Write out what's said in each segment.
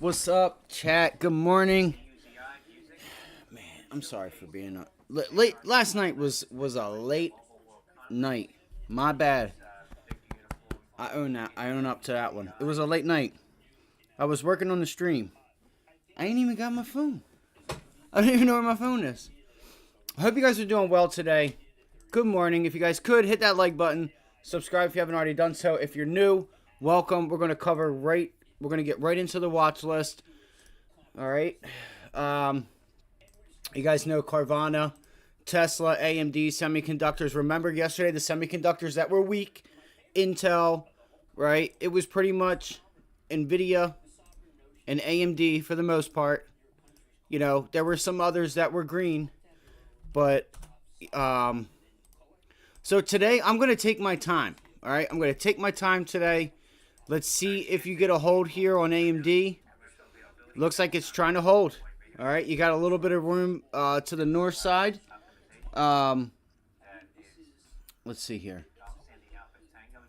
What's up, chat? Good morning. Man, I'm sorry for being late. Last night was a late night. My bad. I own that. I own up to that one. It was a late night. I was working on the stream. I ain't even got my phone. I don't even know where my phone is. I hope you guys are doing well today. Good morning. If you guys could hit that like button, subscribe if you haven't already done so. If you're new, welcome. We're gonna get right into the watch list. All right. You guys know Carvana, Tesla, AMD, semiconductors. Remember yesterday the semiconductors that were weak, Intel, right? It was pretty much Nvidia and AMD for the most part. You know, there were some others that were green, but so today I'm going to take my time. All right? I'm going to take my time today. Let's see if you get a hold here on AMD. Looks like it's trying to hold. All right, you got a little bit of room to the north side. Let's see here.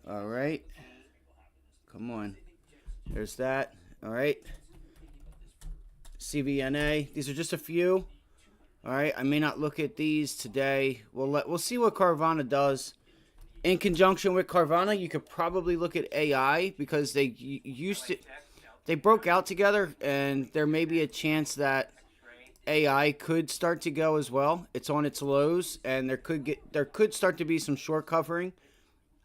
All right. Come on. There's that. All right. CVNA. These are just a few. All right. I may not look at these today. We'll see what Carvana does. In conjunction with Carvana, you could probably look at AI because they broke out together, and there may be a chance that AI could start to go as well. It's on its lows, and there could start to be some short covering.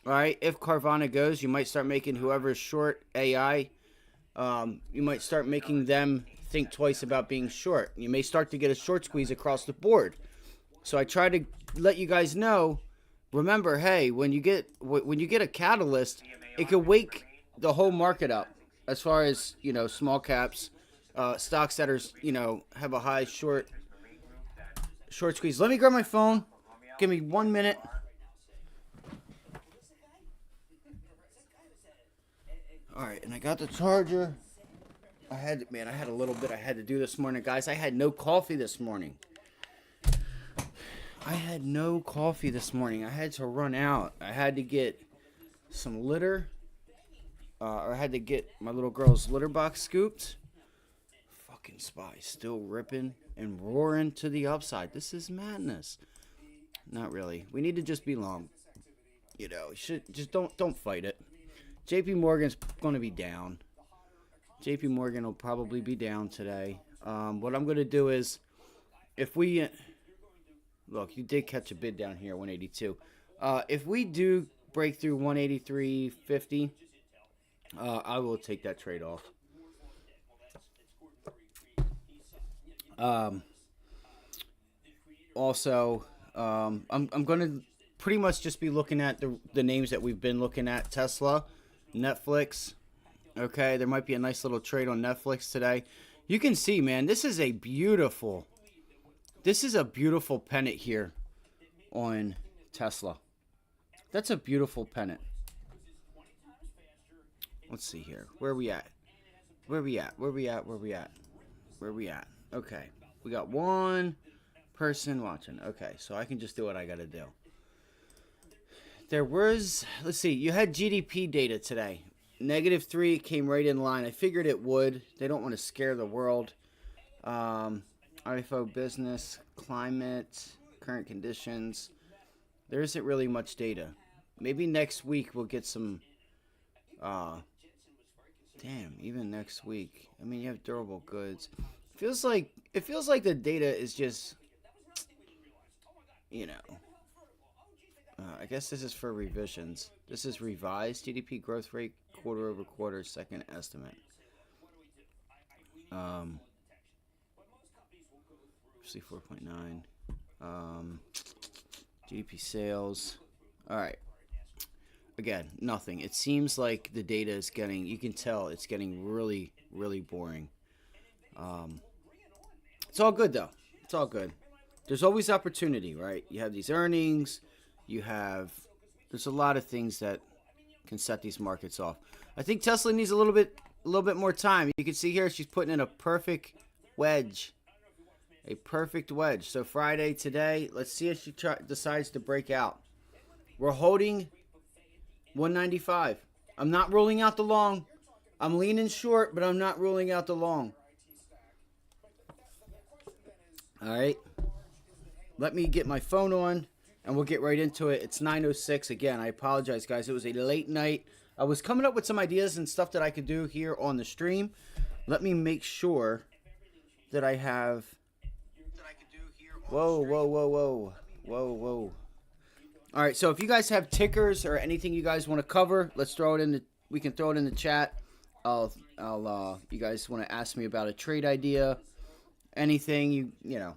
All right, if Carvana goes, you might start making whoever's short AI. You might start making them think twice about being short. You may start to get a short squeeze across the board. So I try to let you guys know. Remember, hey, when you get a catalyst, it could wake the whole market up. As far as small caps. Stocks that are, have a high short squeeze. Let me grab my phone. Give me 1 minute. All right, and I got the charger. I had a little bit I had to do this morning, guys. I had no coffee this morning. I had to run out. I had to get some litter. Or I had to get my little girl's litter box scooped. SPY still ripping and roaring to the upside. This is madness. Not really. We need to just be long. Should just don't fight it. JP Morgan's going to be down. JP Morgan will probably be down today. What I'm going to do is, if we look, you did catch a bid down here, 182. If we do break through 183.50, I will take that trade off. Also, I'm going to pretty much just be looking at the names that we've been looking at. Tesla, Netflix. Okay, there might be a nice little trade on Netflix today. You can see, man, this is a beautiful pennant here on Tesla. That's a beautiful pennant. Let's see here. Where are we at? Okay. We got one person watching. Okay, so I can just do what I got to do. Let's see, you had GDP data today. -3 came right in line. I figured it would. They don't want to scare the world. IFO business, climate, current conditions. There isn't really much data. Maybe next week we'll get some... even next week. I mean, you have durable goods. Feels like the data is just, I guess this is for revisions. This is revised GDP growth rate quarter over quarter, second estimate. See 4.9. GDP sales. All right. Again, nothing. It seems like the data is you can tell it's getting really, really boring. It's all good, though. It's all good. There's always opportunity, right? You have these earnings. There's a lot of things that can set these markets off. I think Tesla needs a little bit more time. You can see here she's putting in a perfect wedge. So Friday today, let's see if she decides to break out. We're holding 195. I'm not ruling out the long. I'm leaning short, but I'm not ruling out the long. All right. Let me get my phone on, and we'll get right into it. It's 9:06 again. I apologize, guys. It was a late night. I was coming up with some ideas and stuff that I could do here on the stream. Let me make sure that I have... Whoa, whoa, whoa, whoa. Whoa, whoa. All right, so if you guys have tickers or anything you guys want to cover, let's throw it in the... We can throw it in the chat. You guys want to ask me about a trade idea, anything, you know.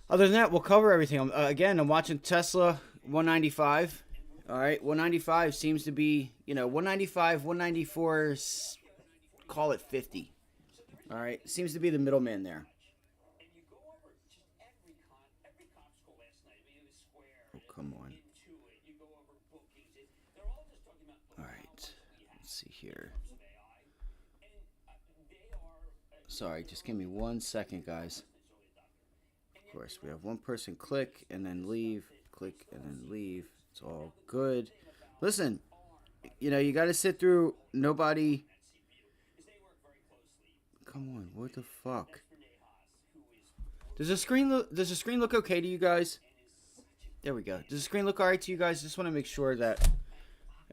Other than that, we'll cover everything. Again, I'm watching Tesla 195. All right, 195 seems to be, 195, 194, call it 50. All right, seems to be the middleman there. Oh, come on. All right, let's see here. Sorry, just give me 1 second, guys. Of course, we have one person click and then leave, click and then leave. It's all good. Listen, you got to sit through nobody. Come on, what the fuck? Does the screen look okay to you guys? There we go. Does the screen look all right to you guys? Just want to make sure that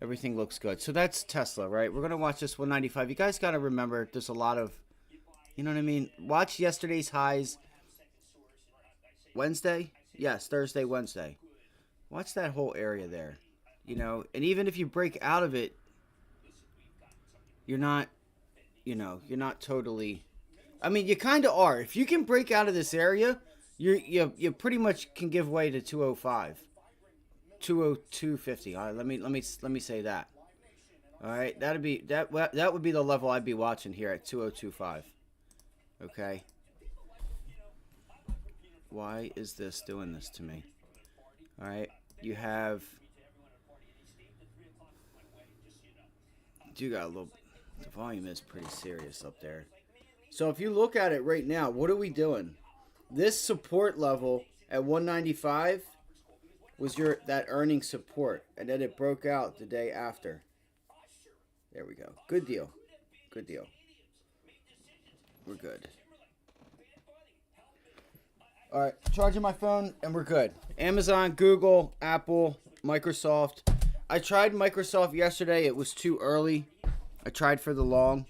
everything looks good. So that's Tesla, right? We're going to watch this 195. You guys got to remember there's a lot of, you know what I mean? Watch yesterday's highs. Wednesday? Yes, Thursday, Wednesday. Watch that whole area there. And even if you break out of it, you're not totally... I mean, you kind of are. If you can break out of this area, you pretty much can give way to 205. 202.50. All right, let me say that. All right, that would be the level I'd be watching here at 202.5. Okay. Why is this doing this to me? All right, you have... You got a little... The volume is pretty serious up there. So if you look at it right now, what are we doing? This support level at 195 was that earning support, and then it broke out the day after. There we go. Good deal. Good deal. We're good. All right, charging my phone, and we're good. Amazon, Google, Apple, Microsoft. I tried Microsoft yesterday. It was too early. I tried for the long.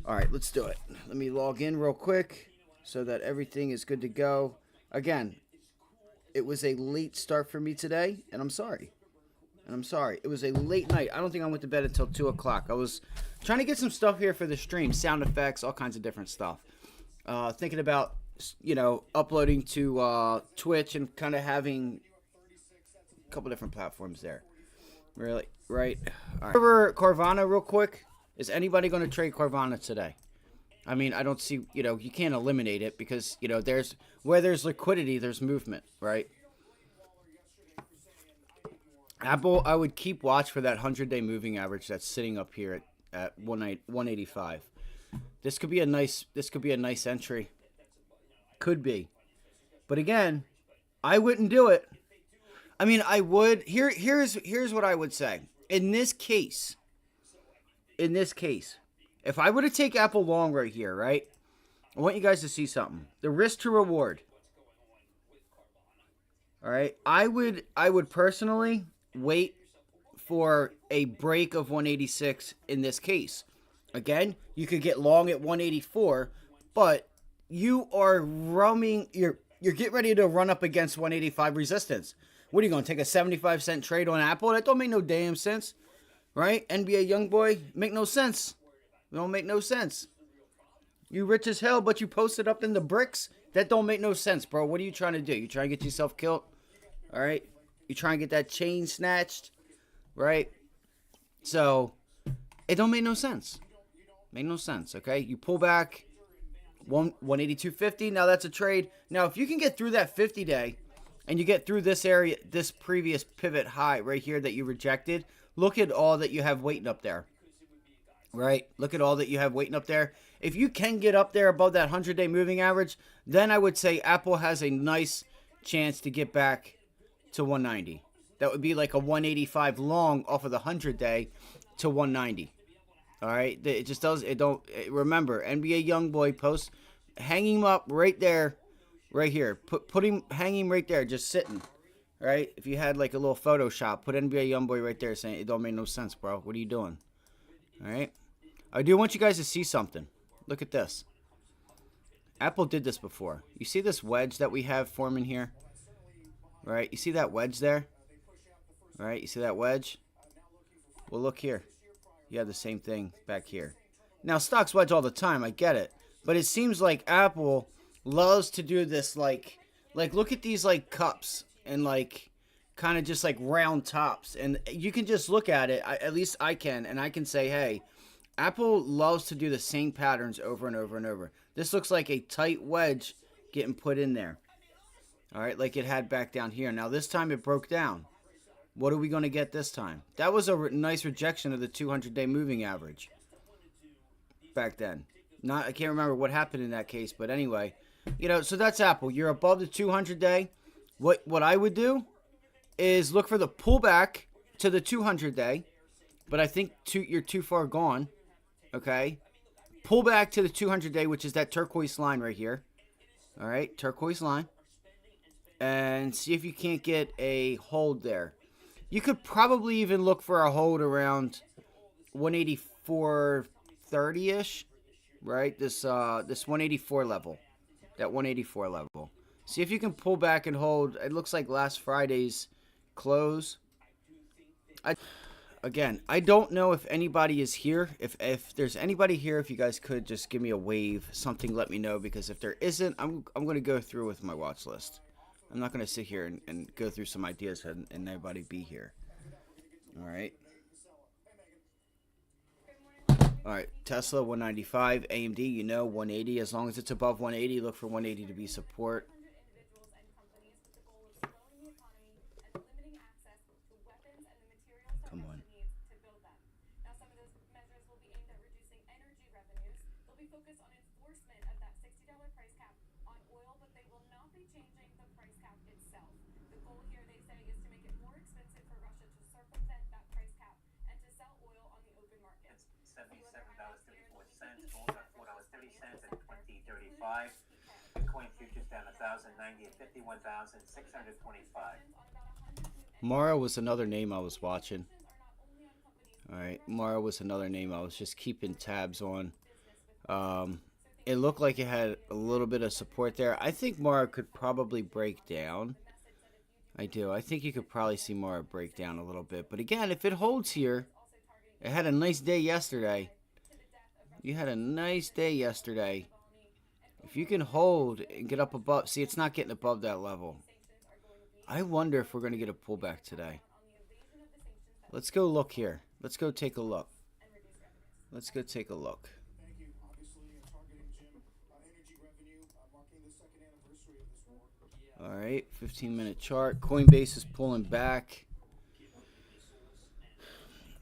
All right, let's do it. Let me log in real quick so that everything is good to go. Again, it was a late start for me today, and I'm sorry. It was a late night. I don't think I went to bed until 2 o'clock. I was trying to get some stuff here for the stream, sound effects, all kinds of different stuff. Thinking about... uploading to Twitch and kind of having a couple different platforms there. Really, right? All right. Over Carvana real quick. Is anybody going to trade Carvana today? I mean, I don't see, you can't eliminate it because, where there's liquidity, there's movement, right? Apple, I would keep watch for that 100-day moving average that's sitting up here at 185. This could be a nice entry. Could be. But again, I wouldn't do it. I mean, I would. Here's what I would say. In this case, if I were to take Apple long right here, right? I want you guys to see something. The risk to reward. All right? I would personally wait for a break of 186 in this case. Again, you could get long at 184, but you are you're getting ready to run up against 185 resistance. What are you going to take a 75-cent trade on Apple? That don't make no damn sense, right? NBA YoungBoy, make no sense. It don't make no sense. You rich as hell, but you posted up in the bricks? That don't make no sense, bro. What are you trying to do? You trying to get yourself killed? All right? You trying to get that chain snatched? Right? So, it don't make no sense. Make no sense, okay? You pull back 182.50. Now that's a trade. Now, if you can get through that 50-day and you get through this area, this previous pivot high right here that you rejected, look at all that you have waiting up there. Right? Look at all that you have waiting up there. If you can get up there above that 100-day moving average, then I would say Apple has a nice chance to get back to 190. That would be like a 185 long off of the 100-day to 190. All right, it just does. It don't. Remember, NBA YoungBoy post, hang him up right there, right here. Put him, hang him right there, just sitting. Right. If you had like a little Photoshop, put NBA YoungBoy right there, saying it don't make no sense, bro. What are you doing? All right. I do want you guys to see something. Look at this. Apple did this before. You see this wedge that we have forming here? Right? You see that wedge there? Right? You see that wedge? Well, look here. You have the same thing back here. Now, stocks wedge all the time. I get it. But it seems like Apple loves to do this like look at these like cups and like kind of just like round tops. And you can just look at it. At least I can. And I can say, hey, Apple loves to do the same patterns over and over and over. This looks like a tight wedge getting put in there. All right, like it had back down here. Now, this time it broke down. What are we going to get this time? That was a nice rejection of the 200-day moving average back then. I can't remember what happened in that case, but anyway. You know, so that's Apple. You're above the 200-day. What I would do is look for the pullback to the 200-day. But I think you're too far gone. Okay? Pull back to the 200-day, which is that turquoise line right here. All right? Turquoise line. And see if you can't get a hold there. You could probably even look for a hold around 184.30-ish. Right? This 184 level. That 184 level. See if you can pull back and hold. It looks like last Friday's close. Again, I don't know if anybody is here. If there's anybody here, if you guys could just give me a wave, something, let me know. Because if there isn't, I'm going to go through with my watch list. I'm not going to sit here and go through some ideas and everybody be here. All right. All right. Tesla 195, AMD, you know, 180. As long as it's above 180, look for 180 to be support. Come on. Bitcoin futures down 1,090 at 51,625. Mara was another name I was watching. All right, Mara was another name I was just keeping tabs on. It looked like it had a little bit of support there. I think Mara could probably break down. I do. I think you could probably see Mara break down a little bit. But again, if it holds here, it had a nice day yesterday. You had a nice day yesterday. If you can hold and get up above, see, it's not getting above that level. I wonder if we're going to get a pullback today. Let's go look here. Let's go take a look. Let's go take a look. All right, 15-minute chart. Coinbase is pulling back.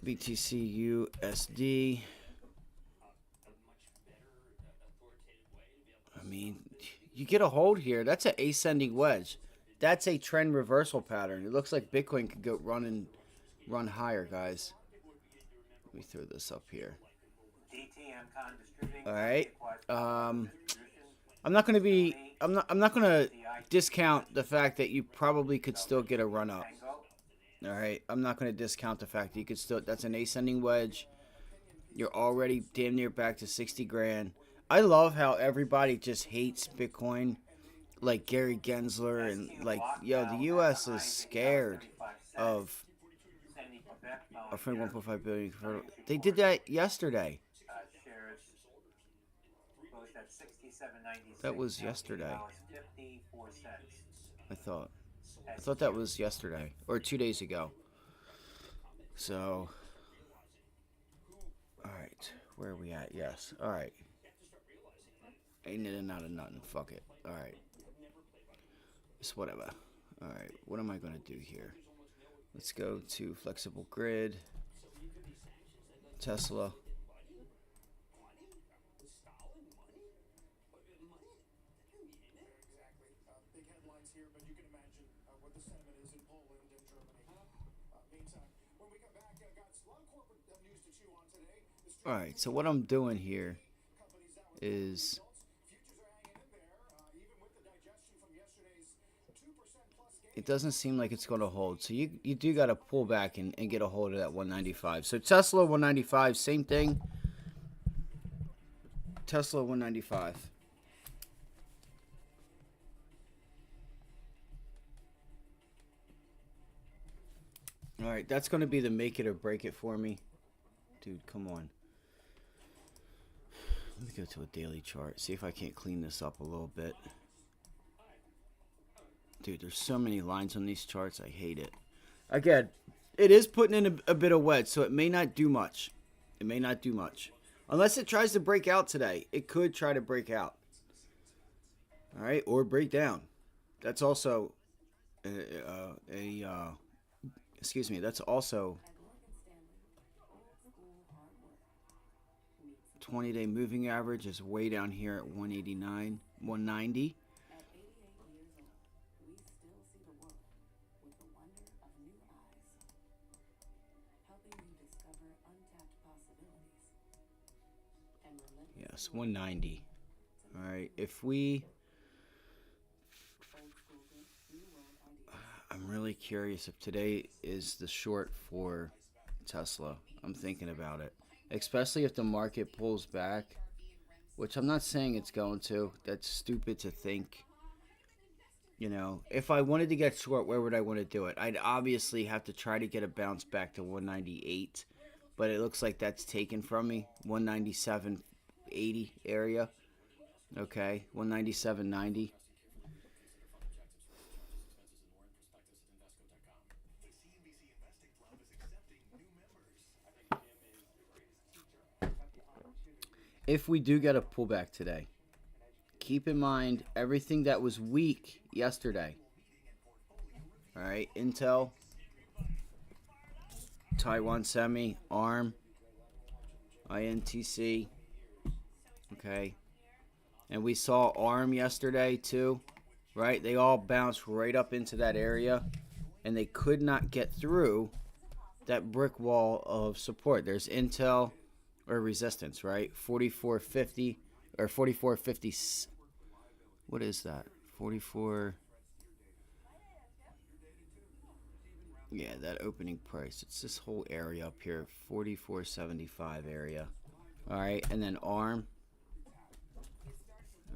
BTC USD. I mean, you get a hold here. That's an ascending wedge. That's a trend reversal pattern. It looks like Bitcoin could go run higher, guys. Let me throw this up here. All right. I'm not going to discount the fact that you probably could still get a run up. All right. I'm not going to discount the fact that you could still. That's an ascending wedge. You're already damn near back to 60 grand. I love how everybody just hates Bitcoin, like Gary Gensler, and like, yo, the U.S. is scared of offering 1.5 billion. They did that yesterday. That was yesterday. I thought that was yesterday or 2 days ago. So, all right, where are we at? Yes, all right. Ain't in and out of nothing. Fuck it. All right. It's whatever. All right. What am I going to do here? Let's go to flexible grid. Tesla. Alright, so what I'm doing here is it doesn't seem like it's going to hold. So you do got to pull back and get a hold of that 195. So Tesla 195, same thing. Tesla 195. All right, that's going to be the make it or break it for me. Dude, come on. Let me go to a daily chart. See if I can't clean this up a little bit. Dude, there's so many lines on these charts. I hate it. Again, it is putting in a bit of wedge, so it may not do much. It may not do much. Unless it tries to break out today. It could try to break out. All right, or break down. That's also excuse me, that's also 20-day moving average is way down here at 189, 190. Yes, 190. All right, if we... I'm really curious if today is the short for Tesla. I'm thinking about it. Especially if the market pulls back, which I'm not saying it's going to. That's stupid to think. You know, if I wanted to get short, where would I want to do it? I'd obviously have to try to get a bounce back to 198. But it looks like that's taken from me. 197.80 area. Okay, 197.90. If we do get a pullback today, keep in mind everything that was weak yesterday. All right, Intel, Taiwan Semi, ARM, INTC. Okay, and we saw ARM yesterday too, right? They all bounced right up into that area, and they could not get through that brick wall of support. There's Intel. Or resistance, right? 44.50 or 44.50. What is that? 44. Yeah, that opening price. It's this whole area up here, 44.75 area. All right, and then ARM.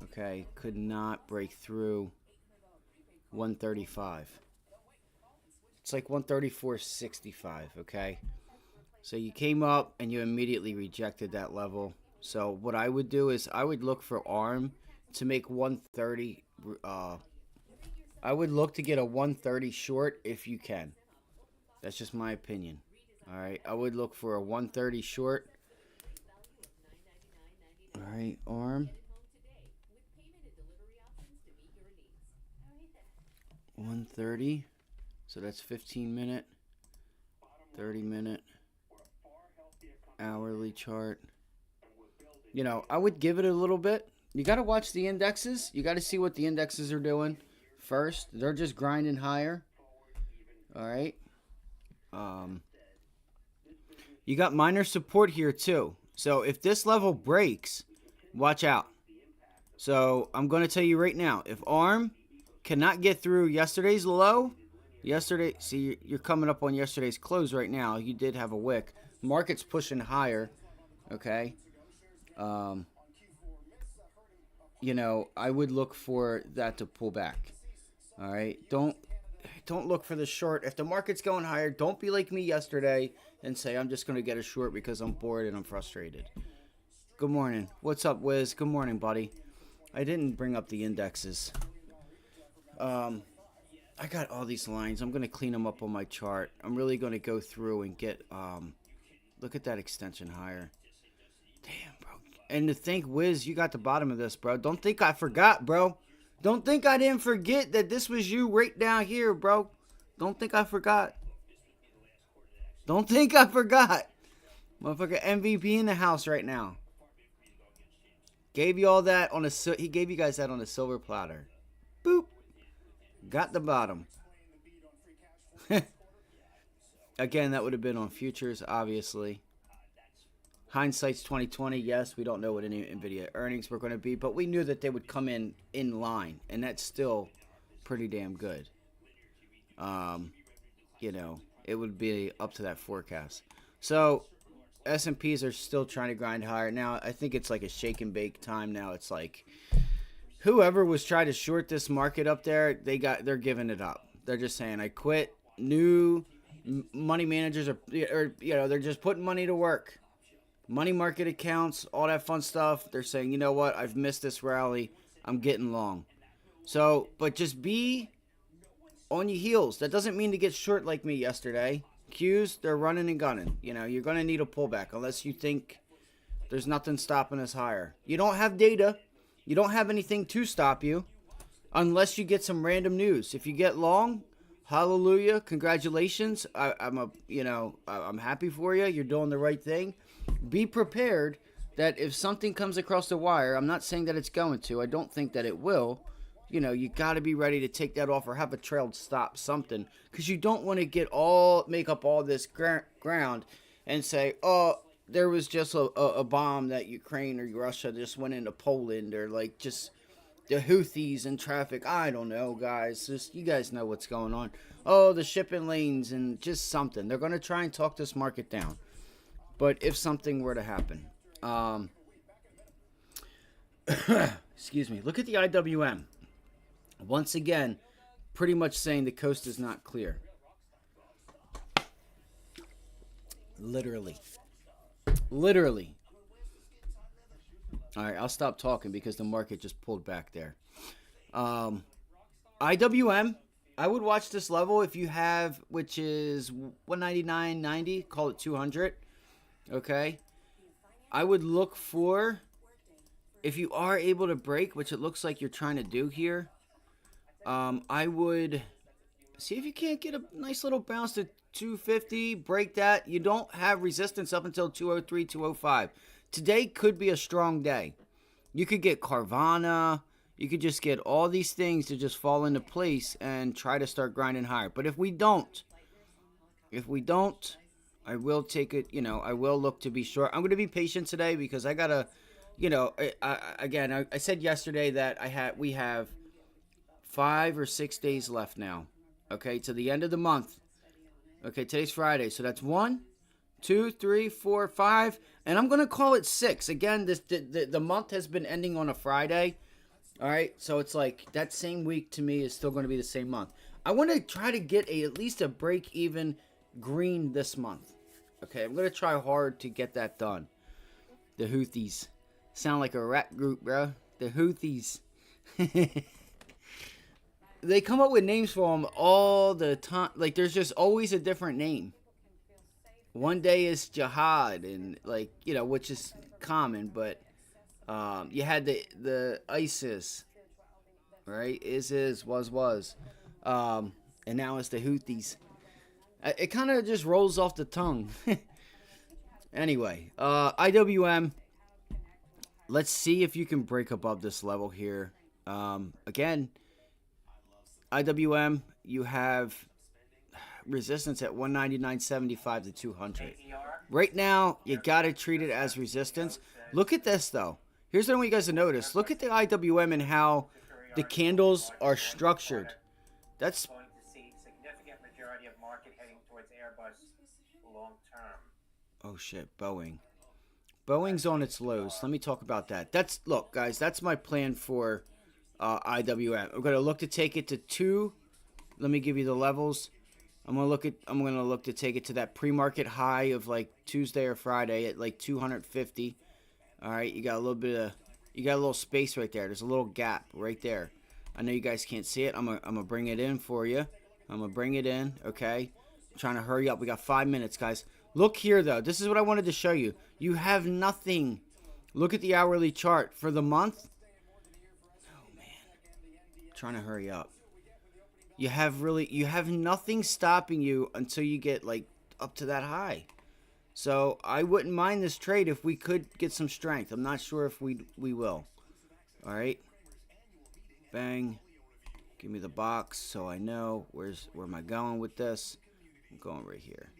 Okay, could not break through 135. It's like 134.65. Okay. So you came up and you immediately rejected that level. So what I would do is I would look for ARM to make 130. I would look to get a 130 short if you can. That's just my opinion. All right. I would look for a 130 short. All right. ARM. 130. So that's 15-minute, 30-minute. Hourly chart. You know, I would give it a little bit. You got to watch the indexes. You got to see what the indexes are doing first. They're just grinding higher. All right. You got minor support here too. So if this level breaks, watch out. So I'm going to tell you right now, if ARM cannot get through yesterday's low, see, you're coming up on yesterday's close right now. You did have a wick. Market's pushing higher, okay? You know, I would look for that to pull back, all right? Don't look for the short. If the market's going higher, don't be like me yesterday and say, I'm just going to get a short because I'm bored and I'm frustrated. Good morning. What's up, Wiz? Good morning, buddy. I didn't bring up the indexes. I got all these lines. I'm going to clean them up on my chart. I'm really going to go through and get... Look at that extension higher. Damn, bro. And to think, Wiz, you got the bottom of this, bro. Don't think I forgot, bro. Don't think I didn't forget that this was you right down here, bro. Don't think I forgot. Don't think I forgot. Motherfucker MVP in the house right now. Gave you all that on a... He gave you guys that on a silver platter. Boop. Got the bottom. Again, that would have been on futures, obviously. Hindsight's 2020. Yes, we don't know what any Nvidia earnings were going to be, but we knew that they would come in line, and that's still pretty damn good. You know, it would be up to that forecast. So S&Ps are still trying to grind higher. Now, I think it's like a shake and bake time now. It's like whoever was trying to short this market up there, they're giving it up. They're just saying, I quit. New money managers are they're just putting money to work. Money market accounts, all that fun stuff. They're saying, you know what? I've missed this rally. I'm getting long. So, but just be on your heels. That doesn't mean to get short like me yesterday. Qs, they're running and gunning. You know, you're going to need a pullback unless you think there's nothing stopping us higher. You don't have data. You don't have anything to stop you unless you get some random news. If you get long, hallelujah, congratulations. I'm happy for you. You're doing the right thing. Be prepared that if something comes across the wire, I'm not saying that it's going to. I don't think that it will. You know, you got to be ready to take that off or have a trailed stop, something, because you don't want to make up all this ground and say, oh, there was just a bomb that Ukraine or Russia just went into Poland, or like just the Houthis in traffic. I don't know, guys. Just you guys know what's going on. Oh, the shipping lanes and just something. They're going to try and talk this market down. But if something were to happen, excuse me, look at the IWM. Once again, pretty much saying the coast is not clear. Literally. All right, I'll stop talking because the market just pulled back there. IWM, I would watch this level if you have, which is 199.90, call it 200. Okay. I would look for, if you are able to break, which it looks like you're trying to do here, I would see if you can't get a nice little bounce to 250, break that. You don't have resistance up until 203, 205. Today could be a strong day. You could get Carvana. You could just get all these things to just fall into place and try to start grinding higher. But if we don't, I will take it, I will look to be short. I'm going to be patient today because I got to, I said yesterday that we have 5 or 6 days left now, okay, to the end of the month. Okay, today's Friday, so that's 1, 2, 3, 4, 5, and I'm going to call it 6. Again, the month has been ending on a Friday, all right, so it's like that same week to me is still going to be the same month. I want to try to get at least a break-even green this month. Okay, I'm going to try hard to get that done. The Houthis. Sound like a rap group, bro. The Houthis. They come up with names for them all the time. Like, there's just always a different name. One day is Jihad, and which is common, but you had the ISIS, right? Was. And now it's the Houthis. It kind of just rolls off the tongue. Anyway, IWM. Let's see if you can break above this level here. Again, IWM, you have resistance at 199.75 to 200. Right now, you got to treat it as resistance. Look at this, though. Here's what I want you guys to notice. Look at the IWM and how the candles are structured. That's going to see significant majority of market heading towards Airbus long term. Oh shit, Boeing. Boeing's on its lows. Let me talk about that. Look, guys, that's my plan for IWM. I'm gonna look to take it to 2. Let me give you the levels. I'm gonna look to take it to that pre-market high of like Tuesday or Friday at like 250. All right, you got a little space right there. There's a little gap right there. I know you guys can't see it. I'm gonna bring it in for you. I'm gonna bring it in. Okay, I'm trying to hurry up. We got 5 minutes, guys. Look here, though. This is what I wanted to show you. You have nothing. Look at the hourly chart for the month. Oh man, I'm trying to hurry up. You have nothing stopping you until you get like up to that high. So I wouldn't mind this trade if we could get some strength. I'm not sure if we will. All right. Bang. Give me the box so I know where am I going with this. I'm going right here.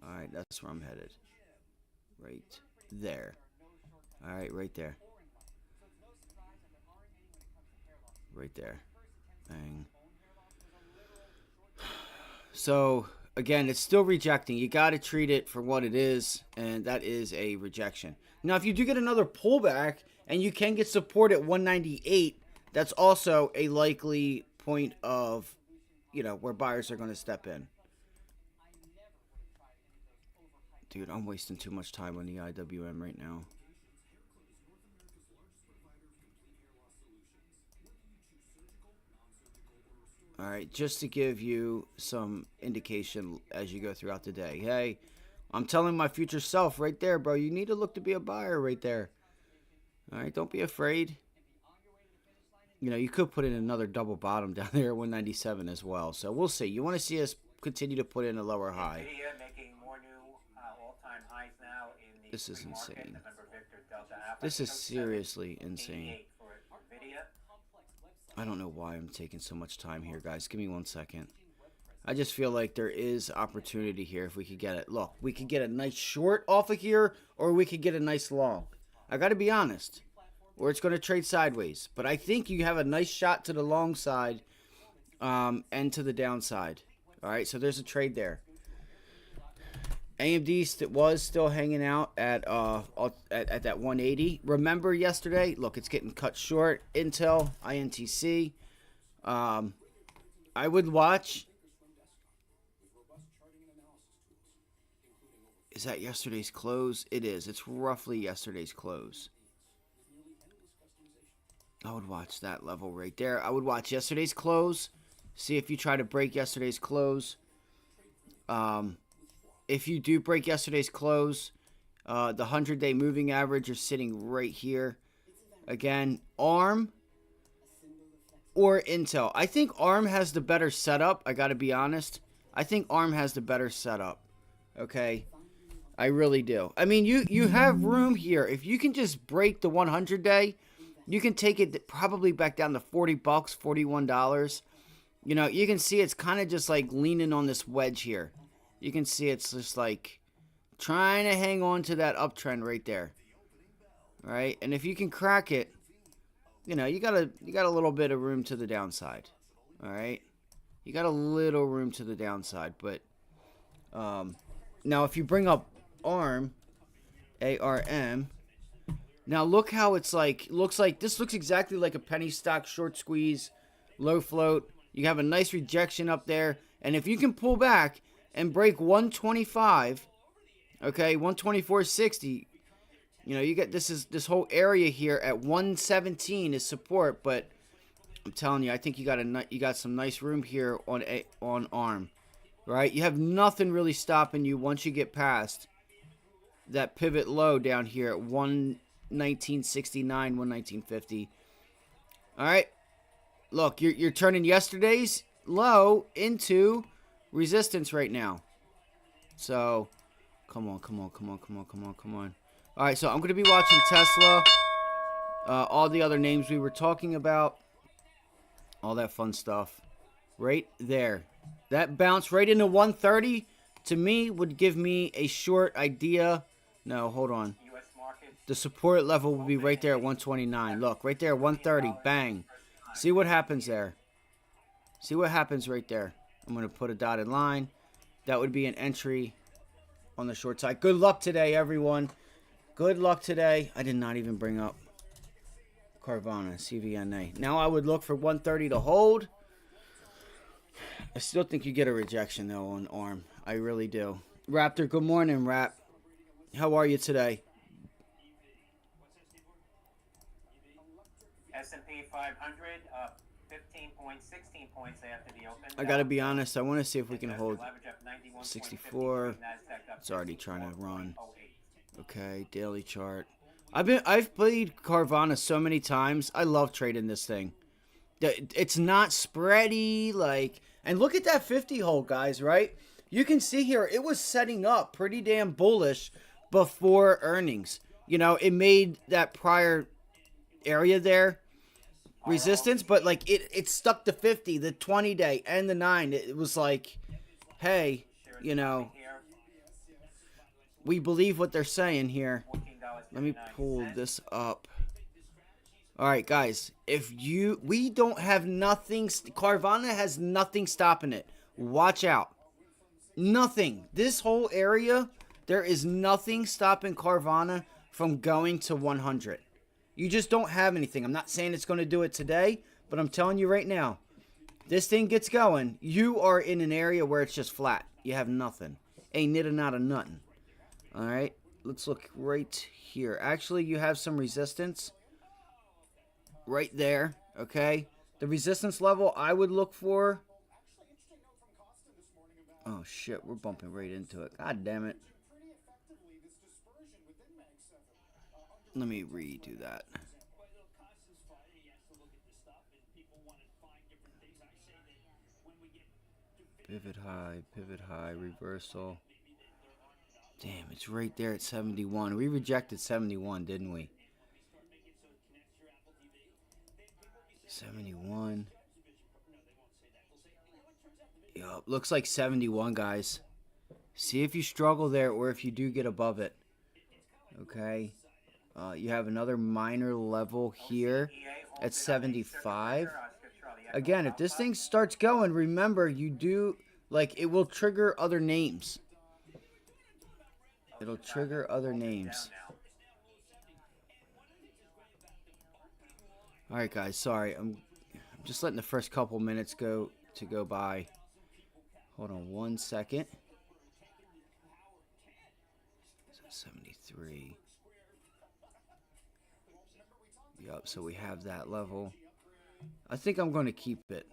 All right, that's where I'm headed. Right there. All right, right there. Right there. Bang. So, again, it's still rejecting. You got to treat it for what it is, and that is a rejection. Now, if you do get another pullback and you can get support at 198, that's also a likely point of, where buyers are going to step in. Dude, I'm wasting too much time on the IWM right now. All right, just to give you some indication as you go throughout the day. Hey, I'm telling my future self right there, bro, you need to look to be a buyer right there. All right, don't be afraid. You could put in another double bottom down there at 197 as well. So we'll see. You want to see us continue to put in a lower high. Nvidia making more new all-time highs now in the This is pre-market. insane. November Victor Delta Alpha. This is seriously insane. 88 for Nvidia. I don't know why I'm taking so much time here, guys. Give me 1 second. I just feel like there is opportunity here if we could get it. Look, we could get a nice short off of here, or we could get a nice long. I got to be honest. Or it's going to trade sideways. But I think you have a nice shot to the long side and to the downside. All right, so there's a trade there. AMD was still hanging out at that 180. Remember yesterday? Look, it's getting cut short. Intel, INTC. I would watch. Is that yesterday's close? It is. It's roughly yesterday's close. I would watch that level right there. I would watch yesterday's close. See if you try to break yesterday's close. If you do break yesterday's close, the 100-day moving average is sitting right here. Again, ARM or Intel. I think ARM has the better setup. I got to be honest. I think ARM has the better setup. Okay? I really do. I mean, you have room here. If you can just break the 100-day, you can take it probably back down to $40, $41. You can see it's kind of just like leaning on this wedge here. You can see it's just like trying to hang on to that uptrend right there. All right? And if you can crack it, you got a little bit of room to the downside. All right? You got a little room to the downside, but now if you bring up ARM, ARM, now look how it's like, this looks exactly like a penny stock short squeeze, low float. You have a nice rejection up there, and if you can pull back and break 125, okay, 124.60, you get this whole area here at 117 is support, but I'm telling you, I think you got some nice room here on ARM, right? You have nothing really stopping you once you get past that pivot low down here at 119.69, 119.50. All right, look, you're turning yesterday's low into resistance right now. So, come on. All right, so I'm going to be watching Tesla, all the other names we were talking about, all that fun stuff right there. That bounce right into 130 to me would give me a short idea. No, hold on. US market. The support level would be right there at 129. Look, right there, 130. Bang. See what happens there. See what happens right there. I'm going to put a dotted line. That would be an entry on the short side. Good luck today, everyone. Good luck today. I did not even bring up Carvana, CVNA. Now I would look for 130 to hold. I still think you get a rejection, though, on ARM. I really do. Raptor, good morning, Rap. How are you today? S&P 500 up 15.16 points after the open. I gotta be honest. I want to see if we can hold 64. It's already trying to run. Okay, daily chart. I've played Carvana so many times. I love trading this thing. It's not spready, like, and look at that 50 hole, guys, right? You can see here it was setting up pretty damn bullish before earnings. It made that prior area there resistance, but like it stuck to 50, the 20-day and the 9. It was like, hey, we believe what they're saying here. Let me pull this up. All right, guys. We don't have nothing. Carvana has nothing stopping it. Watch out. Nothing. This whole area, there is nothing stopping Carvana from going to 100. You just don't have anything. I'm not saying it's going to do it today, but I'm telling you right now, this thing gets going, you are in an area where it's just flat. You have nothing. Ain't nit not a nothing. All right, let's look right here. Actually, you have some resistance right there, okay? The resistance level I would look for... Oh, shit, we're bumping right into it. God damn it. Let me redo that. Pivot high, reversal. Damn, it's right there at 71. We rejected 71, didn't we? 71. Yup, looks like 71, guys. See if you struggle there or if you do get above it. Okay. You have another minor level here at 75. Again, if this thing starts going, remember, you do, like, it will trigger other names. It'll trigger other names. Alright, guys, sorry. I'm just letting the first couple minutes go by. Hold on 1 second. 73. Yup, so we have that level. I think I'm going to keep it.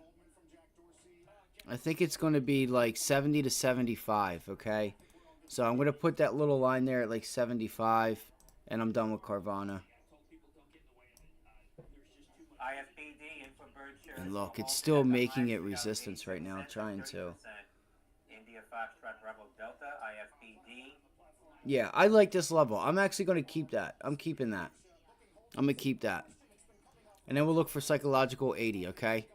I think it's going to be like 70 to 75, okay? So I'm going to put that little line there at like 75, and I'm done with Carvana. And look, it's still making it resistance right now, trying to. Yeah, I like this level. I'm actually going to keep that. I'm keeping that. I'm going to keep that. And then we'll look for psychological 80, okay?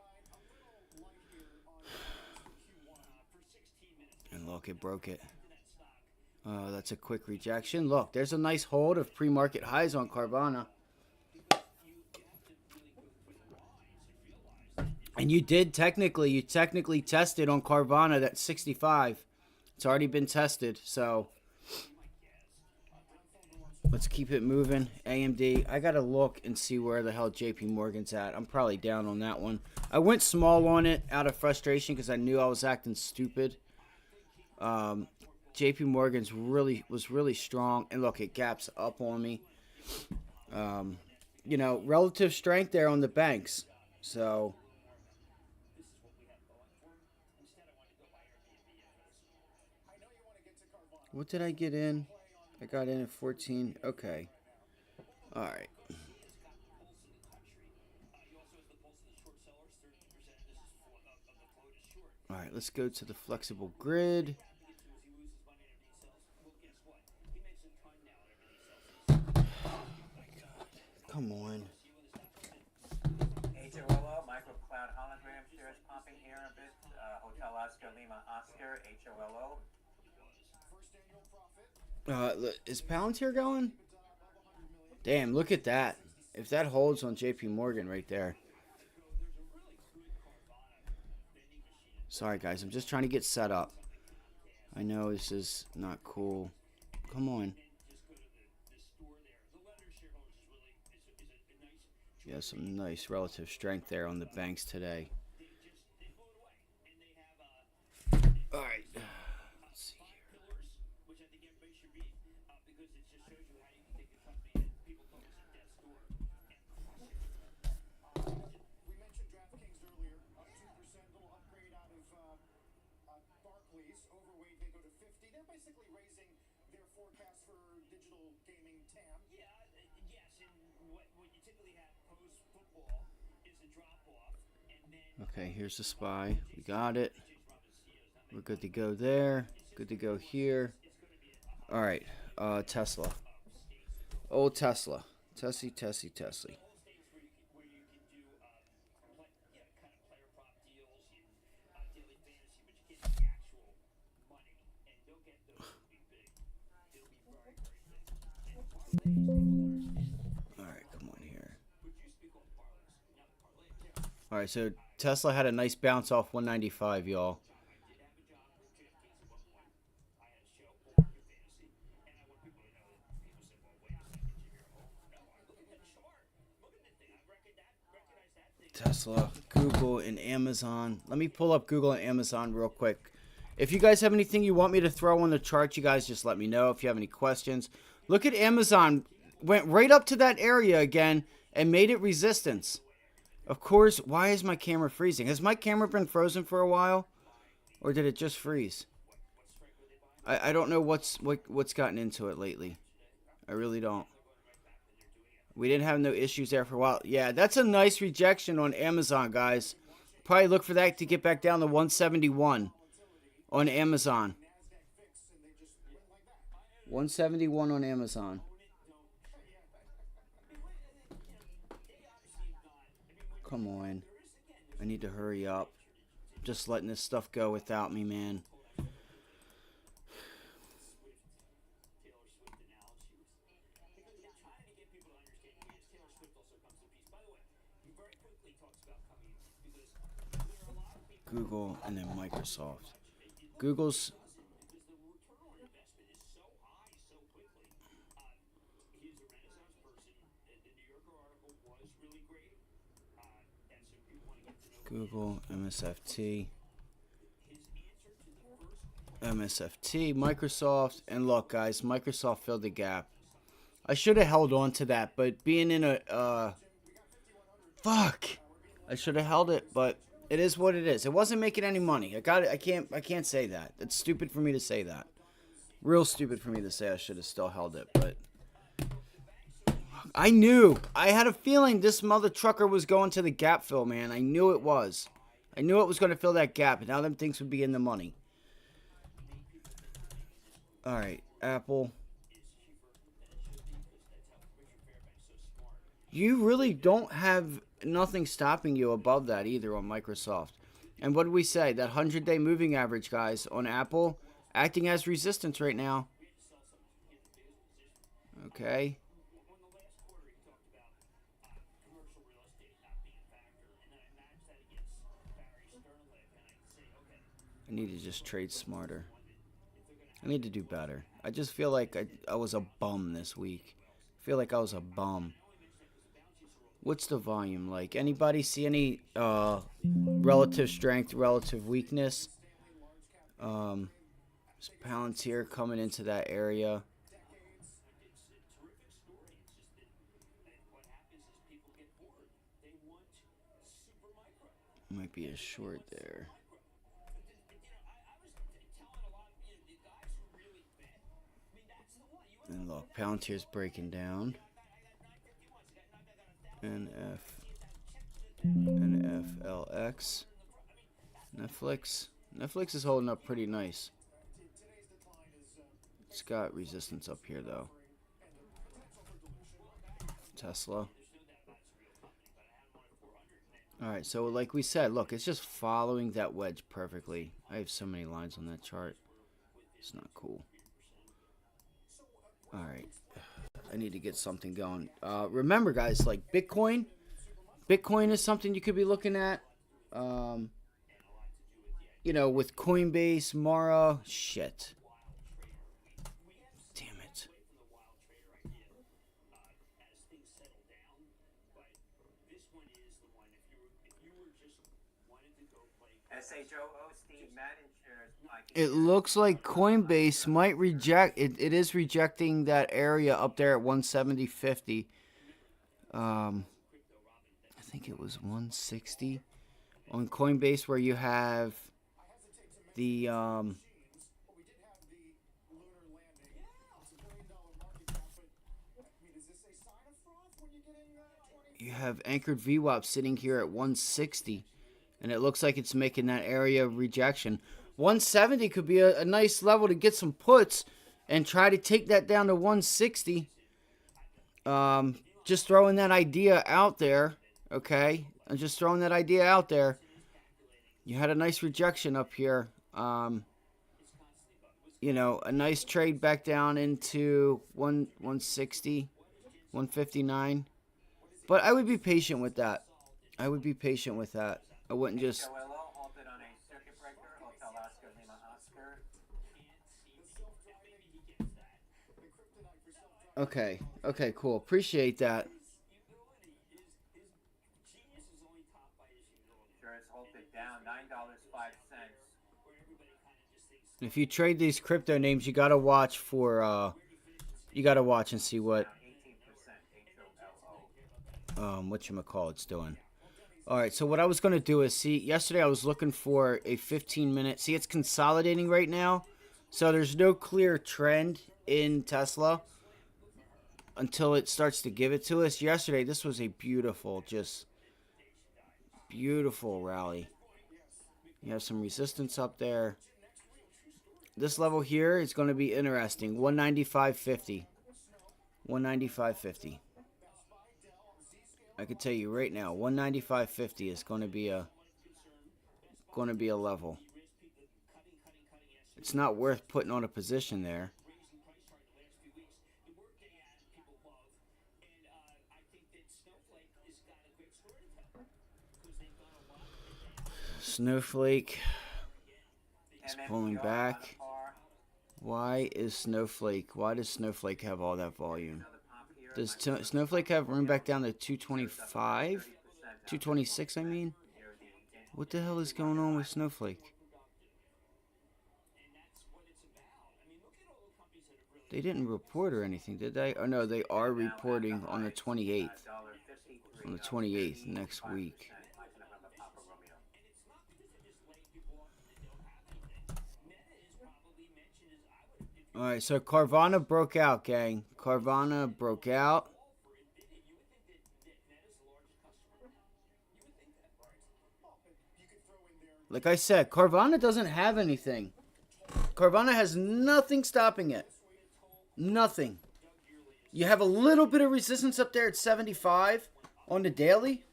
And look, it broke it. Oh, that's a quick rejection. Look, there's a nice hold of pre-market highs on Carvana. And you technically tested on Carvana that 65. It's already been tested, so let's keep it moving. AMD, I got to look and see where the hell JP Morgan's at. I'm probably down on that one. I went small on it out of frustration because I knew I was acting stupid. JP Morgan's was really strong. And look, it gaps up on me. You know, relative strength there on the banks. So what did I get in? I got in at 14. Okay. All right. All right, let's go to the flexible grid. Oh my God. Come on. HOLO, microcloud hologram shares pumping here a bit. Hotel Oscar Lima Oscar, HOLO. Is Palantir going? Damn, look at that. If that holds on JP Morgan right there. Sorry, guys. I'm just trying to get set up. I know this is not cool. Come on. Yeah, some nice relative strength there on the banks today. All right. Let's see here. Overweight, they go to 50. They're basically raising their forecast for digital gaming TAM. Yeah, yes, and what you typically have post-football is a drop-off, and then... Okay, here's the SPY. We got it. We're good to go there. Good to go here. All right, Tesla. Old Tesla. Tessie. All right, so Tesla had a nice bounce off 195, y'all. Tesla, Google, and Amazon. Let me pull up Google and Amazon real quick. If you guys have anything you want me to throw on the chart, you guys just let me know. If you have any questions. Look at Amazon. Went right up to that area again and made it resistance. Of course, why is my camera freezing? Has my camera been frozen for a while? Or did it just freeze? I don't know what's gotten into it lately. I really don't. We didn't have no issues there for a while. Yeah, that's a nice rejection on Amazon, guys. Probably look for that to get back down to 171 on Amazon. 171 on Amazon. Come on. I need to hurry up. Just letting this stuff go without me, man. Google and then Microsoft. Google's Google, MSFT, Microsoft, and look, guys, Microsoft filled the gap. I should have held on to that, but being in a I should have held it, but it is what it is. It wasn't making any money. I can't say that. It's stupid for me to say that. Real stupid for me to say I should have still held it, but I knew. I had a feeling this mother trucker was going to the gap fill, man. I knew it was. I knew it was going to fill that gap, and now them things would be in the money. All right, Apple. You really don't have nothing stopping you above that either on Microsoft. And what did we say? That 100-day moving average, guys, on Apple, acting as resistance right now. Okay. I need to just trade smarter. I need to do better. I just feel like I was a bum this week. I feel like I was a bum. What's the volume like? Anybody see any relative strength, relative weakness? Palantir coming into that area. Might be a short there. And look, Palantir's breaking down. NFLX. Netflix is holding up pretty nice. It's got resistance up here though. Tesla. Alright, so like we said, look, it's just following that wedge perfectly. I have so many lines on that chart. It's not cool. Alright. I need to get something going. Remember, guys, like Bitcoin is something you could be looking at. You know, with Coinbase, Mara, shit. Damn it. SHOO Steve Madden shares. It looks like Coinbase might reject it. It is rejecting that area up there at 170.50. I think it was 160 on Coinbase, where you have the you have anchored VWAP sitting here at 160, and it looks like it's making that area of rejection. 170 could be a nice level to get some puts and try to take that down to 160. Just throwing that idea out there, okay? I'm just throwing that idea out there. You had a nice rejection up here. You know, a nice trade back down into 160, 159. But I would be patient with that. I would be patient with that. I wouldn't just. HOLO halted on a circuit breaker. Hotel Oscar Lima Oscar. Okay. Okay. Cool. Appreciate that. Sure is halted down $9.05. If you trade these crypto names, you gotta watch for. You gotta watch and see what Down 18%. HOLO. whatchamacallit's doing. Alright, so what I was going to do is, see, yesterday I was looking for a 15-minute... See, it's consolidating right now. So there's no clear trend in Tesla until it starts to give it to us. Yesterday, this was a beautiful, just beautiful rally. You have some resistance up there. This level here is going to be interesting. 195.50. 195.50. I can tell you right now, 195.50 is going to be a level. It's not worth putting on a position there. Snowflake is pulling back. Why is Snowflake? Why does Snowflake have all that volume? Does Snowflake have room back down to 225? 226, I mean? What the hell is going on with Snowflake? They didn't report or anything, did they? Oh no, they are reporting on the 28th. On the 28th, next week. Alright, so Carvana broke out, gang. Carvana broke out. Like I said, Carvana doesn't have anything. Carvana has nothing stopping it. Nothing. You have a little bit of resistance up there at 75 on the daily.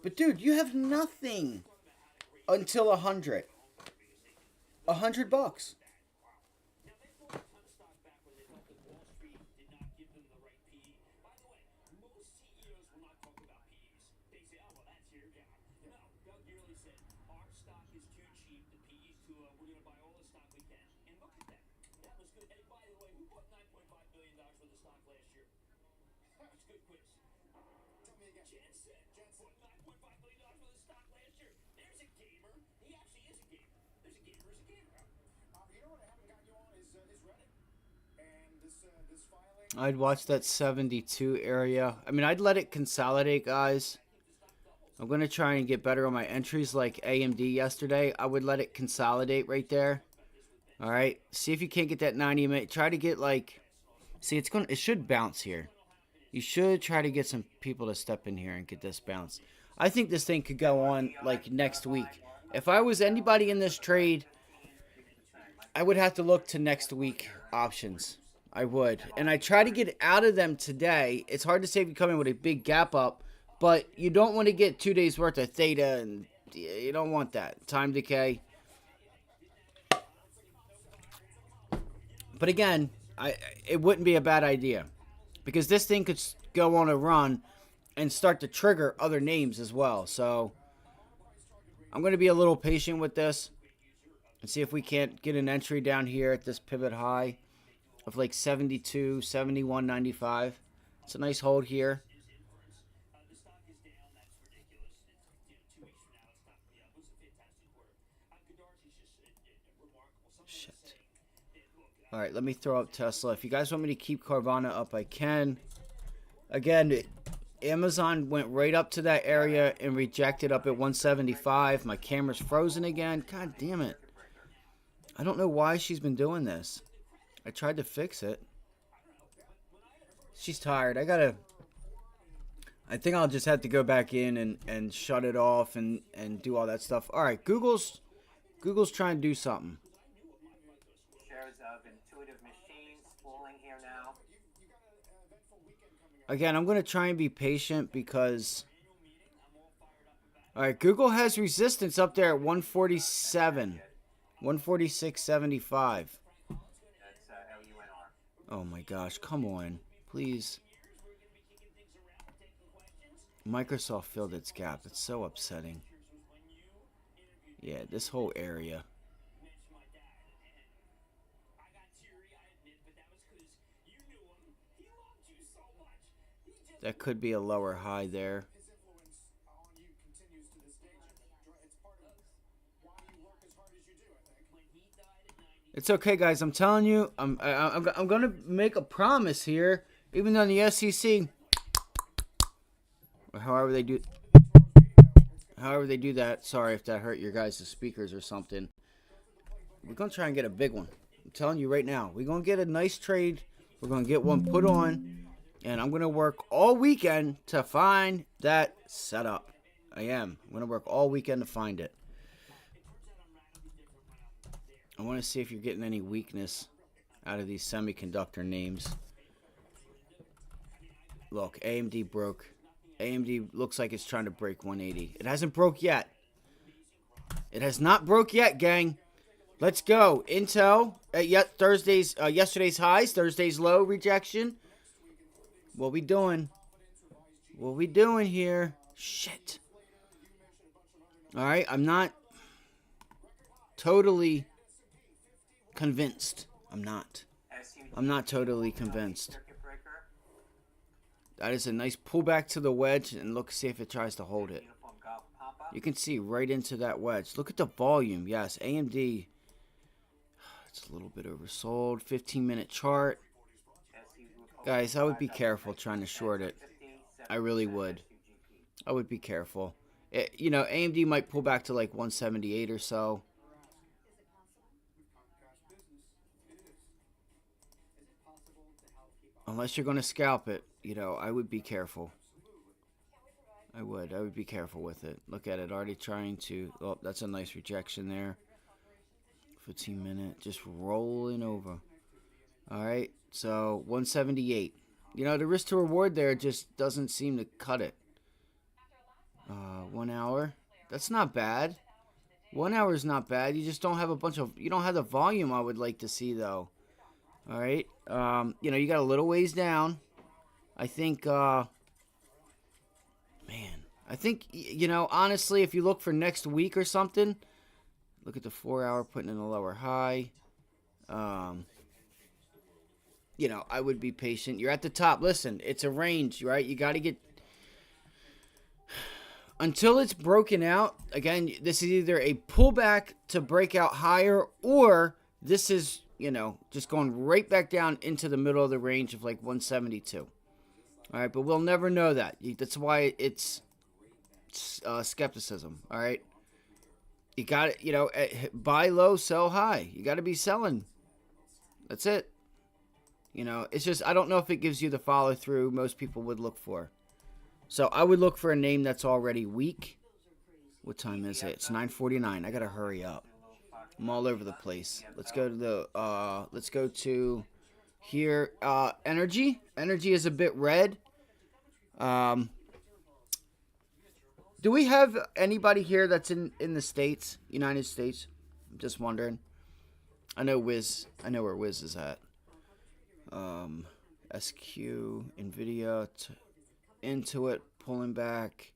But dude, you have nothing until 100. $100. I'd watch that 72 area. I mean, I'd let it consolidate, guys. I'm going to try and get better on my entries like AMD yesterday. I would let it consolidate right there. All right. See if you can't get that 90-minute. Try to get like... See, it should bounce here. You should try to get some people to step in here and get this bounce. I think this thing could go on like next week. If I was anybody in this trade, I would have to look to next week options. I would. And I try to get out of them today. It's hard to say if you come in with a big gap up, but you don't want to get 2 days worth of theta, and you don't want that. Time decay. But again, it wouldn't be a bad idea, because this thing could go on a run and start to trigger other names as well. So I'm going to be a little patient with this and see if we can't get an entry down here at this pivot high of like 72, 71.95. It's a nice hold here. Shit. All right, let me throw up Tesla. If you guys want me to keep Carvana up, I can. Again, Amazon went right up to that area and rejected up at 175. My camera's frozen again. God damn it. I don't know why she's been doing this. I tried to fix it. She's tired. I think I'll just have to go back in and shut it off and do all that stuff. All right, Google's trying to do something. Shares of Intuitive Machines falling here now. Again, I'm going to try and be patient because... All right, Google has resistance up there at 147. 146.75. Oh my gosh, come on. Please. Microsoft filled its gap. It's so upsetting. Yeah, this whole area. That could be a lower high there. His influence on you continues to this day, Jim. It's part of why you work as hard as you do, I think. It's okay, guys. I'm telling you, I'm gonna make a promise here. Even on the SEC, or however they do that. Sorry if that hurt your guys' speakers or something. We're gonna try and get a big one. I'm telling you right now. We're gonna get a nice trade. We're gonna get one put on. And I'm going to work all weekend to find that setup. I am. I'm going to work all weekend to find it. I want to see if you're getting any weakness out of these semiconductor names. Look, AMD broke. AMD looks like it's trying to break 180. It hasn't broke yet. It has not broke yet, gang. Let's go. Intel at yesterday's highs, Thursday's low rejection. What we doing? What we doing here? Shit. Alright, I'm not totally convinced. I'm not totally convinced. That is a nice pullback to the wedge, and look, see if it tries to hold it. You can see right into that wedge. Look at the volume. Yes, AMD. It's a little bit oversold. 15-minute chart. Guys, I would be careful trying to short it. I really would. I would be careful. AMD might pull back to like 178 or so. Unless you're going to scalp it, I would be careful. I would be careful with it. Look at it, already trying to... Oh, that's a nice rejection there. 15-minute, just rolling over. All right, so 178. The risk to reward there just doesn't seem to cut it. 1 hour. That's not bad. 1 hour is not bad. You just don't have you don't have the volume I would like to see, though. All right. You got a little ways down. I think, honestly, if you look for next week or something, look at the 4 hour putting in a lower high. I would be patient. You're at the top. Listen, it's a range, right? You got to get... Until it's broken out, again, this is either a pullback to break out higher, or this is, just going right back down into the middle of the range of like 172. All right, but we'll never know that. That's why it's skepticism, all right? You got it, buy low, sell high. You got to be selling. That's it. It's just, I don't know if it gives you the follow through most people would look for. So I would look for a name that's already weak. What time is it? It's 9:49. I got to hurry up. I'm all over the place. Let's go to here. Energy. Energy is a bit red. Do we have anybody here that's in the States, United States? I'm just wondering. I know where Wiz is at. SQ, Nvidia, Intuit pulling back.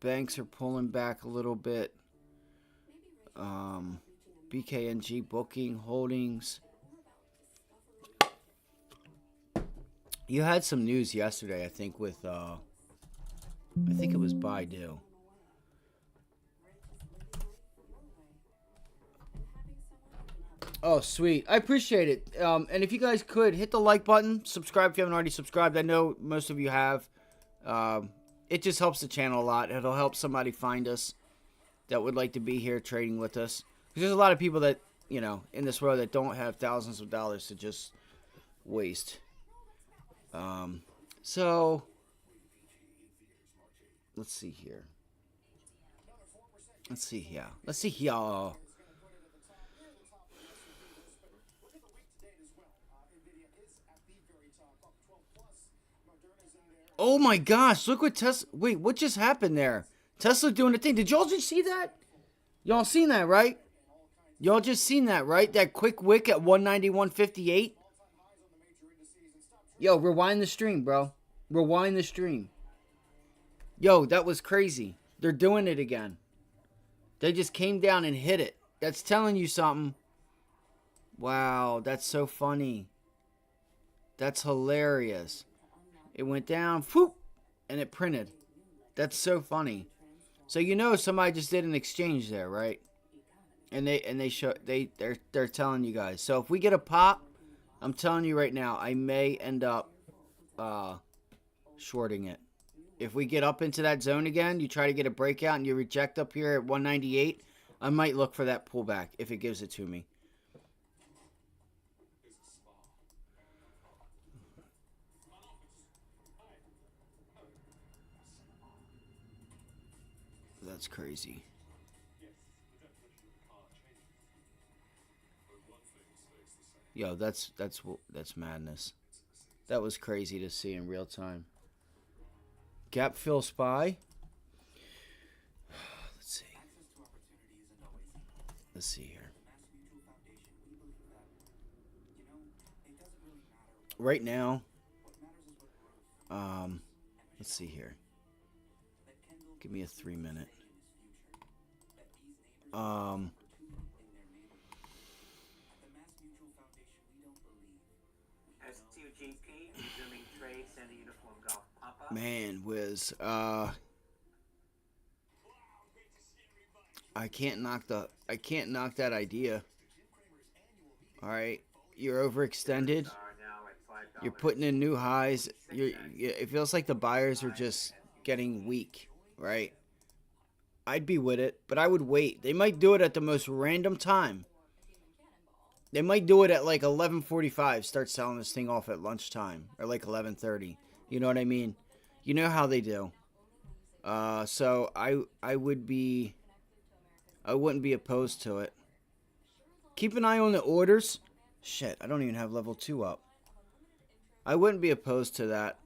Banks are pulling back a little bit. BKNG, Booking, Holdings. You had some news yesterday, I think, with, I think it was Baidu. Oh, sweet. I appreciate it. And if you guys could, hit the like button. Subscribe if you haven't already subscribed. I know most of you have. It just helps the channel a lot. It'll help somebody find us that would like to be here trading with us. Because there's a lot of people that, in this world that don't have thousands of dollars to just waste. So, let's see here. Let's see here. Oh my gosh, look what Tesla... Wait, what just happened there? Tesla doing a thing. Did y'all just see that? Y'all seen that, right? Y'all just seen that, right? That quick wick at 191.58? Yo, rewind the stream, bro. Rewind the stream. Yo, that was crazy. They're doing it again. They just came down and hit it. That's telling you something. Wow, that's so funny. That's hilarious. It went down, whoop, and it printed. That's so funny. So you know somebody just did an exchange there, right? And they're telling you guys. So if we get a pop, I'm telling you right now, I may end up shorting it. If we get up into that zone again, you try to get a breakout and you reject up here at 198, I might look for that pullback if it gives it to me. That's crazy. Yo, that's madness. That was crazy to see in real time. Gap fill SPY. Let's see. Let's see here. Right now, let's see here. Give me a 3 minute. SUGP, resuming trade, send a uniform golf pop-up. Man, Wiz, I can't knock that idea. All right, you're overextended. You're putting in new highs. It feels like the buyers are just getting weak, right? I'd be with it, but I would wait. They might do it at the most random time. They might do it at like 11:45. Start selling this thing off at lunchtime or like 11:30. You know what I mean? You know how they do. So I wouldn't be opposed to it. Keep an eye on the orders. Shit, I don't even have level 2 up. I wouldn't be opposed to that.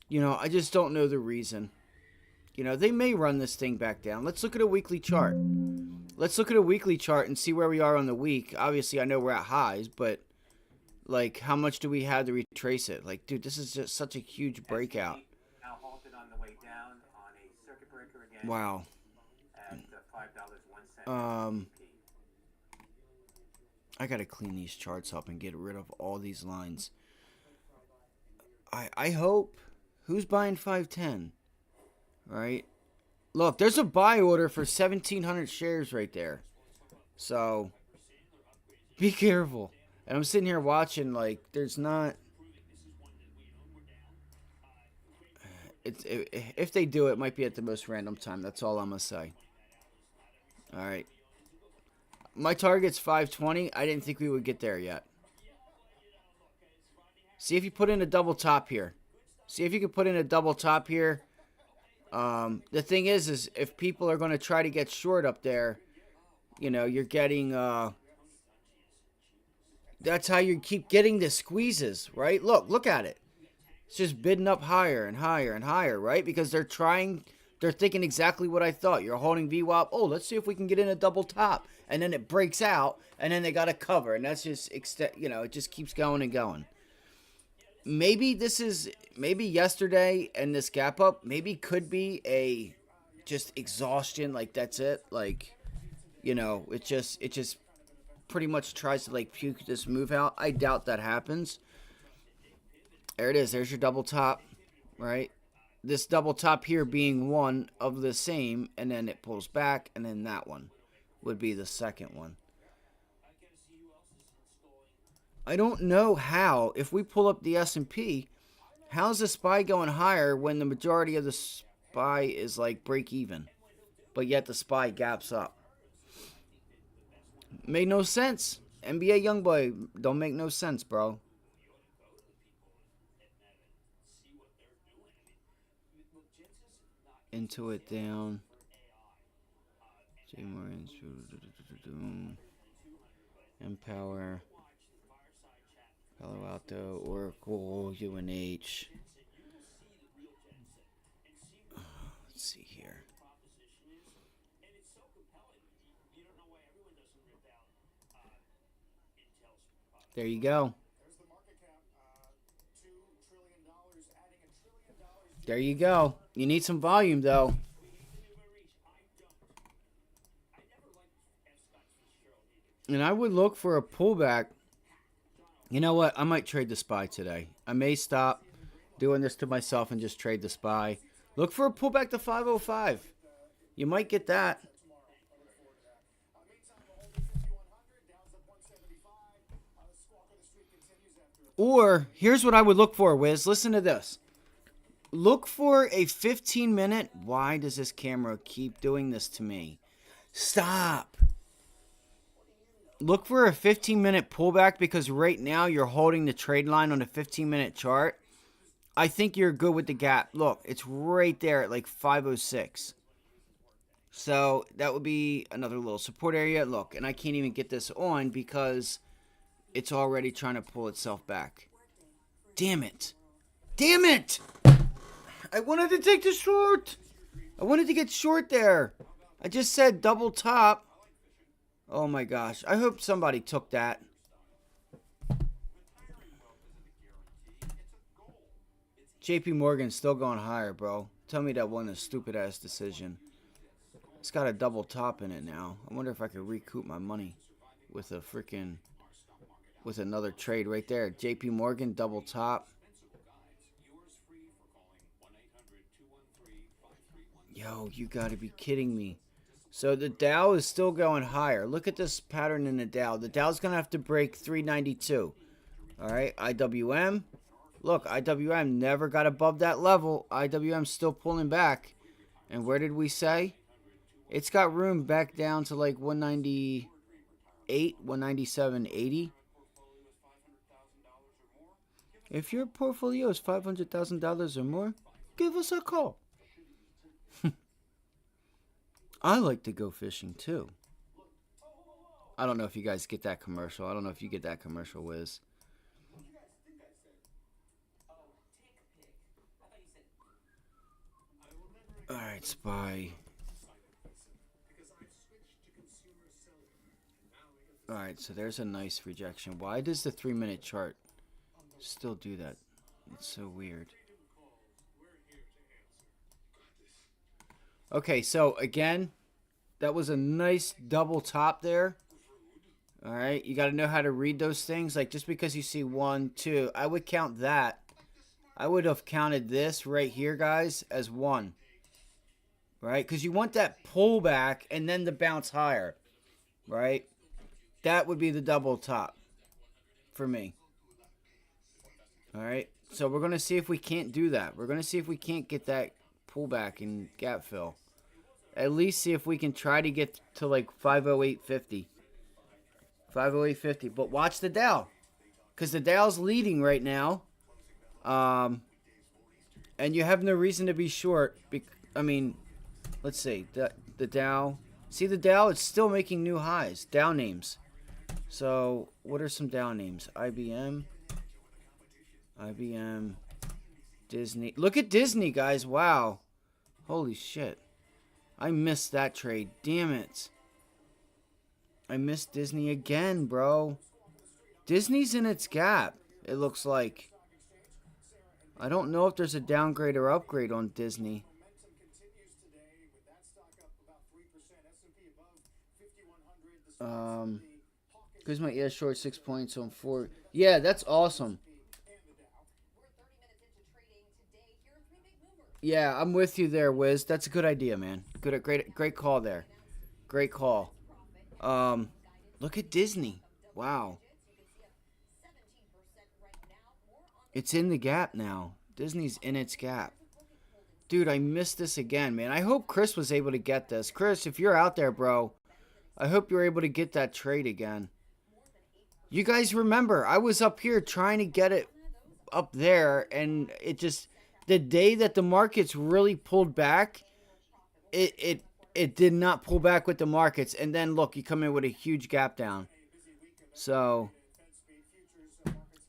You know, I just don't know the reason. You know, they may run this thing back down. Let's look at a weekly chart. Let's look at a weekly chart and see where we are on the week. Obviously, I know we're at highs, but like, how much do we have to retrace it? Like, dude, this is just such a huge breakout. Now halted on the way down on a circuit breaker again. Wow. At $5.01. I gotta clean these charts up and get rid of all these lines. I hope. Who's buying 510? Right? Look, there's a buy order for 1,700 shares right there. So, be careful. And I'm sitting here watching, like, there's not... If they do, it might be at the most random time. That's all I'm going to say. Alright. My target's 520. I didn't think we would get there yet. See if you put in a double top here. See if you can put in a double top here. The thing is if people are going to try to get short up there, you know, you're getting, that's how you keep getting the squeezes, right? Look at it. It's just bidding up higher and higher and higher, right? Because they're thinking exactly what I thought. You're holding VWAP. Oh, let's see if we can get in a double top. And then it breaks out, and then they got to cover. And that's just, you know, it just keeps going and going. Maybe yesterday and this gap up, maybe could be a just exhaustion. Like, that's it. Like, you know, it just pretty much tries to, like, puke this move out. I doubt that happens. There it is. There's your double top, right? This double top here being one of the same, and then it pulls back, and then that one would be the second one. I don't know how, if we pull up the S&P, how's the SPY going higher when the majority of the SPY is like break even, but yet the SPY gaps up? Made no sense. NBA Youngboy don't make no sense, bro. Into it down. J. Morgan's Empower. Palo Alto, Oracle, UNH. Let's see here. There you go. There's the market cap, $2 trillion. There you go. You need some volume, though. And I would look for a pullback. You know what? I might trade the SPY today. I may stop doing this to myself and just trade the SPY. Look for a pullback to 505. You might get that. Or, here's what I would look for, Wiz. Listen to this. Look for a 15-minute... Why does this camera keep doing this to me? Stop. Look for a 15-minute pullback because right now you're holding the trade line on a 15-minute chart. I think you're good with the gap. Look, it's right there at like 506. So that would be another little support area. Look, and I can't even get this on because it's already trying to pull itself back. Damn it. Damn it! I wanted to take the short. I wanted to get short there. I just said double top. Oh my gosh. I hope somebody took that. JP Morgan's still going higher, bro. Tell me that wasn't a stupid ass decision. It's got a double top in it now. I wonder if I could recoup my money with a freaking... with another trade right there. JP Morgan, double top. Yo, you gotta be kidding me. So the Dow is still going higher. Look at this pattern in the Dow. The Dow's going to have to break 392. All right, IWM. Look, IWM never got above that level. IWM's still pulling back. And where did we say? It's got room back down to like 198, 197.80. If your portfolio is $500,000 or more, give us a call. I like to go fishing too. I don't know if you guys get that commercial. I don't know if you get that commercial, Wiz. Alright, SPY. Alright, so there's a nice rejection. Why does the 3-minute chart still do that? It's so weird. Okay, so again, that was a nice double top there. All right, you got to know how to read those things. Like, just because you see 1, 2, I would count that. I would have counted this right here, guys, as 1. Right? Because you want that pullback and then the bounce higher. Right? That would be the double top for me. All right, so we're going to see if we can't do that. We're going to see if we can't get that pullback and gap fill. At least see if we can try to get to like 508.50. 508.50. But watch the Dow. Because the Dow's leading right now. And you have no reason to be short. I mean, let's see. The Dow. See the Dow? It's still making new highs. Dow names. So, what are some Dow names? IBM. Disney. Look at Disney, guys. Wow. Holy shit. I missed that trade. Damn it. I missed Disney again, bro. Disney's in its gap, it looks like. I don't know if there's a downgrade or upgrade on Disney. Kuzma, yeah, short 6 points on 4. Yeah, that's awesome. Yeah, I'm with you there, Wiz. That's a good idea, man. Great call there. Great call. Look at Disney. Wow. It's in the gap now. Disney's in its gap. Dude, I missed this again, man. I hope Chris was able to get this. Chris, if you're out there, bro, I hope you're able to get that trade again. You guys remember, I was up here trying to get it up there, and it just... The day that the markets really pulled back, it did not pull back with the markets. And then, look, you come in with a huge gap down. So,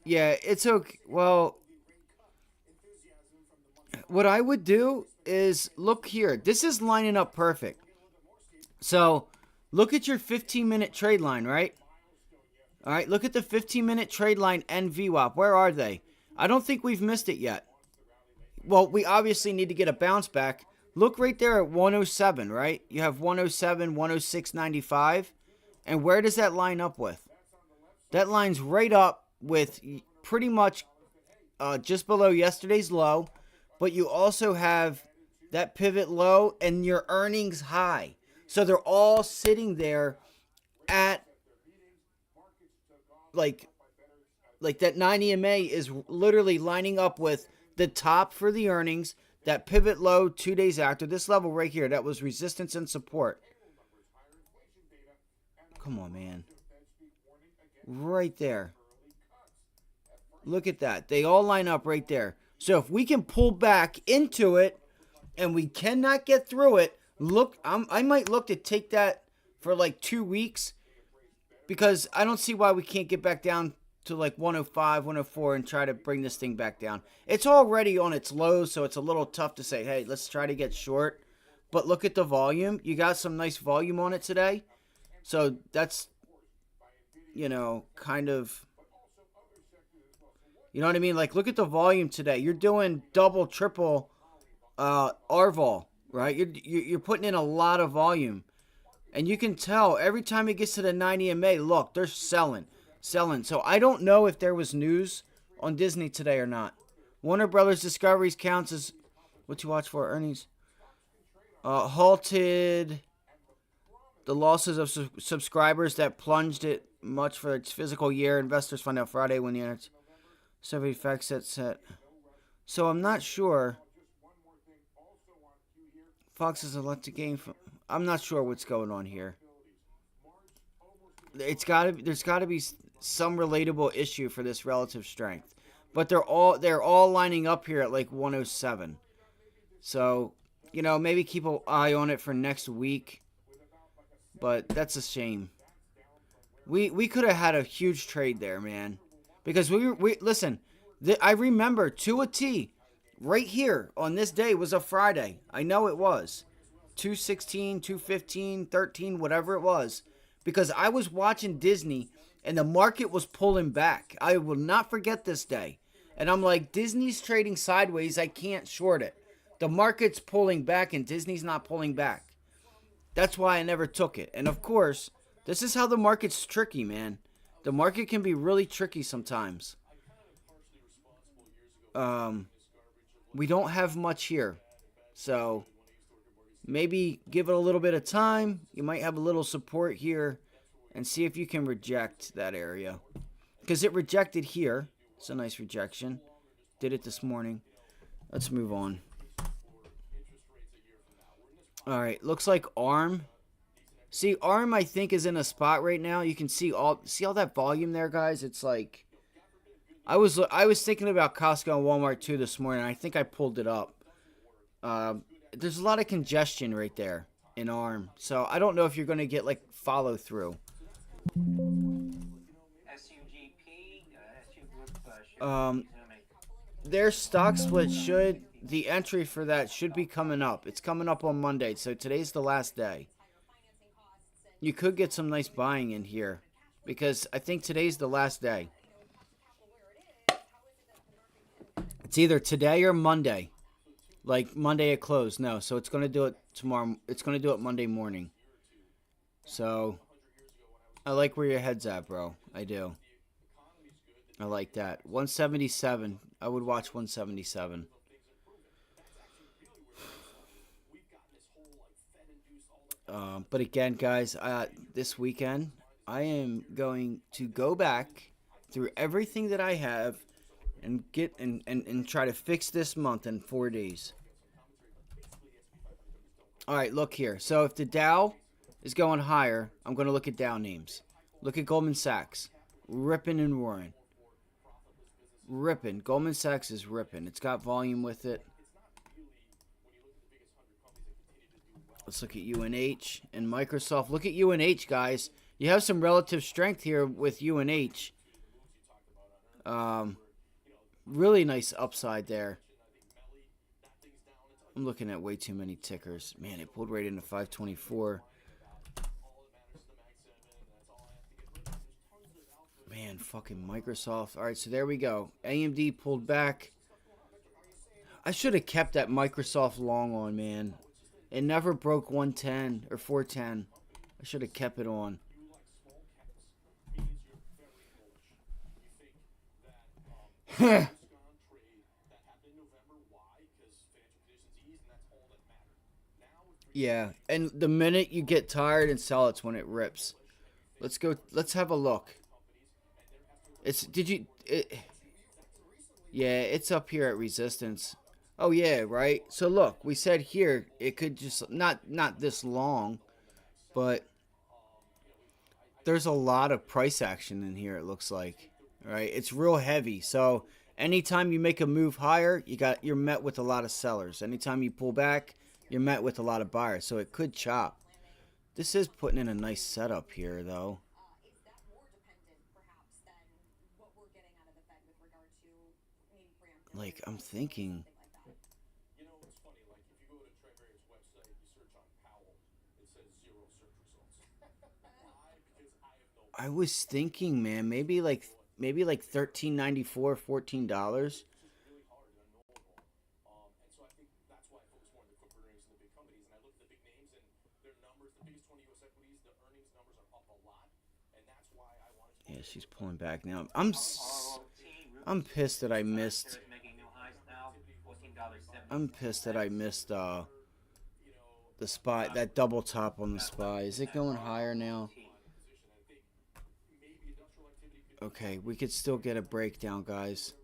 yeah, it's okay. Well, what I would do is, look here. This is lining up perfect. So, look at your 15-minute trade line, right? All right, look at the 15-minute trade line and VWAP. Where are they? I don't think we've missed it yet. well, we obviously need to get a bounce back. Look right there at 107, right? You have 107, 106.95. And where does that line up with? That line's right up with pretty much just below yesterday's low. But you also have that pivot low and your earnings high. So they're all sitting there at like that 90 MA is literally lining up with the top for the earnings, that pivot low 2 days after this level right here, that was resistance and support. Come on, man. Right there. Look at that. They all line up right there. So if we can pull back into it and we cannot get through it, look, I might look to take that for like 2 weeks, because I don't see why we can't get back down to like 105, 104 and try to bring this thing back down. It's already on its lows, so it's a little tough to say, hey, let's try to get short. But look at the volume. You got some nice volume on it today. So that's, kind of, you know what I mean? Like, look at the volume today. You're doing double, triple RVol, right? You're putting in a lot of volume. And you can tell every time it gets to the 90 MA, look, they're selling. So I don't know if there was news on Disney today or not. Warner Brothers Discoveries counts as what you watch for earnings. Halted the losses of subscribers that plunged it much for its fiscal year. Investors find out Friday when the survey facts set. So I'm not sure. Fox is a lot to gain from. I'm not sure what's going on here. There's got to be some relatable issue for this relative strength, but they're all lining up here at like 107. So, maybe keep an eye on it for next week. But that's a shame. We could have had a huge trade there, man, because we listen. I remember to a T. Right here on this day was a Friday. I know it was. 216, 215, 13, whatever it was. Because I was watching Disney and the market was pulling back. I will not forget this day. And I'm like, Disney's trading sideways. I can't short it. The market's pulling back and Disney's not pulling back. That's why I never took it. And of course, this is how the market's tricky, man. The market can be really tricky sometimes. We don't have much here. So maybe give it a little bit of time. You might have a little support here and see if you can reject that area. Because it rejected here. It's a nice rejection. Did it this morning. Let's move on. All right, looks like ARM. See, ARM I think is in a spot right now. You can see all that volume there, guys. It's like I was thinking about Costco and Walmart too this morning. I think I pulled it up. There's a lot of congestion right there in ARM. So I don't know if you're going to get like follow through. SUGP, SU Group should be resuming. Their stock split the entry for that should be coming up. It's coming up on Monday. So today's the last day. You could get some nice buying in here because I think today's the last day. It's either today or Monday. Like Monday at close. No, so it's going to do it tomorrow. It's going to do it Monday morning. So I like where your head's at, bro. I do. I like that. 177. I would watch 177. But again, guys, this weekend, I am going to go back through everything that I have and get and try to fix this month in 4 days. All right, look here. So if the Dow is going higher, I'm going to look at Dow names. Look at Goldman Sachs. Ripping and roaring. Ripping. Goldman Sachs is ripping. It's got volume with it. Let's look at UNH and Microsoft. Look at UNH, guys. You have some relative strength here with UNH. Really nice upside there. I'm looking at way too many tickers. Man, it pulled right into 524. Man, fucking Microsoft. All right, so there we go. AMD pulled back. I should have kept that Microsoft long on, man. It never broke 110 or 410. I should have kept it on. You like small caps means you're very bullish. You think that Scon trade that happened in November, why? Because financial conditions eased, and that's all that mattered. Now, with Yeah, and the minute you get tired and sell, it's when it rips. Let's go. Let's have a look. It's yeah, it's up here at resistance. Oh yeah, right. So look, we said here it could just not this long, but there's a lot of price action in here. It looks like, right? It's real heavy. So anytime you make a move higher, you're met with a lot of sellers. Anytime you pull back, you're met with a lot of buyers. So it could chop. This is putting in a nice setup here, though. Is that more dependent, perhaps, than what we're getting out of the Fed with regard to maybe Brampton? Like, I'm thinking. Something like that. You know, it's funny, like, if you go to Trevari's website, you search on Powell, it says 0 search results. Why? Because I have no I was thinking, man, maybe like $13.94, $14. really hard and unknowable. And so I think that's why I focus more on the corporate earnings and the big companies. And I look at the big names and their numbers, the biggest 20 U.S. equities, the earnings numbers are up a lot. And that's why I wanted to. Yeah, she's pulling back now. I'm pissed that I missed. Shares making new highs now, $14.70. I'm pissed that I missed the spy, that double top on the spy. Is it going higher now? Okay, we could still get a breakdown, guys.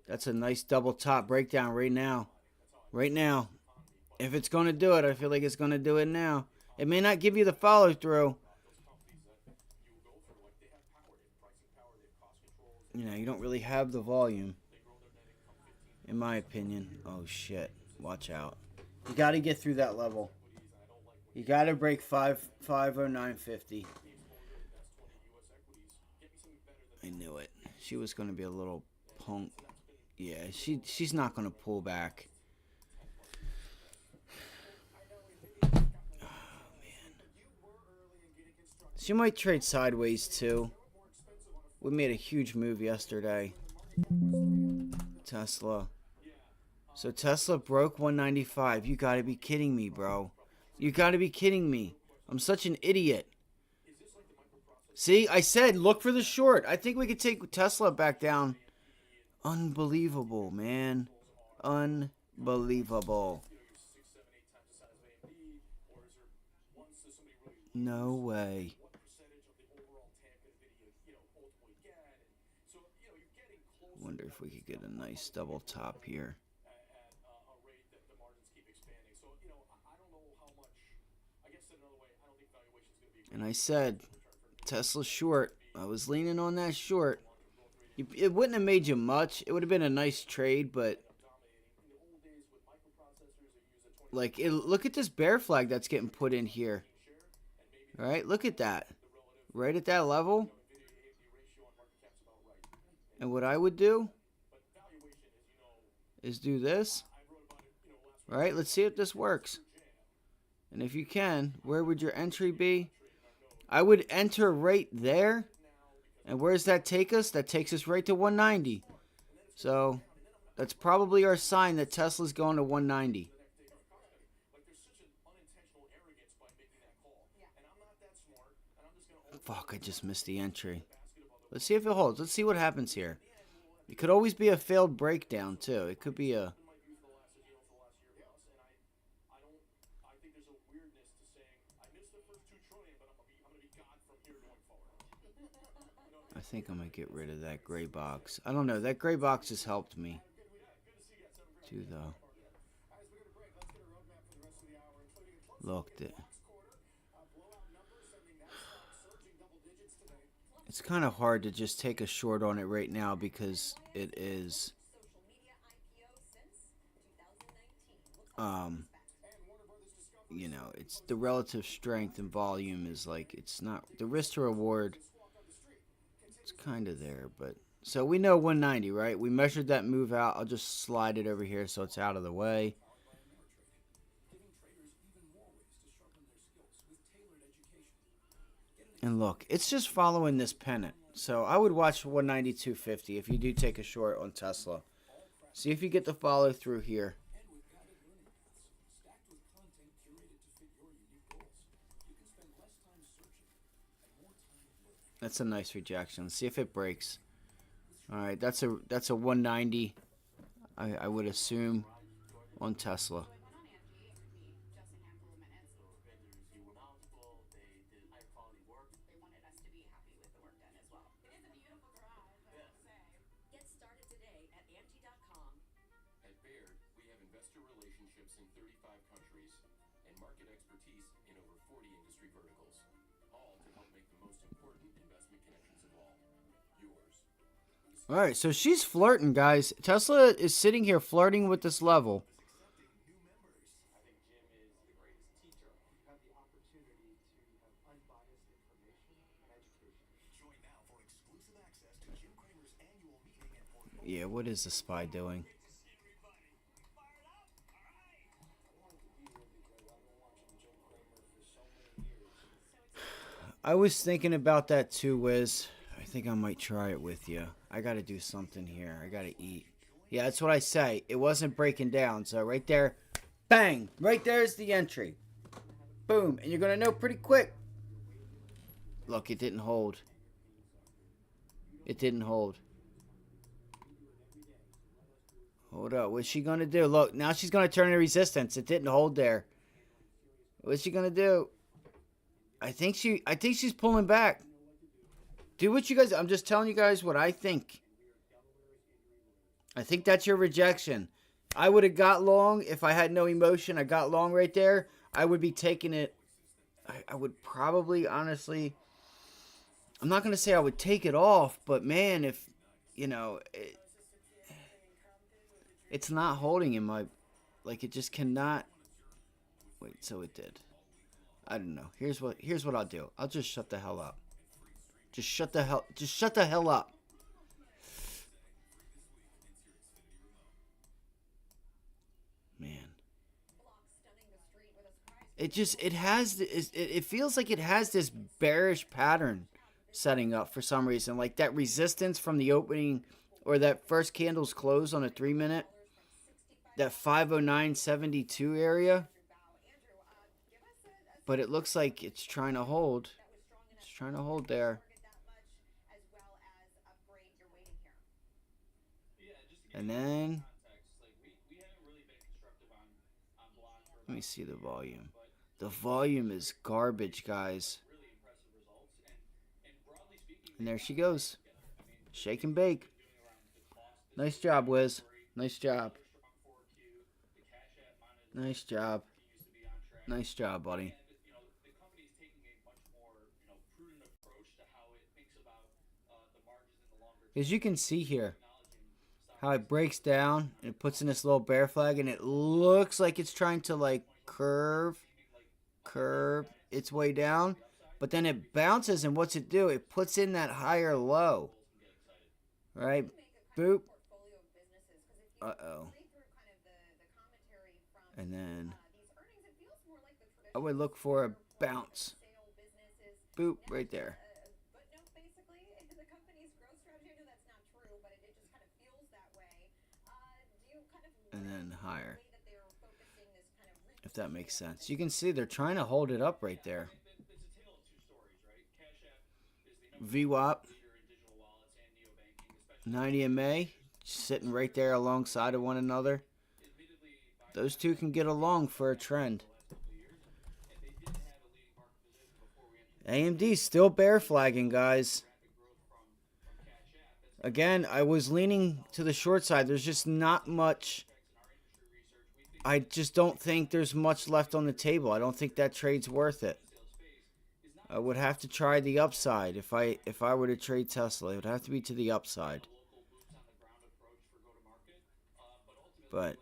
That's a nice double top breakdown right now. Right now. If it's going to do it, I feel like it's going to do it now. It may not give you the follow through. You know, you don't really have the volume, in my opinion. Oh, shit. Watch out. You got to get through that level. You got to break 509.50. I knew it. She was going to be a little punk. Yeah, she's not going to pull back. Oh, man. She might trade sideways, too. We made a huge move yesterday. Tesla. So Tesla broke 195. You got to be kidding me, bro. You got to be kidding me. I'm such an idiot. See, I said look for the short. I think we could take Tesla back down. Unbelievable, man. Unbelievable. No way. Wonder if we could get a nice double top here. And I said, Tesla short. I was leaning on that short. It wouldn't have made you much. It would have been a nice trade, but like, look at this bear flag that's getting put in here. All right, look at that. Right at that level. And what I would do is do this. All right, let's see if this works. And if you can, where would your entry be? I would enter right there. And where does that take us? That takes us right to 190. So that's probably our sign that Tesla's going to 190. Fuck, I just missed the entry. Let's see if it holds. Let's see what happens here. It could always be a failed breakdown, too. It could be a... I think I'm going to get rid of that gray box. I don't know. That gray box has helped me. Too, though. Looked it. It's kind of hard to just take a short on it right now because it is... you know, it's the relative strength and volume is like, it's not... The risk to reward... It's kind of there, but... So we know 190, right? We measured that move out. I'll just slide it over here so it's out of the way. And look, it's just following this pennant. So I would watch 192.50 if you do take a short on Tesla. See if you get the follow through here. And with guided learning paths, stacked with content curated to fit your unique goals, you can spend less time searching and more time learning. That's a nice rejection. Let's see if it breaks. All right, that's a 190. I would assume on Tesla. So I went on Angie. It took me just a handful of minutes. Vendors who were knowledgeable, they did high quality work. They wanted us to be happy with the work done as well. It is a beautiful drive, I will say. Get started today at Angie.com. At Baird, we have investor relationships in 35 countries and market expertise in over 40 industry verticals, all to help make the most important investment connections of all, yours. All right, so she's flirting, guys. Tesla is sitting here flirting with this level. I think Jim is the greatest teacher. You have the opportunity to have unbiased information and education. Join now for exclusive access to Jim Cramer's annual meeting and for Yeah, what is the spy doing? I was thinking about that too, Wiz. I think I might try it with you. I gotta do something here. I gotta eat. Yeah, that's what I say. It wasn't breaking down. So right there, bang! Right there's the entry. Boom. And you're gonna know pretty quick. Look, it didn't hold. It didn't hold. Hold up. What's she gonna do? Look, now she's gonna turn into resistance. It didn't hold there. What's she gonna do? I think she's pulling back. Do what you guys. I'm just telling you guys what I think. I think that's your rejection. I would have got long if I had no emotion. I got long right there. I would be taking it. I would probably, honestly. I'm not gonna say I would take it off, but man, if you know, it's not holding in my, like it just cannot. Wait, so it did. I don't know. Here's what I'll do. I'll just shut the hell up. Just shut the hell up. Man. It feels like it has this bearish pattern setting up for some reason. Like that resistance from the opening or that first candle's close on a 3-minute. That 509.72 area. But it looks like it's trying to hold. It's trying to hold there. And then, let me see the volume. The volume is garbage, guys. And there she goes. Shake and bake. Nice job, Wiz. Nice job. Nice job. Nice job, buddy. As you can see here, how it breaks down and it puts in this little bear flag, and it looks like it's trying to like curve its way down, but then it bounces, and what's it do? It puts in that higher low, right? Boop. Uh-oh. And then I would look for a bounce. Boop, right there. And then higher, if that makes sense. You can see they're trying to hold it up right there. VWAP 90 MA sitting right there alongside of one another. Those two can get along for a trend. AMD still bear flagging, guys. Again, I was leaning to the short side. There's just not much. I just don't think there's much left on the table. I don't think that trade's worth it. I would have to try the upside if I were to trade Tesla. It would have to be to the upside. But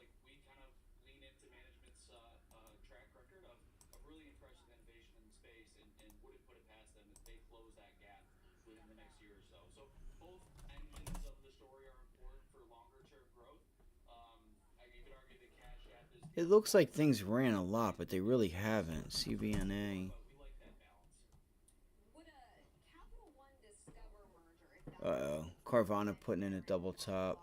it looks like things ran a lot, but they really haven't. CBNA. Uh-oh. Carvana putting in a double top.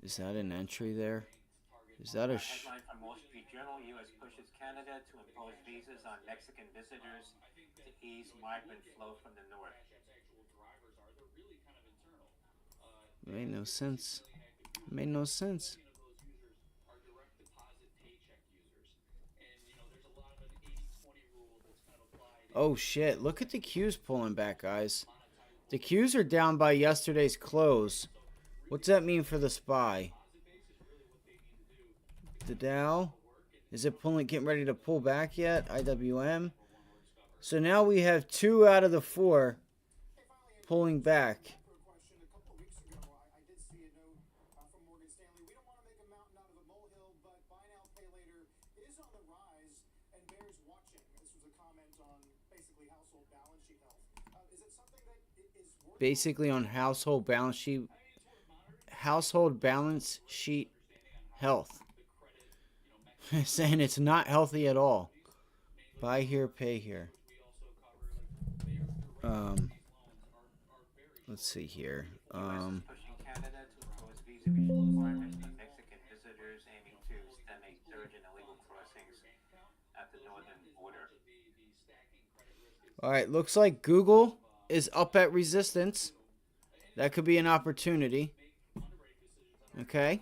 Is that an entry there? Is that a Headline from Wall Street Journal: U.S. pushes Canada to impose visas on Mexican visitors to ease migrant flow from the north. Made no sense. Made no sense. Oh shit, look at the Qs pulling back, guys. The Qs are down by yesterday's close. What's that mean for the SPY? The Dow? Is it getting ready to pull back yet? IWM? So now we have 2 out of the 4 pulling back. Question. A couple of weeks ago, I did see a note from Morgan Stanley. We don't want to make a mountain out of a molehill, but buy now, pay later is on the rise and bears watching. This was a comment on basically household balance sheet health. Is it something that is worth Basically on household balance sheet health. Saying it's not healthy at all. Buy here, pay here. Let's see here. U.S. is pushing Canada to impose visa requirements on Mexican visitors, aiming to stem a surge in illegal crossings at the northern border. All right, looks like Google is up at resistance. That could be an opportunity. Okay.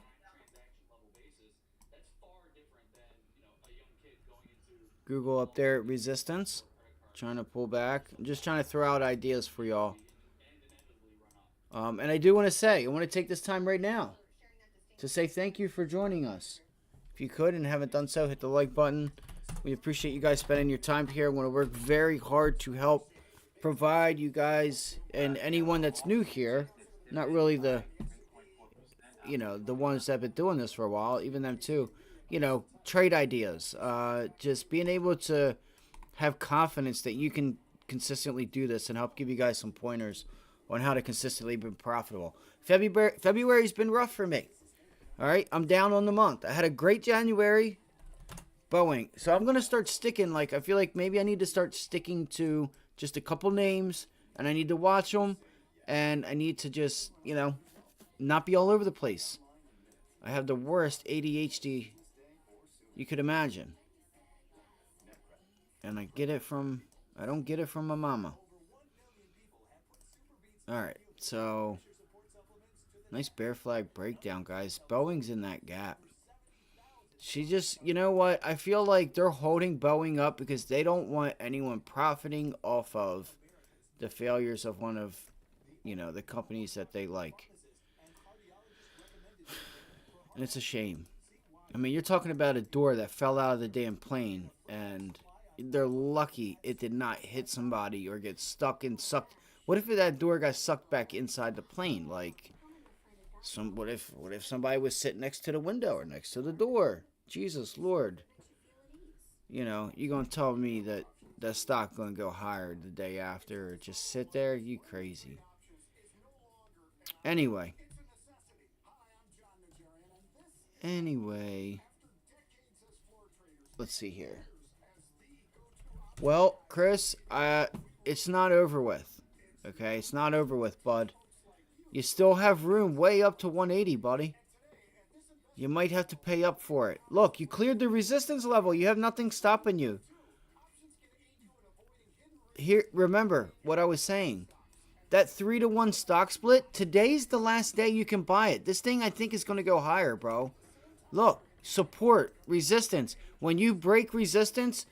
Google up there at resistance. Trying to pull back. I'm just trying to throw out ideas for y'all. And I do want to say, I want to take this time right now to say thank you for joining us. If you could and haven't done so, hit the like button. We appreciate you guys spending your time here. I want to work very hard to help provide you guys and anyone that's new here, not really the, the ones that have been doing this for a while, even them too, trade ideas. Just being able to have confidence that you can consistently do this and help give you guys some pointers on how to consistently be profitable. February's been rough for me. All right, I'm down on the month. I had a great January. Boeing. So I'm going to start sticking, I feel like maybe I need to start sticking to just a couple names, and I need to watch them, and I need to just, not be all over the place. I have the worst ADHD you could imagine. And I don't get it from my mama. Alright, so nice bear flag breakdown, guys. Boeing's in that gap. She just, you know what? I feel like they're holding Boeing up because they don't want anyone profiting off of the failures of one of, the companies that they like. And it's a shame. I mean, you're talking about a door that fell out of the damn plane, and they're lucky it did not hit somebody or get stuck and sucked. What if that door got sucked back inside the plane? What if somebody was sitting next to the window or next to the door? Jesus Lord. You gonna tell me that that stock gonna go higher the day after or just sit there? You crazy. Anyway, let's see here. Well, Chris, it's not over with. Okay, it's not over with, bud. You still have room way up to 180, buddy. You might have to pay up for it. Look, you cleared the resistance level. You have nothing stopping you. Here, remember what I was saying. That 3-to-1 stock split, today's the last day you can buy it. This thing, I think, is going to go higher, bro. Look, support, resistance. When you break resistance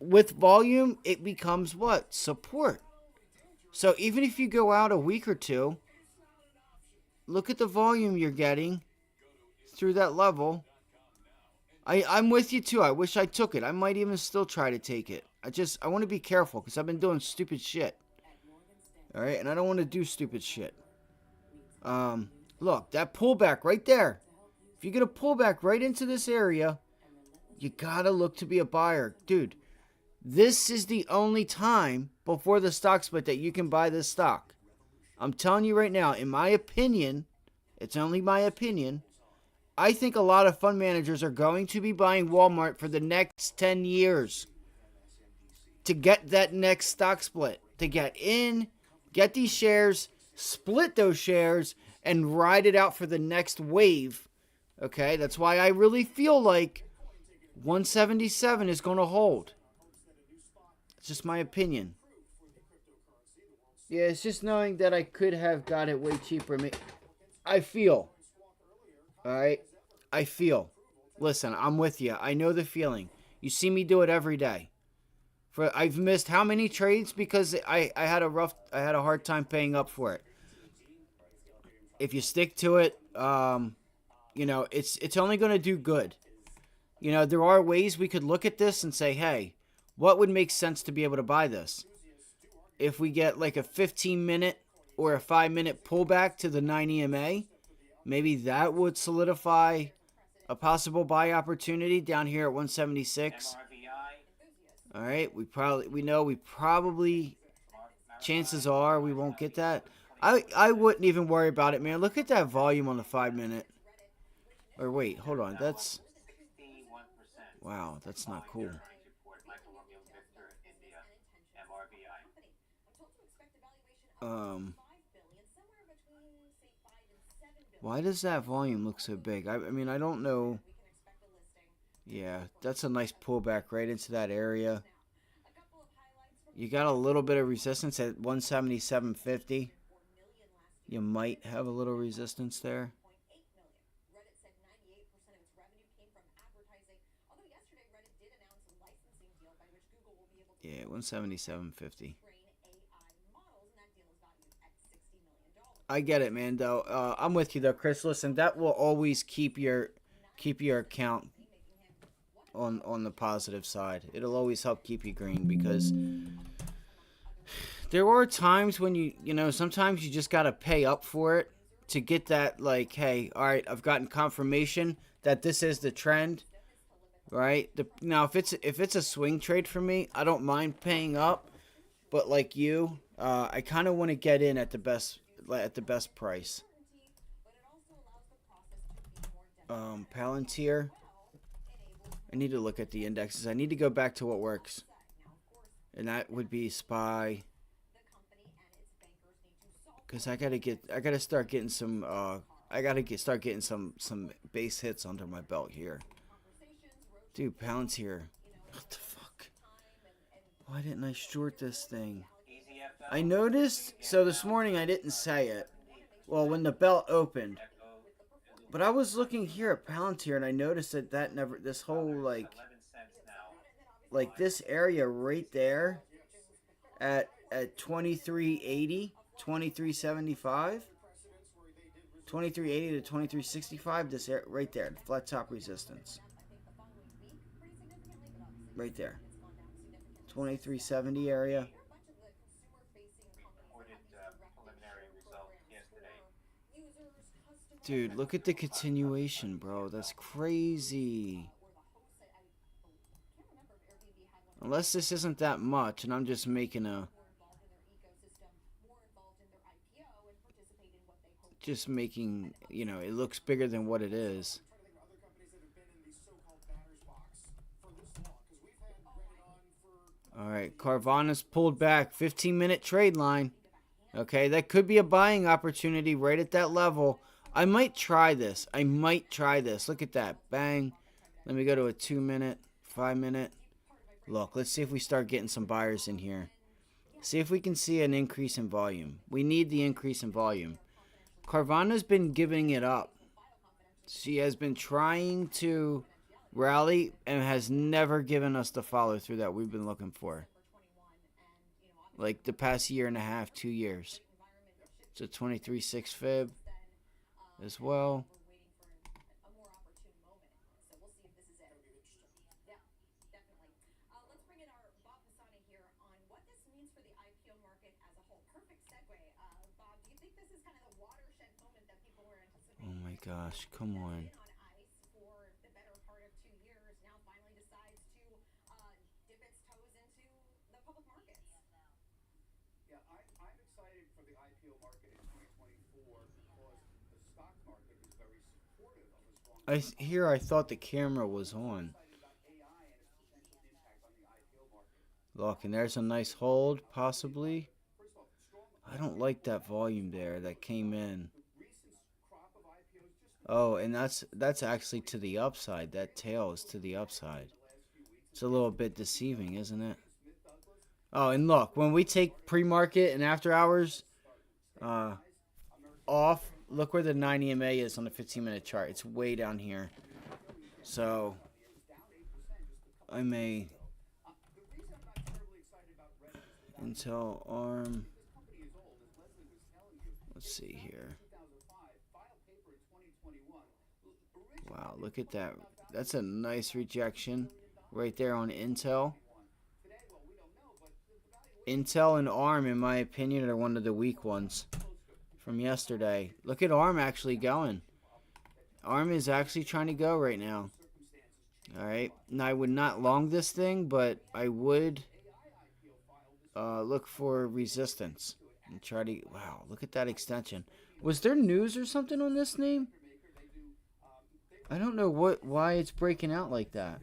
with volume, it becomes what? Support. So even if you go out a week or two, look at the volume you're getting through that level. I'm with you too. I wish I took it. I might even still try to take it. I want to be careful because I've been doing stupid shit. All right, and I don't want to do stupid shit. Look, that pullback right there. If you get a pullback right into this area, you gotta look to be a buyer, dude. This is the only time before the stock split that you can buy this stock. I'm telling you right now, in my opinion, it's only my opinion, I think a lot of fund managers are going to be buying Walmart for the next 10 years to get that next stock split. To get in, get these shares, split those shares, and ride it out for the next wave Okay, that's why I really feel like 177 is going to hold. It's just my opinion. Yeah, it's just knowing that I could have got it way cheaper. I feel. All right? I feel. Listen, I'm with you. I know the feeling. You see me do it every day. I've missed how many trades because I had a hard time paying up for it. If you stick to it, it's only going to do good. There are ways we could look at this and say, hey, what would make sense to be able to buy this? If we get like a 15-minute or a 5-minute pullback to the 9 EMA, maybe that would solidify a possible buy opportunity down here at 176. MRVI, All right, we probably chances are we won't get that. I wouldn't even worry about it, man. Look at that volume on the 5-minute. Or wait, hold on. That's 61%. wow, that's not cool. Earnings report, Michael Romeo Victor, India, MRVI. Why does that volume look so big? I mean, I don't know. Yeah, that's a nice pullback right into that area. You got a little bit of resistance at 177.50. You might have a little resistance there. Yeah, 177.50. I get it, man. Though I'm with you, though, Chris. Listen, that will always keep your account on the positive side. It'll always help keep you green because there are times when sometimes you just gotta pay up for it to get that. Like, hey, all right, I've gotten confirmation that this is the trend. Right? Now, if it's a swing trade for me, I don't mind paying up. But like you, I kind of want to get in at the best price. Palantir. I need to look at the indexes. I need to go back to what works, and that would be SPY. Because I gotta start getting some. Start getting some base hits under my belt here. Dude, Palantir. What the fuck? Why didn't I short this thing? I noticed, so this morning I didn't say it. Well, when the bell opened. But I was looking here at Palantir and I noticed that this whole like this area right there at 2380, 2375, 2380 to 2365, this right there, flat top resistance. Right there. 2370 area. Reported preliminary result yesterday. Dude, look at the continuation, bro. That's crazy. Unless this isn't that much and I'm just making it looks bigger than what it is. Alright, Carvana's pulled back. 15-minute trade line. Okay, that could be a buying opportunity right at that level. I might try this. Look at that. Bang. Let me go to a 2-minute, 5-minute. Look, let's see if we start getting some buyers in here. See if we can see an increase in volume. We need the increase in volume. Carvana's been giving it up. She has been trying to rally and has never given us the follow through that we've been looking for. Like the past year and a half, 2 years. It's a 23.6 fib as well. Oh my gosh, come on. I'm excited for the IPO market in 2024 because the stock market is very supportive of a strong. I thought the camera was on. Look, and there's a nice hold, possibly. I don't like that volume there that came in. Oh, and that's actually to the upside. That tail is to the upside. It's a little bit deceiving, isn't it? Oh, and look, when we take pre-market and after hours off, look where the 9 EMA is on the 15-minute chart. It's way down here. So I may Intel ARM. Let's see here. Wow, look at that. That's a nice rejection right there on Intel. Intel and ARM, in my opinion, are one of the weak ones from yesterday. Look at ARM actually going. ARM is actually trying to go right now. Alright, now I would not long this thing, but I would look for resistance and try to. Wow, look at that extension. Was there news or something on this name? I don't know why it's breaking out like that.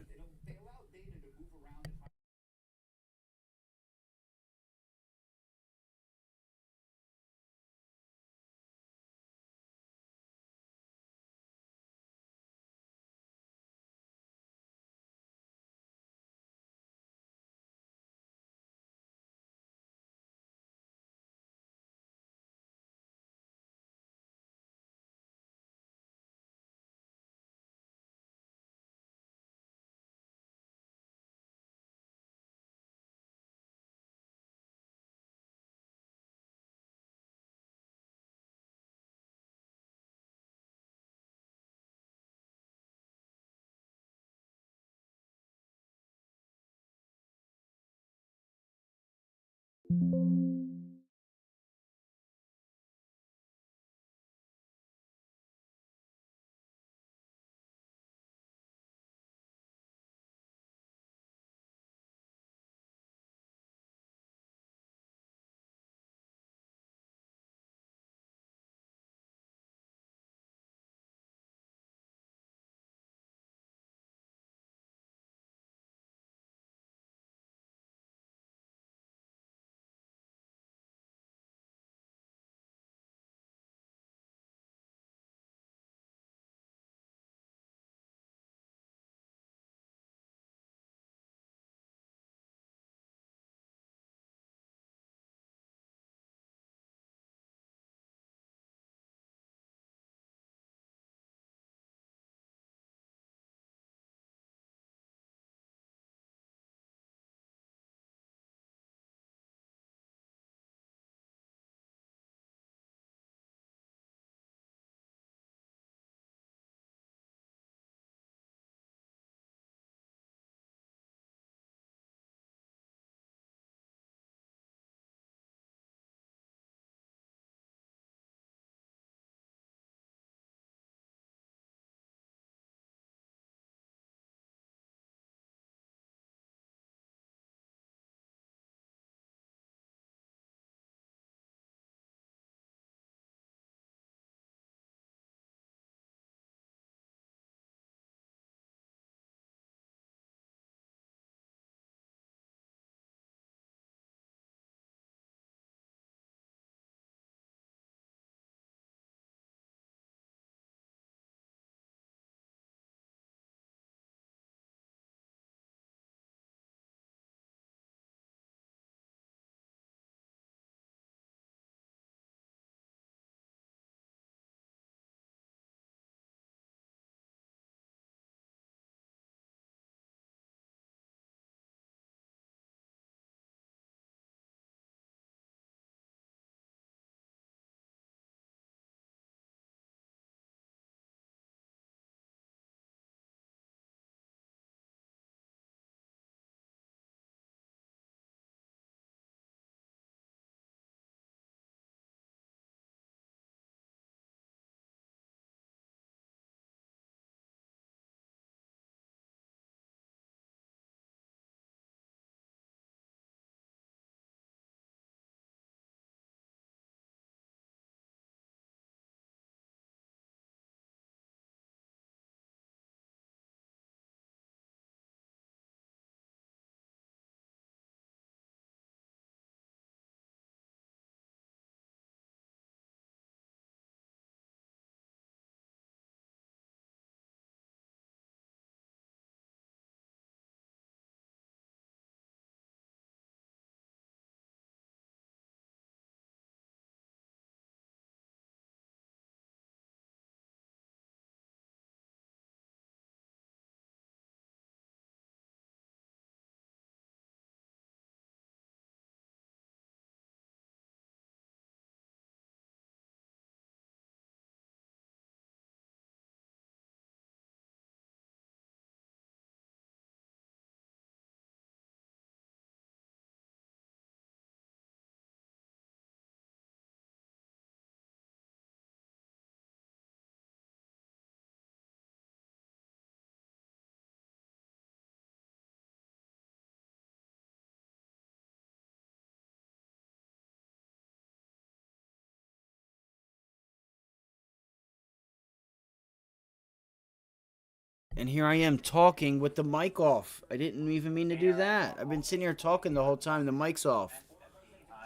And here I am talking with the mic off. I didn't even mean to do that. I've been sitting here talking the whole time. The mic's off.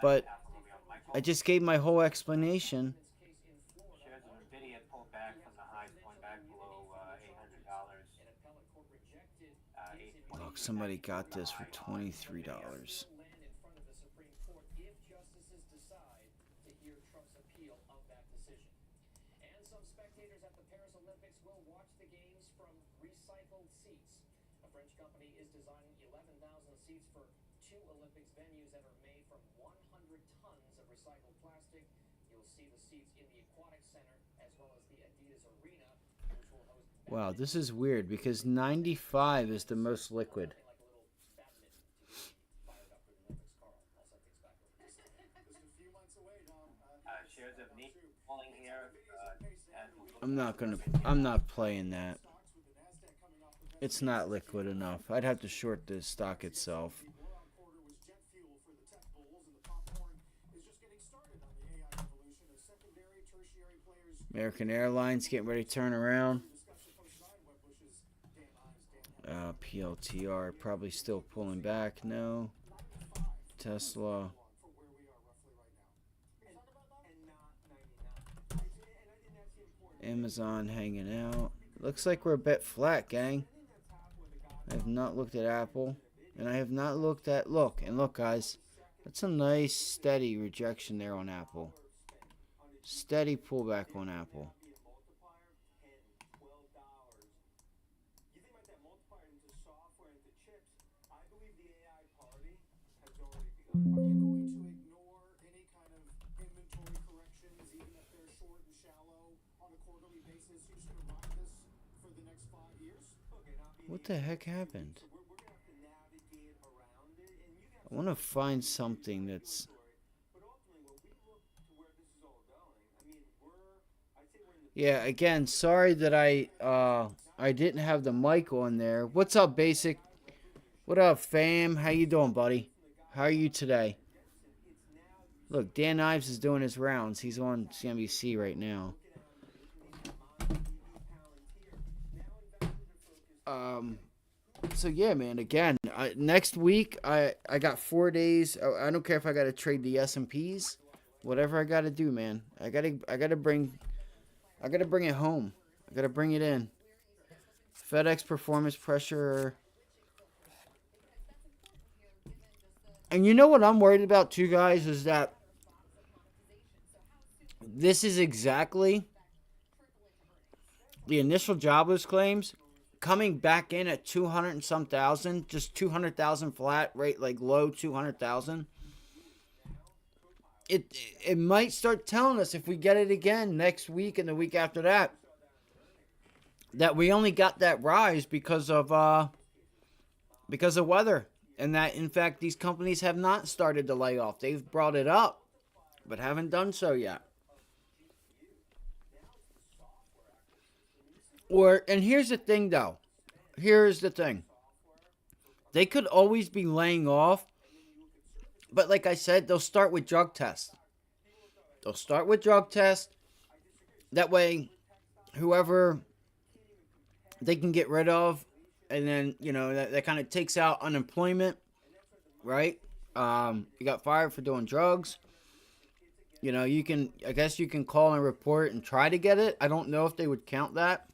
But I just gave my whole explanation. Shares of Nvidia pulled back from the highs, going back below $800. Look, somebody got this for $23. Land in front of the Supreme Court if justices decide to hear Trump's appeal of that decision. And some spectators at the Paris Olympics will watch the games from recycled seats. A French company is designing 11,000 seats for 2 Olympics venues that are made from 100 tons of recycled plastic. You'll see the seats in the Aquatic Center as well as the Adidas Arena, which will host Wow, this is weird because 95 is the most liquid. like a little badminton to get fired up for the Olympics. Carl, I'll set things back over to you. Just a few months away, Dom. Shares of NIC falling here. I'm not playing that. It's not liquid enough. I'd have to short the stock itself. The blowout quarter was jet fuel for the tech bulls, and the popcorn is just getting started on the AI revolution as secondary, tertiary players. American Airlines getting ready to turn around. Discussion post-9 Webbush's Dan Ives, Dan PLTR probably still pulling back. No. Tesla. for where we are roughly right now. And not 99. And that's the important. Amazon hanging out. Looks like we're a bit flat, gang. I have not looked at Apple. And I have not looked at... Look, guys. That's a nice, steady rejection there on Apple. Steady pullback on Apple. Be a multiplier, $10, $12. You think about that multiplier into software, into chips. I believe the AI party has already begun. Are you going to ignore any kind of inventory corrections, even if they're short and shallow, on a quarterly basis? You're just going to ride this for the next 5 years? Look, and I'll be What the heck happened? so we're gonna have to navigate around it, and you got I want to find something that's... but ultimately when we look to where this is all going, I mean I'd say we're in the Yeah, again, sorry that I didn't have the mic on there. What's up, Basic? What up, fam? How you doing, buddy? How are you today? Look, Dan Ives is doing his rounds. He's on CNBC right now. So yeah, man. Again, next week I got 4 days. I don't care if I got to trade the S&Ps, whatever I got to do, man. I gotta bring it home. I gotta bring it in. FedEx performance pressure. And you know what I'm worried about too, guys, is that this is exactly the initial jobless claims coming back in at 200 and some thousand, just 200,000 flat rate, like low 200,000. It might start telling us, if we get it again next week and the week after that we only got that rise because of weather, and that in fact these companies have not started to lay off. They've brought it up, but haven't done so yet. And here's the thing, though. Here's the thing. They could always be laying off, but like I said, they'll start with drug tests. That way, whoever they can get rid of, and then, you know, that kind of takes out unemployment, right? You got fired for doing drugs. You know, I guess you can call and report and try to get it. I don't know if they would count that.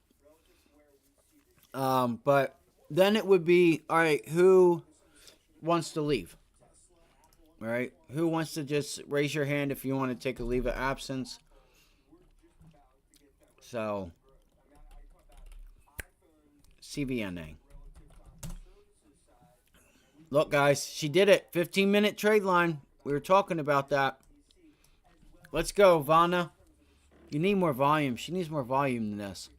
But then it would be, all right, who wants to leave? All right, who wants to just raise your hand if you want to take a leave of absence? So, CVNA. Look, guys, she did it. 15-minute trade line. We were talking about that. Let's go, Vanna. You need more volume. She needs more volume than this.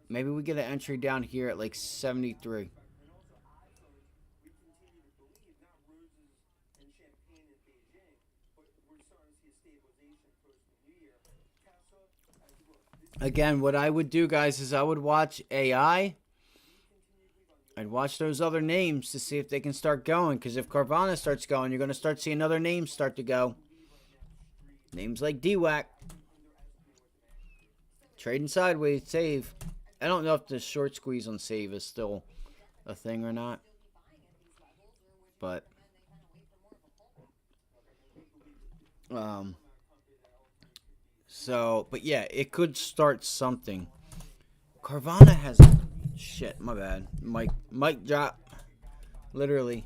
Maybe we get an entry down here at like 73. Again, what I would do, guys, is I would watch AI. I'd watch those other names to see if they can start going. Because if Carvana starts going, you're going to start seeing other names start to go. Names like DWAC. Trading sideways, save. I don't know if the short squeeze on save is still a thing or not. But but yeah, it could start something. Carvana has shit, my bad. Mic drop. Literally.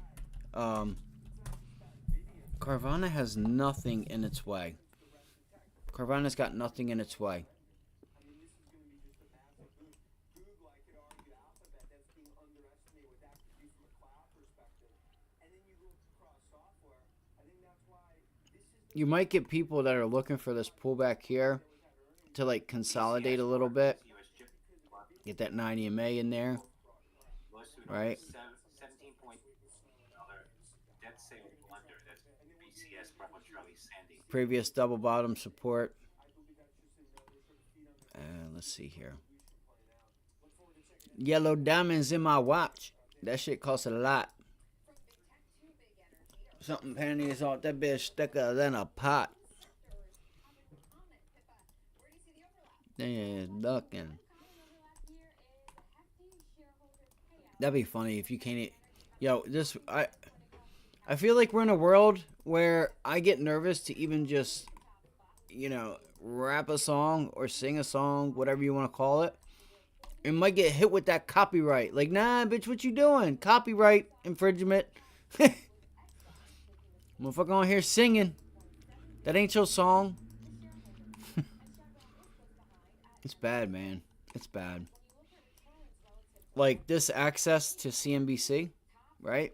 Carvana has nothing in its way. Carvana's got nothing in its way. You might get people that are looking for this pullback here to like consolidate a little bit. Get that 90 MA in there. Right? $17.2 debt sale blunder. That's BCS Bravo Charlie Sandy. Previous double bottom support. Let's see here. Yellow diamonds in my watch. That shit costs a lot. Something panties off that bitch thicker than a pot. Yeah, ducking. That'd be funny if you can't. Yo, this I feel like we're in a world where I get nervous to even just, rap a song or sing a song, whatever you want to call it. It might get hit with that copyright. Like, nah, bitch, what you doing? Copyright infringement. Motherfucker on here singing. That ain't your song. It's bad, man. It's bad. Like, this access to CNBC, right?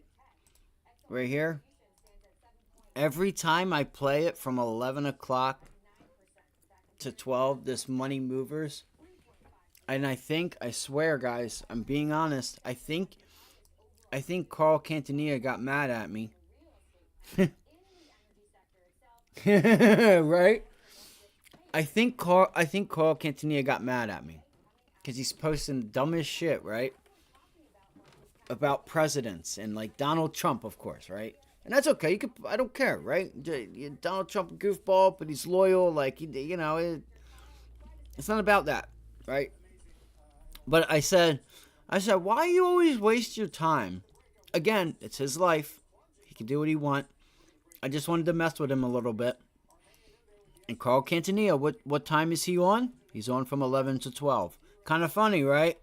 Right here. Every time I play it from 11 o'clock to 12, this Money Movers. And I swear, guys, I'm being honest. I think Carl Quintanilla got mad at me. Right? I think Carl Quintanilla got mad at me because he's posting dumbest shit, right? About presidents and like Donald Trump, of course, right? And that's okay. I don't care, right? Donald Trump goofball, but he's loyal. Like, it's not about that, right? But I said, why you always waste your time? Again, it's his life. He can do what he wants. I just wanted to mess with him a little bit. And Carl Quintanilla, what time is he on? He's on from 11 to 12. Kind of funny, right?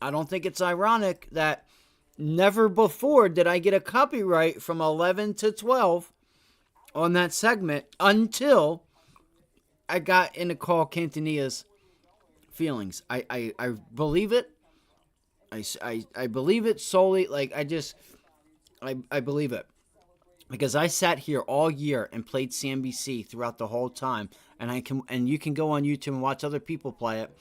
I don't think it's ironic that never before did I get a copyright from 11 to 12 on that segment until I got into Carl Quintanilla's feelings. I believe it. I believe it solely. Like, I believe it. Because I sat here all year and played CNBC throughout the whole time, and you can go on YouTube and watch other people play it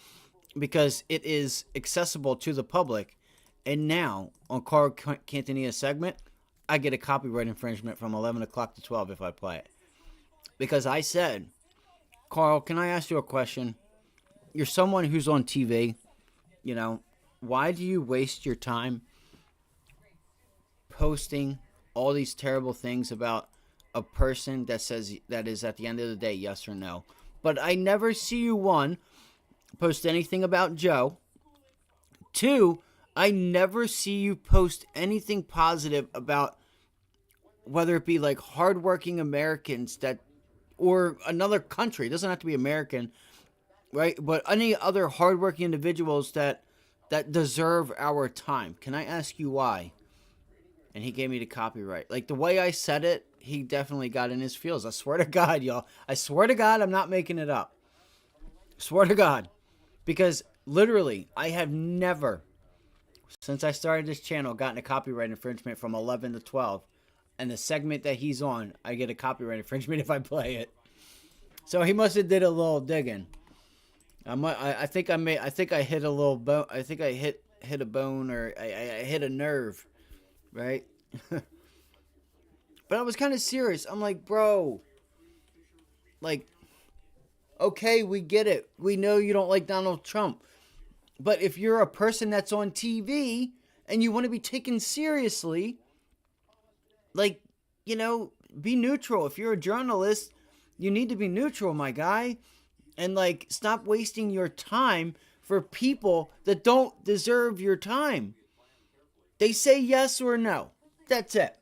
because it is accessible to the public. And now on Carl Quintanilla's segment, I get a copyright infringement from 11 o'clock to 12 if I play it. Because I said, Carl, can I ask you a question? You're someone who's on TV, why do you waste your time posting all these terrible things about a person that says that is at the end of the day yes or no? But I never see you, one, post anything about Joe. Two, I never see you post anything positive about whether it be like hardworking Americans or another country. It doesn't have to be American, right? But any other hardworking individuals that deserve our time. Can I ask you why? And he gave me the copyright. Like, the way I said it, he definitely got in his feels. I swear to God, y'all. I swear to God, I'm not making it up. Swear to God. Because, literally, I have never, since I started this channel, gotten a copyright infringement from 11 to 12. And the segment that he's on, I get a copyright infringement if I play it. So he must have did a little digging. I think I hit a little bone. I think I hit a bone, or I hit a nerve. Right? But I was kind of serious. I'm like, bro, like, okay, we get it. We know you don't like Donald Trump. But if you're a person that's on TV and you want to be taken seriously, like, be neutral. If you're a journalist, you need to be neutral, my guy. And, like, stop wasting your time for people that don't deserve your time. They say yes or no. That's it.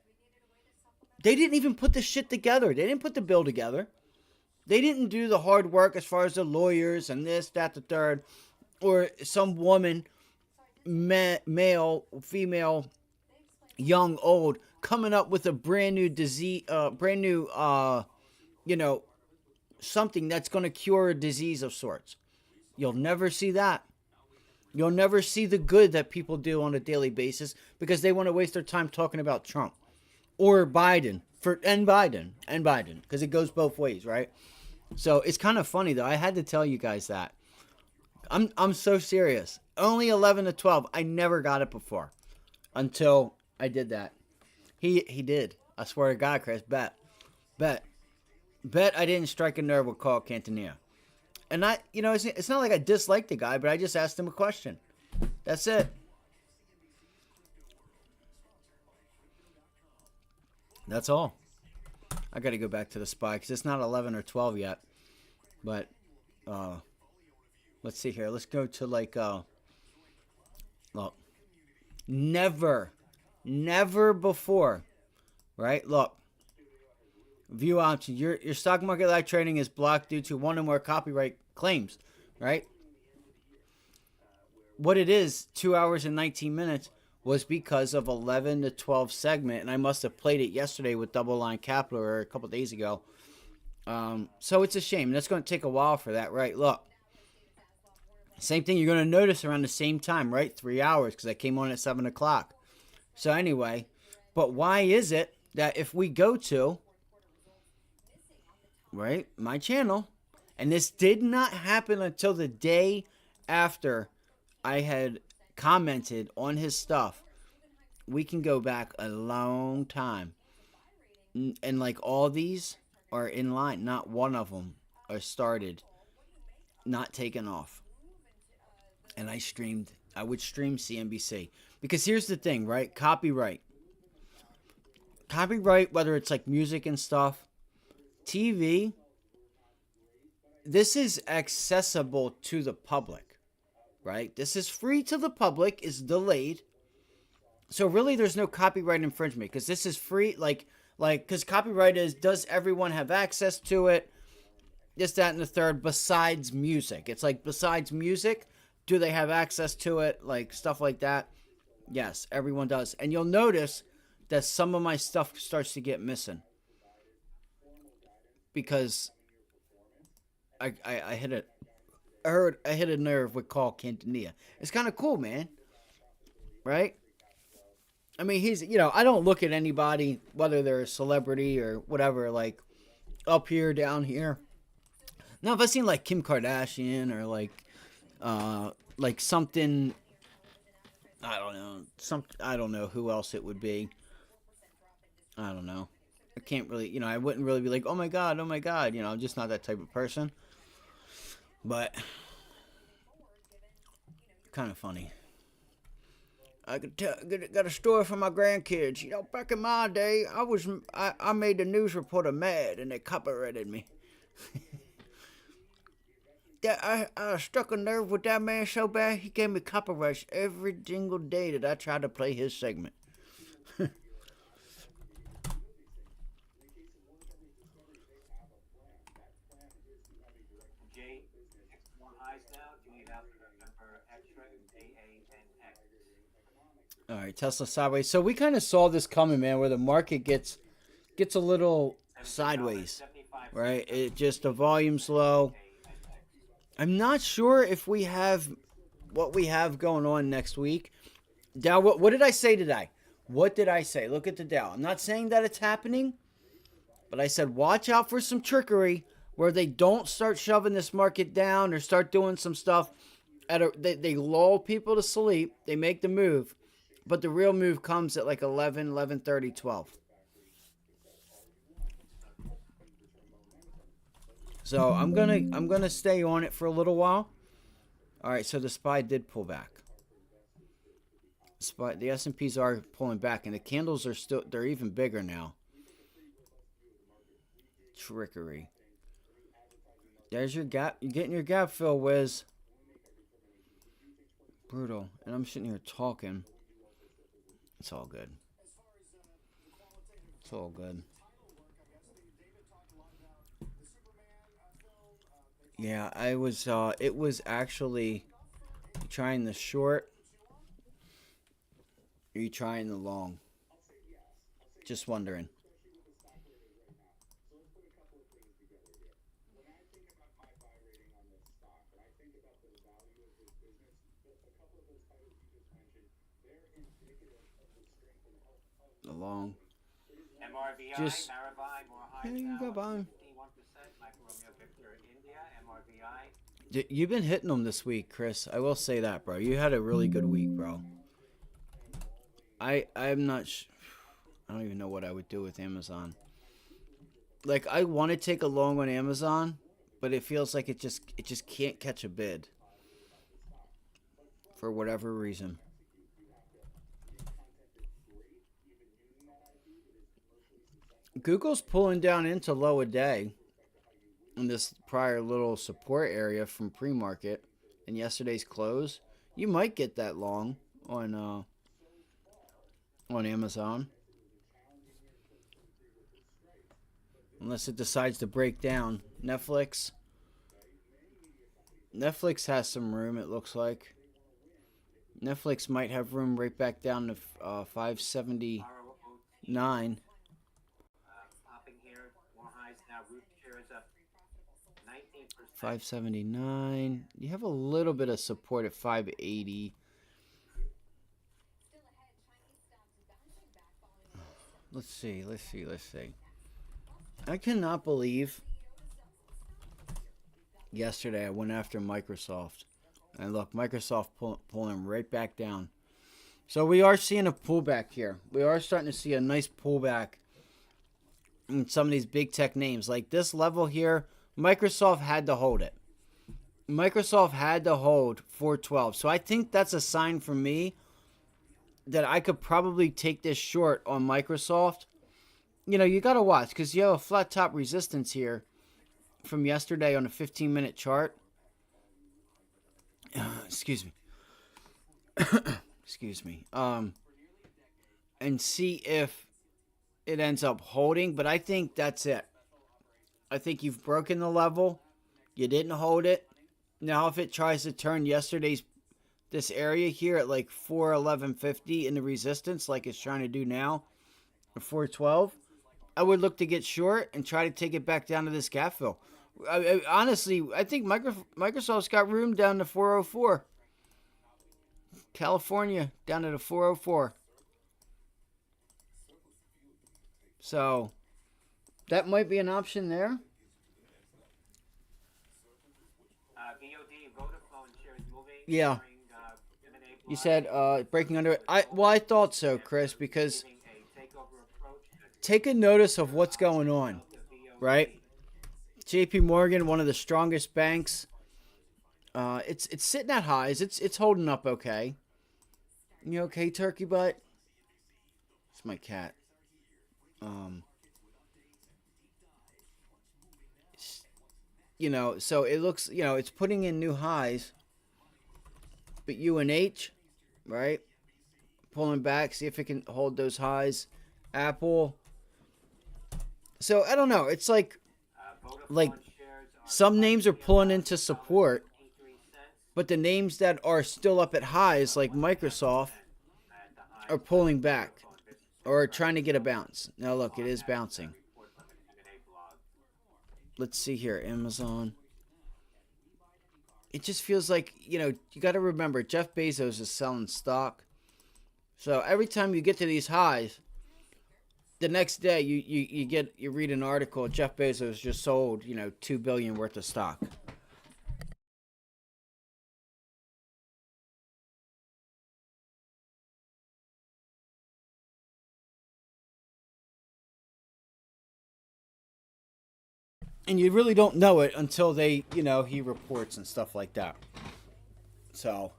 They didn't even put the shit together. They didn't put the bill together. They didn't do the hard work as far as the lawyers and this, that, the third, or some woman, male, female, young, old, coming up with a brand new disease, something that's going to cure a disease of sorts. You'll never see that. You'll never see the good that people do on a daily basis because they want to waste their time talking about Trump or Biden and Biden because it goes both ways, right? So it's kind of funny though. I had to tell you guys that. I'm so serious. Only 11 to 12. I never got it before until I did that. He did. I swear to God, Chris. Bet I didn't strike a nerve with Carl Quintanilla. And it's not like I dislike the guy, but I just asked him a question. That's it. That's all. I got to go back to the spy because it's not 11 or 12 yet. But let's see here. Let's go to look. Never before, right? Look. View options. Your stock market live trading is blocked due to one or more copyright claims, right? What it is, 2 hours and 19 minutes, was because of 11 to 12 segment, and I must have played it yesterday with Double Line Capital or a couple days ago. So it's a shame. That's going to take a while for that, right? Look. Same thing you're going to notice around the same time, right? 3 hours, because I came on at 7 o'clock. So anyway, but why is it that if we go to... right, my channel, and this did not happen until the day after I had commented on his stuff. We can go back a long time, and like all these are in line. Not one of them are started, not taken off. And I would stream CNBC because here's the thing, right? Copyright, whether it's like music and stuff. TV, this is accessible to the public, right? This is free to the public, is delayed. So really there's no copyright infringement because this is free, because copyright is, does everyone have access to it? This, that, and the third, besides music. It's like, besides music, do they have access to it? Like, stuff like that. Yes, everyone does. And you'll notice that some of my stuff starts to get missing. Because I hit it. I hit a nerve with Carl Quintanilla. It's kind of cool, man. Right? I mean, he's, I don't look at anybody, whether they're a celebrity or whatever, like up here, down here. Now, if I seen like Kim Kardashian or like something, I don't know who else it would be. I don't know. I can't really, I wouldn't really be like, oh my God. I'm just not that type of person. But, kind of funny. I got a story for my grandkids. Back in my day, I made the news reporter mad and they copyrighted me. I struck a nerve with that man so bad, he gave me copyrights every single day that I tried to play his segment. All right, Tesla sideways. So we kind of saw this coming, man, where the market gets a little sideways, right? It just, the volume's low. I'm not sure if we have what we have going on next week. Dow, what did I say today? What did I say? Look at the Dow. I'm not saying that it's happening, but I said watch out for some trickery where they don't start shoving this market down or start doing some stuff. They lull people to sleep. They make the move. But the real move comes at like 11, 11:30, 12. So I'm gonna stay on it for a little while. All right, so the SPY did pull back. The S&Ps are pulling back, and the candles are they're even bigger now. Trickery. There's your gap. You're getting your gap fill, Wiz. Brutal. And I'm sitting here talking. It's all good. It's all good. Yeah, I was, it was actually, you trying the short, or you trying the long? Just wondering. The long. MRVI, Just- Marabai, more highs Yeah, you now can go at by 'em. 51%. Mike Romeo Victor India, MRVI. You've been hitting them this week, Chris. I will say that, bro. You had a really good week, bro. I'm not. I don't even know what I would do with Amazon. Like, I want to take a long on Amazon, but it feels like it just can't catch a bid for whatever reason. Google's pulling down into low a day in this prior little support area from pre-market and yesterday's close. You might get that long on Amazon, unless it decides to break down. Netflix has some room, it looks like. Netflix might have room right back down to 579. Popping here, more highs now. Root shares up 19%. 579. You have a little bit of support at 580. Let's see. I cannot believe yesterday I went after Microsoft. And look, Microsoft pulling right back down. So we are seeing a pullback here. We are starting to see a nice pullback in some of these big tech names. Like this level here, Microsoft had to hold it. Microsoft had to hold 412. So I think that's a sign for me that I could probably take this short on Microsoft. You know, you got to watch because you have a flat top resistance here from yesterday on a 15-minute chart. Excuse me. Excuse me. And see if it ends up holding. But I think that's it. I think you've broken the level. You didn't hold it. Now if it tries to turn this area here at like 411.50 in the resistance like it's trying to do now, or 412, I would look to get short and try to take it back down to this gap fill. Honestly, I think Microsoft's got room down to 404. California down to the 404. So that might be an option there. VOD, Vodafone shares moving. Yeah. During, M&A You block, said breaking under it. I thought so, Chris, because giving a takeover approach to take a notice of what's going on, the VOD. right? JP Morgan, one of the strongest banks. It's sitting at highs. It's holding up okay. You okay, turkey butt? It's my cat. You know, so it looks, you know, it's putting in new highs. But UNH, right? Pulling back, see if it can hold those highs. Apple. So I don't know. It's like Vodafone shares are some names are pulling into support, $0.83 but the names that are still up at highs, like Microsoft, at the high. are pulling back or trying to get a bounce. Now look, it is bouncing. Report from an M&A blog. Let's see here, Amazon. It just feels like, you know, you got to remember Jeff Bezos is selling stock. So every time you get to these highs, the next day you read an article, Jeff Bezos just sold, you know, $2 billion worth of stock. And you really don't know it until they, you know, he reports and stuff like that. So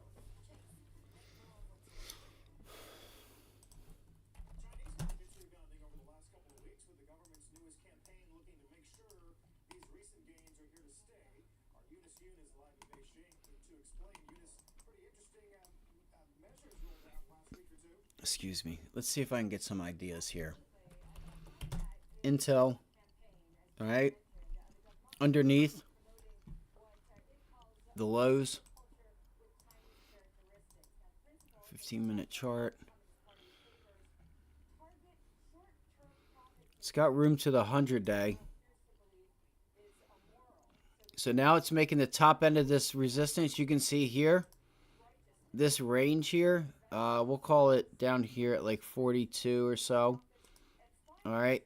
Chinese markets rebounding over the last couple of weeks with the government's newest campaign looking to make sure these recent gains are here to stay. Our Eunice Yoon is live in Beijing to explain. Eunice, pretty interesting Excuse me. Let's see if I can get some ideas here. Intel. All right. Underneath the lows. 15-minute chart. It's got room to the 100-day. So now it's making the top end of this resistance. You can see here, this range here. We'll call it down here at like 42 or so. All right.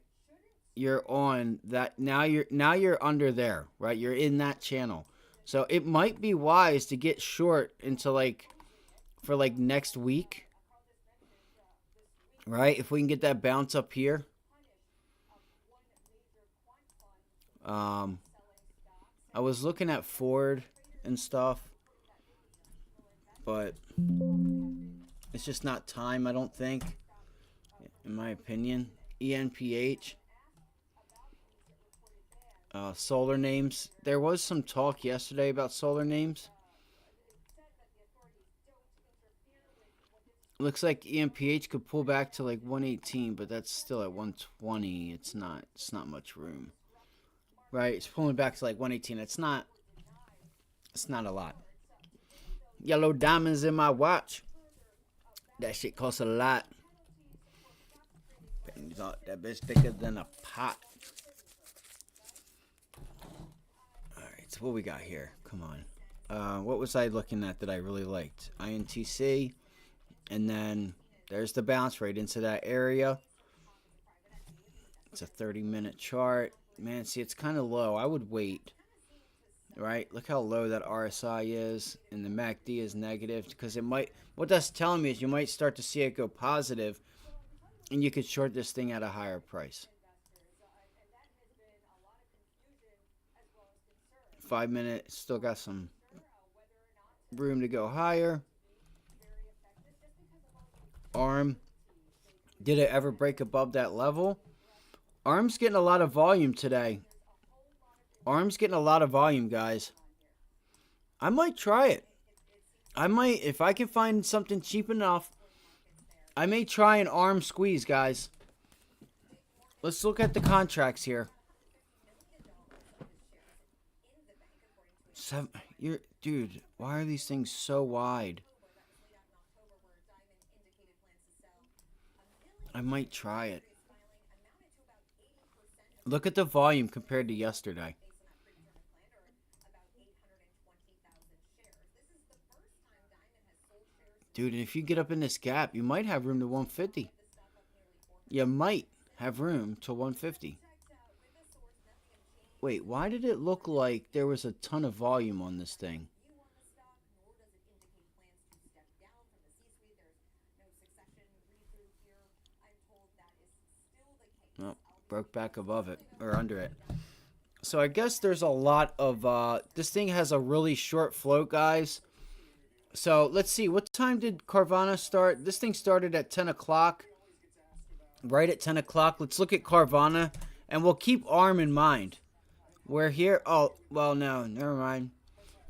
You're on that now. You're under there, right? You're in that channel. So it might be wise to get short into like for like next week, right? If we can get that bounce up here. I was looking at Ford and stuff, but it's just not time, I don't think, in my opinion. ENPH. Solar names. There was some talk yesterday about solar names. Looks like ENPH could pull back to like 118, but that's still at 120. It's not much room. Right? It's pulling back to like 118. It's not a lot. Yellow diamonds in my watch. That shit costs a lot. That bitch thicker than a pot. Alright, so what we got here? Come on. What was I looking at that I really liked? INTC. And then there's the bounce rate into that area. It's a 30-minute chart. Man, see, it's kind of low. I would wait. Right? Look how low that RSI is. And the MACD is negative. Because it might... What that's telling me is you might start to see it go positive. And you could short this thing at a higher price. 5 minutes. Still got some room to go higher. ARM. Did it ever break above that level? ARM's getting a lot of volume today. ARM's getting a lot of volume, guys. I might try it. I might, if I can find something cheap enough, I may try an ARM squeeze, guys. Let's look at the contracts here. Dude, why are these things so wide? I might try it. Look at the volume compared to yesterday. Dude, and if you get up in this gap, you might have room to 150. You might have room to 150. Wait, why did it look like there was a ton of volume on this thing? Oh, broke back above it, or under it. So I guess there's a lot of, this thing has a really short float, guys. So let's see, what time did Carvana start? This thing started at 10 o'clock. Right at 10 o'clock. Let's look at Carvana, and we'll keep ARM in mind. We're here. Oh, well, no, never mind.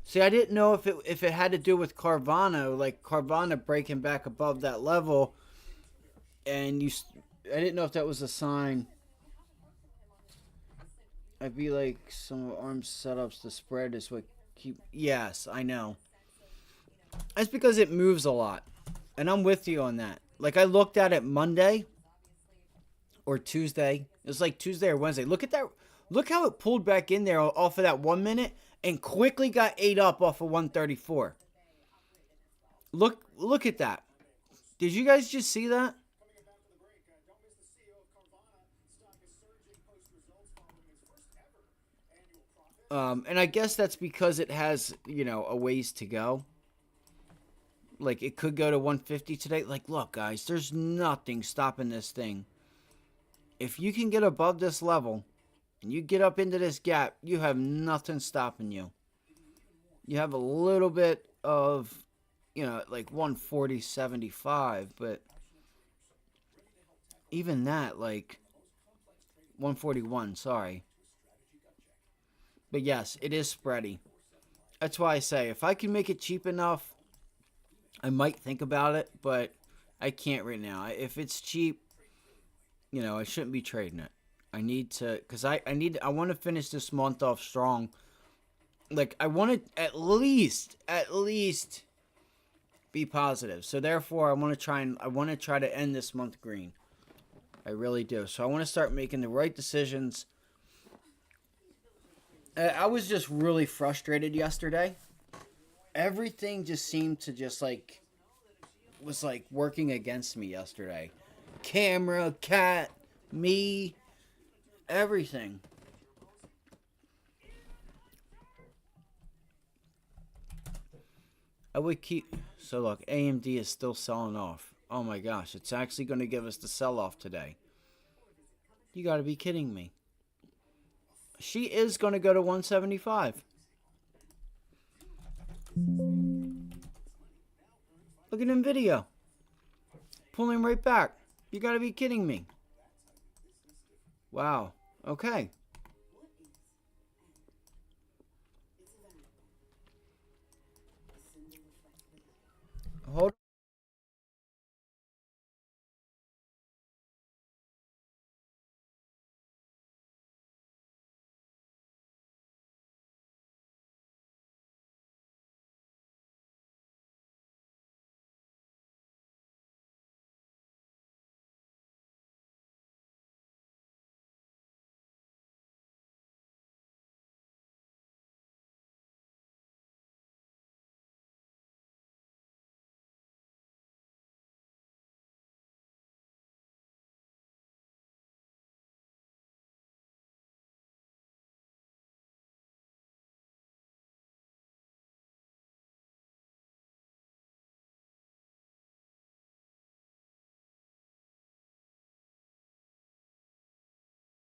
See, I didn't know if it had to do with Carvana, like Carvana breaking back above that level, and I didn't know if that was a sign. I'd be like, some ARM setups, the spread is what keep... Yes, I know. That's because it moves a lot. And I'm with you on that. Like, I looked at it Monday or Tuesday. It was like Tuesday or Wednesday. Look at that. Look how it pulled back in there off of that 1 minute and quickly got ate up off of 134. Look at that. Did you guys just see that? And I guess that's because it has, you know, a ways to go. Like, it could go to 150 today. Like, look, guys, there's nothing stopping this thing. If you can get above this level, and you get up into this gap, you have nothing stopping you. You have a little bit of, you know, like 140.75, but even that, like, 141, sorry. But yes, it is spready. That's why I say, if I can make it cheap enough, I might think about it, but I can't right now. If it's cheap, you know, I shouldn't be trading it. I need to, because I want to finish this month off strong. Like, I want to at least be positive. So therefore, I want to try to end this month green. I really do. So I want to start making the right decisions. I was just really frustrated yesterday. Everything just seemed to just like was like working against me yesterday. Camera, cat, me, everything. I would keep. So look, AMD is still selling off. Oh my gosh, it's actually going to give us the sell-off today. You got to be kidding me. She is going to go to 175. Look at NVIDIA. Pulling right back. You got to be kidding me. Wow. Okay. Hold.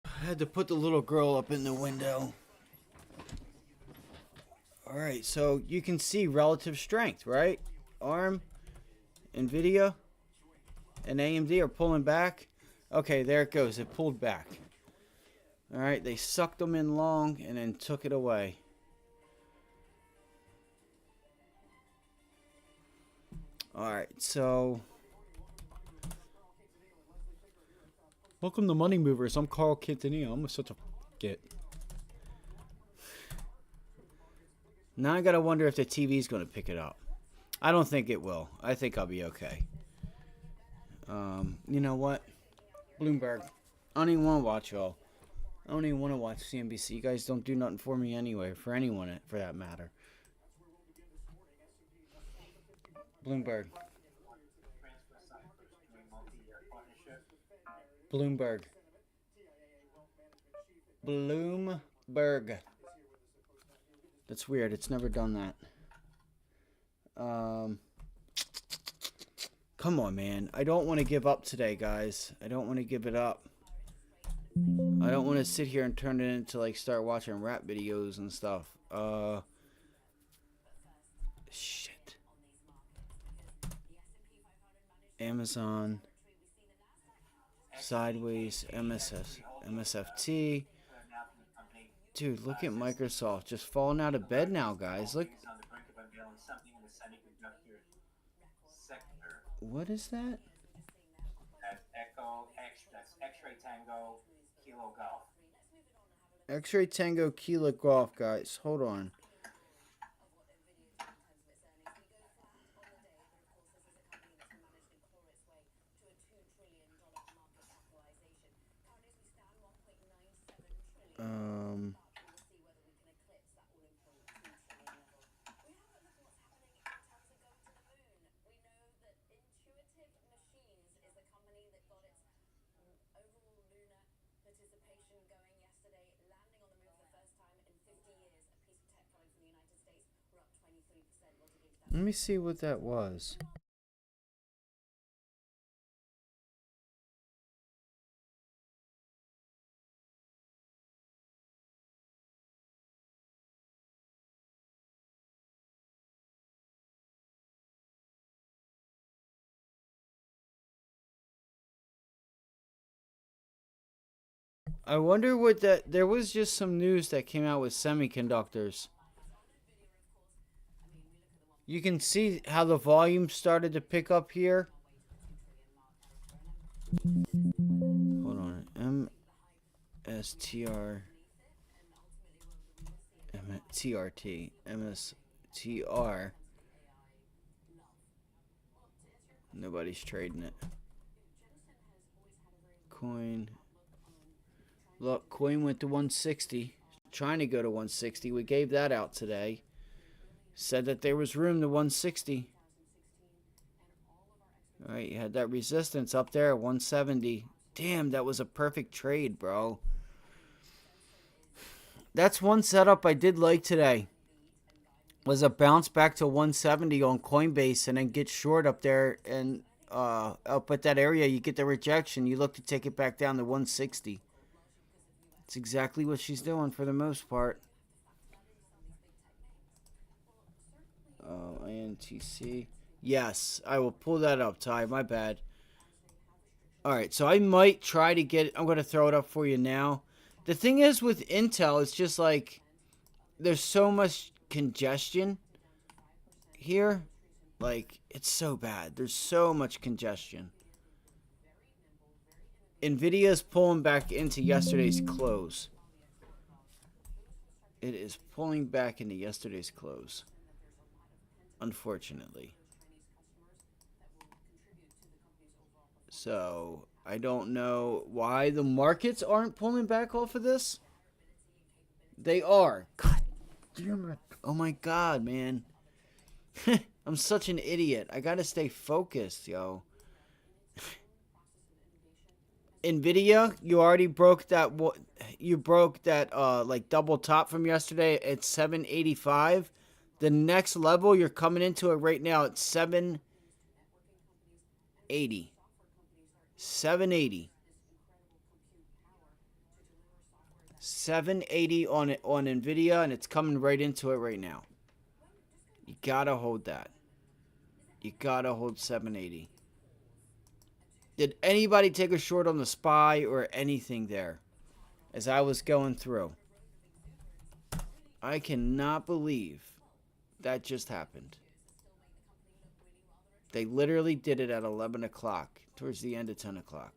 I had to put the little girl up in the window. Alright, so you can see relative strength, right? ARM, NVIDIA, and AMD are pulling back. Okay, there it goes. It pulled back. Alright, they sucked them in long and then took it away. Alright, so welcome to Money Movers. I'm Carl Quintanilla. I'm such a get. Now I gotta wonder if the TV's gonna pick it up. I don't think it will. I think I'll be okay. You know what? Bloomberg. I don't even want to watch y'all. I don't even want to watch CNBC. You guys don't do nothing for me anyway. For anyone, for that matter. Bloomberg. Bloomberg. Bloomberg. That's weird. It's never done that. Come on, man. I don't want to give up today, guys. I don't want to give it up. I don't want to sit here and turn it into, like, start watching rap videos and stuff. Shit. Amazon. Sideways. MSFT. Dude, look at Microsoft just falling out of bed now, guys. Look. What is that? That's Echo X. That's X-Ray Tango Kilo Golf. X-Ray Tango Kilo Golf, guys. Hold on. Let me see what that was. I wonder what that. There was just some news that came out with semiconductors. You can see how the volume started to pick up here. Hold on. MSTR. TRT. MSTR. Nobody's trading it. Coin. Look, coin went to 160. Trying to go to 160. We gave that out today. Said that there was room to 160. Alright, you had that resistance up there at 170. Damn, that was a perfect trade, bro. That's one setup I did like today. Was a bounce back to 170 on Coinbase and then get short up there and up at that area. You get the rejection. You look to take it back down to 160. It's exactly what she's doing for the most part. INTC. Yes, I will pull that up, Ty. My bad. Alright, so I might try to get it. I'm going to throw it up for you now. The thing is with Intel, it's just like there's so much congestion here. Like, it's so bad. There's so much congestion. Nvidia's pulling back into yesterday's close. It is pulling back into yesterday's close. Unfortunately. So, I don't know why the markets aren't pulling back off of this. They are. God damn it. Oh my god, man. I'm such an idiot. I gotta stay focused, yo. Nvidia, you already broke that. You broke that like double top from yesterday at 785. The next level, you're coming into it right now at 780. 780. 780 on Nvidia, and it's coming right into it right now. You gotta hold that. You gotta hold 780. Did anybody take a short on the SPY or anything there as I was going through? I cannot believe that just happened. They literally did it at 11 o'clock, towards the end of 10 o'clock.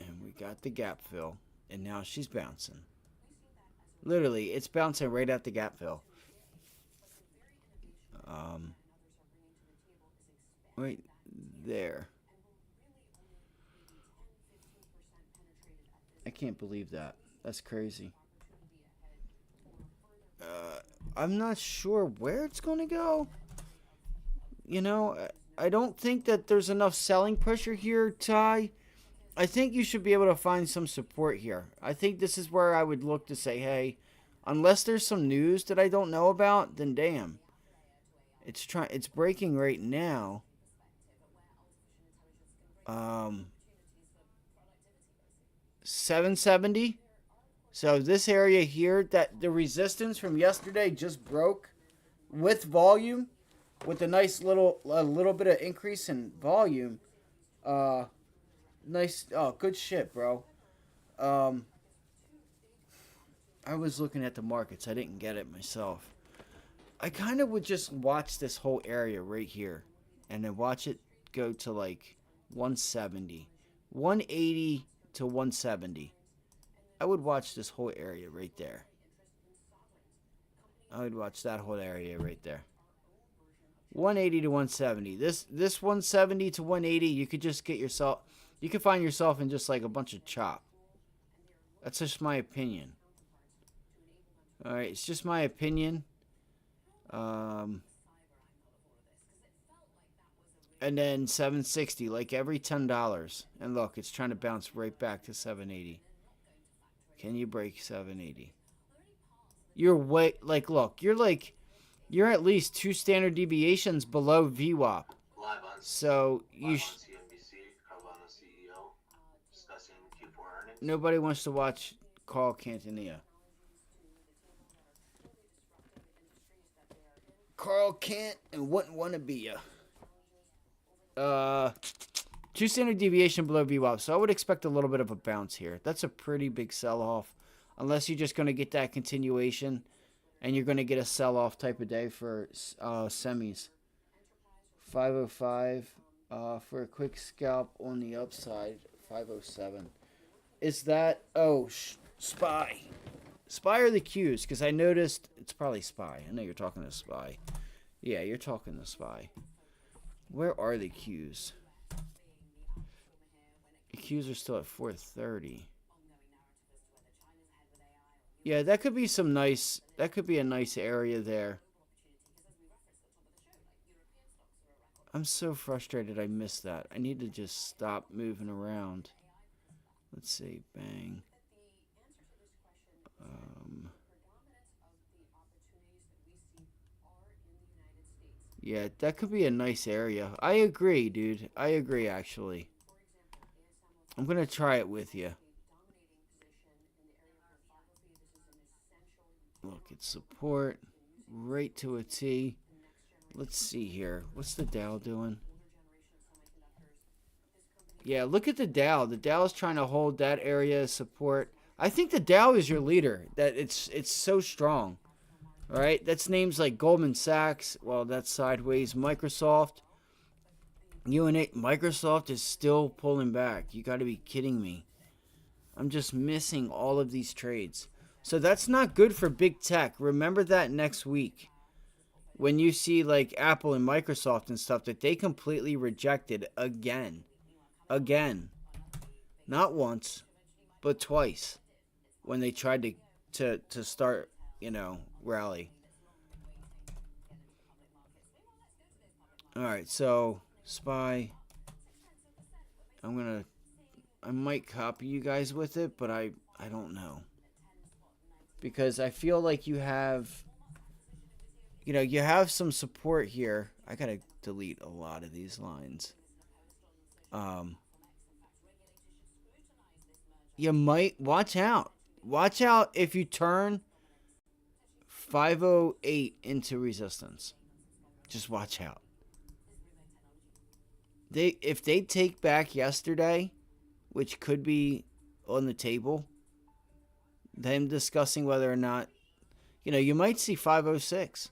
And we got the gap fill, and now she's bouncing. Literally, it's bouncing right at the gap fill. Right there. I can't believe that. That's crazy. I'm not sure where it's going to go. You know, I don't think that there's enough selling pressure here, Ty. I think you should be able to find some support here. I think this is where I would look to say, hey, unless there's some news that I don't know about, then damn. It's breaking right now. 770. So this area here, that the resistance from yesterday just broke with volume, with a nice little bit of increase in volume. Nice. Oh, good shit, bro. I was looking at the markets. I didn't get it myself. I kind of would just watch this whole area right here, and then watch it go to like 170, 180 to 170. I would watch this whole area right there. I would watch that whole area right there. 180 to 170. This 170 to 180, you could just get yourself, you could find yourself in just like a bunch of chop. That's just my opinion. Alright, it's just my opinion. And then 760, like every $10. And look, it's trying to bounce right back to 780. Can you break 780? You're way, like, look, you're at least 2 standard deviations below VWAP. So you CNBC, Carvana CEO discussing Q4 earnings. Nobody wants to watch Carl Quintanilla. Carl can't and wouldn't want to be ya. 2 standard deviation below VWAP, so I would expect a little bit of a bounce here. That's a pretty big sell-off, unless you're just going to get that continuation and you're going to get a sell-off type of day for semis. 505 for a quick scalp on the upside. 507. Is that SPY? SPY or the Qs? Because I noticed it's probably SPY. I know you're talking to SPY. Yeah, you're talking to SPY. Where are the Qs? The Qs are still at 430. Yeah, that could be some nice. That could be a nice area there. I'm so frustrated I missed that. I need to just stop moving around. Let's see. Bang. Yeah, that could be a nice area. I agree, dude. I agree, actually. I'm going to try it with you. Look, it's support. Right to a T. Let's see here. What's the Dow doing? Yeah, look at the Dow. The Dow is trying to hold that area of support. I think the Dow is your leader. That it's so strong. All right, that's names like Goldman Sachs. Well, that's sideways. Microsoft. UNA. Microsoft is still pulling back. You got to be kidding me. I'm just missing all of these trades. So that's not good for big tech. Remember that next week. When you see like Apple and Microsoft and stuff that they completely rejected again. Again. Not once, but twice. When they tried to start, rally. Alright, so SPY. I might copy you guys with it, but I don't know. Because I feel like you have some support here. I gotta delete a lot of these lines. You might watch out. Watch out if you turn 508 into resistance. Just watch out. If they take back yesterday, which could be on the table, them discussing whether or not, you might see 506.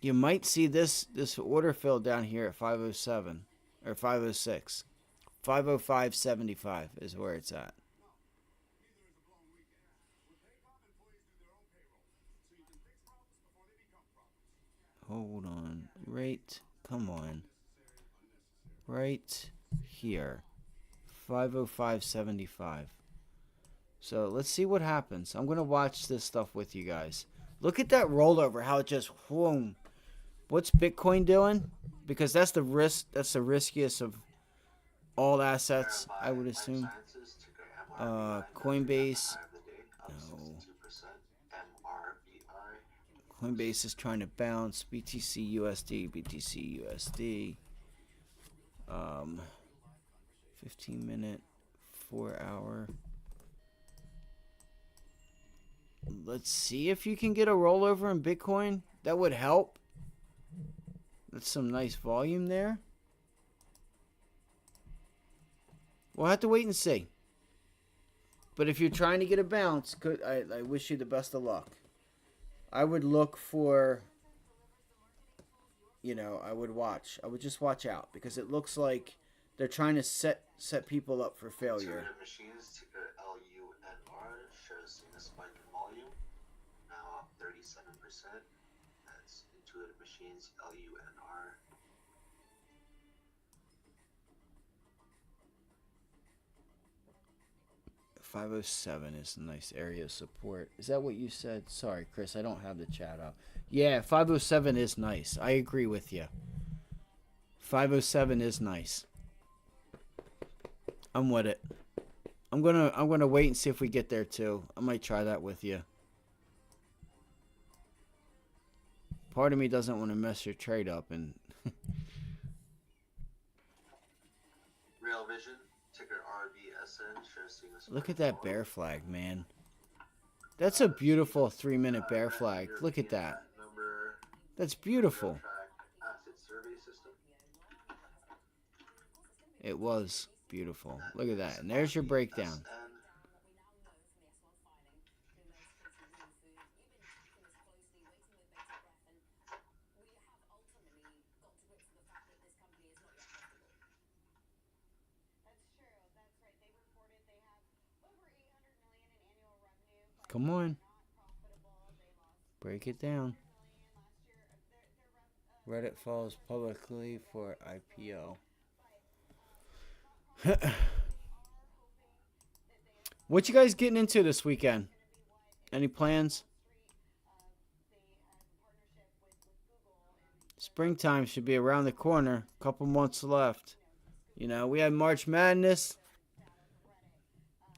You might see this order fill down here at 507 or 506. 505.75 is where it's at. Hold on. Come on. Right here. 505.75. So let's see what happens. I'm going to watch this stuff with you guys. Look at that rollover, how it just whoom. What's Bitcoin doing? Because that's the riskiest of all assets, I would assume. Coinbase. No. Coinbase is trying to bounce. BTC USD. BTC USD. 15-minute, 4-hour. Let's see if you can get a rollover in Bitcoin. That would help. That's some nice volume there. We'll have to wait and see. But if you're trying to get a bounce, I wish you the best of luck. I would look for, I would just watch out because it looks like they're trying to set people up for failure. Intuitive Machines, ticker LUNR, shows a spike in volume, now up 37%. That's Intuitive Machines, LUNR. $507 is a nice area of support. Is that what you said? Sorry, Chris, I don't have the chat up. Yeah, 507 is nice. I agree with you. 507 is nice. I'm with it. I'm gonna wait and see if we get there too. I might try that with you. Part of me doesn't want to mess your trade up and Real Vision, ticker RVSN, shows a look at that bear flag, man. That's a beautiful 3-minute bear flag. Look at that. That's beautiful. It was beautiful. Look at that. And there's your breakdown. Come on. Break it down. Reddit falls publicly for IPO. What you guys getting into this weekend? Any plans? Springtime should be around the corner. Couple months left. You know, we had March Madness.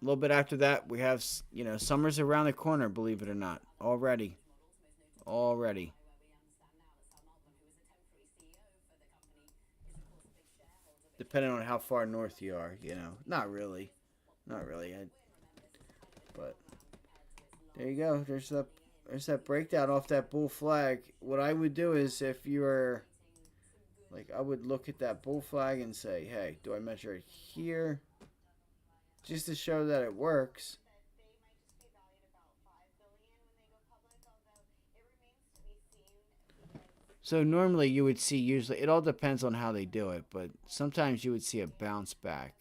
A little bit after that, we have, you know, summer's around the corner, believe it or not. Already. Depending on how far north you are, you know. Not really. But there you go. There's that breakdown off that bull flag. What I would do is, if you were, like, I would look at that bull flag and say, hey, do I measure it here? Just to show that it works. So normally you would see, usually, it all depends on how they do it, but sometimes you would see a bounce back.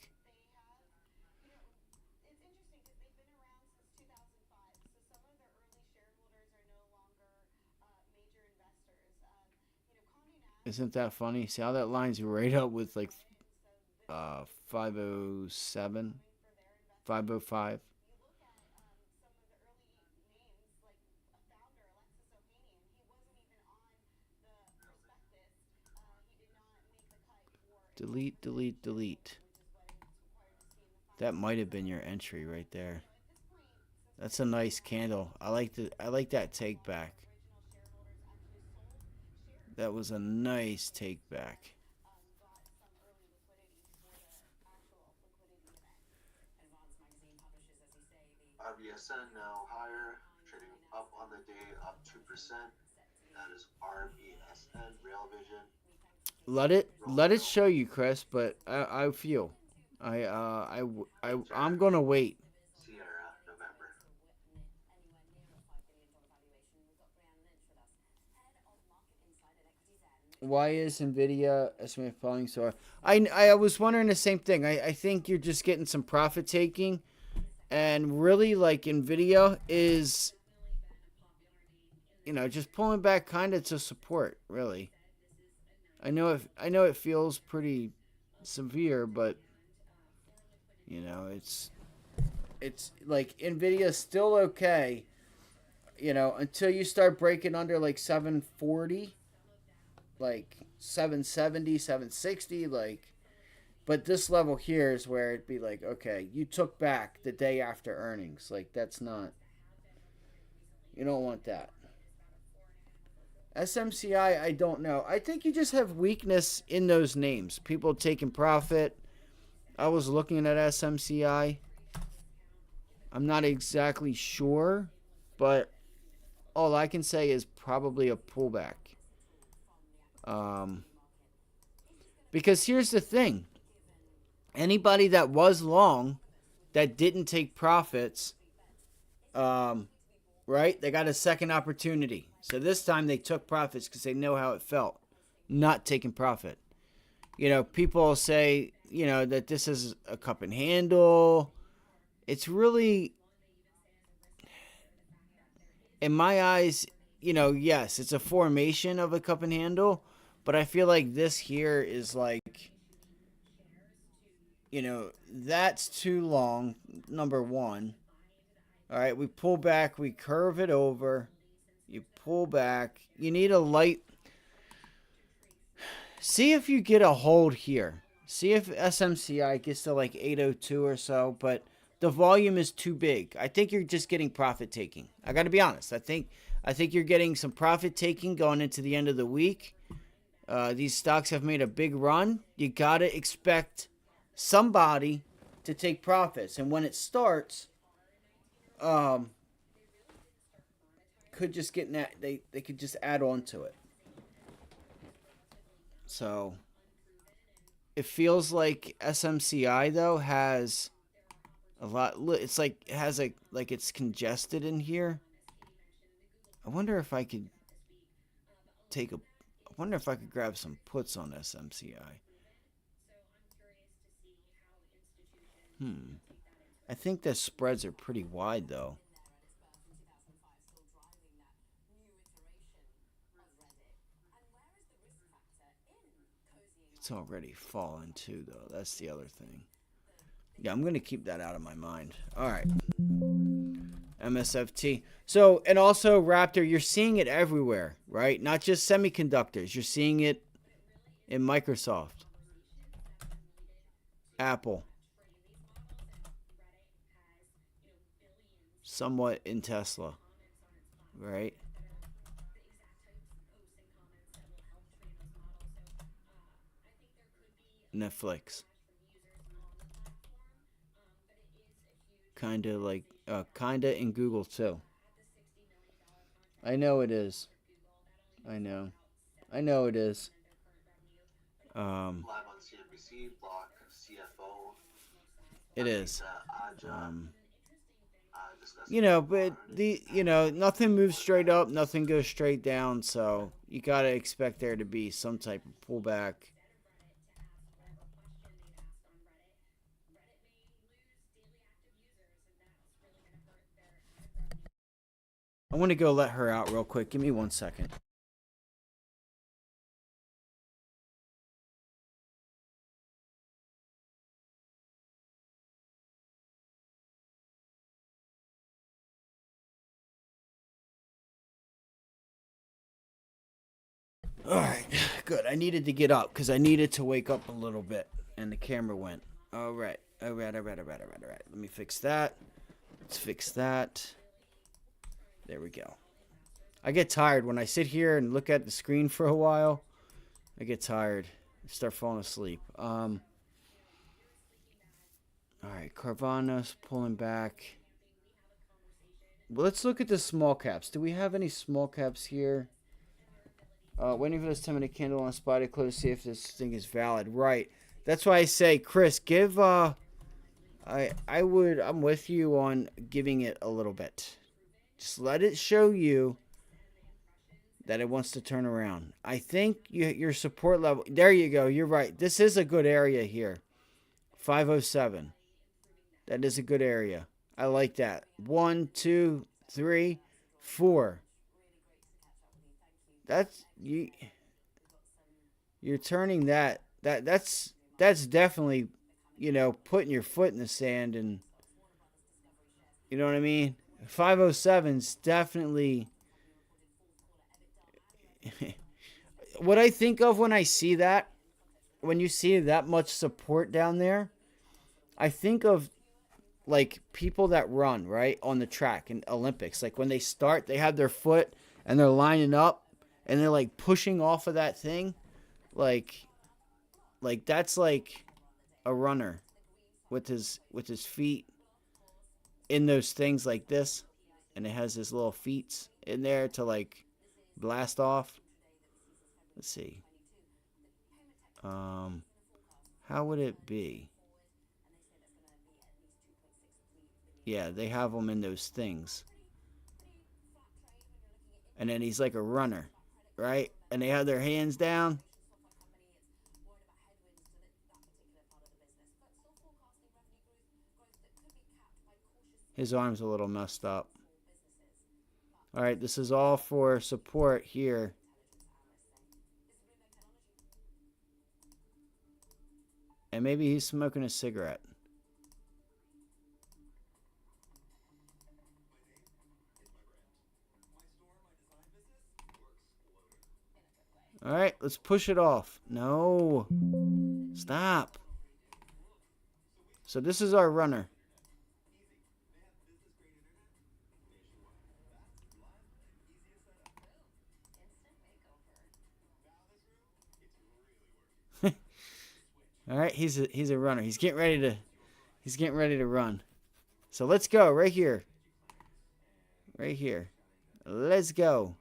Isn't that funny? See how that lines right up with like 507, 505. Delete. That might have been your entry right there. That's a nice candle. I like that take back. That was a nice take back. RBSN now higher, trading up on the day, up 2%. That is RBSN, Real Vision. Let it show you, Chris. But I feel, I'm gonna wait. Sierra, November. Why is Nvidia estimated falling so hard? I was wondering the same thing. I think you're just getting some profit taking, and really, like, Nvidia is, you know, just pulling back kind of to support. Really, I know it feels pretty severe, but you know, it's like Nvidia's still okay. You know, until you start breaking under like 740. Like 770, 760, like, but this level here is where it'd be like, okay, you took back the day after earnings. Like, that's not, you don't want that. SMCI, I don't know. I think you just have weakness in those names. People taking profit. I was looking at SMCI. I'm not exactly sure, but all I can say is probably a pullback. Because here's the thing. Anybody that was long that didn't take profits, right? They got a second opportunity. So this time they took profits because they know how it felt not taking profit. You know, people say, you know, that this is a cup and handle. It's really, in my eyes, you know, yes, it's a formation of a cup and handle. But I feel like this here is like, you know, that's too long, number one. All right, we pull back, we curve it over. You pull back. You need a light. See if you get a hold here. See if SMCI gets to like 802 or so, but the volume is too big. I think you're just getting profit taking. I got to be honest. I think you're getting some profit taking going into the end of the week. These stocks have made a big run. You got to expect somebody to take profits. And when it starts, could just get they could just add on to it. So it feels like SMCI though has a lot. It's like it has like it's congested in here. I wonder if I could grab some puts on SMCI. I think the spreads are pretty wide though. It's already fallen too, though. That's the other thing. Yeah, I'm going to keep that out of my mind. All right. MSFT. So, and also, Raptor, you're seeing it everywhere, right? Not just semiconductors. You're seeing it in Microsoft, Apple, somewhat in Tesla, right? Netflix. Kinda like, kinda in Google too. I know it is. I know it is. Live on CNBC, Block CFO. It is. Aja, You know, but nothing moves straight up, nothing goes straight down, so you gotta expect there to be some type of pullback. I want to go let her out real quick. Give me 1 second. All right, good. I needed to get up because I needed to wake up a little bit, and the camera went. All right. Let me fix that. Let's fix that. There we go. I get tired when I sit here and look at the screen for a while. I get tired. I start falling asleep. All right, Carvana's pulling back. Well, let's look at the small caps. Do we have any small caps here? Waiting for this 10-minute candle on spot to close to see if this thing is valid. Right. That's why I say, Chris, give I'm with you on giving it a little bit. Just let it show you that it wants to turn around. I think your support level, there you go. You're right. This is a good area here. 507. That is a good area. I like that. 1, 2, 3, 4. That's you're turning that that's definitely, putting your foot in the sand, and you know what I mean? 507's definitely what I think of when I see that. When you see that much support down there, I think of like people that run, right, on the track in Olympics. Like when they start, they have their foot and they're lining up and they're like pushing off of that thing. Like that's like a runner with his feet in those things like this, and it has his little feet in there to like blast off. Let's see. How would it be? Yeah, they have them in those things. And then he's like a runner, right? And they have their hands down. His arm's a little messed up. All right, this is all for support here. And maybe he's smoking a cigarette. All right, let's push it off. No. Stop. So this is our runner. All right, he's a runner. He's getting ready to run. So let's go right here. Right here. Let's go.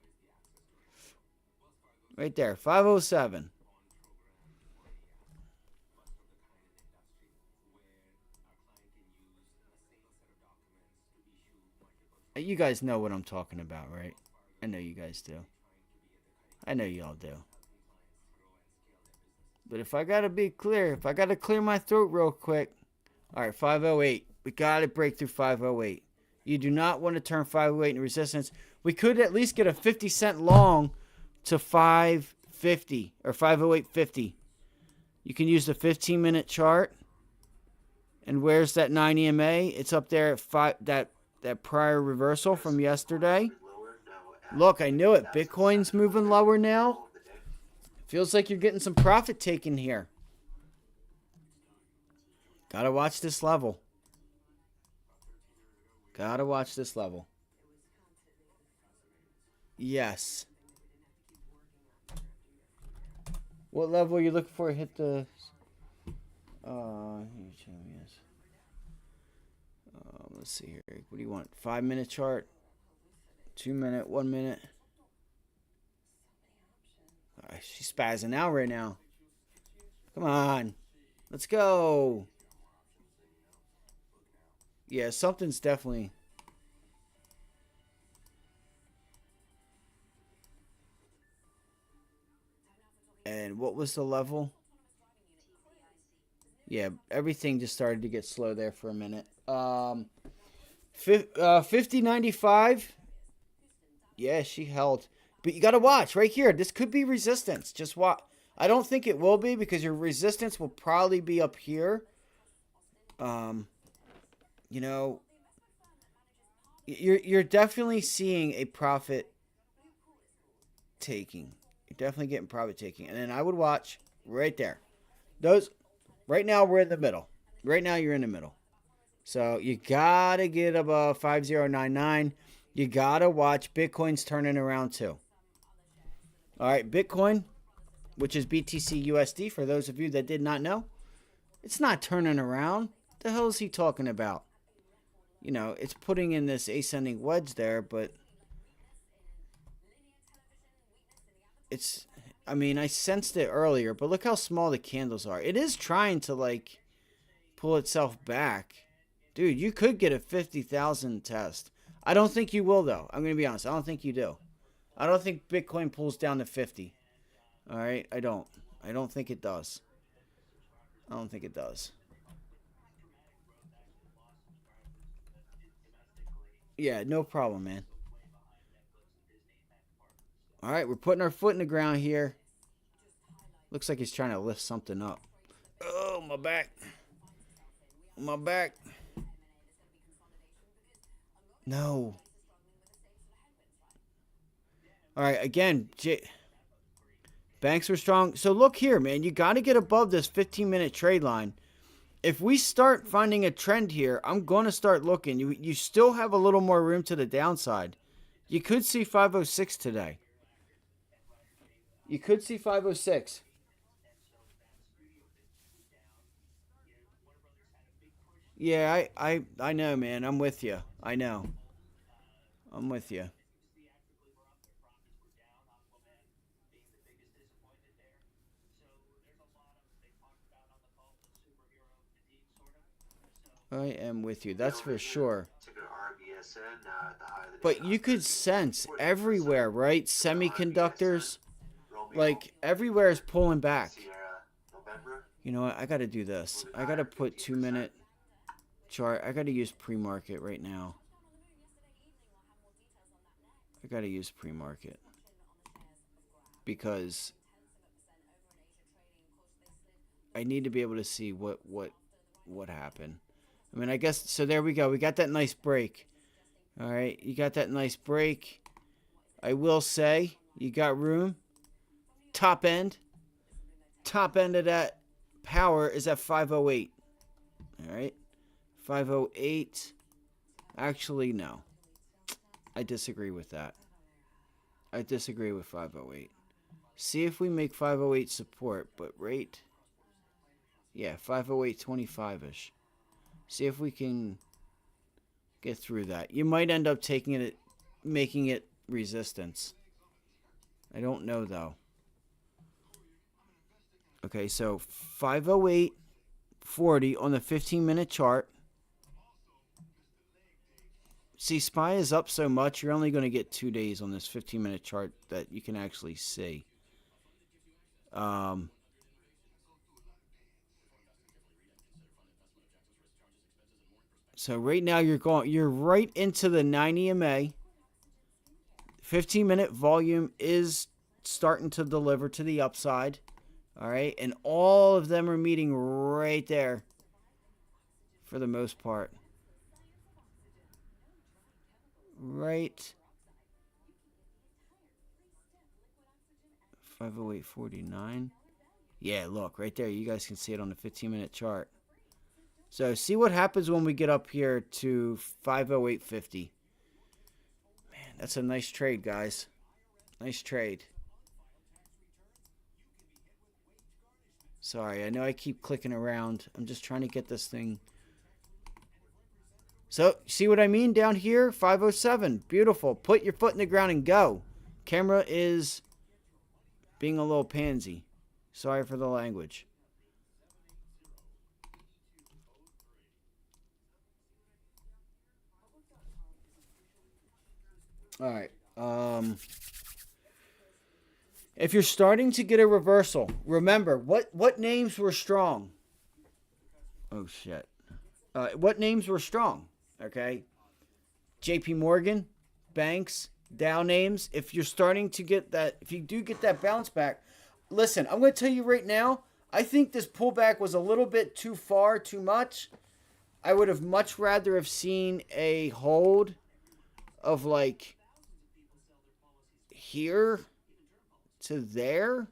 Right there, 507. You guys know what I'm talking about, right? I know you guys do. I know y'all do. But if I gotta be clear, if I gotta clear my throat real quick. All right, 508. We gotta break through 508. You do not want to turn 508 into resistance. We could at least get a 50-cent long to 550 or 508.50. You can use the 15-minute chart. And where's that 9 EMA? It's up there at 5. That prior reversal from yesterday. Look, I knew it. Bitcoin's moving lower now. Feels like you're getting some profit taken here. Gotta watch this level. Gotta watch this level. Yes. What level are you looking for? Hit the... let's see here. What do you want? 5-minute chart? 2-minute? 1 minute? She's spazzing out right now. Come on. Let's go. Yeah, something's definitely... And what was the level? Yeah, everything just started to get slow there for a minute. 50.95. Yeah, she held. But you got to watch right here. This could be resistance. Just watch. I don't think it will be because your resistance will probably be up here. You know, you're definitely seeing a profit taking. You're definitely getting profit taking. And then I would watch right there. Those right now we're in the middle. Right now you're in the middle. So you got to get above 5099. You got to watch Bitcoin's turning around too. All right, Bitcoin, which is BTC USD for those of you that did not know, it's not turning around. The hell is he talking about? You know, it's putting in this ascending wedge there, but it's, I mean, I sensed it earlier, but look how small the candles are. It is trying to, like, pull itself back. Dude, you could get a 50,000 test. I don't think you will, though. I'm going to be honest. I don't think you do. I don't think Bitcoin pulls down to 50. All right? I don't. I don't think it does. I don't think it does. Yeah, no problem, man. All right, we're putting our foot in the ground here. Looks like he's trying to lift something up. Oh, my back. My back. No. All right, again, banks were strong. So look here, man. You got to get above this 15-minute trade line. If we start finding a trend here, I'm going to start looking. You still have a little more room to the downside. You could see 506 today. You could see 506. Yeah, I know, man. I'm with you. I know. I'm with you. I am with you. That's for sure. But you could sense everywhere, right? Semiconductors. Like, everywhere is pulling back. You know what? I got to do this. I got to put 2-minute chart. I got to use pre-market right now. I got to use pre-market. Because I need to be able to see what happened. I mean, I guess, so there we go. We got that nice break. All right, you got that nice break. I will say, you got room. Top end of that power is at 508. All right, 508. Actually, no. I disagree with that. I disagree with 508. See if we make 508 support, but rate. Yeah, 508.25-ish. See if we can get through that. You might end up taking it, making it resistance. I don't know, though. Okay, so 508.40 on the 15-minute chart. See, SPY is up so much, you're only going to get 2 days on this 15-minute chart that you can actually see. So right now you're right into the 9 EMA. 15-minute volume is starting to deliver to the upside. All right, and all of them are meeting right there for the most part. Right. 508.49. Yeah, look, right there. You guys can see it on the 15-minute chart. So, see what happens when we get up here to 508.50. Man, that's a nice trade, guys. Nice trade. Sorry, I know I keep clicking around. I'm just trying to get this thing. So, see what I mean down here? 507. Beautiful. Put your foot in the ground and go. Camera is being a little pansy. Sorry for the language. All right. If you're starting to get a reversal, remember what names were strong. Oh shit. What names were strong? Okay. JP Morgan, banks, Dow names. If you're starting to get that, if you do get that bounce back, listen, I'm going to tell you right now, I think this pullback was a little bit too far, too much. I would have much rather have seen a hold of like here to there,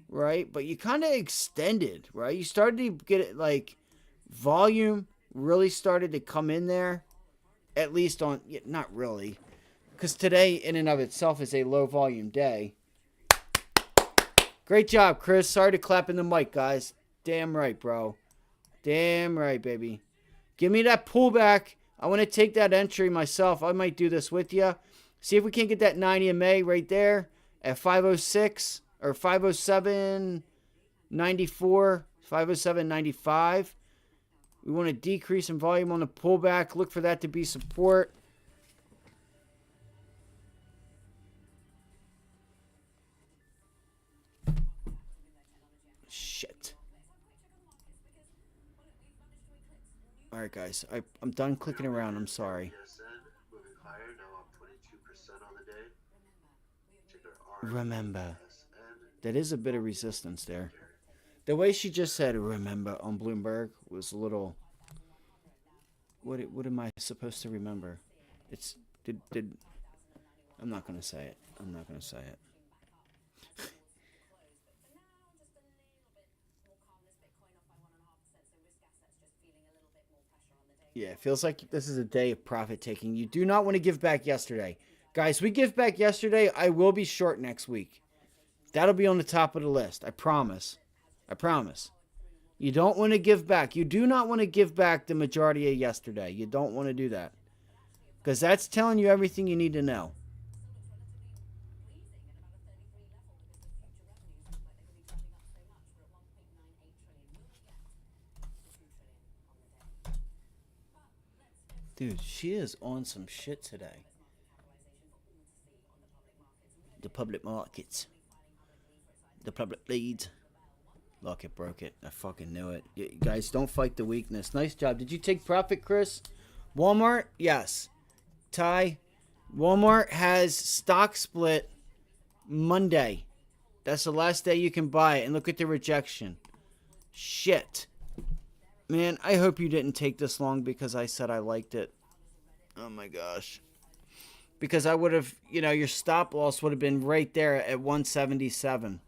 right? But you kind of extended, right? You started to get it like volume really started to come in there, at least on, not really, because today in and of itself is a low volume day. Great job, Chris. Sorry to clap in the mic, guys. Damn right, bro. Damn right, baby. Give me that pullback. I want to take that entry myself. I might do this with you. See if we can get that 90 MA right there at 506 or 507.94, 507.95. We want to decrease in volume on the pullback. Look for that to be support. Shit. All right, guys. I'm done clicking around. I'm sorry. Moving higher, now up 22% on the day. Check our Remember. RSN. That is a bit of resistance there. The way she just said "remember" on Bloomberg was a little. What am I supposed to remember? It's did. I'm not gonna say it. I'm not gonna say it. Yeah, it feels like this is a day of profit taking. You do not want to give back yesterday. Guys, we give back yesterday. I will be short next week. That'll be on the top of the list. I promise. I promise. You don't want to give back. You do not want to give back the majority of yesterday. You don't want to do that. Because that's telling you everything you need to know. Dude, she is on some shit today. The public markets. The public leads. Look, it broke it. I fucking knew it. You guys, don't fight the weakness. Nice job. Did you take profit, Chris? Walmart? Yes. Ty? Walmart has stock split Monday. That's the last day you can buy it. And look at the rejection. Shit. Man, I hope you didn't take this long because I said I liked it. Oh my gosh. Because I would have, your stop loss would have been right there at 177.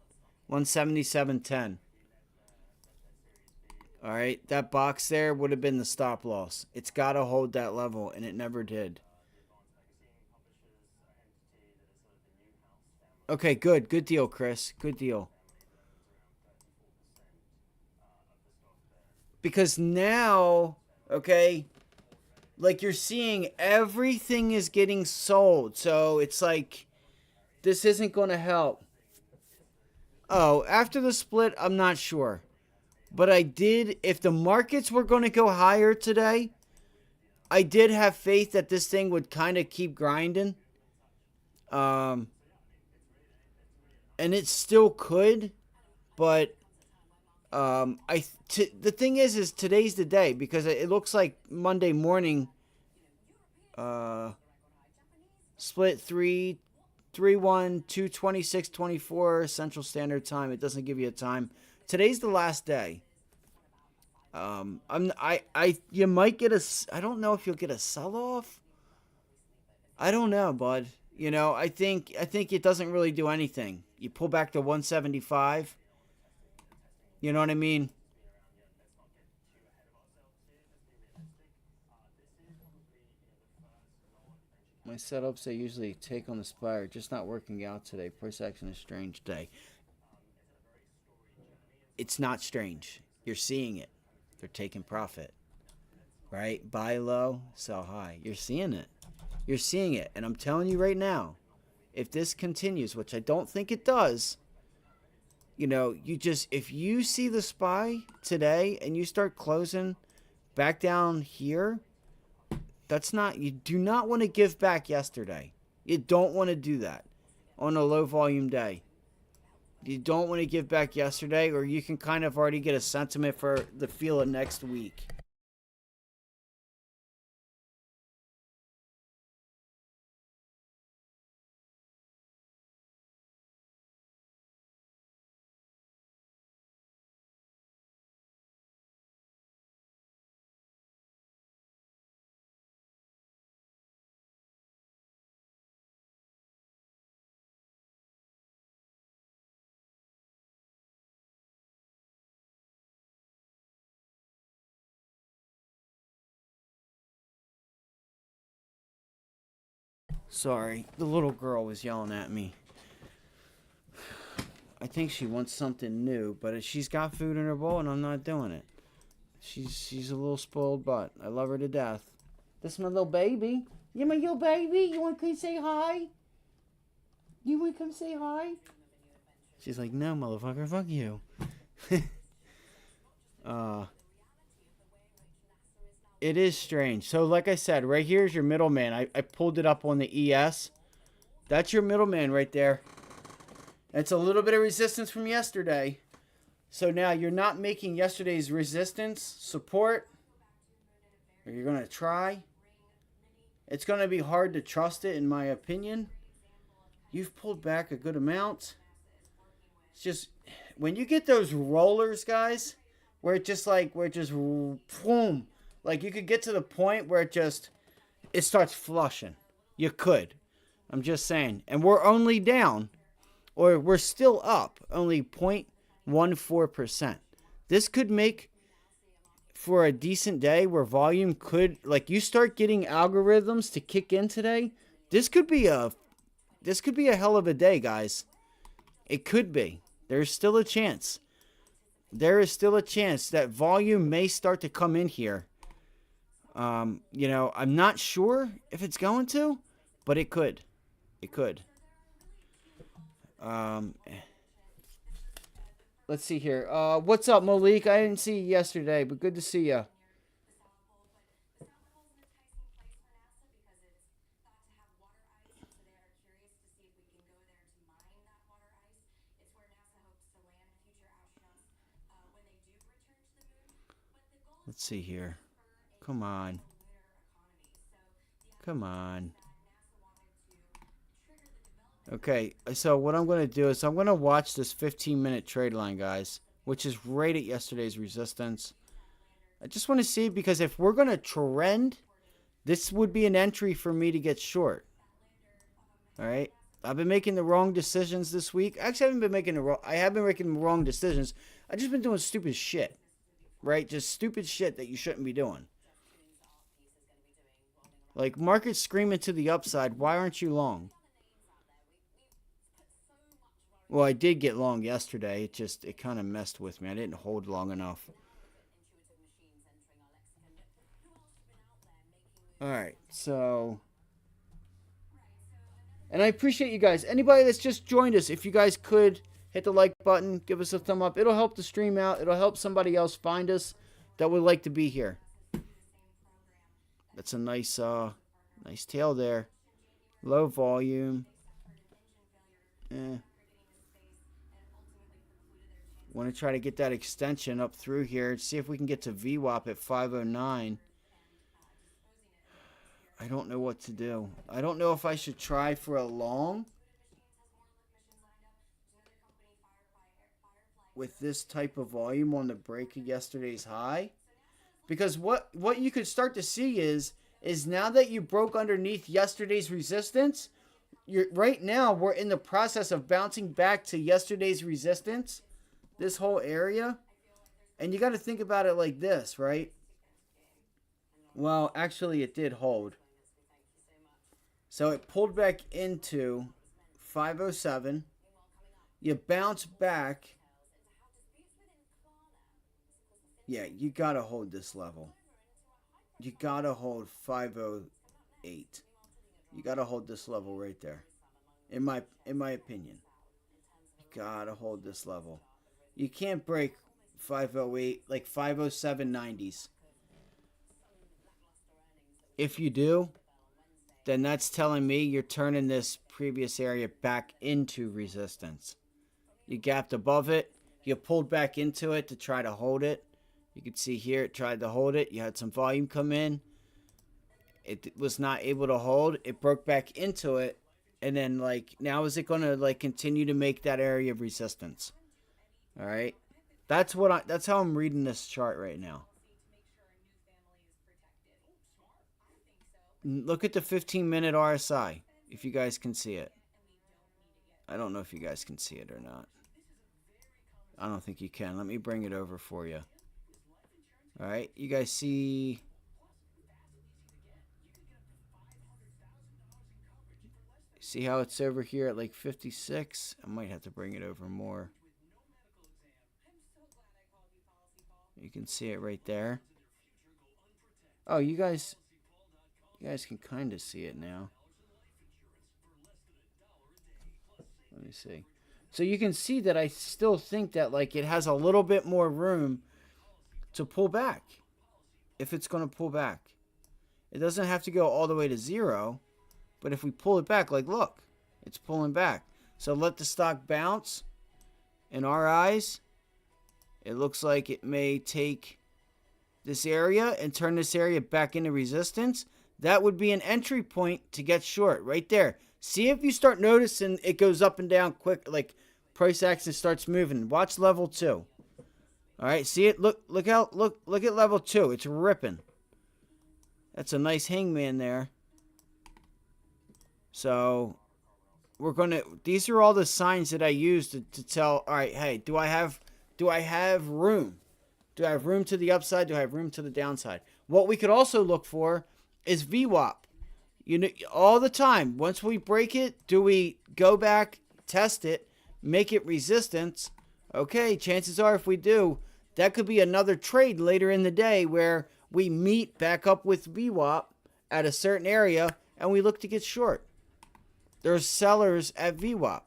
177.10. All right, that box there would have been the stop loss. It's got to hold that level, and it never did. Okay, good. Good deal, Chris. Good deal. Because now, okay, like you're seeing everything is getting sold. So it's like, this isn't going to help. Oh, after the split, I'm not sure. But I did, if the markets were going to go higher today, I did have faith that this thing would kind of keep grinding. And it still could, but the thing is today's the day, because it looks like Monday morning split 3 3-1, 2:26:24 Central Standard Time. It doesn't give you a time. Today's the last day. You might get I don't know if you'll get a sell-off. I don't know, bud. You know, I think it doesn't really do anything. You pull back to 175. You know what I mean? My setups I usually take on the Spire, just not working out today. Price action is a strange day. It's not strange. You're seeing it. They're taking profit. Right? Buy low, sell high. You're seeing it. You're seeing it. And I'm telling you right now, if this continues, which I don't think it does, you know, if you see the SPY today and you start closing back down here, you do not want to give back yesterday. You don't want to do that on a low volume day. You don't want to give back yesterday, or you can kind of already get a sentiment for the feel of next week. Sorry, the little girl was yelling at me. I think she wants something new, but she's got food in her bowl and I'm not doing it. She's a little spoiled butt. I love her to death. This is my little baby. You my little baby? You want to come say hi? You want to come say hi? She's like, no, motherfucker, fuck you. It is strange. So, like I said, right here is your middleman. I pulled it up on the ES. That's your middleman right there. It's a little bit of resistance from yesterday. So now you're not making yesterday's resistance support. Or you're going to try. It's going to be hard to trust it, in my opinion. You've pulled back a good amount. It's just, when you get those rollers, guys, where it just boom. Like, you could get to the point where it starts flushing. You could. I'm just saying. And we're only down, or we're still up, only 0.14%. This could make for a decent day where volume could, like, you start getting algorithms to kick in today. This could be a hell of a day, guys. It could be. There's still a chance. There is still a chance that volume may start to come in here. You know, I'm not sure if it's going to, but it could. It could. Let's see here. What's up, Malik? I didn't see you yesterday, but good to see you. Let's see here. Come on. Come on. Okay, so what I'm going to do is I'm going to watch this 15-minute trade line, guys, which is right at yesterday's resistance. I just want to see, because if we're going to trend, this would be an entry for me to get short. All right? I've been making the wrong decisions this week. Actually, I have been making the wrong decisions. I've just been doing stupid shit. Right? Just stupid shit that you shouldn't be doing. Like, market screaming to the upside. Why aren't you long? Well, I did get long yesterday. It kind of messed with me. I didn't hold long enough. Alright, so... And I appreciate you guys. Anybody that's just joined us, if you guys could hit the like button, give us a thumb up. It'll help the stream out. It'll help somebody else find us that would like to be here. That's a nice tail there. Low volume. Want to try to get that extension up through here. See if we can get to VWAP at 509. I don't know what to do. I don't know if I should try for a long with this type of volume on the break of yesterday's high. Because what you could start to see is now that you broke underneath yesterday's resistance, right now we're in the process of bouncing back to yesterday's resistance, this whole area. And you got to think about it like this, right? Well, actually it did hold. So it pulled back into 507. You bounce back. Yeah, you got to hold this level. You got to hold 508. You got to hold this level right there. In my opinion. You got to hold this level. You can't break 508, like 507 90s. If you do, then that's telling me you're turning this previous area back into resistance. You gapped above it. You pulled back into it to try to hold it. You can see here it tried to hold it. You had some volume come in. It was not able to hold. It broke back into it. And then, like, now is it going to, like, continue to make that area of resistance? All right. That's how I'm reading this chart right now. Look at the 15-minute RSI, if you guys can see it. I don't know if you guys can see it or not. I don't think you can. Let me bring it over for you. All right, you guys see... See how it's over here at like 56? I might have to bring it over more. You can see it right there. Oh, you guys can kind of see it now. Let me see. So you can see that I still think that, like, it has a little bit more room to pull back. If it's going to pull back. It doesn't have to go all the way to 0. But if we pull it back, like, look. It's pulling back. So let the stock bounce. In our eyes, it looks like it may take this area and turn this area back into resistance. That would be an entry point to get short right there. See if you start noticing it goes up and down quick, like price action starts moving. Watch level 2. All right, see it? Look at level 2. It's ripping. That's a nice hangman there. So these are all the signs that I use to tell, all right, hey, do I have room? Do I have room to the upside? Do I have room to the downside? What we could also look for is VWAP. You know, all the time. Once we break it, do we go back, test it, make it resistance? Okay, chances are if we do, that could be another trade later in the day where we meet back up with VWAP at a certain area and we look to get short. There's sellers at VWAP,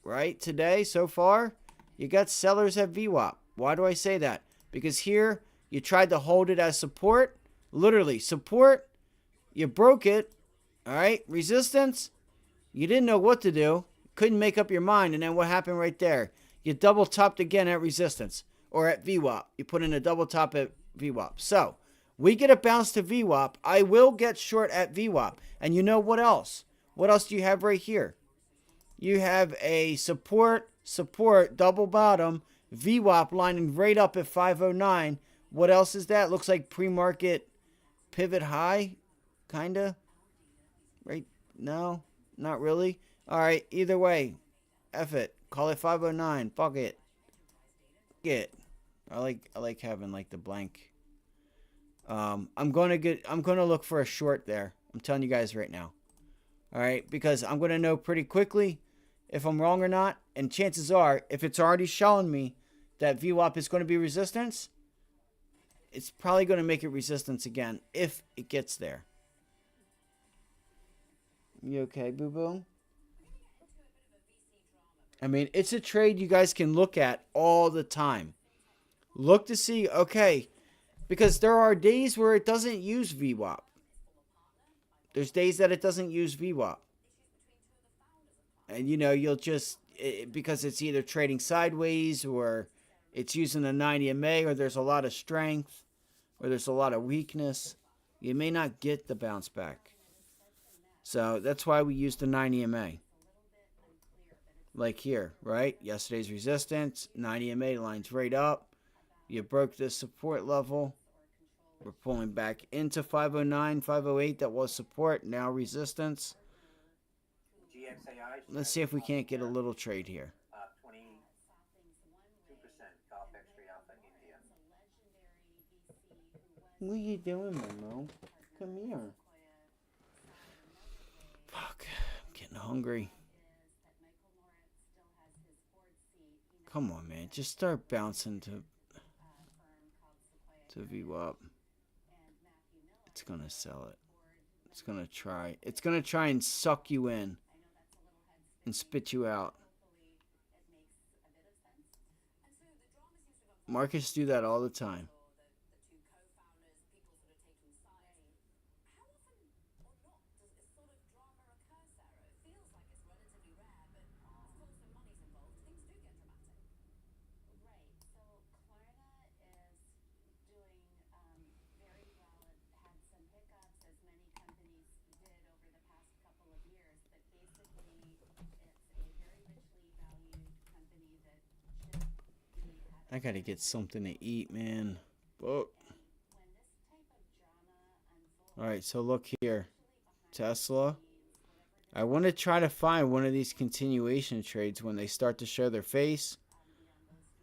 right? Today, so far, you got sellers at VWAP. Why do I say that? Because here, you tried to hold it as support. Literally, support. You broke it. All right, resistance. You didn't know what to do. Couldn't make up your mind. And then what happened right there? You double topped again at resistance or at VWAP. You put in a double top at VWAP. So, we get a bounce to VWAP. I will get short at VWAP. And you know what else? What else do you have right here? You have a support, double bottom, VWAP lining right up at 509. What else is that? Looks like pre-market pivot high, kind of. Right? No, not really. All right, either way, F it. Call it 509. Fuck it. I like having like the blank. I'm gonna look for a short there. I'm telling you guys right now. All right, because I'm gonna know pretty quickly if I'm wrong or not, and chances are, if it's already showing me that VWAP is going to be resistance, it's probably going to make it resistance again if it gets there. You okay, boo-boo? I mean, it's a trade you guys can look at all the time. Look to see, okay, because there are days where it doesn't use VWAP. There's days that it doesn't use VWAP. And, you know, you'll just, because it's either trading sideways or it's using the 90 MA or there's a lot of strength or there's a lot of weakness, you may not get the bounce back. So that's why we use the 90 MA. Like here, right? Yesterday's resistance, 90 MA lines right up. You broke this support level. We're pulling back into 509, 508. That was support, now resistance. GXAI. Let's see if we can't get a little trade here. 22% Golf X-ray Alpha India. What are you doing, Momo? Come here. Fuck, I'm getting hungry. Come on, man. Just start bouncing to VWAP. It's gonna sell it. It's gonna try. It's gonna try and suck you in and spit you out. Markets do that all the time. I gotta get something to eat, man. Fuck. Alright, so look here. Tesla. I want to try to find one of these continuation trades when they start to show their face.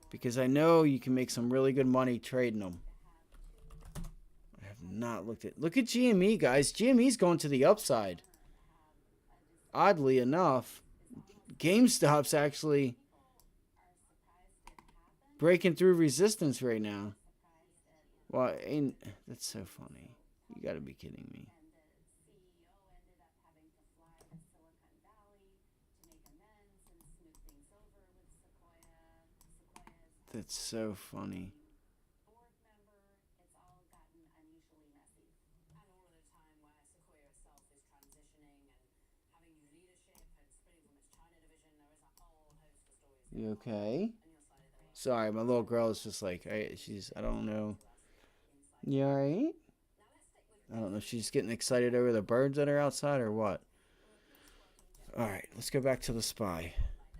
Because I know you can make some really good money trading them. I have not looked at... Look at GME, guys. GME's going to the upside. Oddly enough, GameStop's actually breaking through resistance right now. Well, ain't that's so funny. You gotta be kidding me. That's so funny. You okay? Sorry, my little girl is just like, I don't know. You alright? I don't know if she's getting excited over the birds that are outside or what. Alright, let's go back to the SPY.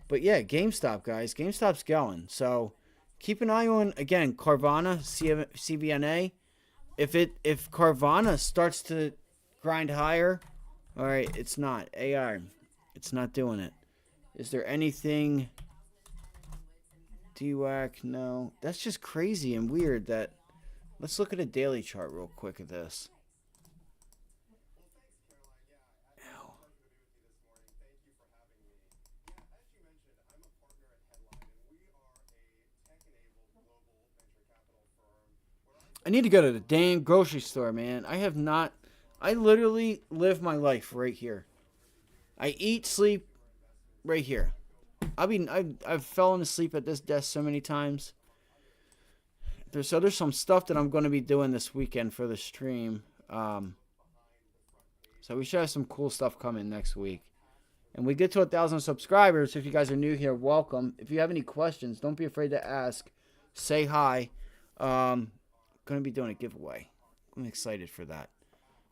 But yeah, GameStop, guys. GameStop's going. So keep an eye on, again, Carvana, CVNA. If Carvana starts to grind higher, alright, it's not. AI, it's not doing it. Is there anything... DWAC, no. That's just crazy and weird that... Let's look at a daily chart real quick of this. Ow. I need to go to the damn grocery store, man. I literally live my life right here. I eat, sleep, right here. I've fallen asleep at this desk so many times. There's some stuff that I'm going to be doing this weekend for the stream. So we should have some cool stuff coming next week. And we get to 1,000 subscribers. If you guys are new here, welcome. If you have any questions, don't be afraid to ask. Say hi. Going to be doing a giveaway. I'm excited for that.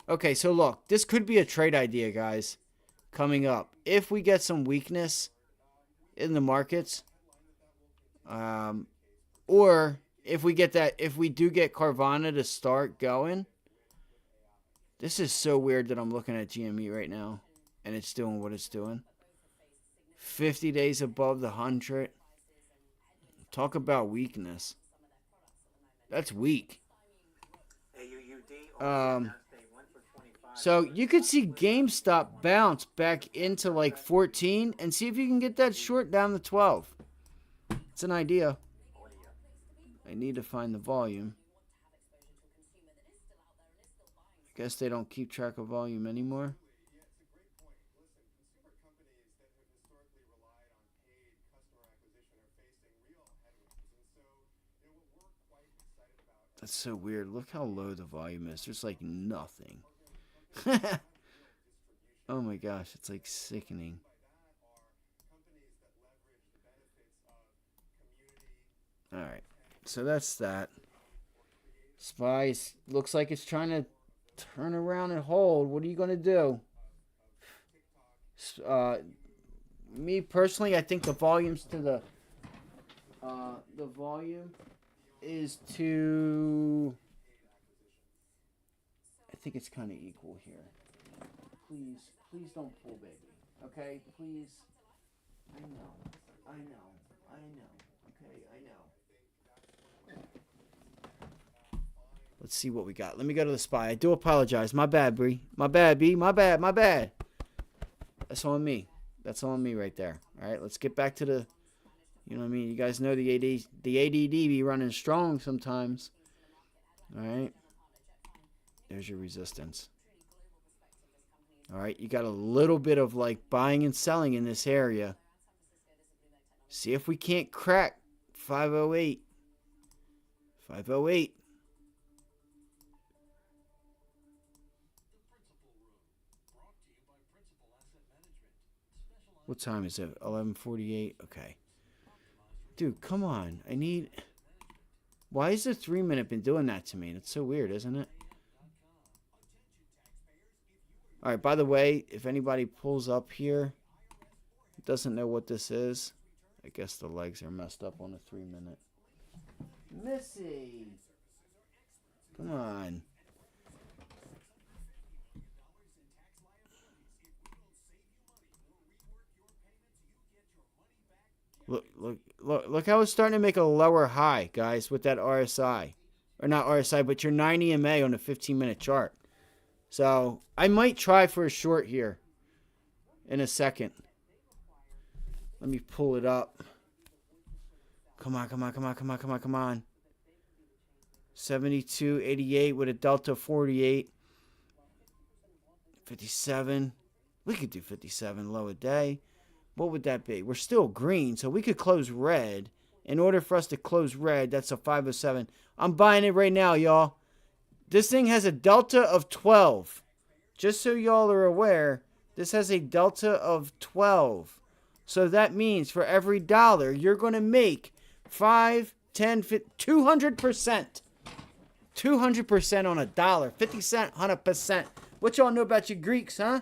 Okay, so look. This could be a trade idea, guys, coming up. If we get some weakness in the markets, or if we do get Carvana to start going. This is so weird that I'm looking at GME right now and it's doing what it's doing. 50 days above the 100. Talk about weakness. That's weak. So you could see GameStop bounce back into like 14 and see if you can get that short down to 12. It's an idea. I need to find the volume. I guess they don't keep track of volume anymore. That's so weird. Look how low the volume is. There's like nothing. Oh my gosh, it's like sickening. Alright, so that's that. Spice looks like it's trying to turn around and hold. What are you going to do? Me personally, I think the volume's to the volume is to. I think it's kind of equal here. Please don't pull, baby. Okay, please. I know. Okay, I know. Let's see what we got. Let me go to the spy. I do apologize. My bad, Bree. My bad, B. My bad. That's on me. That's on me right there. All right, let's get back to the. You know what I mean? You guys know the ADD be running strong sometimes. All right. There's your resistance. All right, you got a little bit of like buying and selling in this area. See if we can't crack 508. 508. What time is it? 11:48. Okay. Dude, come on. I need. Why is the 3-minute been doing that to me? It's so weird, isn't it? All right, by the way, if anybody pulls up here, doesn't know what this is, I guess the legs are messed up on a 3-minute. Missy! Come on. Look how it's starting to make a lower high, guys, with that RSI. Or not RSI, but your 90 MA on a 15-minute chart. So, I might try for a short here in a second. Let me pull it up. Come on. 72.88 with a delta 48. 57. We could do 57 low a day. What would that be? We're still green, so we could close red. In order for us to close red, that's a 507. I'm buying it right now, y'all. This thing has a delta of 12. Just so y'all are aware, this has a delta of 12. So that means for every dollar, you're going to make 5, 10, 200%. 200% on a dollar. 50 cent, 100%. What y'all know about your Greeks, huh?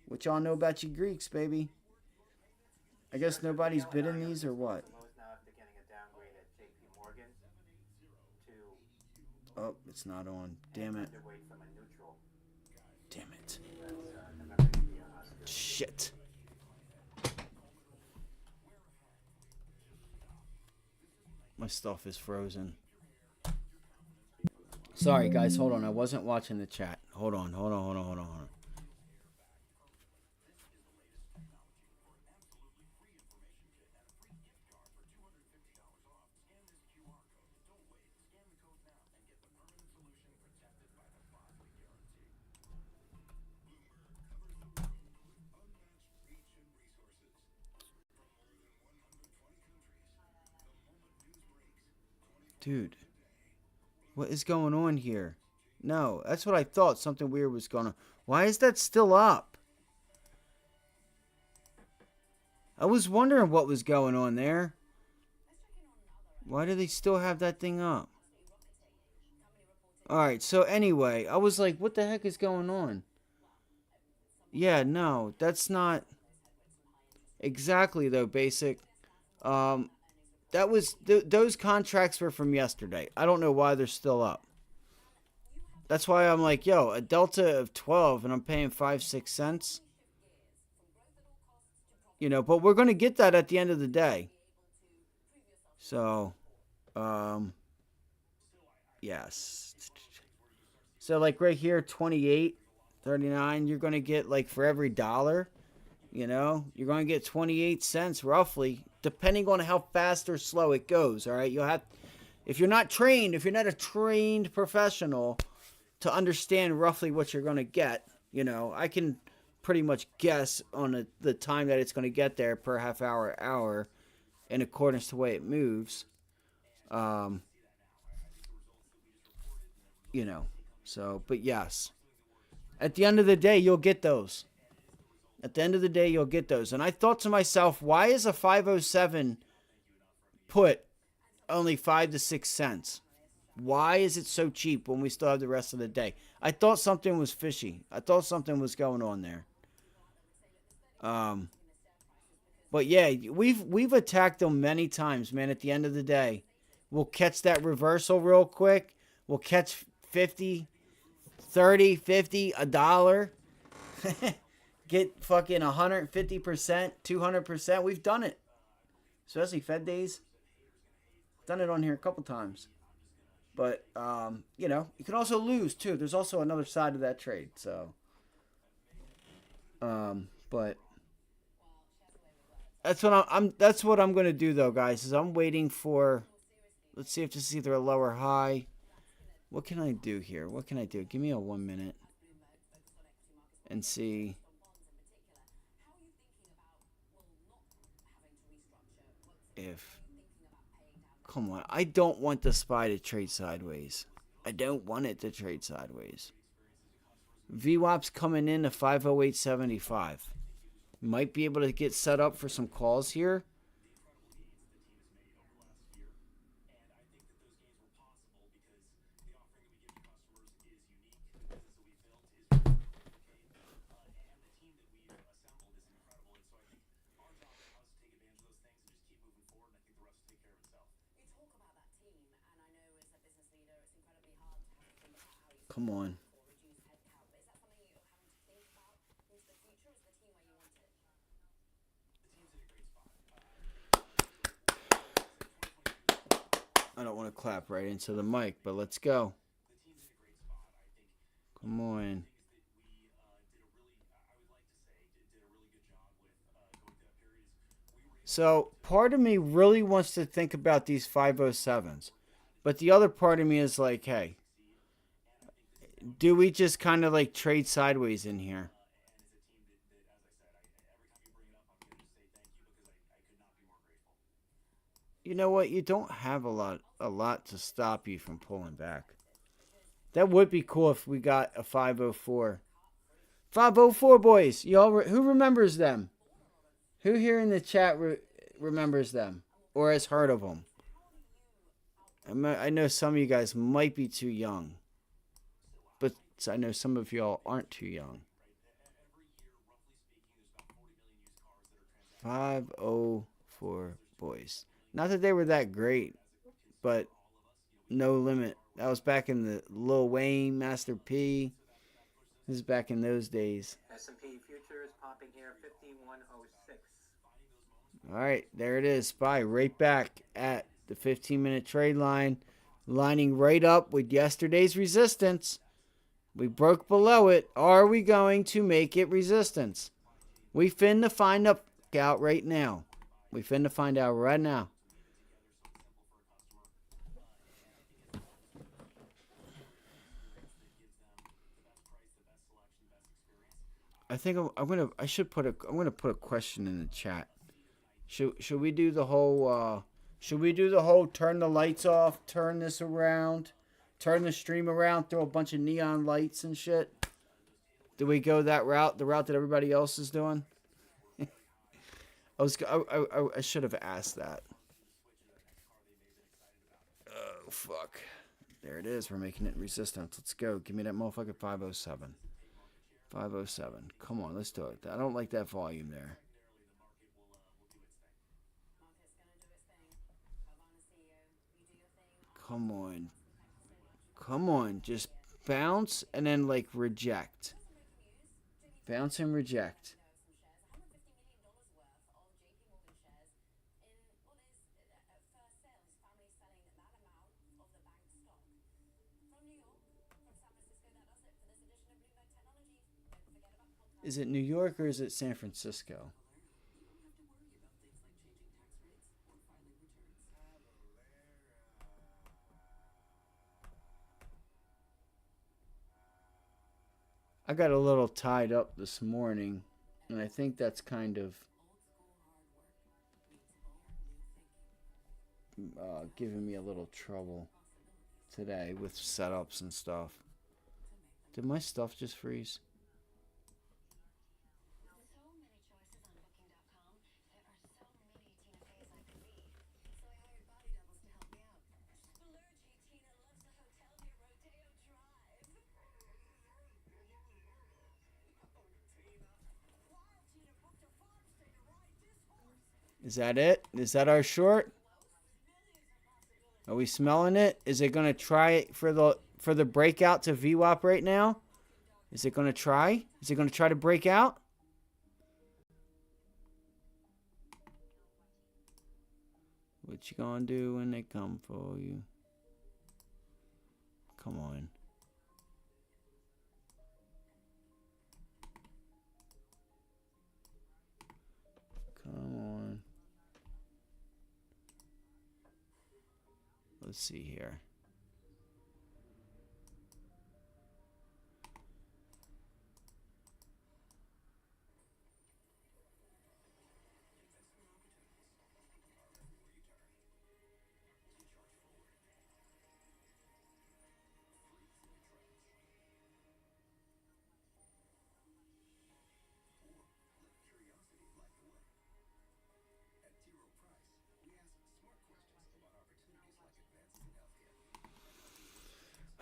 What y'all know about your Greeks, baby? I guess nobody's bidding these or what? Now after getting a downgrade at JP Morgan to Oh, it's not on. Damn it. underweight from a neutral. Damn it. That's Oscar. Shit. My stuff is frozen. Sorry, guys. Hold on. I wasn't watching the chat. Hold on. Dude, what is going on here? No, that's what I thought. Something weird was going on. Why is that still up? I was wondering what was going on there. Why do they still have that thing up? Alright, so anyway, I was like, what the heck is going on? Yeah, no, that's not exactly, though, basic. That was those contracts were from yesterday. I don't know why they're still up. That's why I'm like, yo, a delta of 12 and I'm paying 5-6 cents. You know, but we're going to get that at the end of the day. So, yes. So like right here, 28.39, you're going to get like for every dollar, you know, you're going to get 28 cents roughly, depending on how fast or slow it goes. All right. You'll have, if you're not a trained professional to understand roughly what you're going to get, you know, I can pretty much guess on the time that it's going to get there per half hour in accordance to the way it moves. You know, so, but yes, at the end of the day, you'll get those. At the end of the day, you'll get those. And I thought to myself, why is a 507 put only 5 to 6 cents? Why is it so cheap when we still have the rest of the day? I thought something was fishy. I thought something was going on there. But yeah, we've attacked them many times, man. At the end of the day, we'll catch that reversal real quick. We'll catch 50, 30, 50, a dollar. Get fucking 150%, 200%. We've done it. Especially Fed days. Done it on here a couple times. But, you know, you can also lose too. There's also another side of that trade. So, but that's what I'm going to do though, guys, is I'm waiting for, let's see if this is either a low or high. What can I do here? What can I do? Give me a 1 minute and see. If, come on, I don't want the SPY to trade sideways. I don't want it to trade sideways. VWAP's coming in to 508.75. Might be able to get set up for some calls here. Come on. I don't want to clap right into the mic, but let's go. Come on. So, part of me really wants to think about these 507s. But the other part of me is like, hey, do we just kind of like trade sideways in here? You know what? You don't have a lot to stop you from pulling back. That would be cool if we got a 504. 504 boys. Y'all, who remembers them? Who here in the chat remembers them or has heard of them? I know some of you guys might be too young. But I know some of y'all aren't too young. 504 boys. Not that they were that great, but No Limit. That was back in the Lil Wayne, Master P. This is back in those days. S&P futures popping here 5106. All right, there it is. SPY right back at the 15-minute trade line, lining right up with yesterday's resistance. We broke below it. Are we going to make it resistance? We finna find out right now. We finna find out right now. I think I'm gonna put a question in the chat. Should we do the whole turn the lights off, turn this around, turn the stream around, throw a bunch of neon lights and shit? Do we go that route, the route that everybody else is doing? I should have asked that. Oh fuck. There it is. We're making it resistance. Let's go. Give me that motherfucking 507. 507. Come on, let's do it. I don't like that volume there. Come on. Come on. Just bounce and then like reject. Bounce and reject. Is it New York or is it San Francisco? I got a little tied up this morning, and I think that's kind of giving me a little trouble today with setups and stuff. Did my stuff just freeze? Is that it? Is that our short? Are we smelling it? Is it gonna try it for the breakout to VWAP right now? Is it gonna try? Is it gonna try to break out? What you gonna do when they come for you? Come on. Come on. Let's see here.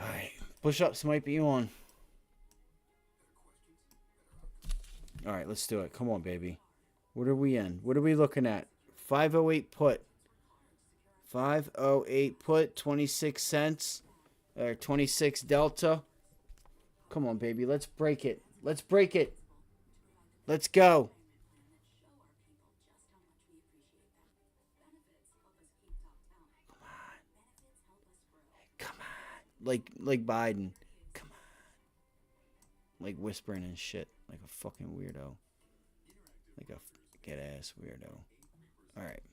Alright, push-ups might be on. Alright, let's do it. Come on, baby. What are we in? What are we looking at? 508 put. 508 put, 26 cents. Or 26 delta. Come on, baby. Let's break it. Let's break it. Let's go. Come on. Like Biden. Come on. Like whispering and shit. Like a fucking weirdo. Like a get-ass weirdo. Alright.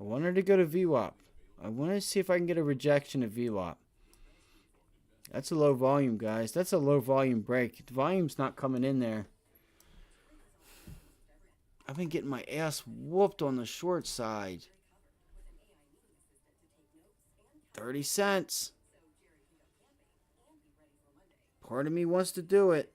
I wanted to go to VWAP. I wanted to see if I can get a rejection of VWAP. That's a low volume, guys. That's a low volume break. The volume's not coming in there. I've been getting my ass whooped on the short side. 30 cents. Part of me wants to do it.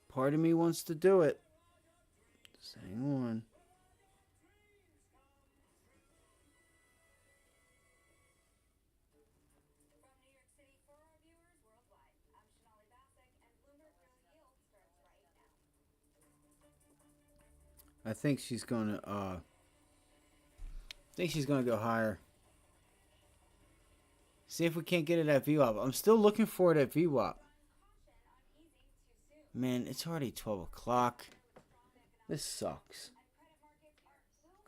Part of me wants to do it. Just hang on. I think she's gonna go higher. See if we can't get it at VWAP. I'm still looking for it at VWAP. Man, it's already 12 o'clock. This sucks.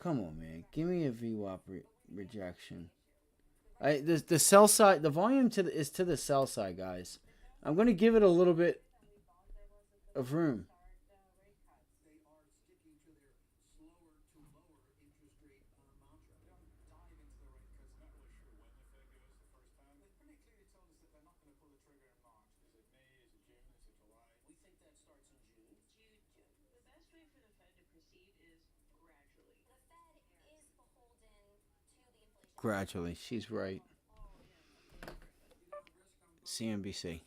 Come on, man. Give me a VWAP rejection. The sell side, the volume is to the sell side, guys. I'm going to give it a little bit of room. Gradually, she's right. CNBC.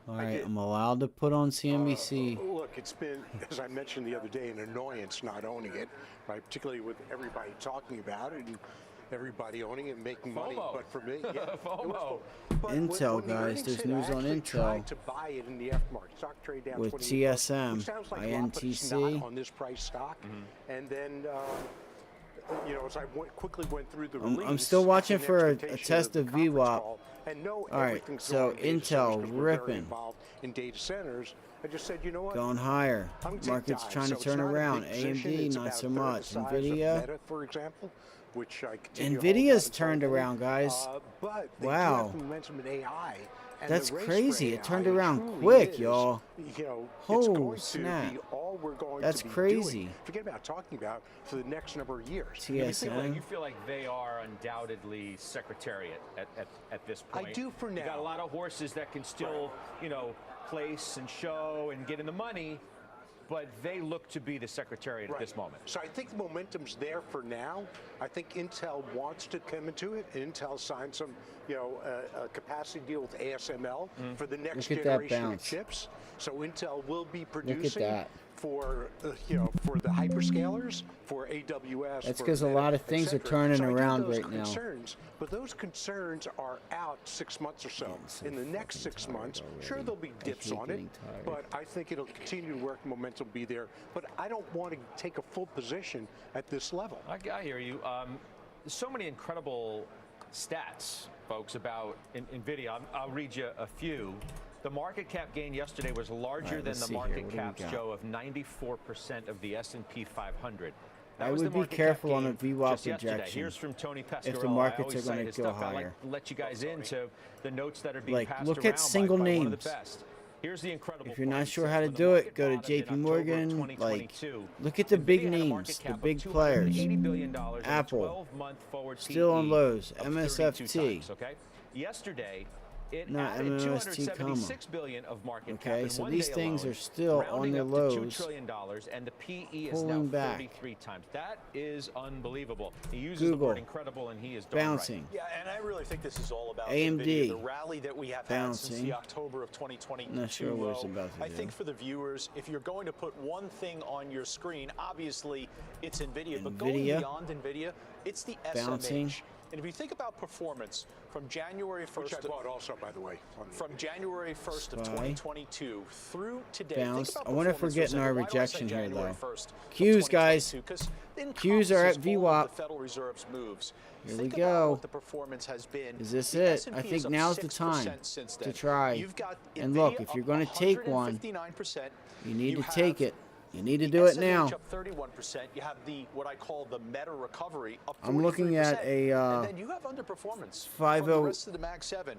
All right, I'm allowed to put on CNBC. Look, it's been, as I mentioned the other day, an annoyance not owning it, right? Particularly with everybody talking about it and everybody owning it and making money. But for me, yeah, FOMO. Intel, guys, there's news on Intel to buy it in the F market. Stock trade down with 28 bucks, TSM, which sounds like a lot, but it's not INTC. on this price stock. And then, you know, as I quickly went through the release, I'm still watching and for a expectation test of the conference VWAP. call, and know All right, everything's so going on data centers Intel 'cause we're very ripping. involved in data centers. I just said, you know what? Going higher. I'm gonna take Market's dive. trying So to it's turn not a around. big position. AMD, It's not about so a third much. the size of Nvidia. Meta, for example, which I continue to Nvidia's hold turned on to. around, guys. But they Wow. do have momentum in AI. And That's the race crazy. for It turned AI around truly quick, is, y'all. You know, it's Oh, going snap. to be all we're going That's to be crazy. doing. Forget about talking about for the next number of years. TSM. You feel like they are undoubtedly Secretariat at this point. I do for now. You got a lot of horses that can still, you know, place and show and get in the money. but they look to be the Secretariat at this moment. So I think the momentum's there for now. I think Intel wants to come into it. Intel signed some, a capacity deal with ASML for the next Look at that generation of bounce. chips. So Intel will be Look at producing that. for, for the hyperscalers, for AWS. That's for 'cause a Meta, lot of et things are cetera. turning So I think around those right now. concerns, but those concerns are out 6 months or so. so In the next 6 fucking months, tired sure already. there'll be I dips hate on it, getting tired. but I think it'll continue to work. Momentum will be there, but I don't want to take a full position at this level. I hear you. There's so many incredible stats, folks, about NVIDIA. I'll read you a few. The market cap gain yesterday was larger Right, than let's the see here. market What do we caps, got? Joe, of 94% of the S&P 500. That I was would the be market cap careful on gain a VWAP just yesterday. projection Here's from Tony Pescarolo. if the I markets always are cite gonna his go stuff. I like higher. to let you guys into the notes that are being Like, passed look around at single by one of the names. best. Here's the incredible If you're not point. sure Since how to when the do market it, go to bottomed in JP October of Morgan. 2022, Look at the big NVIDIA had a names, market the cap of big players. $280 billion and a Apple, 12-month forward still on PE lows. of 32 MSFT. times, okay? Yesterday, it Not added MMST, $276 billion of market cap Okay, in so one these day things alone, are still on rounding their up to lows, $2 trillion, and the PE is now pulling back. 33 times. That is unbelievable. He uses Google, the word incredible, and he is darn bouncing. right. Yeah, and I really think this is all about AMD, NVIDIA, the rally that we have had since bouncing. the October of 2022 Not sure what it's low. about to I do. think for the viewers, if you're going to put one thing on your screen, obviously it's NVIDIA, but going NVIDIA, beyond NVIDIA, it's the bouncing. SMH. And if you think about performance from January 1st, Which I bought also, by the way. from January 1st of Spy. 2022 through today. Bounced. Think about I wonder if we're performance for a getting our second. Why do I say rejection here, January though. 1st of Qs, guys. 2022? 'Cause it Qs are at encompasses all VWAP. of the Federal Reserve's moves. Here we Think go. about what the performance has been. Is this The it? S&P I is think up now's the 6% time since to then. try. You've got And look, NVIDIA if you're up going to take one, 159%. you need You to take have it. You need to the do it SMH now. up 31%. You have the what I call the meta recovery up 43%. I'm looking at a, and then you have underperformance 50 from the rest of the Mag 7.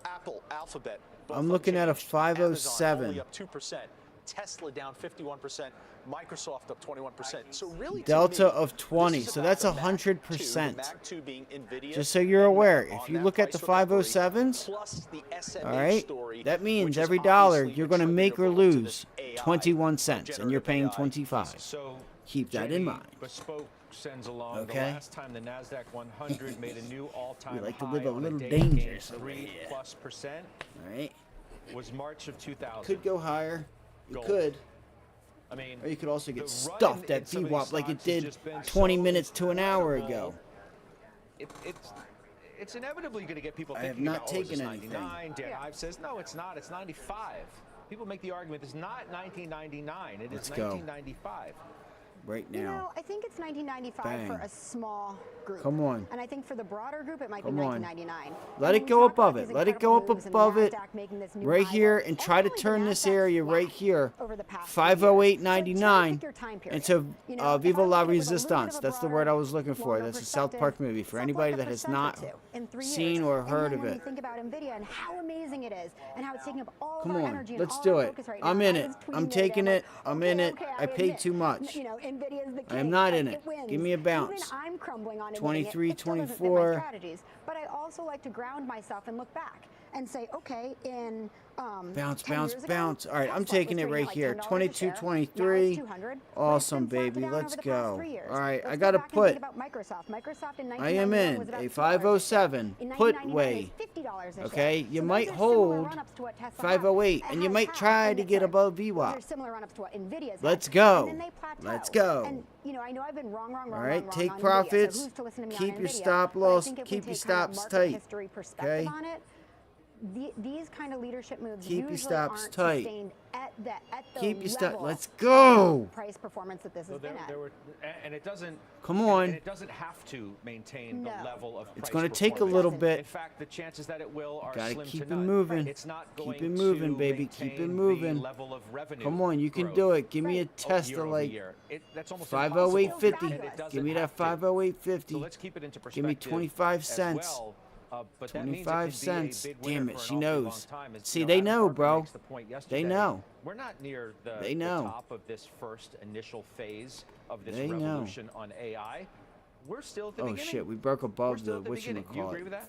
Apple, Alphabet. both I'm looking at a unchanged. 507. Amazon only up 2%. Tesla down 51%. Microsoft up 21%. So really, to Delta me, of this 20. is So about that's the Mag 100%. the Mag 2 being NVIDIA, Just so you're and aware, on if you that look at the price recovery, 507s, plus the SMH all right, story, that means which is every dollar obviously you're going to make or attributable to lose this AI, 21 cents, and you're generative paying AI. 25. So Keep that in JD mind. Bespoke sends along Okay. the last time the Nasdaq 100 made a new all-time We like to high live a on little day that gained dangerous over 3+%. All right, Was March of 2000. could go higher. You Gold. could. I mean, Or you could also get the run stuffed in at some of these VWAP like it stocks has did just been 20 so minutes to an hour incredible. ago. It's inevitably going to get people I have thinking not about, oh, is this taken anything. 99? Dan Ives says, no, it's not. It's 95. People make the argument it's not 1999. It Let's is go. 1995. Right You know, now. I think it's 1995 Bang. for a small group. Come on. And I think for the broader group, it might Come be on. 1999. Let it go above it. Let it go up above it. Right here, and try to turn this area right here. 508.99 into Viva la Resistance. That's the word I was looking for. That's a South Park movie. For anybody that has not seen or heard of When it. you think about NVIDIA and how amazing it is, and how it's taking up all Come of our on, energy and let's all do our it. focus right I'm now. in I it. was tweeting I'm the other day, taking I'm it. I'm like, in it. okay, I paid admit, too much. You know, NVIDIA is the king. I am not in Like, it. wins. Give me a bounce. Even I'm crumbling on NVIDIA. 23, It still doesn't fit 24. my strategies. But I also like to ground myself and look back and say, okay, in Bounce, 10 bounce, years ago, bounce. All right, I'm Tesla taking was it trading right at like here. $10 a 22, share. Now it's 23. 200. Awesome, But it's been flat baby. down Let's over the past go. 3 years. All right, Let's I go got to back and put. think about Microsoft. Microsoft in I am 1991 in was about a $2 a share. 507 In put 1999, way. it's $50 a share. Okay, you So might those are similar hold run-ups to what Tesla had. 508, It and you has might had, try and to it's get sorry, above Those are VWAP. similar run-ups to what NVIDIA's Let's had. go. And then they plateau. Let's go. And you know, I know I've been wrong All right, wrong take on profits. NVIDIA, so who's to listen to me Keep on your NVIDIA? stop But I loss. think if we Keep your take kind of stops market tight. history perspective Okay. on it, these kind of leadership moves Keep your usually stops aren't tight. sustained at the Keep your level stop. Let's go. of price performance that this So has been at. there were, and it doesn't. Come on. And it doesn't have to maintain the No. level of. It's going gonna take a little bit. In fact, the chances that it will are Gotta slim keep to it none. moving. It's not Keep going it moving, to baby. Keep it maintain moving. The level of revenue. Come on, you can growth do it. Give me a year Tesla over like year. That's almost 508.50. impossible, and it doesn't Give me that have to. 508.50. So let's keep it into Give perspective. me 25 as cents. well. But that means it 25 could be a cents. big winner Damn it, for an she awfully long knows. time. As, See, you they Adam know, Parker bro. makes the point yesterday. They know. We're not near the know. top of this first initial phase of this They know. revolution on AI. We're still at the Oh beginning. shit, we broke We're above still the at the beginning. Do you agree whatchamacallit. with that?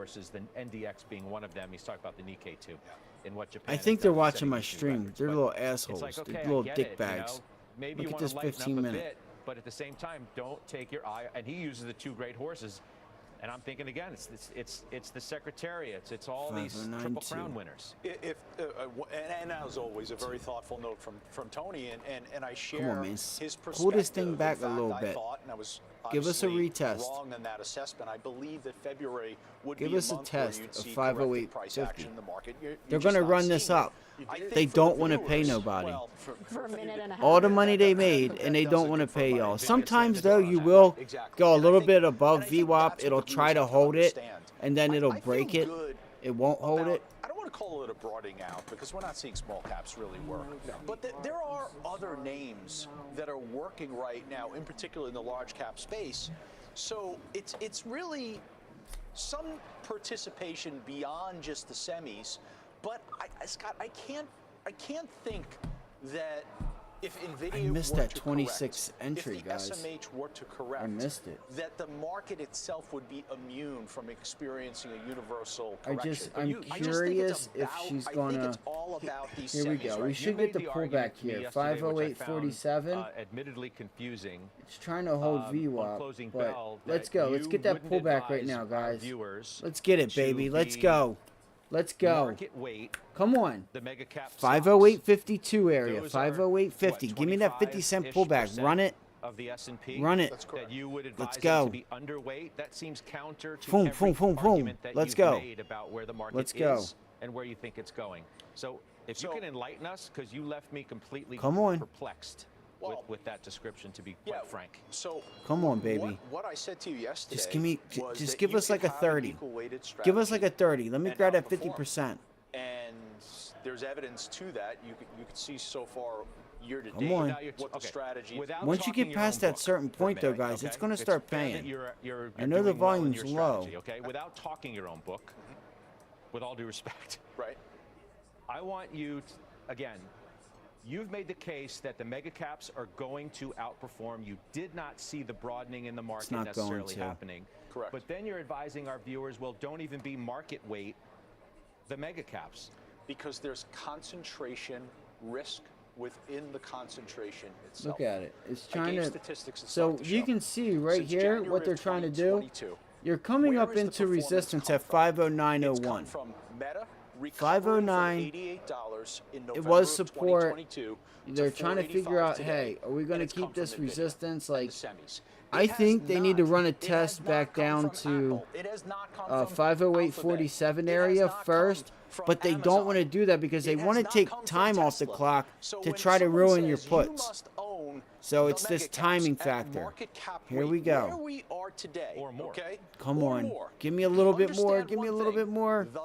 horses, the NDX being one of them. He's talking about the Nikkei too, in what Japan. I think has they're done, watching setting my new stream. records. They're But little it's assholes. like, okay, They're I little get dick it, bags. Maybe Look you at want this to lighten 15 up a minute. bit, but at the same time, don't take your eye. And he uses the two great horses. And I'm thinking again, it's the Secretariats, it's all these Triple Crown winners. And as always, a very thoughtful note from Tony, and I share Come on, man. his perspective. Pull this thing back In a little fact, I bit. thought, and I was Give us a obviously retest. wrong in that assessment. I believe that February would Give be us a a month where test you'd of see corrective price 508.50. action in the market. You're They're just going to not run this seeing it. up. I think They for don't the want to pay viewers, nobody. well, For a minute and a half. All the money they made, and they don't want to pay y'all. Sometimes, though, you will go a little bit above VWAP. It'll try to hold it, and then it'll break it. It won't hold it. I don't want to call it a broadening out because we're not seeing small caps really work. But there are other names that are working right now, in particular in the large cap space. So it's really some participation beyond just the semis. But Scott, I can't think that if Nvidia I missed were that to 26 correct, entry, if the guys. SMH were to correct, I missed it. that the market itself would be immune from experiencing a universal correction. I'm curious if she's gonna. Here we go. We should get the pullback here. 508.47. Admittedly confusing. It's trying to hold VWAP, but let's go. Let's get that pullback right now, guys. Let's get it, baby. Let's go. Let's go. Market weight. Come on. The mega cap 508.52 area. Those are, 508.50. Give me that 50-cent pullback. Run it. Of the S&P. Run it. That you would advise Let's go. them to be underweight. That seems counter to Boom, every boom, boom, boom. argument that Let's you've go. made about where the market Let's go. is and where you think it's going. So if you can enlighten us, because you left me completely Come on. perplexed with that description, to be quite frank. So Come on, baby. What I said to you yesterday. Just give me. was Just that give you us like a could have an 30. equal-weighted Give us like a strategy 30. Let me and grab that outperform. 50%. And there's evidence to that. You could see so far year to Come date on. what the strategy is. Once you get past that certain point, though, guys, it's going to start paying. I know the volume's low. Okay, without talking your own book, with all due respect. Right. I want you, again, you've made the case that the mega caps are going to outperform. You did not see the broadening in the market not going necessarily to. happening. Correct. But then you're advising our viewers, well, don't even be market weight the mega caps. Because there's concentration risk within the concentration itself. Look at it. It's I trying gave to. statistics and So stuff to you show. can see right Since here January what they're of trying to do. 2022, You're coming where up has the into performance resistance come at from? It's 509.01. come from Meta, 509. $88 in It November was of support. 2022 They're trying to figure out, $485 hey, are we going to and it's come keep this from Nvidia resistance? and Like, the semis. I It think has they need to not- run a it has test not back come down from to Apple. It has not come from 508.47 Alphabet. It area has not first, come from but they don't want to Amazon. do that because they It want to has not take come from time off the Tesla. clock So to when try to someone ruin your says you puts. must own So the it's this mega caps timing at factor. market cap Here we weight, go. Where we are today, Or more. okay? Come Or on. more. Give me a little bit more. Understand Give me a one little thing. bit more. The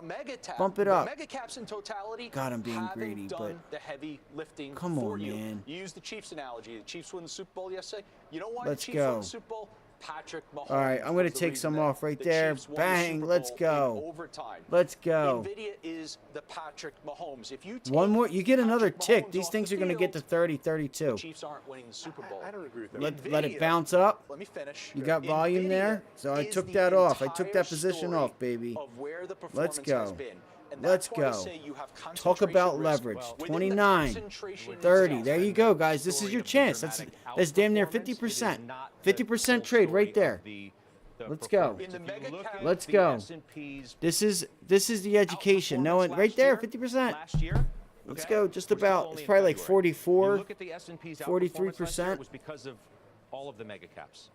Bump it up. The mega caps in totality. God, I'm being haven't greedy, done but- the heavy lifting Come for on, you. man. You use the Chiefs analogy. The Chiefs won the Super Bowl yesterday. You know why Let's the Chiefs won go. the Super Bowl? Patrick Mahomes. All right, I'm going to was the take reason some that off right the there. Chiefs won the Bang, Super let's Bowl go. in overtime. Let's go. Nvidia is the Patrick Mahomes. If you take One more. You get another Patrick tick. Mahomes These off things the are going to get to field, 30, 32. the Chiefs aren't winning the Super Bowl. I don't agree with that. Let it Nvidia- bounce up. Let me finish. You got volume Nvidia there, so I is took the that off. I took entire that position story off, baby. of where the Let's performance go. has been. And Let's that's why I go. say you have Talk about concentration risk. leverage. Within the 29, concentration 30. itself. There you go, guys. This is your chance. That's damn near 50%. 50% trade right there. Let's go. In the mega cap, Let's go. This is the education. No one right there, 50%. Last year, Let's okay, go. Just we're still about. only It's in probably like February. 44. You look at the S&P's 43%. It was because of all of the mega caps.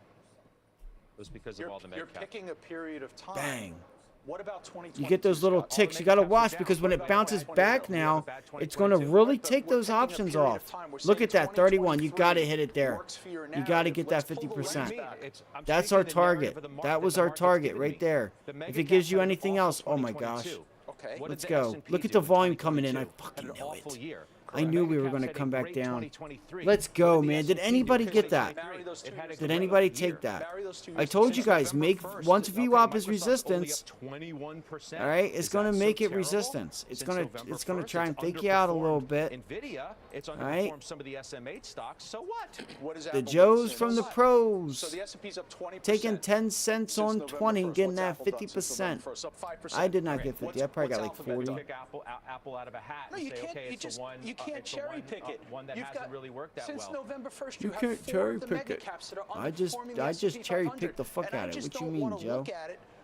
It was because of all the mega You're caps. picking a period of time. Bang. What about 2022? You get those little Scott? All the ticks. You mega got to caps are watch down. because when What it about bounces 2022? back now, it's going to really take those options off. Look at that 31. You got to hit it there. You got to get that 50%. That's our target. That was our target right there. If it gives you anything else, oh my gosh. Okay. Let's go. Look at the volume coming in. I fucking knew it. I knew we were going to come back down. Let's go, man. Did anybody get that? Did anybody take that? I told you guys, make once VWAP is resistance. All right, it's going to make it resistance. It's going to try and fake you out a little bit. Nvidia, it's All right. underperformed some of the SMH stocks. So what? What is The Apple Joes doing? from the So pros. the S&P's up 20%. Taking 10 cents since on November 20, 1st. getting What's that Apple done since 50%. November 1st? Up 5%. I did not get 50. I probably got like what's Alphabet 40. done? Pick Apple out of a hat No, and you say, can't. okay, You it's just the one. you can't it's the cherry pick it. one that You've hasn't got, really worked that since well. November 1st, You you have can't 4 cherry of the pick mega it. caps that are I just underperforming the cherry S&P picked the fuck 500. out of it. And I just What you don't mean, wanna Joe? look at it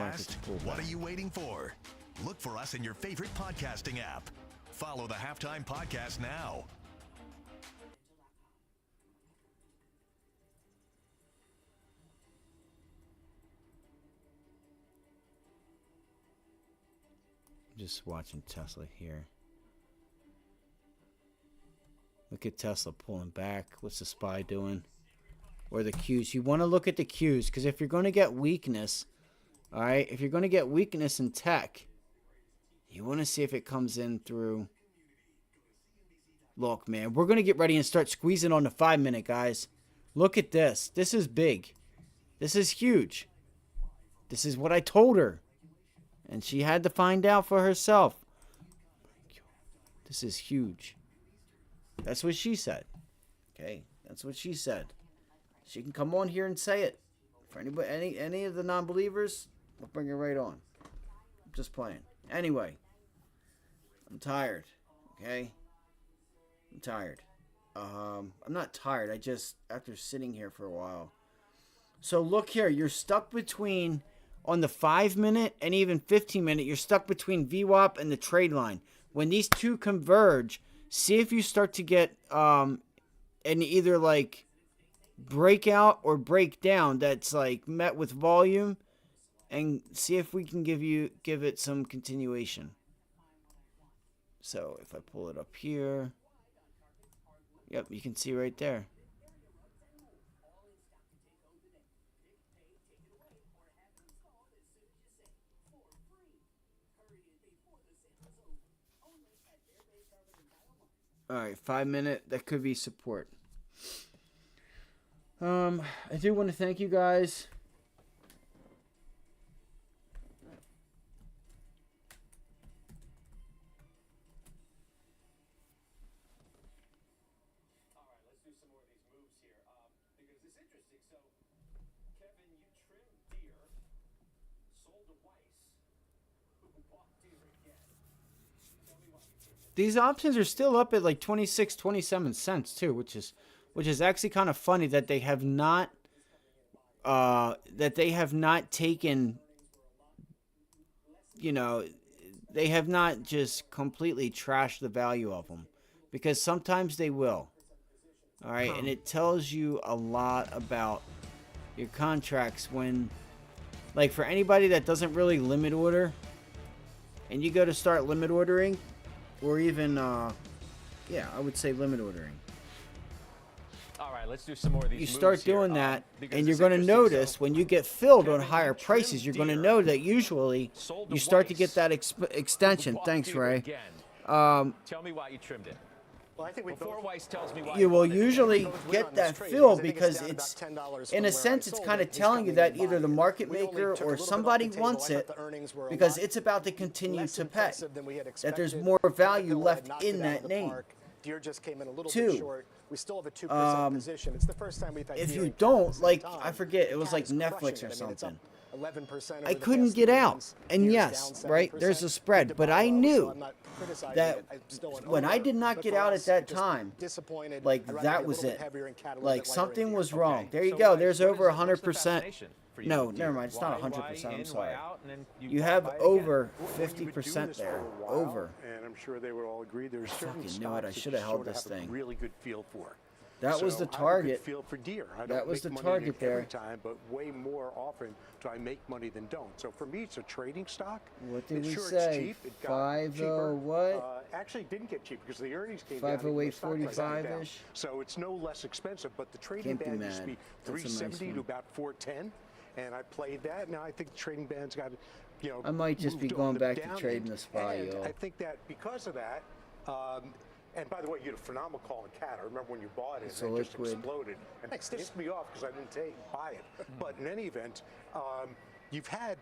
market's podcast? pulled What back. are you waiting for? Look for us in your favorite podcasting app. Follow the Halftime Podcast now. Just watching Tesla here. Look at Tesla pulling back. What's the SPY doing? Or the Qs. You want to look at the Qs, because if you're going to get weakness, all right, if you're going to get weakness in tech, you want to see if it comes in through. Look, man, we're going to get ready and start squeezing on the 5-minute, guys. Look at this. This is big. This is huge. This is what I told her. And she had to find out for herself. This is huge. That's what she said. Okay, that's what she said. She can come on here and say it. For anybody, any of the non-believers, we'll bring it right on. I'm just playing. Anyway, I'm tired. Okay, I'm tired. I'm not tired. I just, after sitting here for a while. So look here. You're stuck between, on the 5-minute and even 15-minute, you're stuck between VWAP and the trade line. When these two converge, see if you start to get an either like breakout or breakdown that's like met with volume, and see if we can give it some continuation. So if I pull it up here, yep, you can see right there. All right, 5-minute, that could be support. I do want to thank you guys. All right, let's do some more of these moves here, because it's interesting. So, Kevin, you trimmed Deer, sold to Weiss, who bought Deer again. Tell me why you trimmed it. These options are still up at like 26, 27 cents too, which is actually kind of funny that they have not taken, you know, they have not just completely trashed the value of them, because sometimes they will. All right, and it tells you a lot about your contracts when, like, for anybody that doesn't really limit order, and you go to start limit ordering, or even, yeah, I would say limit ordering. All right, let's do some more of these. You moves start here, doing that, because and you're it's going to interesting. notice So, when you get filled on Kevin, higher you prices, trimmed you're going to Deer, know that usually sold to you start to Weiss, get that extension. bought Thanks, Deer Ray. again. Tell me why you trimmed it. Well, I think we Before both, Weiss tells me why You will bought it. usually both win get on this that trade, fill I think it's because down it's, about $10 in from a where I sense, it's sold kind it. of He's telling you coming in that either the buying. market We only maker took a or little bit somebody off the table. wants I thought it the earnings were a because lot it's about to continue less to pay. impressive than we had That there's expected. more value Caterpillar left had knocked in it out that of the name. park. Deer just came in a little Two, bit short. We still have a 2% position. It's the first time we've had if Deer you and Cat at don't, the same like, time. I forget, it was Cat like is crushing Netflix it. or I mean, it's something. up 11% over I the couldn't past get 3 out. months. And Deer's yes, down right, 7%. there's a spread, Good to but buy I low, so knew I'm not criticizing that it. I'm still an when I owner. did not But get for out us, at that just time, disappointed. like, I'd rather that be a was little bit it. heavier in Cat, a little Like, bit lighter in something Deer. was wrong. Okay, There you so go. Weiss, There's what over is- what's the 100%. fascination for you No, with Deer? never mind. It's not Why 100%. I'm in, sorry. why out, and then You buy have it again? over When you've been doing 50% this for there. a while, Over. and I'm sure they would all agree, there's certain fucking knew it. I stocks that should have you held sort of this have a thing. really good feel for. That was So the I have a good target. feel for Deer. I That don't was make the money in target it every there. time, but way more often do I make money than don't. So for me, it's a trading stock. What did it's we sure say? It's cheap. It got 50 cheaper. what? Actually, it didn't get cheap because the earnings came down. 508.45-ish. So it's no less expensive, but the trading Can't be band used to mad. be That's a nice 370 to one. about 410, and I played that. Now I think the trading band's got, you know, I might just be moved going on the back to down trading end. the SPY, And yo. I think that because of that, and by the way, you had a phenomenal call in Cat. I remember when you bought it, It's and a it just liquid. exploded. And it pissed me off because I didn't buy it. But in any event, you've had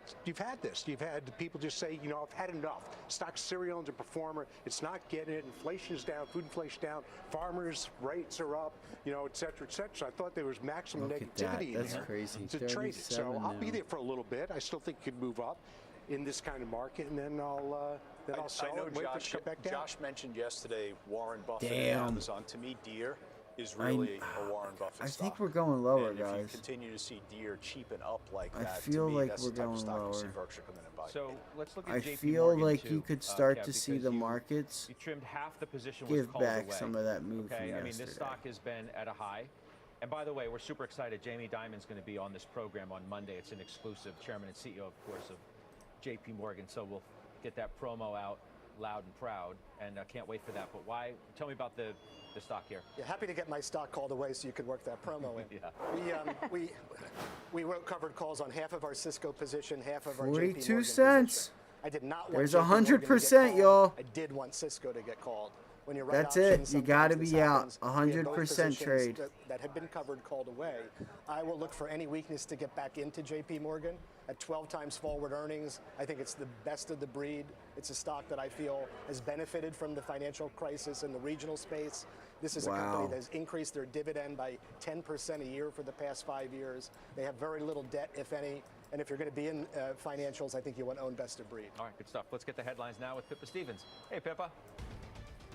this. You've had people just say, you know, I've had enough. Stock cereal underperformer. It's not getting it. Inflation's down. Food inflation down. Farmers' rates are up. You know, et cetera, et cetera. So I thought there was maximum Look at that. negativity in That's there crazy. to trade it. So 37 I'll be now. there for a little bit. I still think it could move up in this kind of market, and then I'll sell I know it and wait for it to come back down. Josh mentioned yesterday Warren Buffett Damn. and Amazon. To me, Deer is really a Warren Buffett I stock. think we're going lower, and if you guys. continue to see Deer cheapen up like I that, feel to me, like that's we're the type going of stock you see lower. Berkshire come in and buy. So let's look at I JP feel Morgan like too, you could start Kev, to see because the you- markets You trimmed half the position was give called back away. some of that move Okay, from I mean this yesterday. stock has been at a high. And by the way, we're super excited. Jamie Dimon's going to be on this program on Monday. It's an exclusive, chairman and CEO, of course, of JP Morgan. So we'll get that promo out loud and proud, and can't wait for that. But why? Tell me about the stock here. Yeah, happy to get my stock called away so you could work that promo in. Yeah. We covered calls on half of our Cisco position, half of our 42 JP Morgan cents. position. I did not want There's JP Morgan to get 100%, called. y'all. I did want Cisco to get called. When you write That's it. options, You gotta sometimes be this out. happens. We have both 100% positions trade. that have been covered called away. I will look for any weakness to get back into JP Morgan at 12 times forward earnings. I think it's the best of the breed. It's a stock that I feel has benefited from the financial crisis in the regional space. This is a company that has increased their dividend by 10% a year for the past 5 years. They have very little debt, if any. And if you're going to be in financials, I think you want to own best of breed. All right, good stuff. Let's get the headlines now with Pippa Stevens. Hey, Pippa.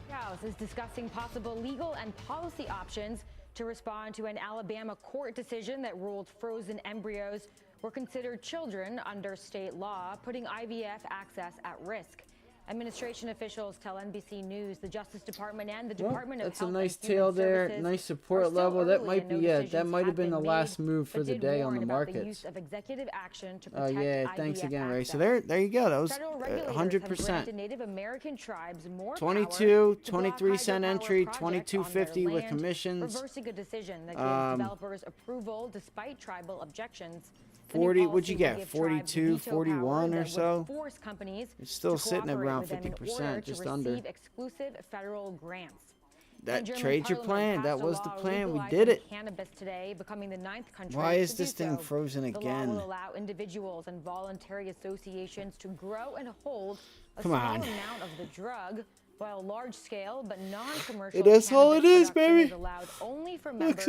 House is discussing possible legal and policy options to respond to an Alabama court decision that ruled frozen embryos were considered children under state law, putting IVF access at risk. Administration officials tell NBC News the Justice Department and the Department of That's a Health nice and Human tail there. Services Nice are support still level. That early might and be no it. That decisions might have have been the been last made, move for but the did day on warn the about the markets. use of executive action to Oh protect yeah, thanks IVF again, Ray. So access. there you go. That was Federal regulators 100%. have granted Native American tribes more 22, power to block 23-cent hydropower entry, projects on their 22.50 with land, commissions. reversing a decision that gives developers approval despite tribal objections. The new 40, what'd you policy will get? give tribes 42, veto 41 power or that so? would force companies It's still to sitting at cooperate around with them in 50%, order just to under. receive exclusive federal grants. That German trade your parliament plan. That passed a was the law plan. We legalizing did it. Cannabis today, becoming the 9th country Why is to this do thing so. frozen The again? law will allow individuals and voluntary associations to grow and hold a Come small on. amount of the drug, while large-scale but non-commercial It is all it cannabis is, production baby. is allowed only for members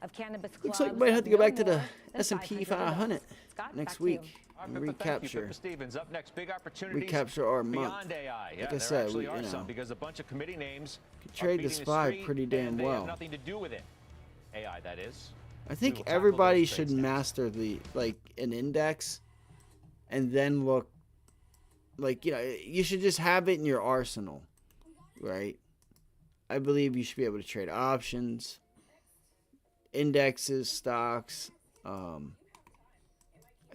of cannabis clubs. Looks like we might have to go of back to no the more than S&P 500 500 Scott, next back to you. week. All And right, Pippa, thank you, recapture. Pippa Stevens. Up next, big opportunities Recapture our month. beyond AI. Yeah, Like I there said, actually we, are you some know, because a bunch of committee names could are trade beating the the SPY street, pretty damn and they well. have nothing to do with it. AI, that is. I We think will tackle everybody those should trades next. master an index and then look like, you should just have it in your arsenal, right? I believe you should be able to trade options, indexes, stocks.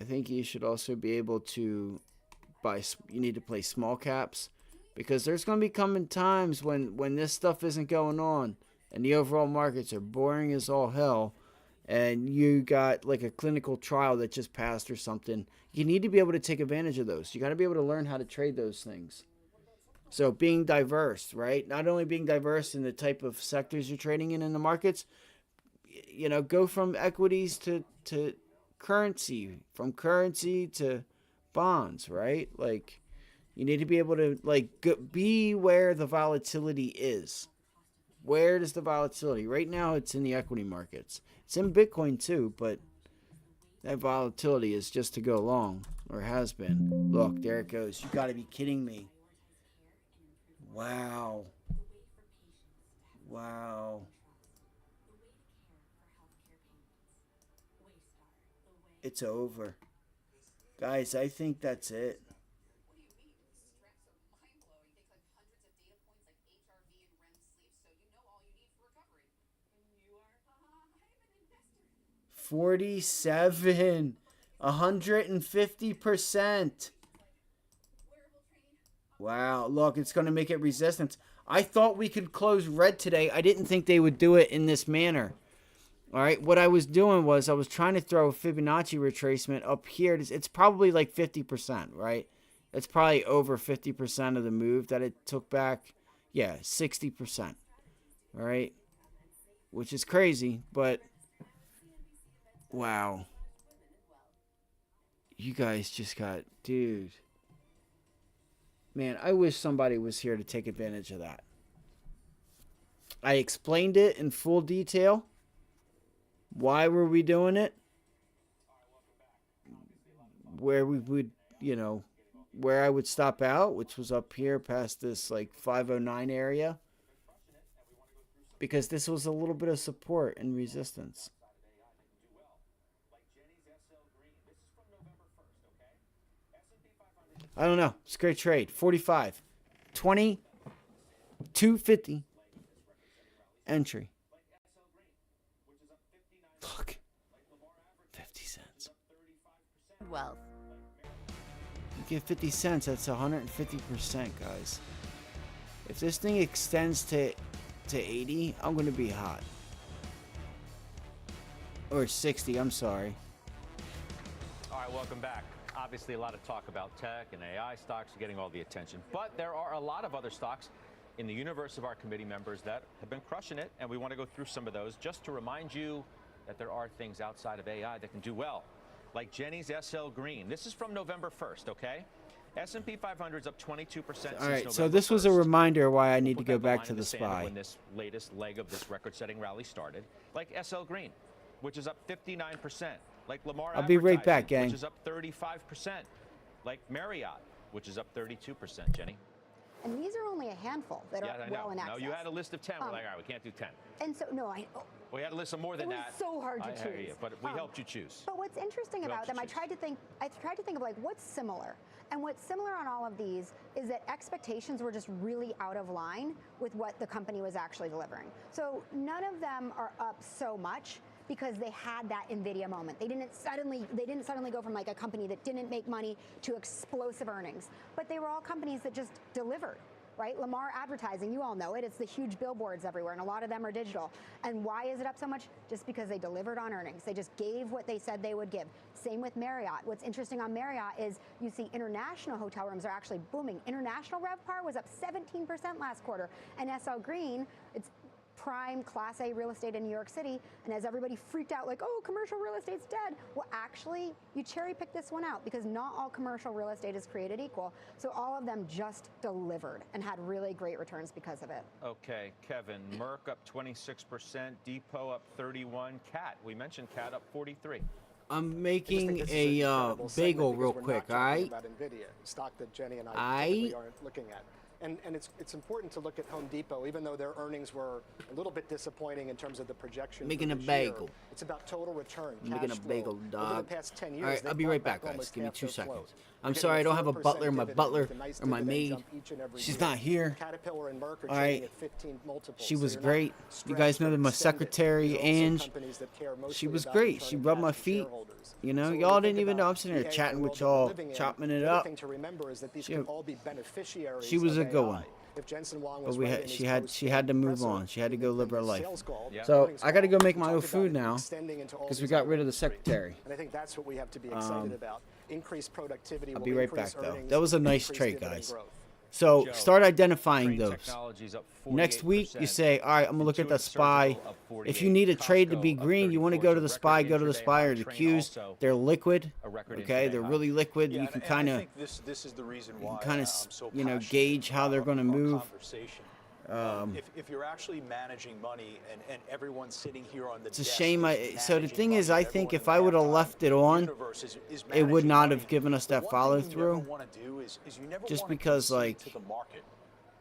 I think you should also be able to you need to play small caps, because there's going to be coming times when this stuff isn't going on and the overall markets are boring as all hell, and you got like a clinical trial that just passed or something. You need to be able to take advantage of those. You got to be able to learn how to trade those things. So being diverse, right? Not only being diverse in the type of sectors you're trading in the markets, go from equities to currency, from currency to bonds, right? Like, you need to be able to be where the volatility is. Where does the volatility? Right now it's in the equity markets. It's in Bitcoin too, but that volatility is just to go long, or has been. Look, there it goes. You got to be kidding me. Wow. It's over. Guys, I think that's it. $47, 150%. Wow, look, it's going to make it resistance. I thought we could close red today. I didn't think they would do it in this manner. All right, what I was doing was I was trying to throw a Fibonacci retracement up here. It's probably like 50%, right? It's probably over 50% of the move that it took back. Yeah, 60%. All right, which is crazy, but wow. You guys just got, dude. Man, I wish somebody was here to take advantage of that. I explained it in full detail. Why were we doing it? Where we would, where I would stop out, which was up here past this like 509 area. Because this was a little bit of support and resistance. I don't know. It's a great trade. 45. 20. 250. Entry. Look. 50 cents. Wealth. look at 50 cents. That's 150%, guys. If this thing extends to 80, I'm going to be hot. Or 60, I'm sorry. All right, welcome back. Obviously, a lot of talk about tech and AI stocks are getting all the attention. But there are a lot of other stocks in the universe of our committee members that have been crushing it, and we want to go through some of those just to remind you that there are things outside of AI that can do well, like Jenny's SL Green. This is from November 1st, okay? S&P 500 is up 22% since All right, November so this was a 1st. ribminder why I need to Put go that back line to in the sand of SPY. when this latest leg of this record-setting rally started, like SL Green, which is up 59%, like Lamar I'll be right Advertising, back, gang. which is up 35%, like Marriott, which is up 32%, Jenny. And these are only a handful that Yeah, are I well know. in No, access. you had a list of 10. We're like, all right, we can't do 10. And so, no, We had a list of more than it was that. so hard to I hear choose. you, but we helped you choose. But what's interesting We about helped them, you I tried to think of like what's similar. And what's similar on all of these is that expectations were just really out of line with what the company was actually delivering. So none of them are up so much because they had that Nvidia moment. They didn't suddenly go from like a company that didn't make money to explosive earnings. But they were all companies that just delivered. Right? Lamar Advertising, you all know it. It's the huge billboards everywhere, and a lot of them are digital. And why is it up so much? Just because they delivered on earnings. They just gave what they said they would give. Same with Marriott. What's interesting on Marriott is you see international hotel rooms are actually booming. International RevPAR was up 17% last quarter. And SL Green, it's prime Class A real estate in New York City, and as everybody freaked out like, oh, commercial real estate's dead. Well, actually, you cherry pick this one out because not all commercial real estate is created equal. So all of them just delivered and had really great returns because of it. Okay, Kevin, Merck up 26%, Depot up 31, Cat, we mentioned Cat up 43. I'm making a bagel real quick, all right? About Nvidia, stock that Jenny and I typically aren't looking at. And it's important to look at Home Depot, even though their earnings were a little bit disappointing in terms of the projection. Making for a this bagel. Year. It's about total return. Making a cash bagel, flow. dog. Over the past 10 years, All right, they've I'll be bought right back back, guys. almost Give me half 2 their float. seconds. We're I'm getting sorry, I don't have a 4% butler. My dividend butler with a nice or my dividend maid, jump each and every she's year. not here. Caterpillar and Merck are All trading right. at 15 multiples. She so was you're not great. You stretched guys know or that my extended. secretary, These are also Ange, companies that care she mostly was about great. She returning rubbed my cash to feet. shareholders. You know, So when y'all we didn't think even know. about I'm sitting there the AI chatting world with that we're y'all, living in, chopping it the other up. thing to remember is that these She- could all be beneficiaries She was of a good AI. one. If Jensen Huang But was we right had, in she his had post she had to move presser on. She had to go live her life. sales call, So earnings I got to call, go make we my own talked about food now extending into all because we these got other rid of the industries. secretary. And I think that's what we have to be excited about. Increased productivity. I'll will be right increase back though. earnings, That was a nice increase trade, dividend guys. growth. So Joe, start identifying Crane those. Technologies up Next week, you 48%. say, all right, I'm going to look at the Intuitive SPY. Surgical up If you 48%. need a trade to be Costco up green, you want to 34%. go to the It's a SPY, record go to the intraday SPY high. or the Train Qs. also They're liquid. a record Okay, intraday they're high. really liquid. Yeah, You can and kind I of think this is the reason why kind I'm of so you know passionate gauge how they're about going to our move. conversation. Um, If you're actually managing money and everyone's sitting here on the It's a desk shame. is So the managing thing is, money, I think everyone if in I the would have halftime left it on, universe is it would managing not money. have given us The that one follow thing you never through. want to do is you never Just want to because, concede like, to the market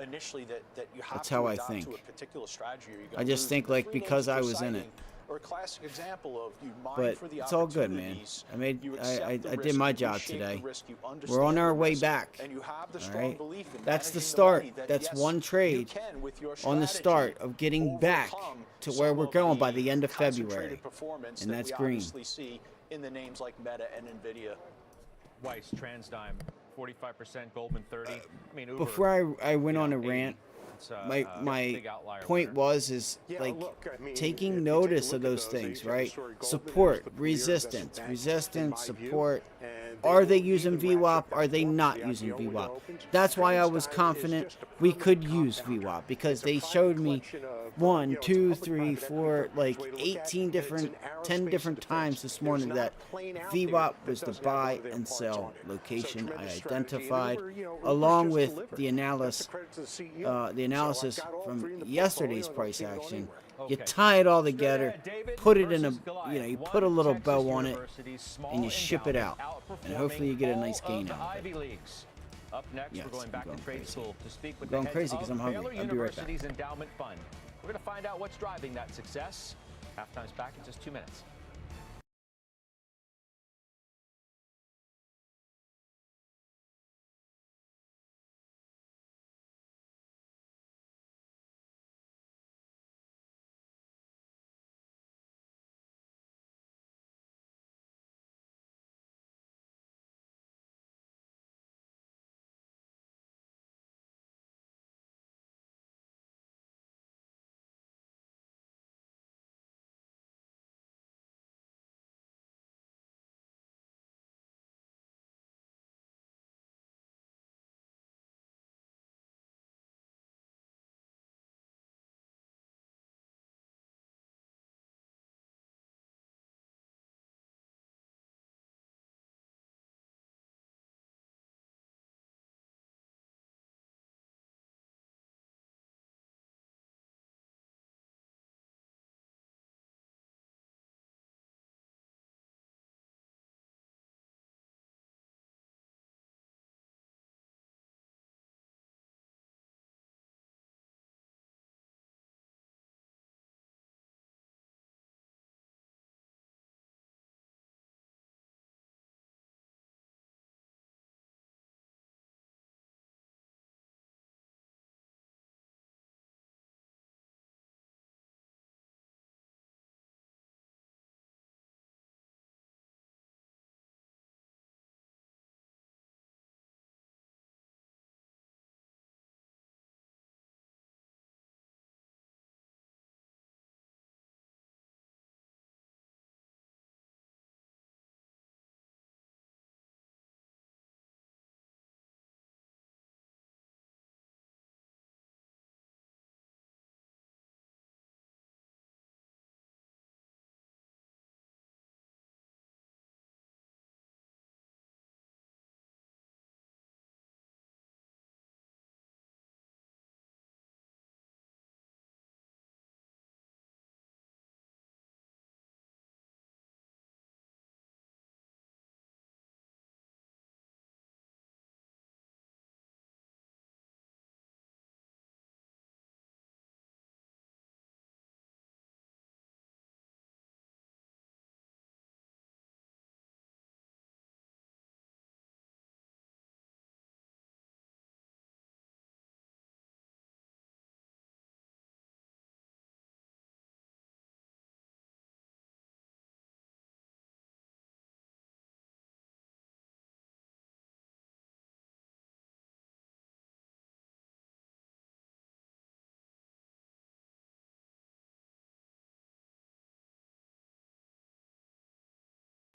initially that you have that's to how I adopt think. to a particular strategy. Or you're I gonna just lose. think And the like three because names I you're was in it. citing are a classic example of you mine But for the it's all good, man. opportunities, I made you I accept the did risk, my you job shape the today. risk, you We're on understand our the way risk, back. and you have the All strong right? belief in That's the managing start. money that, That's yes, one you trade can, with your on the strategy, start of getting back overcome to where some we're of going by the end of concentrated February. performance And that that's we green. obviously see in the names like Meta and Nvidia. Weiss, TransDigm, 45%, Goldman 30. I mean, Uber, Before I went you on know, a 80. rant, It's, my big outlier point winner. was Yeah, like look, I mean, if taking you notice take a of look at those things, Asian right? story, Goldman is Support, the premier resistance, investment bank, in my view, support. and Are they will using even VWAP? ratchet Are they up not the using IPO when it VWAP? opens. That's why I was TransDigm is confident just a we could permanent use compounder. VWAP because It's a they private showed me collection of, 1, you know, it's a 2, public 3, private 4, equity like way to look at it. 18 It's different, an aerospace 10 different defense. times this There's morning not that a plane out VWAP there was that the doesn't have one buy of their and parts sell on it. location So I tremendous strategy. And identified, Uber, you know, Uber's along just with delivered. the That's a credit to the CEO. the So analysis I've got all from three in the yesterday's portfolio. I don't price see it going action. anywhere. You Okay. tie it all Straight together, ahead, David put it in a, versus Goliath. you know, you One put a little Texas bow on it, University's small and you ship it endowment out, and outperforming hopefully you get a all nice gain of the out of it. Ivy Leagues. Up next, Yes, we're going I'm back going to trade crazy. school to speak with I'm going the heads crazy 'cause of I'm hungry. Baylor I'll be right back. University's endowment fund. We're going to find out what's driving that success. Halftime's back in just 2 minutes.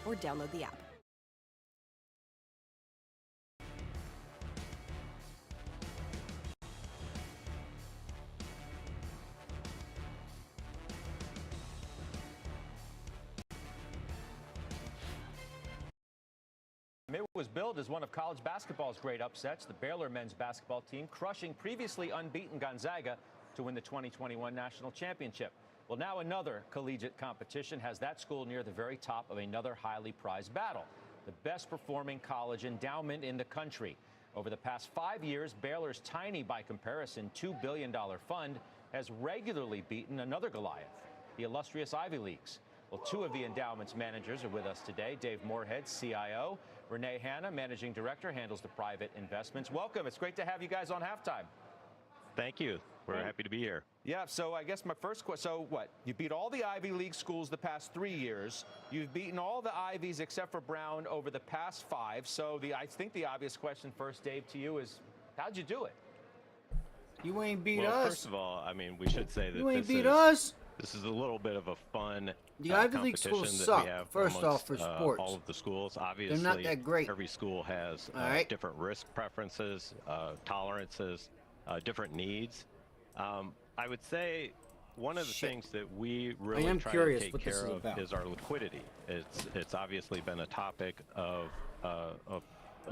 or download the app. It was billed as one of college basketball's great upsets. The Baylor men's basketball team crushing previously unbeaten Gonzaga to win the 2021 national championship. Well, now another collegiate competition has that school near the very top of another highly prized battle, the best performing college endowment in the country. Over the past 5 years, Baylor's tiny by comparison $2 billion fund has regularly beaten another Goliath, the illustrious Ivy Leagues. Well, two of the endowment's managers are with us today. Dave Moorhead, CIO. Renee Hanna, Managing Director, handles the private investments. Welcome. It's great to have you guys on Halftime. Thank you. We're happy to be here. Yeah, so I guess my first question, so what? You beat all the Ivy League schools the past 3 years. You've beaten all the Ivies except for Brown over the past 5. So I think the obvious question first, Dave, to you is, how'd you do it? You ain't beat well, us. First of all, I mean, we should say that you ain't beat us. This is a little bit of a fun the Ivy League schools that suck, we have first amongst, off, for sports. all of the schools. Obviously, they're not that great. Every school has different risk preferences, tolerances, different needs. I would say one of the things that we really try to take care of is our liquidity. It's obviously been a topic of a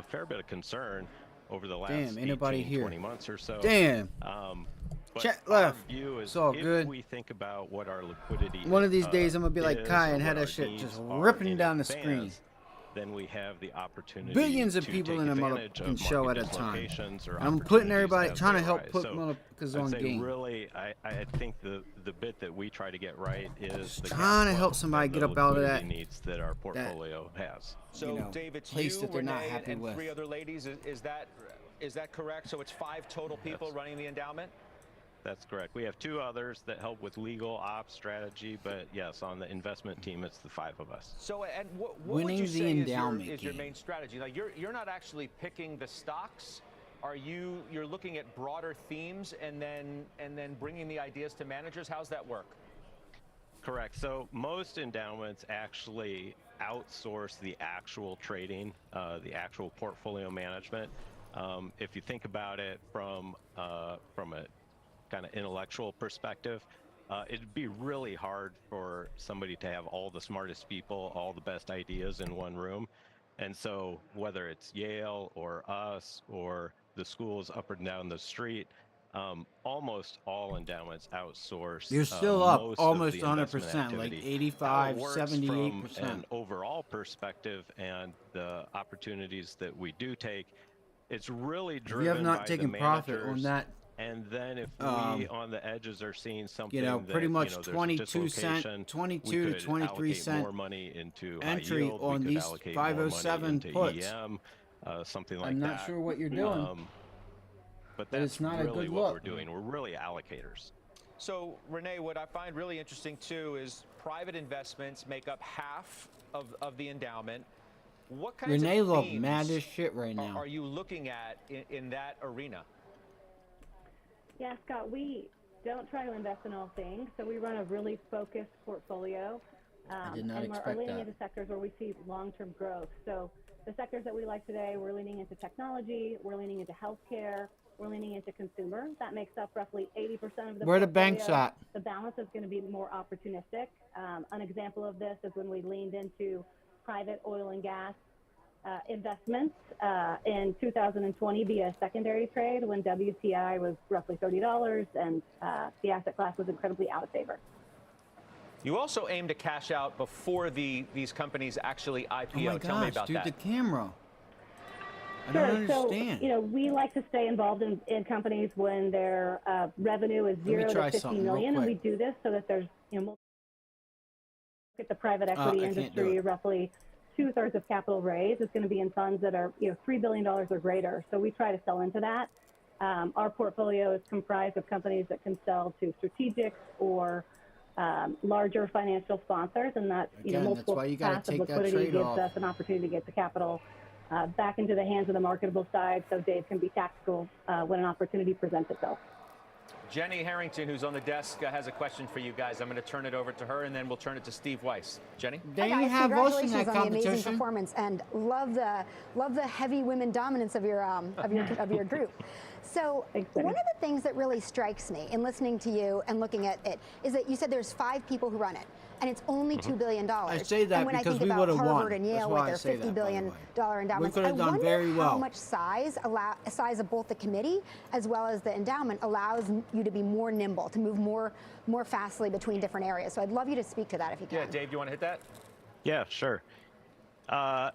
fair bit of concern over the last 20 months or so. Damn. But Chat our left. view is It's all if good. we think about what our liquidity One of these days I'm gonna be like is Kai or and have what that our shit needs just are ripping in down the advance, screen. Then we have the opportunity Billions of to people take in a advantage motherfucking of show at market a time. dislocations or I'm putting opportunities everybody, as trying to they help arise. put So motherfuckers I'd on say game. really, I think the bit that we try to get right is the trying to cash help flow somebody and get the up out of liquidity that needs that our portfolio has. So, Dave, it's place you, that they're not Renee, happy and with. 3 other ladies. Is that correct? So it's 5 total people running the endowment? That's correct. We have 2 others that help with legal, ops, strategy, but yes, on the investment team, it's the 5 of us. So, and what would Winning you the say endowment is your game. main strategy? Like, you're not actually picking the stocks. You're looking at broader themes and then bringing the ideas to managers? How's that work? Correct. So most endowments actually outsource the actual trading, the actual portfolio management. If you think about it from a kind of intellectual perspective, it'd be really hard for somebody to have all the smartest people, all the best ideas in one room. And so whether it's Yale or us or the schools up and down the street, almost all endowments outsource. You're still up most almost of the investment 100%, like activity. 85, How it works 78%. From an overall perspective and the opportunities that we do take, it's really If driven you have not by taken the profit on managers. that, And then if we on the edges are seeing something pretty that, much there's a 22 cent, dislocation, 22 we to could 23 allocate cent more money into entry high yield, on we could these allocate more money 507 into puts. EM, something like I'm that. not sure what you're doing. But But that's it's not a really good what look. we're doing. We're really allocators. So, Renee, what I find really interesting, too, is private investments make up half of the endowment. What kinds Renee of look themes mad as shit right now. are you looking at in that arena? Yeah, Scott, we don't try to invest in all things, so we run a really focused portfolio. I did not and expect we're leaning that. into sectors where we see long-term growth. So the sectors that we like today, we're leaning into technology, we're leaning into healthcare, we're leaning into consumer. That makes up roughly 80% of the Where the portfolio. banks at? The balance is going to be more opportunistic. An example of this is when we leaned into private oil and gas investments in 2020 via secondary trade when WTI was roughly $30 and the asset class was incredibly out of favor. You also aim to cash out before these companies actually IPO. Oh my Tell me gosh, about dude, that. the camera. I Sure. don't understand. So, we like to stay involved in companies when their revenue is Let me 0 try to 50 something real million, and we quick. do this so that there's, look at the private I equity can't do industry, it. roughly 2/3 of capital raised is going to be in funds that are, $3 billion or greater. So we try to sell into that. Our portfolio is comprised of companies that can sell to strategics or larger financial sponsors, and that Again, multiple that's why you gotta paths of take that liquidity trade gives off. us an opportunity to get the capital back into the hands of the marketable side, so Dave can be tactical when an opportunity presents itself. Jenny Harrington, who's on the desk, has a question for you guys. I'm going to turn it over to her, and then we'll turn it to Steve Weiss. Jenny? They Hi guys, have us in congratulations that on the amazing competition. performance, and love the heavy women dominance of your group. So one of the things that really strikes me in listening to you and looking at it is that you said there's 5 people who run it, and it's only $2 billion. I say that and when because I think we about would have Harvard won. and That's Yale why with I say their $50 that, billion endowments, could have done I wonder very well. how much size of both the committee as well as the endowment allows you to be more nimble, to move more fastly between different areas. So I'd love you to speak to that if you can. Yeah, Dave, do you want to hit that? Yeah, sure. I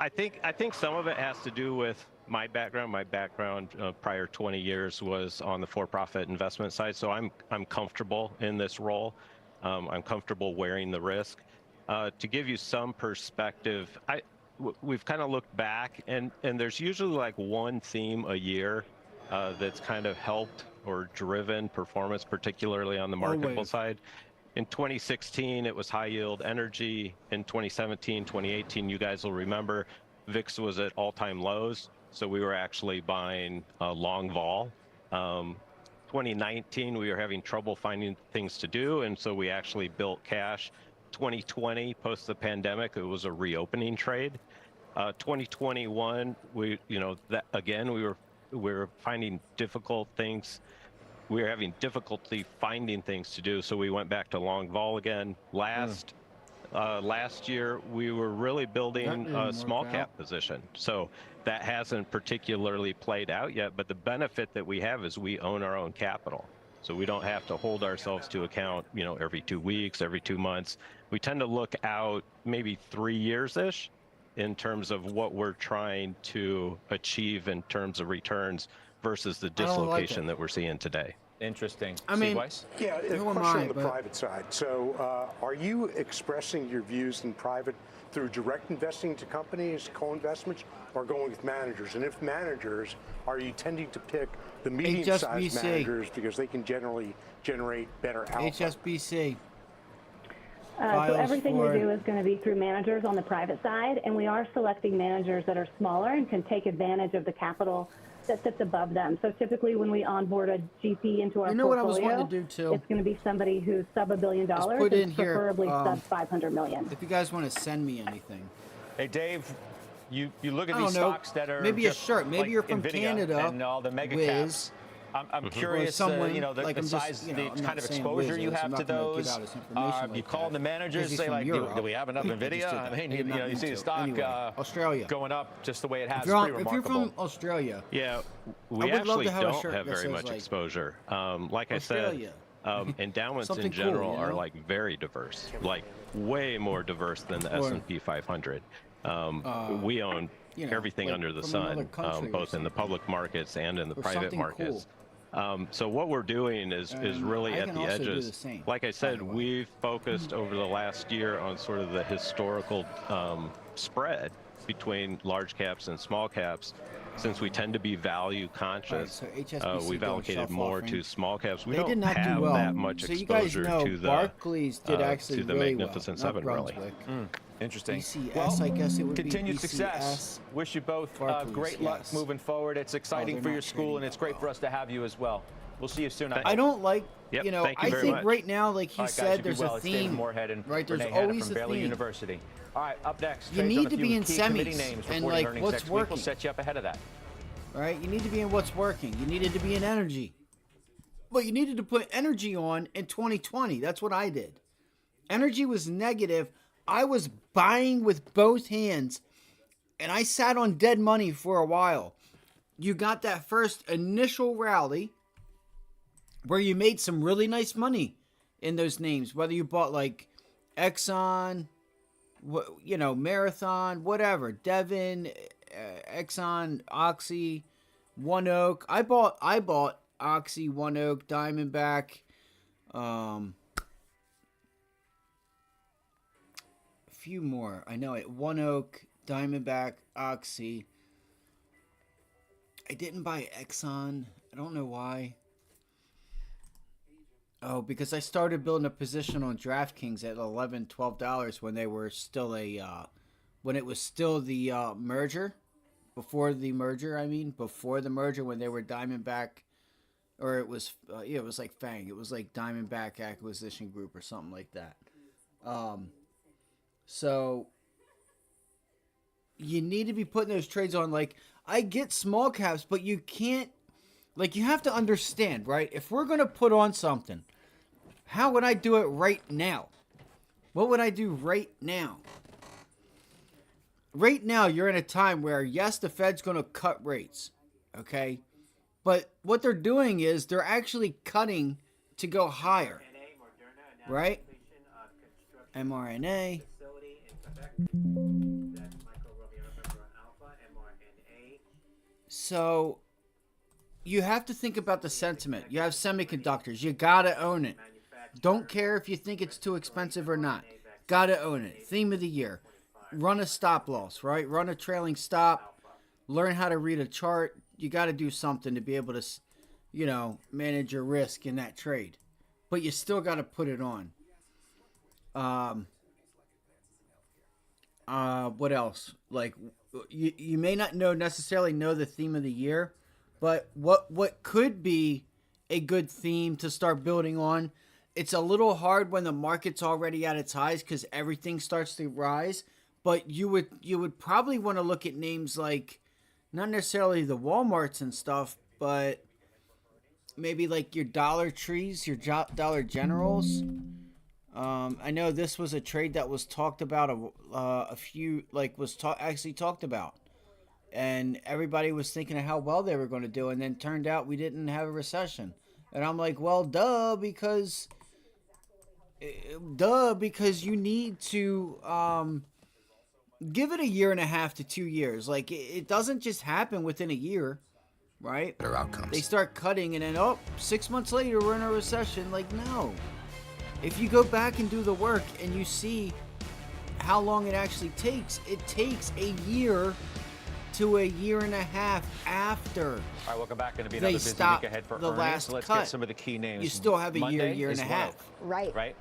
think some of it has to do with my background. My background prior 20 years was on the for-profit investment side, so I'm comfortable in this role. I'm comfortable wearing the risk. To give you some perspective, we've kind of looked back, and there's usually like one theme a year that's kind of helped or driven performance, particularly on the marketable Always. side. In 2016, it was high yield energy. In 2017, 2018, you guys will remember, VIX was at all-time lows, so we were actually buying long vol. 2019, we were having trouble finding things to do, and so we actually built cash. 2020, post the pandemic, it was a reopening trade. 2021, we were finding difficult things. We were having difficulty finding things to do, so we went back to long vol again. Last year, we were really building a small cap position. So that hasn't particularly played out yet, but the benefit that we have is we own our own capital. So we don't have to hold ourselves to account, every 2 weeks, every 2 months. We tend to look out maybe 3 years-ish in terms of what we're trying to achieve in terms of returns versus the dislocation that we're seeing today. Interesting. I mean, Weiss? Yeah, a who am question I, on the but- private side. So are you expressing your views in private through direct investing to companies, co-investments, or going with managers? And if managers, are you tending to pick the medium-sized HSBC. managers because they can generally generate better alpha? HSBC. So Files everything for- we do is going to be through managers on the private side, and we are selecting managers that are smaller and can take advantage of the capital that sits above them. So typically when we onboard a GP into our You know what I portfolio, was wanting to do, too? it's going to be somebody who's sub $1 billion put in and here, preferably sub 500 million. If you guys want to send me anything. Hey, Dave, you look at I these don't know. stocks that are Maybe a just shirt. Maybe like you're from Nvidia Canada, and all the mega Wiz. caps. I'm curious, Or someone, the like, I'm just, size, you know, the I'm not kind of saying exposure Wiz you is. I'm have to not gonna give those. out his information You like call that. the managers, Because he's say from like, Europe. do we have enough I just Nvidia? did I that. mean, I did not you see mean the to. stock Anyway, Australia. going up just the way it has. If you're, Pretty if you're remarkable. from Australia, Yeah, I we would love actually to have a don't shirt have that very says, much like, exposure. Like Australia. I said, endowments Something in cool, general you are know? like very diverse, like way more diverse than the Or- S&P 500. We own you know, everything like under the from another sun, country or both in the public markets and in the Or private something markets. So what we're doing is really I at can the also do edges. the same, Like I said, we've focused over the last year on sort of the historical spread between large caps and small caps. Since we tend to be value conscious, so HSBC we've doing allocated more to self-offering. small caps. We They don't did not do have well. that much So you guys exposure know to the Barclays did actually to the really Magnificent well, not Seven, really. Brunswick. Interesting. BCS, I guess it would be continued BCS. success. Wish you both Barclays, great luck yes. moving forward. It's exciting they're for not your school, and it's great for us to have you as well. We'll see you soon. I don't like, Yep, you know, thank you I very think much. right now, like he All right, guys, said, you be there's well. a It's David theme. Moorhead and Right, there's Renee Hanna always from a Baylor theme. University. All right, up next, You trades need on a to few be in key committee semis names and, reporting like, earnings what's next week. We'll working. set you up ahead of that. Right? You need to be in what's working. You needed to be in energy. But you needed to put energy on in 2020. That's what I did. Energy was negative. I was buying with both hands, and I sat on dead money for a while. You got that first initial rally where you made some really nice money in those names, whether you bought like Exxon, you know, Marathon, whatever, Devon, Exxon, Oxy, One Oak. I bought Oxy, One Oak, Diamondback, a few more. I know it. One Oak, Diamondback, Oxy. I didn't buy Exxon. I don't know why. Oh, because I started building a position on DraftKings at $11, $12 when they were still when it was still the merger. Before the merger, when they were Diamondback, or it was it was like FANG. It was like Diamondback Acquisition Group or something like that. So you need to be putting those trades on. Like, I get small caps, but you can't. Like, you have to understand, right? If we're gonna put on something, how would I do it right now? What would I do right now? Right now, you're in a time where, yes, the Fed's going to cut rates, okay? But what they're doing is they're actually cutting to go higher, right? mRNA. So you have to think about the sentiment. You have semiconductors. You got to own it. Don't care if you think it's too expensive or not. Got to own it. Theme of the year. Run a stop loss, right? Run a trailing stop. Learn how to read a chart. You got to do something to be able to, you know, manage your risk in that trade. But you still got to put it on. What else? Like, you may not necessarily know the theme of the year, but what could be a good theme to start building on? It's a little hard when the market's already at its highs because everything starts to rise. But you would probably want to look at names like, not necessarily the Walmarts and stuff, but maybe like your Dollar Trees, your Dollar Generals. I know this was a trade that was talked about actually talked about, and everybody was thinking of how well they were going to do, and then turned out we didn't have a recession, and I'm like, well, because you need to give it a year and a half to 2 years. Like, it doesn't just happen within a year, right? Better outcomes. They start cutting, and then 6 months later we're in a recession. Like, no. If you go back and do the work and you see how long it actually takes, it takes a year to a year and a half after. All right, welcome back. Going to be they another busy stop week ahead for the earnings. last Let's cut. get some of the key names. You still have a Monday year and a is one of- half. Right. Right.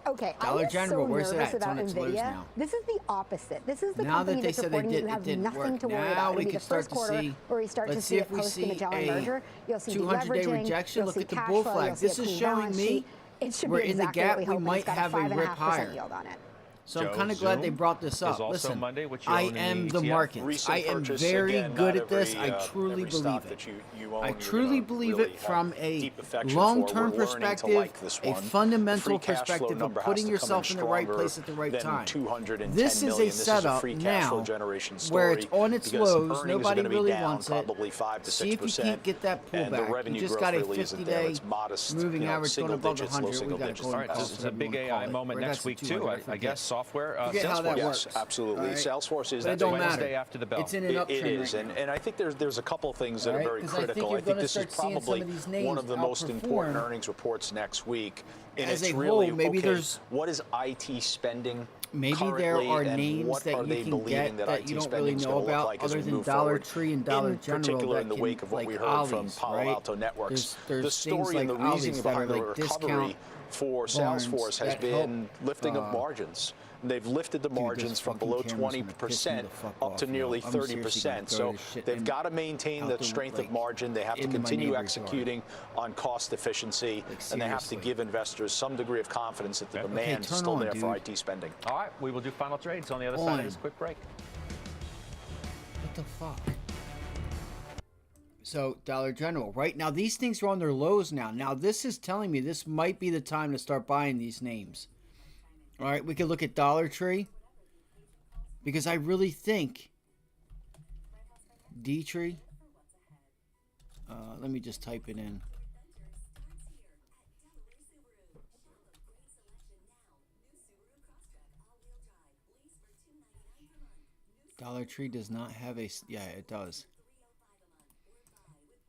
Okay, Dollar I get General, so where's it nervous at? It's on about its lows Nvidia. now. This is the opposite. This is the Now that company they that's said reporting they you have didn't nothing work, to worry now about. we It'll be can the start first to quarter see. where you start to Let's see see it if we post the see Magellan a merger. You'll see 200-day deleveraging. rejection. You'll Look see at the cash bull flow, flag. you'll see This a is clean showing balance me sheet. It should we're be in the exactly gap. what we We hope. might It's got have a rip 5.5% higher. yield on it. So I'm Joe, kind of glad they Zoom brought this is up. also Listen, Monday, which you I own in am the the ETF. markets. Recent I am purchase, very again, good not at this. every, I truly every believe stock it. that you own, I you're truly gonna believe really it from have a deep affection for. long-term We're learning to perspective, like this a one. fundamental The free cash flow perspective of number has putting to come yourself in the right stronger place at the right than time. 210 This is million. a This is a setup free cash flow now generation where story it's on its because lows. earnings are Nobody gonna be really down wants it. probably 5 to 6%. See if you can't get that and the pullback. revenue You just growth got a really isn't there. 50-day It's modest, moving you know, average going single above digits, 100. low We single got to digits. go All right, so this is a big AI moment next week too. I guess software. Forget how that Salesforce. works. Yes, absolutely. All right? Salesforce is But it that don't Wednesday matter. after the bell. It's in an It uptrend is, right now. and I think there's a couple of things that Right? are very 'Cause I think critical. you're I think gonna this is start seeing some probably of these one names of the most important outperform. earnings reports next week. And As it's a really whole, maybe okay, there's- what is IT spending Maybe currently, there are and names what that are you they can believing get that that IT you don't spending really is know going to look about like as other we than move Dollar forward? Tree and Dollar in General particular, that in the can, wake of what like we heard from Ollie's, Palo right? Alto Networks, There's the things story and the like reasoning Ollie's that are behind the like recovery discount for barns Salesforce has that been help, lifting of margins. They've lifted the margins from below 20% up to nearly 30%. So they've got to maintain the strength of margin. They have to continue executing on cost efficiency, and they have to give investors some degree of confidence that the demand is still there for IT spending. All right, we will do final trades on the other side of this quick break. What the fuck? So, Dollar General, right? Now, these things are on their lows now. Now, this is telling me this might be the time to start buying these names. All right, we could look at Dollar Tree. Because I really think D-Tree. Let me just type it in. Dollar Tree does not have a... Yeah, it does.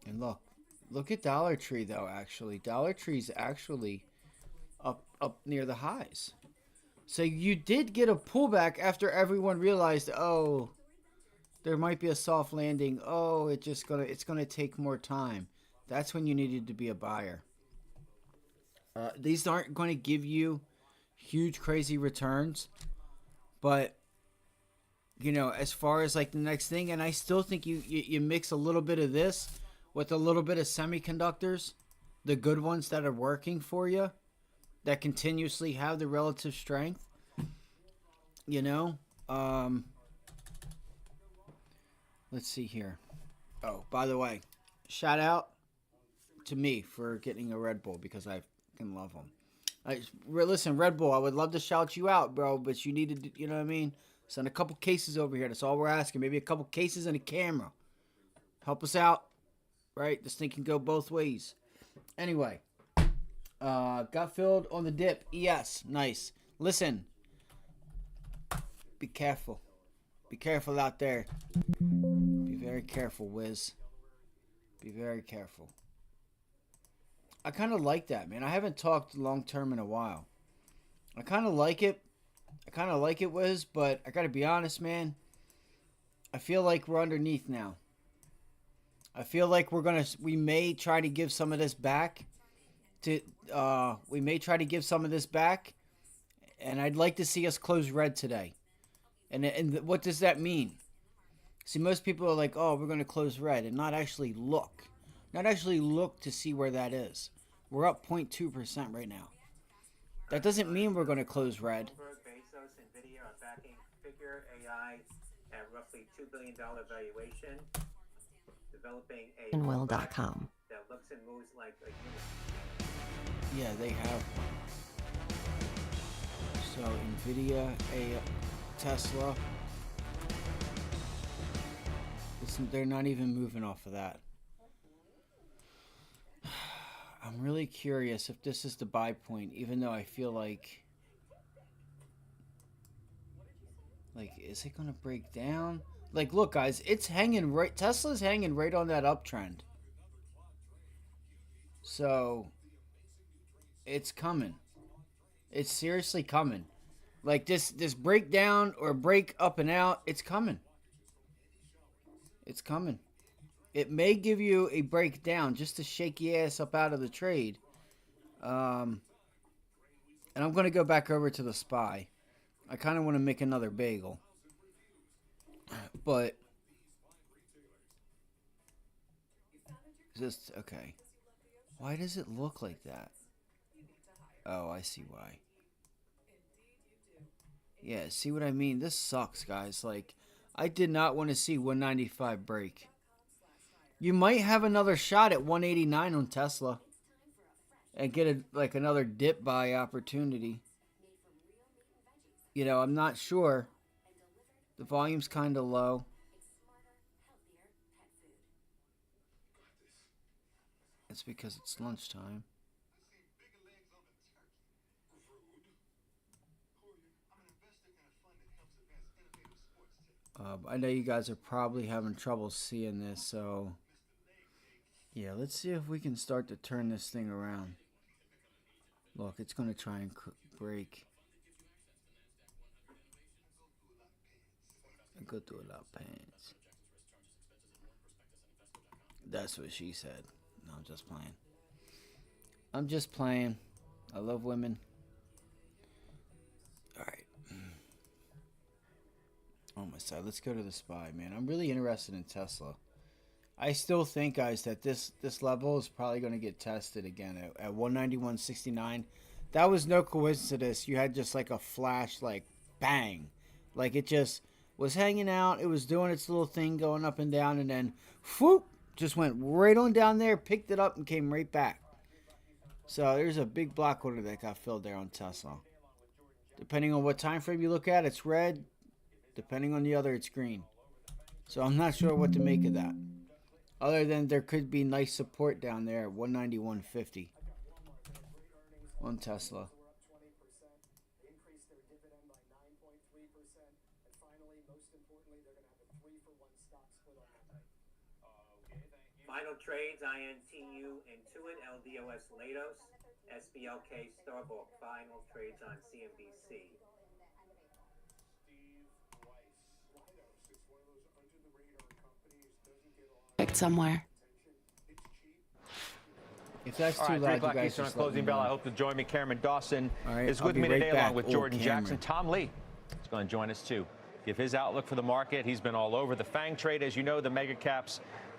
And look at Dollar Tree, though, actually. Dollar Tree's actually up near the highs. So you did get a pullback after everyone realized, oh, there might be a soft landing. Oh, it's gonna take more time. That's when you needed to be a buyer. These aren't going to give you huge, crazy returns, but you know, as far as like the next thing, and I still think you mix a little bit of this with a little bit of semiconductors, the good ones that are working for you, that continuously have the relative strength, you know. Let's see here. Oh, by the way, shout out to me for getting a Red Bull because I fucking love them. Listen, Red Bull, I would love to shout you out, bro, but you need to, you know what I mean? Send a couple cases over here. That's all we're asking. Maybe a couple cases and a camera. Help us out, right? This thing can go both ways. Anyway, got filled on the dip. Yes, nice. Listen, be careful. Be careful out there. Be very careful, Wiz. Be very careful. I kind of like that, man. I haven't talked long term in a while. I kind of like it. Wiz, but I gotta be honest, man. I feel like we're underneath now. I feel like we may try to give some of this back. And I'd like to see us close red today. And what does that mean? See, most people are like, oh, we're going to close red and not actually look. Not actually look to see where that is. We're up 0.2% right now. That doesn't mean we're going to close red. Bezos, NVIDIA are backing Figure AI at roughly $2 billion valuation, developing a Will.com. that looks and moves like a human. Yeah, they have. So NVIDIA, Tesla. They're not even moving off of that. I'm really curious if this is the buy point, even though I feel like is it gonna break down? Like, look, guys, it's hanging right. Tesla's hanging right on that uptrend. So it's coming. It's seriously coming. Like this breakdown or break up and out, it's coming. It's coming. It may give you a breakdown just to shake your ass up out of the trade. And I'm going to go back over to the SPY. I kind of want to make another bagel. But just okay. Why does it look like that? Oh, I see why. Yeah, see what I mean? This sucks, guys. Like, I did not want to see 195 break. You might have another shot at 189 on Tesla and get another dip buy opportunity. You know, I'm not sure. The volume's kind of low. It's because it's lunchtime. I know you guys are probably having trouble seeing this, so yeah, let's see if we can start to turn this thing around. Look, it's going to try and break. I go through a lot of pains. That's what she said. No, I'm just playing. I'm just playing. I love women. Alright. On my side. Let's go to the SPY, man. I'm really interested in Tesla. I still think, guys, that this level is probably going to get tested again at 191.69. That was no coincidence. You had just like a flash, like bang. Like it just was hanging out. It was doing its little thing going up and down, and then whoop, just went right on down there, picked it up, and came right back. So there's a big block order that got filled there on Tesla. Depending on what time frame you look at, it's red. Depending on the other, it's green. So I'm not sure what to make of that. Other than there could be nice support down there at 191.50 on Tesla. Final trades, INTU, Intuit, LDOS, Latos, SBLK, Starbuck. Final trades on CNBC. Somewhere. If that's too All right, 3 loud, o'clock you guys Eastern on just let me closing bell. know. I hope to join me. Cameron Dawson is I'll with be me right today, back. along with Oh, Jordan Cameron. Jackson. Tom Lee is going to join us too. Give his outlook for the market. He's been all over the FANG trade. As you know, the mega caps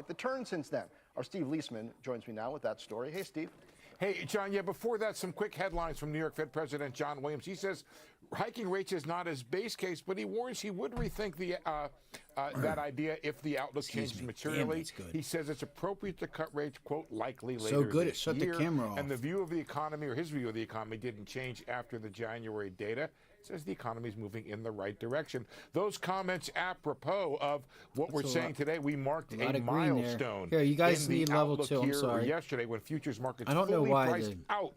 quite the turn since then. Our Steve Leisman joins me now with that story. Hey, Steve. Hey, John, yeah, before that, some quick headlines from New York Fed President John Williams. He says hiking rates is not his base case, but he warns he would rethink the that idea if the outlook changed materially. He says it's appropriate to cut rates, quote, likely later So good it this shut the year. camera off. And the view of the economy, or his view of the economy, didn't change after the January data. Says the economy is moving in the right direction. Those comments apropos of what we're saying today. We marked a milestone. Here, you guys in the need level outlook 2. I'm here sorry. Yesterday, when futures markets I don't know fully why priced the- out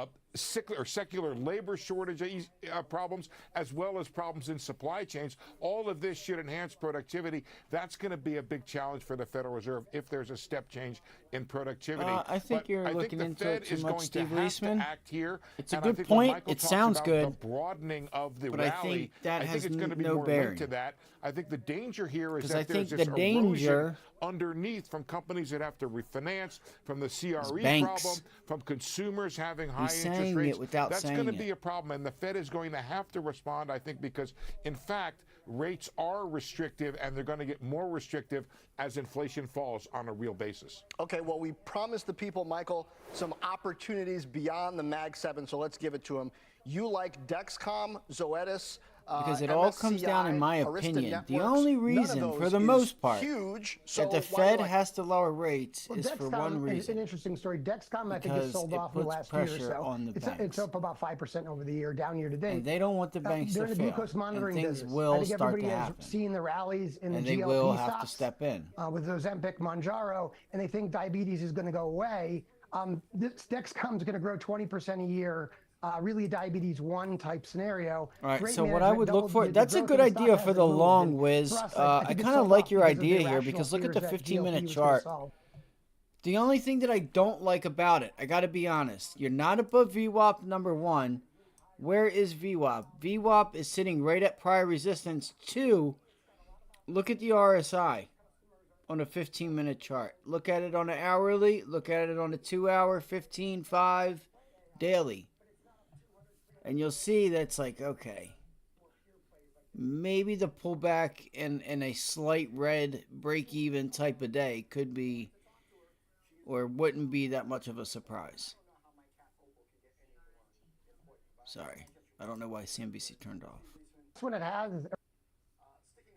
secular labor shortage problems, as well as problems in supply chains. All of this should enhance productivity. That's going to be a big challenge for the Federal Reserve if there's a step change in productivity. I think you're looking the into Fed it too is much, going Steve to have Leisman. to act here. It's a And good I think when point. Michael It talks sounds about good. The broadening of the But I rally. think that has it's going to be no more bearing. linked to that. I think the danger here is 'Cause that I there's think this the erosion danger underneath from companies that have to refinance, from the CRE banks. problem, from consumers having high He's interest saying rates. it without That's saying going to it. be a problem, and the Fed is going to have to respond, I think, because, in fact, rates are restrictive, and they're going to get more restrictive as inflation falls on a real basis. Okay, well, we promised the people, Michael, some opportunities beyond the Mag 7, so let's give it to them. You like Dexcom, Zoetis, Because it all comes down, in my Arista opinion, the Networks. only None of reason, those for the is most part, huge, so that the why do you Fed like has to lower rates Well, is for Dexcom one is reason. an interesting story. Dexcom, I think, Because is sold it off in the puts last year or pressure so. on the It's banks. up about 5% over the year, down year to date. And they don't want the banks they're to in the fail. glucose monitoring And things business. will I think start everybody to has happen. seen the rallies in And the they GLP will have to stocks, step in. with Ozempic, Mounjaro, and they think diabetes is going to go away. This Dexcom is going to grow 20% a year. Really a diabetes 1 type scenario. All right, Great so what I would management, look for, the that's a growth good of the stock idea has for the improved. long And whiz. for us, I think it's kind of sold like off your because of the idea here irrational because look at the fears that 15-minute GLP was gonna chart. solve. The only thing that I don't like about it, I got to be honest, you're not above VWAP number 1. Where is VWAP? VWAP is sitting right at prior resistance 2. Look at the RSI on a 15-minute chart. Look at it on an hourly. Look at it on a 2-hour, 15.5 daily. And you'll see that's like, okay, maybe the pullback in a slight red break-even type of day could be, or wouldn't be that much of a surprise. Sorry, I don't know why CNBC turned off. That's what it has.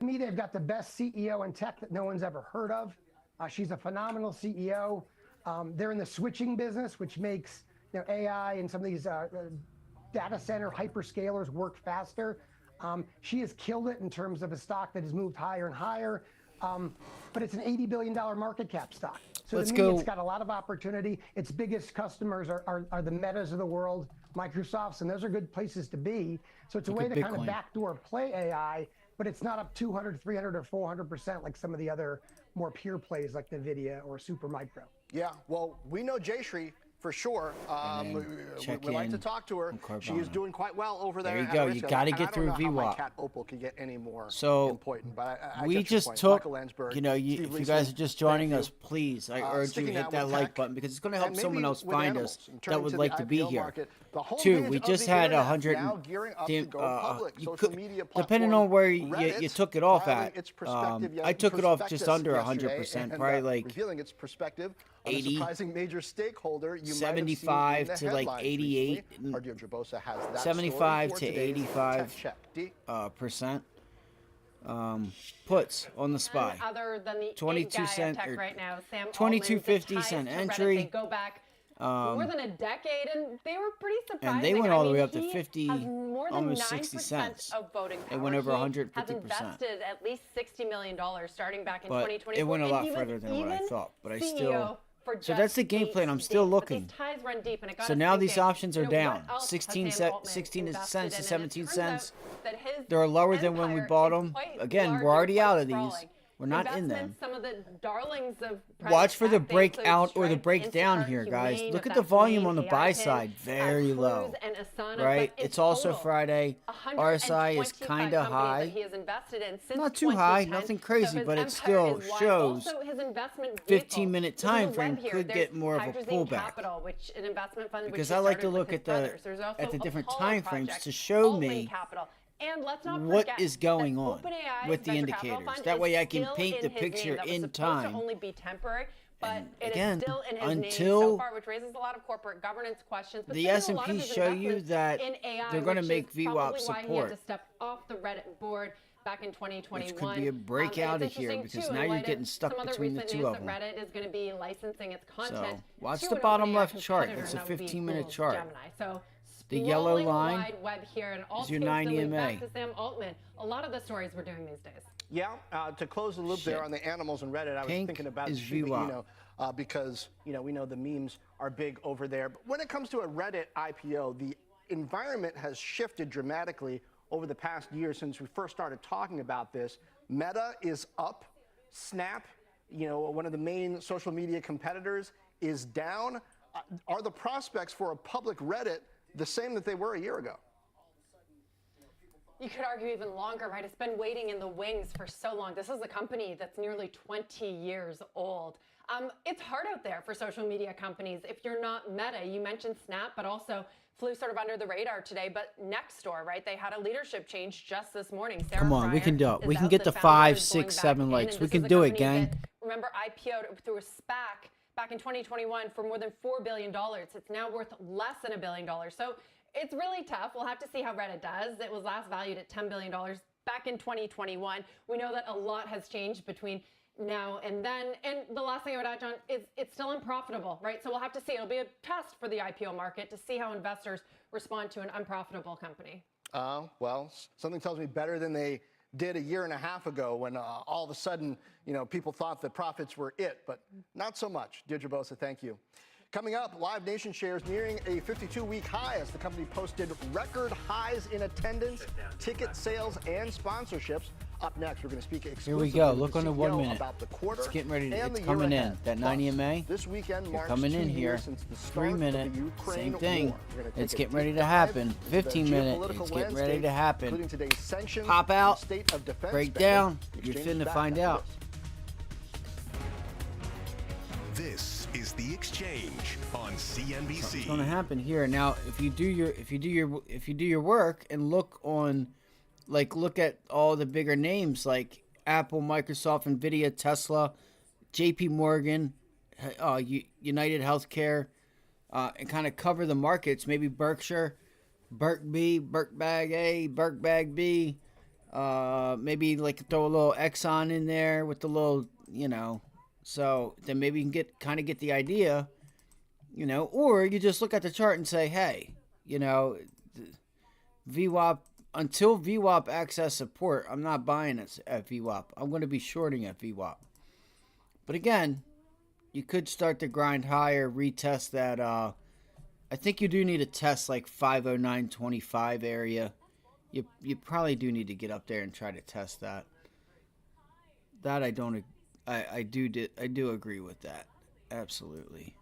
To me, they've got the best CEO in tech that no one's ever heard of. She's a phenomenal CEO. They're in the switching business, which makes AI and some of these data center hyperscalers work faster. She has killed it in terms of a stock that has moved higher and higher. But it's an $80 billion market cap stock. So Let's to me, go. it's got a lot of opportunity. Its biggest customers are the Metas of the world, Microsofts, and those are good places to be. So it's a Look way at to kind of Bitcoin. backdoor play AI, but it's not up 200, 300, or 400% like some of the other more pure plays like NVIDIA or Supermicro. Yeah, well, we know Jayshree for sure. We like to talk to her. She is doing quite well over there. There you at go. Ariska. You got to And get I through don't know how my VWAP. cat Opal could get any more So important, but I we get your just point. took, Michael Landsberg, you know, Steve if you Leisman, guys are just joining thank us, you. please, I urge you Sticking hit out that with like tech, button because it's going to help and someone maybe else with find animals, us and that turning would to like the to be IPO here. market. The whole 2, page we of just the had internet 100. now gearing up to go public. You Social could, media depending platform on where you Reddit took it off filing at. its perspective I took it off just prospectus under yesterday 100%, and, probably like revealing its perspective on 80, a surprising major stakeholder you 75 might have seen in the to like headlines 88, recently. Ardea Drabosa has that 75 story to for today's 85 Tech Check. D? percent puts on the SPY. Other than the 22 guy of cent tech or right now, Sam 22.50 Altman, cent the ties to Reddit, entry. They go back more than a decade, and they were pretty surprising. And they went all the way up to he 50, has more than almost 9% 60 cents. of voting They power. went over He 150%. has invested at least $60 million starting back in But 2024. it went a and lot he was further than what I even thought. But I CEO still. for So that's the just game plan. I'm 8 still days. looking. But these ties run deep, and it got So us now these thinking, options are you know, down. what else has 16 Sam Altman cents to invested in? 17 And it turns cents. out that his They're lower than when we empire bought is them. quite Again, large we're and already quite out of these. sprawling. We're not in them. Investments, some of the darlings of private Watch for the tech, they breakout include or the Stripe, breakdown Instacart, here, guys. Humane, Look at if the that's volume Humane, on the AI buy Pay, side, very Cruise low. and Asana, Right? but in It's also total, Friday. RSI is 125 kind of companies high. that he has invested in since Not too high, 2010. nothing crazy, So his but it empire still is wide. shows Also, his investment 15-minute vehicle, time which is a frame web here. could There's get more of a Hydrazine pullback. Capital, which an investment fund Because which I he like to started look with at his the brothers. There's also at the different Apollo time frames Project, to show Altman me Capital. And let's not what forget is going that on OpenAI's with the venture capital indicators. fund That is way I can still paint the in his picture name. That was in supposed time. to only be temporary, but it again, is still in his name until so far, which raises a lot of corporate governance questions. But the so do a lot of S&P his show you investments that in AI, they're going to which make is VWAP probably why he had support. to step off the Reddit board back in 2021. Which could be a break out of here because now you're getting stuck between the two of them. Reddit is going to be licensing its content. Watch to the an bottom OpenAI left chart. competitor, It's a and that would be 15-minute Google's chart. Gemini. So The yellow scrolling line wide web here and all is your things 9 that lead EMA. back to Sam Altman. A lot of the stories we're doing these days. Yeah, to close the loop there on the animals and Reddit, I was Pink thinking about is Shiba VWAP. Inu. because we know the memes are big over there. But when it comes to a Reddit IPO, the environment has shifted dramatically over the past year since we first started talking about this. Meta is up. Snap, one of the main social media competitors, is down. Are the prospects for a public Reddit the same that they were a year ago? You could argue even longer, right? It's been waiting in the wings for so long. This is a company that's nearly 20 years old. It's hard out there for social media companies if you're not Meta. You mentioned Snap, but also flew sort of under the radar today. But Nextdoor, right? They had a leadership change just this morning. Sarah Come on, we Friar can do it. We is can out, get the to founder, 5, is going 6, back 7 in, likes. and We this can is a do it, company gang. that, remember, IPO'd through a SPAC back in 2021 for more than $4 billion. It's now worth less than $1 billion. So it's really tough. We'll have to see how Reddit does. It was last valued at $10 billion back in 2021. We know that a lot has changed between now and then. And the last thing I would add, John, is it's still unprofitable, right? So we'll have to see. It'll be a test for the IPO market to see how investors respond to an unprofitable company. Well, something tells me better than they did a year and a half ago when all of a sudden, people thought that profits were it, but not so much. Deirdre Bosa, thank you. Coming up, Live Nation shares nearing a 52-week high as the company posted record highs in attendance, ticket sales, and sponsorships. Up next, we're going to speak exclusively Here we go. with Look the on the CEO 1 minute. about the quarter It's getting ready. and It's the coming year in. ahead. That Plus, 90 MA. This weekend You're marks coming 2 in years here. since the 3 start minute. of the Ukraine Same thing. war. We're gonna take It's a getting ready deep to dive happen. into the 15 minute. geopolitical It's getting ready landscape, to happen. including today's sanctions, Pop and out. state of defense Break spending. down. The You're exchange is finna back find after out. This is The Exchange on CNBC. What's going to happen here now? If you do your work and look at all the bigger names like Apple, Microsoft, Nvidia, Tesla, JP Morgan, United Healthcare, and kind of cover the markets. Maybe Berkshire, Burke B, Burke Bag A, Burke Bag B. Maybe like throw a little Exxon in there with the little, So then maybe you can get the idea, or you just look at the chart and say, hey, VWAP. Until VWAP access support, I'm not buying it at VWAP. I'm going to be shorting at VWAP. But again, you could start to grind higher, retest that. I think you do need to test like 509.25 area. You probably do need to get up there and try to test that. That I do agree with that. Absolutely.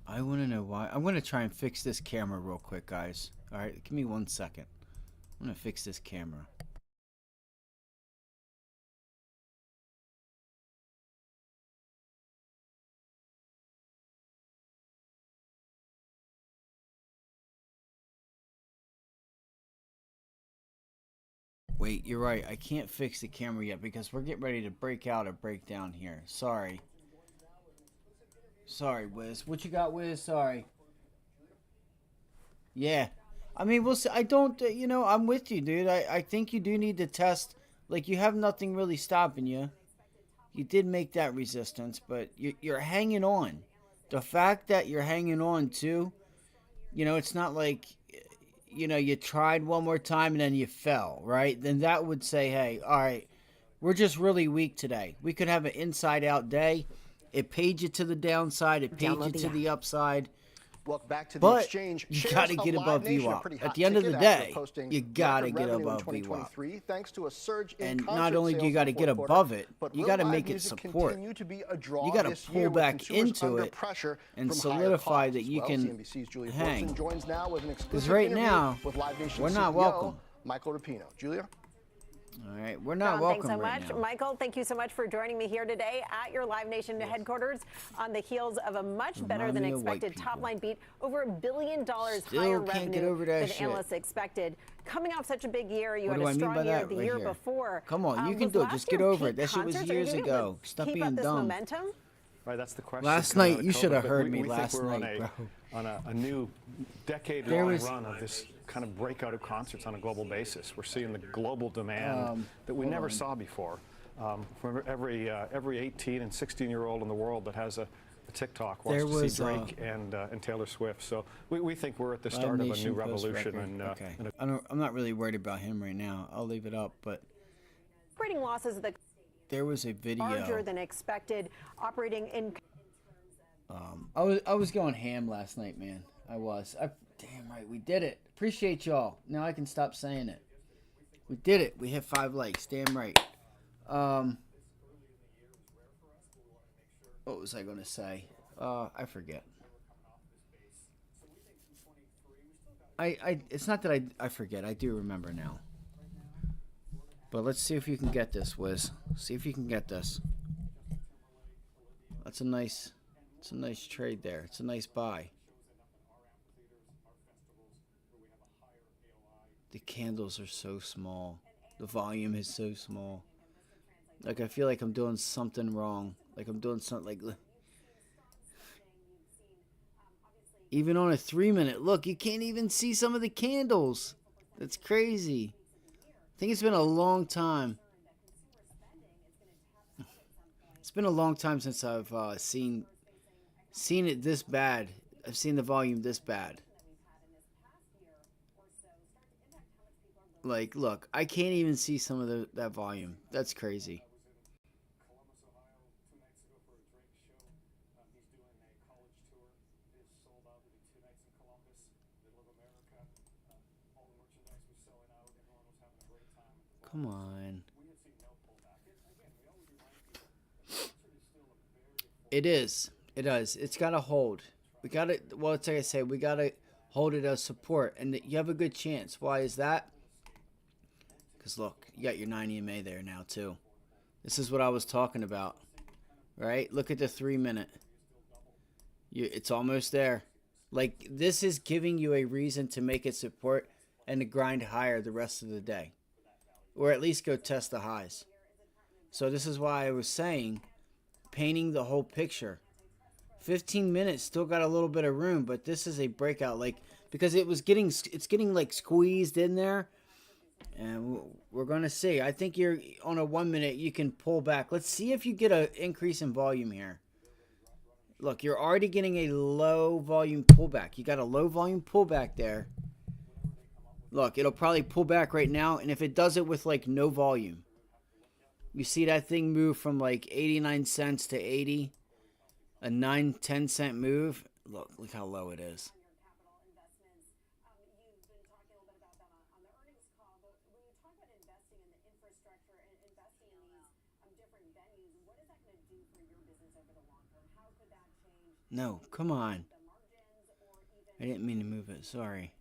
I want to know why. I'm going to try and fix this camera real quick, guys. All right, give me 1 second. I'm going to fix this camera. Wait, you're right. I can't fix the camera yet because we're getting ready to break out or break down here. Sorry. Sorry, Wiz. What you got, Wiz? Sorry. Yeah. I mean, we'll see. I don't, I'm with you, dude. I think you do need to test. Like, you have nothing really stopping you. You did make that resistance, but you're hanging on. The fact that you're hanging on, too, it's not like, you tried one more time and then you fell, right? Then that would say, hey, all right, we're just really weak today. We could have an inside-out day. It paid you to the downside. It paid you to the upside. Welcome back to the But exchange. you Shares got to of get Live above Nation, a VWAP. pretty At hot the end of the ticket after day, posting you got to record get revenue in above 2023, thanks to a surge in And concert not only do you sales got to in the get fourth quarter, above it, but you will got to live make it music support. continue to be a draw You got to this pull year with back consumers into under it pressure and from higher solidify costs. that you Well, can CNBC's Julia hang. Wilson joins now with an Because exclusive right interview now, with Live Nation we're not CEO welcome. Michael Rapino. Julia? All right, we're not John, welcome thanks so right much. now. Michael, thank you so much for joining me here today at your Live Nation headquarters on the heels of a much better than me of white expected people. top line beat, over $1 billion Still higher can't get revenue over that than shit. analysts expected. Coming off such a big year, you What had do a I mean strong by year that the right year here? before. Come on, you can was do it. last Just year get over peak it. That shit was concerts? Are you years gonna be ago. able to Stop keep being up this dumb. momentum? Right, that's the question. Last coming night, out you of should have COVID, but heard we me think last we're night, bro. on a new decade-long run of this kind of breakout of concerts on a global basis. We're seeing the global demand that we never saw before. From every 18 and 16-year-old in the world that has a TikTok There wants to was, see Drake and Taylor Swift. So we think we're at the Live start of a Nation new post revolution. record. And Okay. I'm not really worried about him right now. I'll leave it up. But Operating losses that there was a video. larger than expected, operating in. I was going ham last night, man. I was. Damn right, we did it. Appreciate y'all. Now I can stop saying it. We did it. We hit 5 likes. Damn right. What was I going to say? I forget. It's not that I forget. I do remember now. But let's see if you can get this, Wiz. See if you can get this. That's a nice trade there. It's a nice buy. The candles are so small. The volume is so small. Like, I feel like I'm doing something wrong. Like I'm doing something like... Even on a 3-minute, look, you can't even see some of the candles. That's crazy. I think it's been a long time. It's been a long time since I've seen it this bad. I've seen the volume this bad. Like, look, I can't even see some of that volume. That's crazy. Come on. It is. It does. It's got to hold. We got to, well, it's like I say, we got to hold it as support. And you have a good chance. Why is that? Because look, you got your 9 EMA there now too. This is what I was talking about. Right? Look at the 3-minute. It's almost there. Like, this is giving you a reason to make it support and to grind higher the rest of the day. Or at least go test the highs. So this is why I was saying, painting the whole picture. 15 minutes still got a little bit of room, but this is a breakout, like, because it's getting like squeezed in there, and we're gonna see. I think you're on a 1 minute, you can pull back. Let's see if you get an increase in volume here. Look, you're already getting a low volume pullback. You got a low volume pullback there. Look, it'll probably pull back right now, and if it does it with like no volume, you see that thing move from like 89 cents to 80, a 9-10 cent move. Look how low it is. No, come on. I didn't mean to move it. Sorry.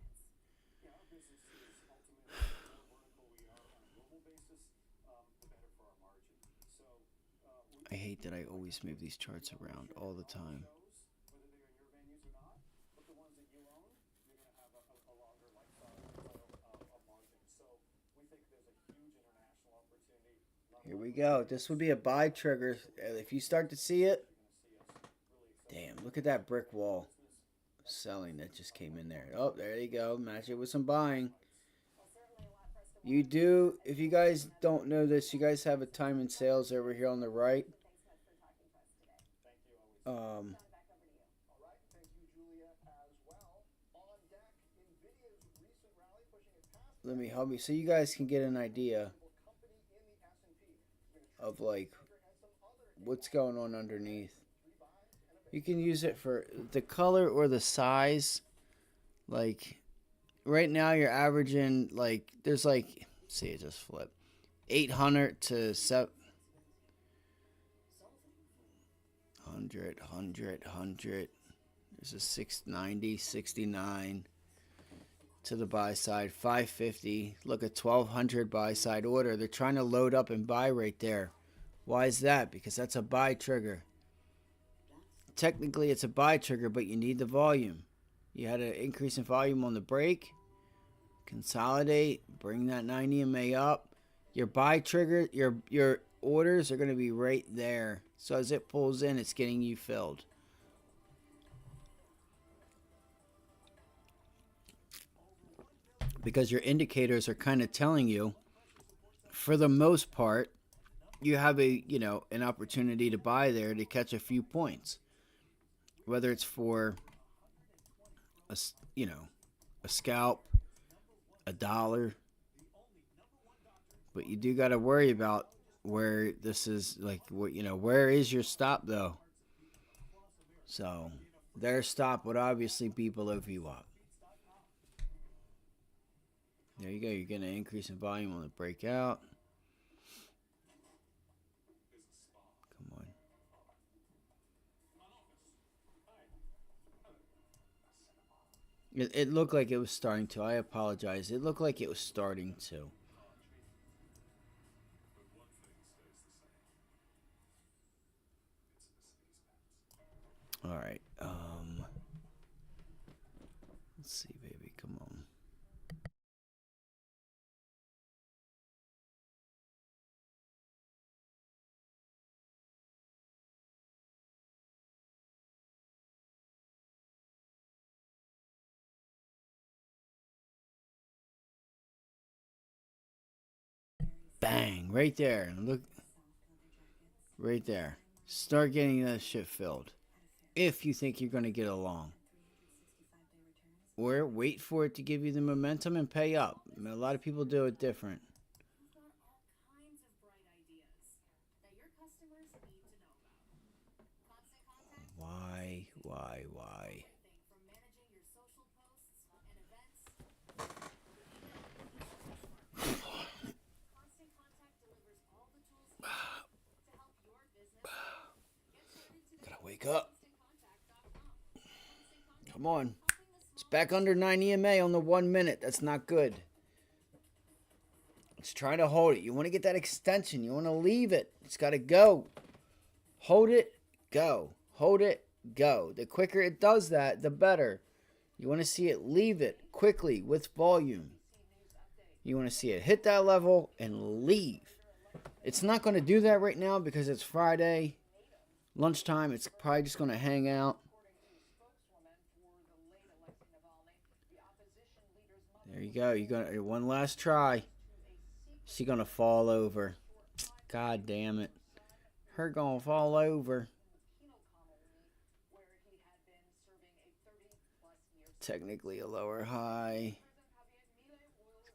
I hate that I always move these charts around all the time. Here we go. This would be a buy trigger. If you start to see it, damn, look at that brick wall. Selling that just came in there. Oh, there you go. Match it with some buying. You do, if you guys don't know this, you guys have a time and sales over here on the right. Let me help you so you guys can get an idea of like what's going on underneath. You can use it for the color or the size. Like right now you're averaging like there's like, see it just flip 800 to 100. There's a 690, 69 to the buy side, 550. Look at 1200 buy side order. They're trying to load up and buy right there. Why is that? Because that's a buy trigger. Technically it's a buy trigger, but you need the volume. You had an increase in volume on the break. Consolidate, bring that 9 EMA up. Your buy trigger, your orders are going to be right there. So as it pulls in, it's getting you filled. Because your indicators are kind of telling you, for the most part, you have a, an opportunity to buy there to catch a few points. whether it's for a scalp, $1, but you do got to worry about where this is, like, what, where is your stop though? So their stop would obviously be below VWAP. There you go. You're getting an increase in volume on the breakout. Come on. It looked like it was starting to. I apologize. It looked like it was starting to. All right. Let's see, baby. Come on. Bang, right there. Look, right there. Start getting that shit filled. If you think you're going to get along. Or wait for it to give you the momentum and pay up. I mean, a lot of people do it different. Why? Gotta wake up. Come on. It's back under 9 EMA on the 1 minute. That's not good. Let's try to hold it. You want to get that extension. You want to leave it. It's got to go. Hold it, go. Hold it, go. The quicker it does that, the better. You want to see it leave it quickly with volume. You want to see it hit that level and leave. It's not going to do that right now because it's Friday. Lunchtime, it's probably just going to hang out. There you go. You're gonna one last try. She gonna fall over. God damn it. Her gonna fall over. Technically a lower high.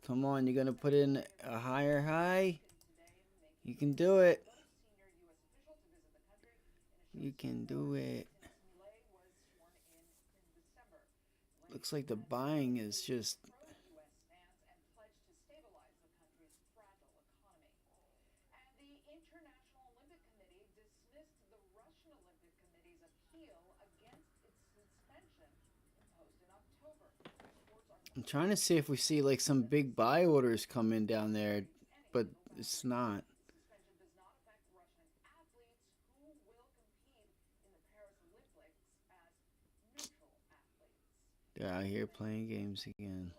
Come on, you're gonna put in a higher high. You can do it. You can do it. Looks like the buying is just... I'm trying to see if we see like some big buy orders come in down there, but it's not. They're out here playing games again.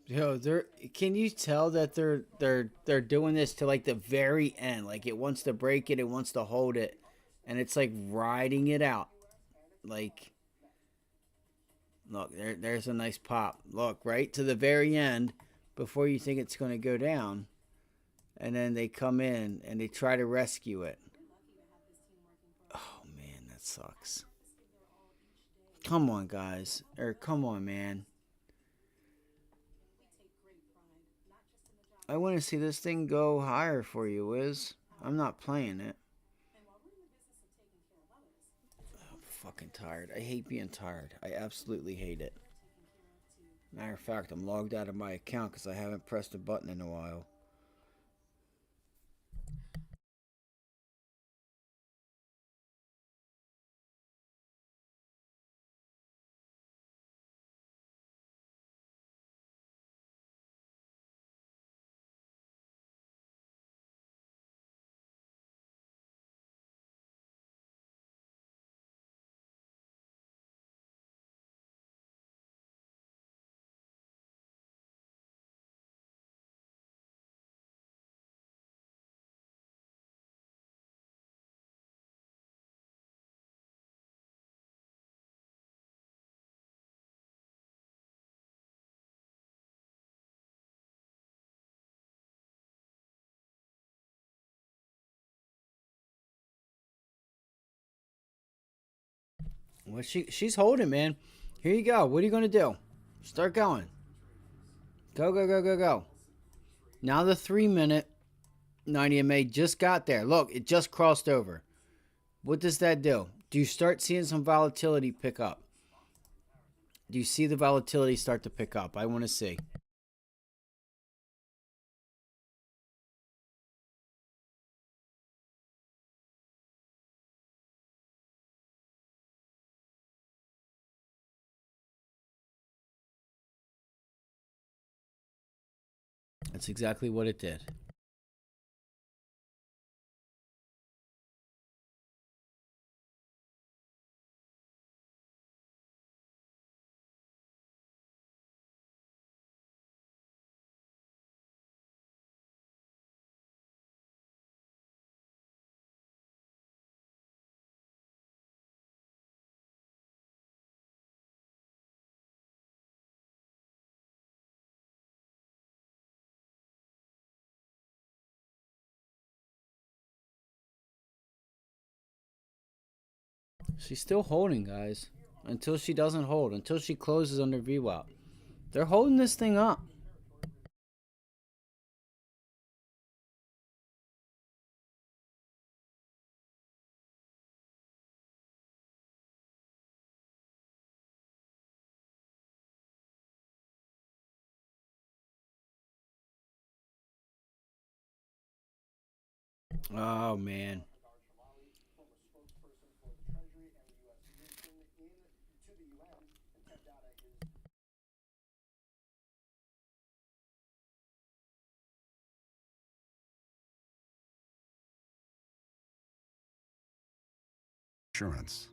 Yo, can you tell that they're doing this to like the very end? Like it wants to break it, it wants to hold it, and it's like riding it out. Like, look, there's a nice pop. Look, right to the very end before you think it's going to go down, and then they come in and they try to rescue it. Oh man, that sucks. Come on, guys, or come on, man. I want to see this thing go higher for you, Wiz. I'm not playing it. I'm fucking tired. I hate being tired. I absolutely hate it. Matter of fact, I'm logged out of my account because I haven't pressed a button in a while. Well, she's holding, man. Here you go. What are you going to do? Start going. Go, go, go, go, go. Now the 3-minute 90 MA just got there. Look, it just crossed over. What does that do? Do you start seeing some volatility pick up? Do you see the volatility start to pick up? I want to see. That's exactly what it did. She's still holding, guys. Until she doesn't hold. Until she closes under VWAP. They're holding this thing up. Oh, man. Insurance.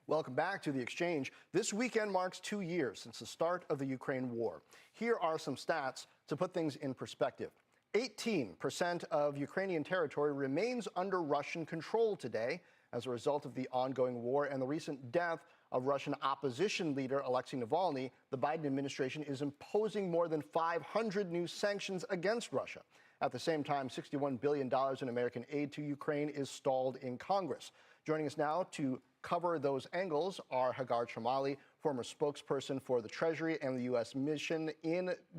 Welcome back to The Exchange. This weekend marks 2 years since the start of the Ukraine war. Here are some stats to put things in perspective. 18% of Ukrainian territory remains under Russian control today as a result of the ongoing war and the recent death of Russian opposition leader Alexei Navalny. The Biden administration is imposing more than 500 new sanctions against Russia. At the same time, $61 billion in American aid to Ukraine is stalled in Congress. Joining us now to cover those angles are Hagar Chomali, former spokesperson for the Treasury and the U.S. mission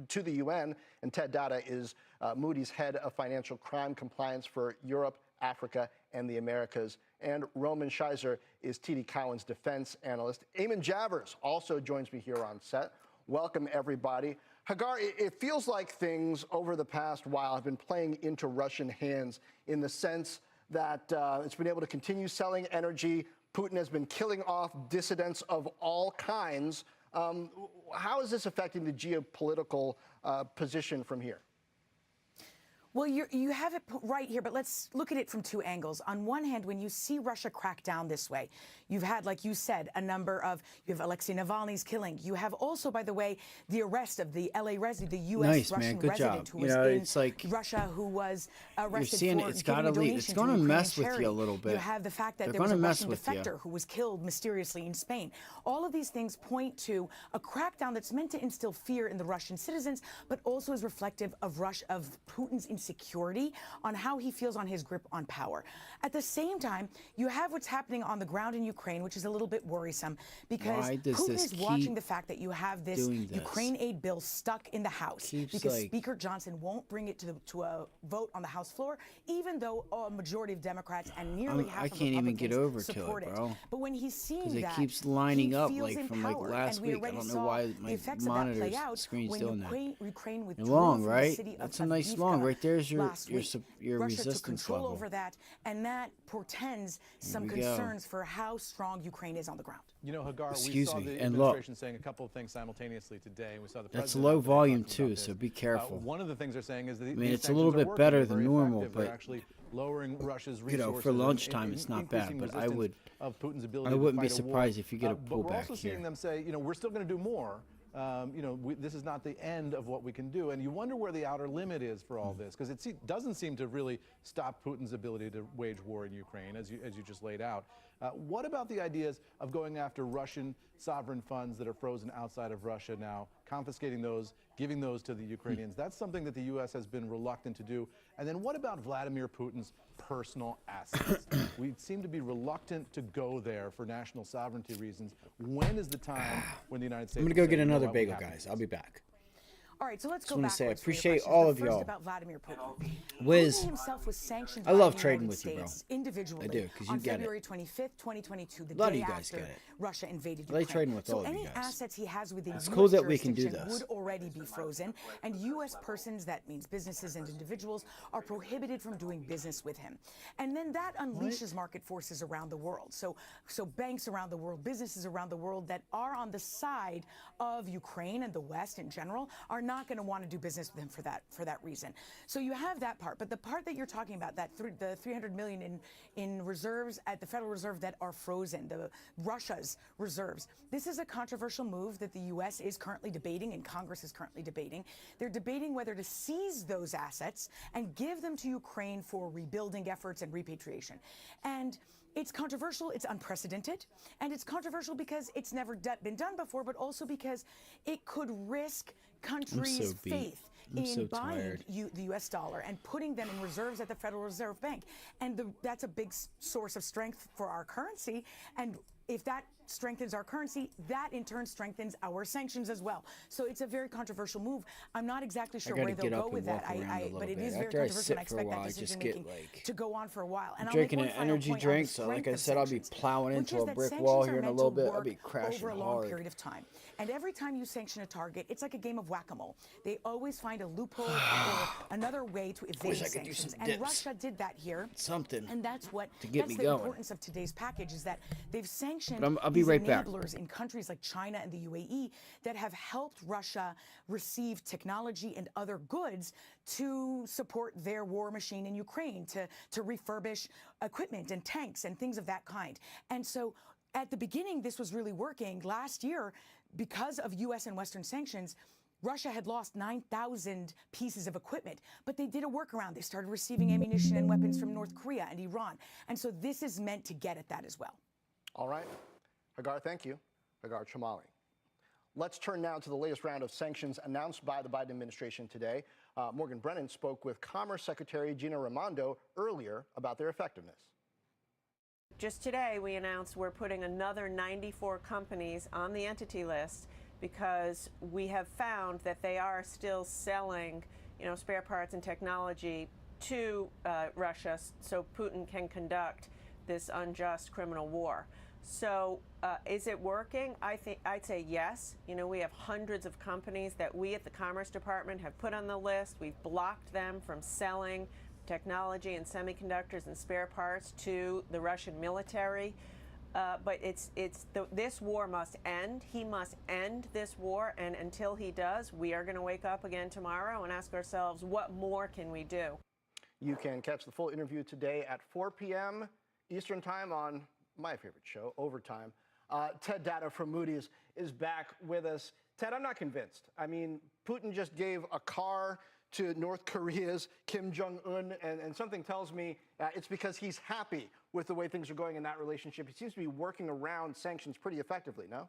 to the UN, and Ted Dada is Moody's head of financial crime compliance for Europe, Africa, and the Americas. And Roman Scheiser is TD Cowen's defense analyst. Eamon Javers also joins me here on set. Welcome, everybody. Hagar, it feels like things over the past while have been playing into Russian hands in the sense that it's been able to continue selling energy. Putin has been killing off dissidents of all kinds. How is this affecting the geopolitical position from here? Well, you have it right here, but let's look at it from two angles. On one hand, when you see Russia crack down this way, you've had, like you said, you have Alexei Navalny's killing. You have also, by the way, the arrest of the LA resident, the U.S. Russian resident who was in Russia, who was arrested for giving a donation it's going to to Ukrainian mess charity. with you a little bit. You have the fact that there was a Russian defector who was killed mysteriously in Spain. All of these things point to a crackdown that's meant to instill fear in the Russian citizens, but also is reflective of Putin's insecurity on how he feels on his grip on power. At the same time, you have what's happening on the ground in Ukraine, which is a little bit worrisome because Putin is watching the fact that you have this Ukraine aid bill stuck in the House because Speaker Johnson won't bring it to a vote on the House floor, even though a majority of Democrats and nearly half of Republicans can't even get over to support it, bro. But when he's seeing that, because it keeps lining up he feels from empowered. last week. I don't know why my monitor screen's doing that. Ukraine long, right? That's a nice long. Right there's your Russia resistance took control level. over that, and that portends some concerns for how strong Ukraine is on the ground. You know, Hagar, Excuse we saw me, the and administration saying a couple of things simultaneously today, and we saw the That's president low out there volume talking about too, this. so be careful. One of the things they're saying is that I mean, these it's a little sanctions are bit working. better They're than very normal, effective. They're but actually lowering Russia's resources. you know, for lunchtime, it's not bad. But I would, of Putin's ability I wouldn't to be fight a war. surprised if you get a But we're pullback also seeing here. them say, you know, we're still going to do more. This is not the end of what we can do. And you wonder where the outer limit is for all this, because it doesn't seem to really stop Putin's ability to wage war in Ukraine, as you just laid out. What about the ideas of going after Russian sovereign funds that are frozen outside of Russia now, confiscating those, giving those to the Ukrainians. That's something that the U.S. has been reluctant to do. And then what about Vladimir Putin's personal assets? We seem to be reluctant to go there for national sovereignty reasons. When is the time when the United States... I'm going to go get "You know another what, we bagel, have to guys. I'll be back. All right, so let's Just go want to backwards. say I for your appreciate questions. all The of first y'all. about Vladimir Putin. Wiz, Putin himself was sanctioned I by love the trading United with you, bro. States individually I do, 'cause you on get it. February 25th, 2022, the A lot of day you guys after get it. Russia invaded I like Ukraine. trading with so all of you any guys. assets he has within It's US cool that we can do jurisdiction this. would already be frozen, and U.S. persons, that means businesses and individuals, are prohibited from doing business with him. And then that unleashes market forces around the world. So banks around the world, businesses around the world that are on the side of Ukraine and the West in general are not going to want to do business with him for that reason. So you have that part, but the part that you're talking about, that the 300 million in reserves at the Federal Reserve that are frozen, the Russia's reserves. This is a controversial move that the U.S. is currently debating and Congress is currently debating. They're debating whether to seize those assets and give them to Ukraine for rebuilding efforts and repatriation. And it's controversial, it's unprecedented, and it's controversial because it's never been done before, but also because it could risk countries' faith in buying the U.S. dollar and putting them in reserves at the Federal Reserve Bank. And that's a big source of strength for our currency. And if that strengthens our currency, that in turn strengthens our sanctions as well. So it's a very controversial move. I'm not exactly sure where they'll go with that. But it is very controversial, and I expect that decision making to go on for a while. And drinking an energy drink, so like I said, I'll be plowing into a brick wall here in a little bit. I'll be crashing over a long hard. period of time. And every time you sanction a target, it's like a game of whack-a-mole. They always find a loophole or another way to evade sanctions. And Russia did that here. And that's what the importance of today's package is that they've sanctioned I'll be right back. enablers in countries like China and the UAE that have helped Russia receive technology and other goods to support their war machine in Ukraine, to refurbish equipment and tanks and things of that kind. And so at the beginning, this was really working. Last year, because of U.S. and Western sanctions, Russia had lost 9,000 pieces of equipment, but they did a workaround. They started receiving ammunition and weapons from North Korea and Iran. And so this is meant to get at that as well. All right. Hagar, thank you. Hagar Chomali. Let's turn now to the latest round of sanctions announced by the Biden administration today. Morgan Brennan spoke with Commerce Secretary Gina Raimondo earlier about their effectiveness. Just today, we announced we're putting another 94 companies on the entity list because we have found that they are still selling, spare parts and technology to Russia so Putin can conduct this unjust criminal war. So is it working? I'd say yes. We have hundreds of companies that we at the Commerce Department have put on the list. We've blocked them from selling technology and semiconductors and spare parts to the Russian military. But this war must end. He must end this war. And until he does, we are going to wake up again tomorrow and ask ourselves, what more can we do? You can catch the full interview today at 4 p.m. Eastern Time on my favorite show, Overtime. Ted Data from Moody's is back with us. Ted, I'm not convinced. I mean, Putin just gave a car to North Korea's Kim Jong-un, and something tells me it's because he's happy with the way things are going in that relationship. He seems to be working around sanctions pretty effectively, no?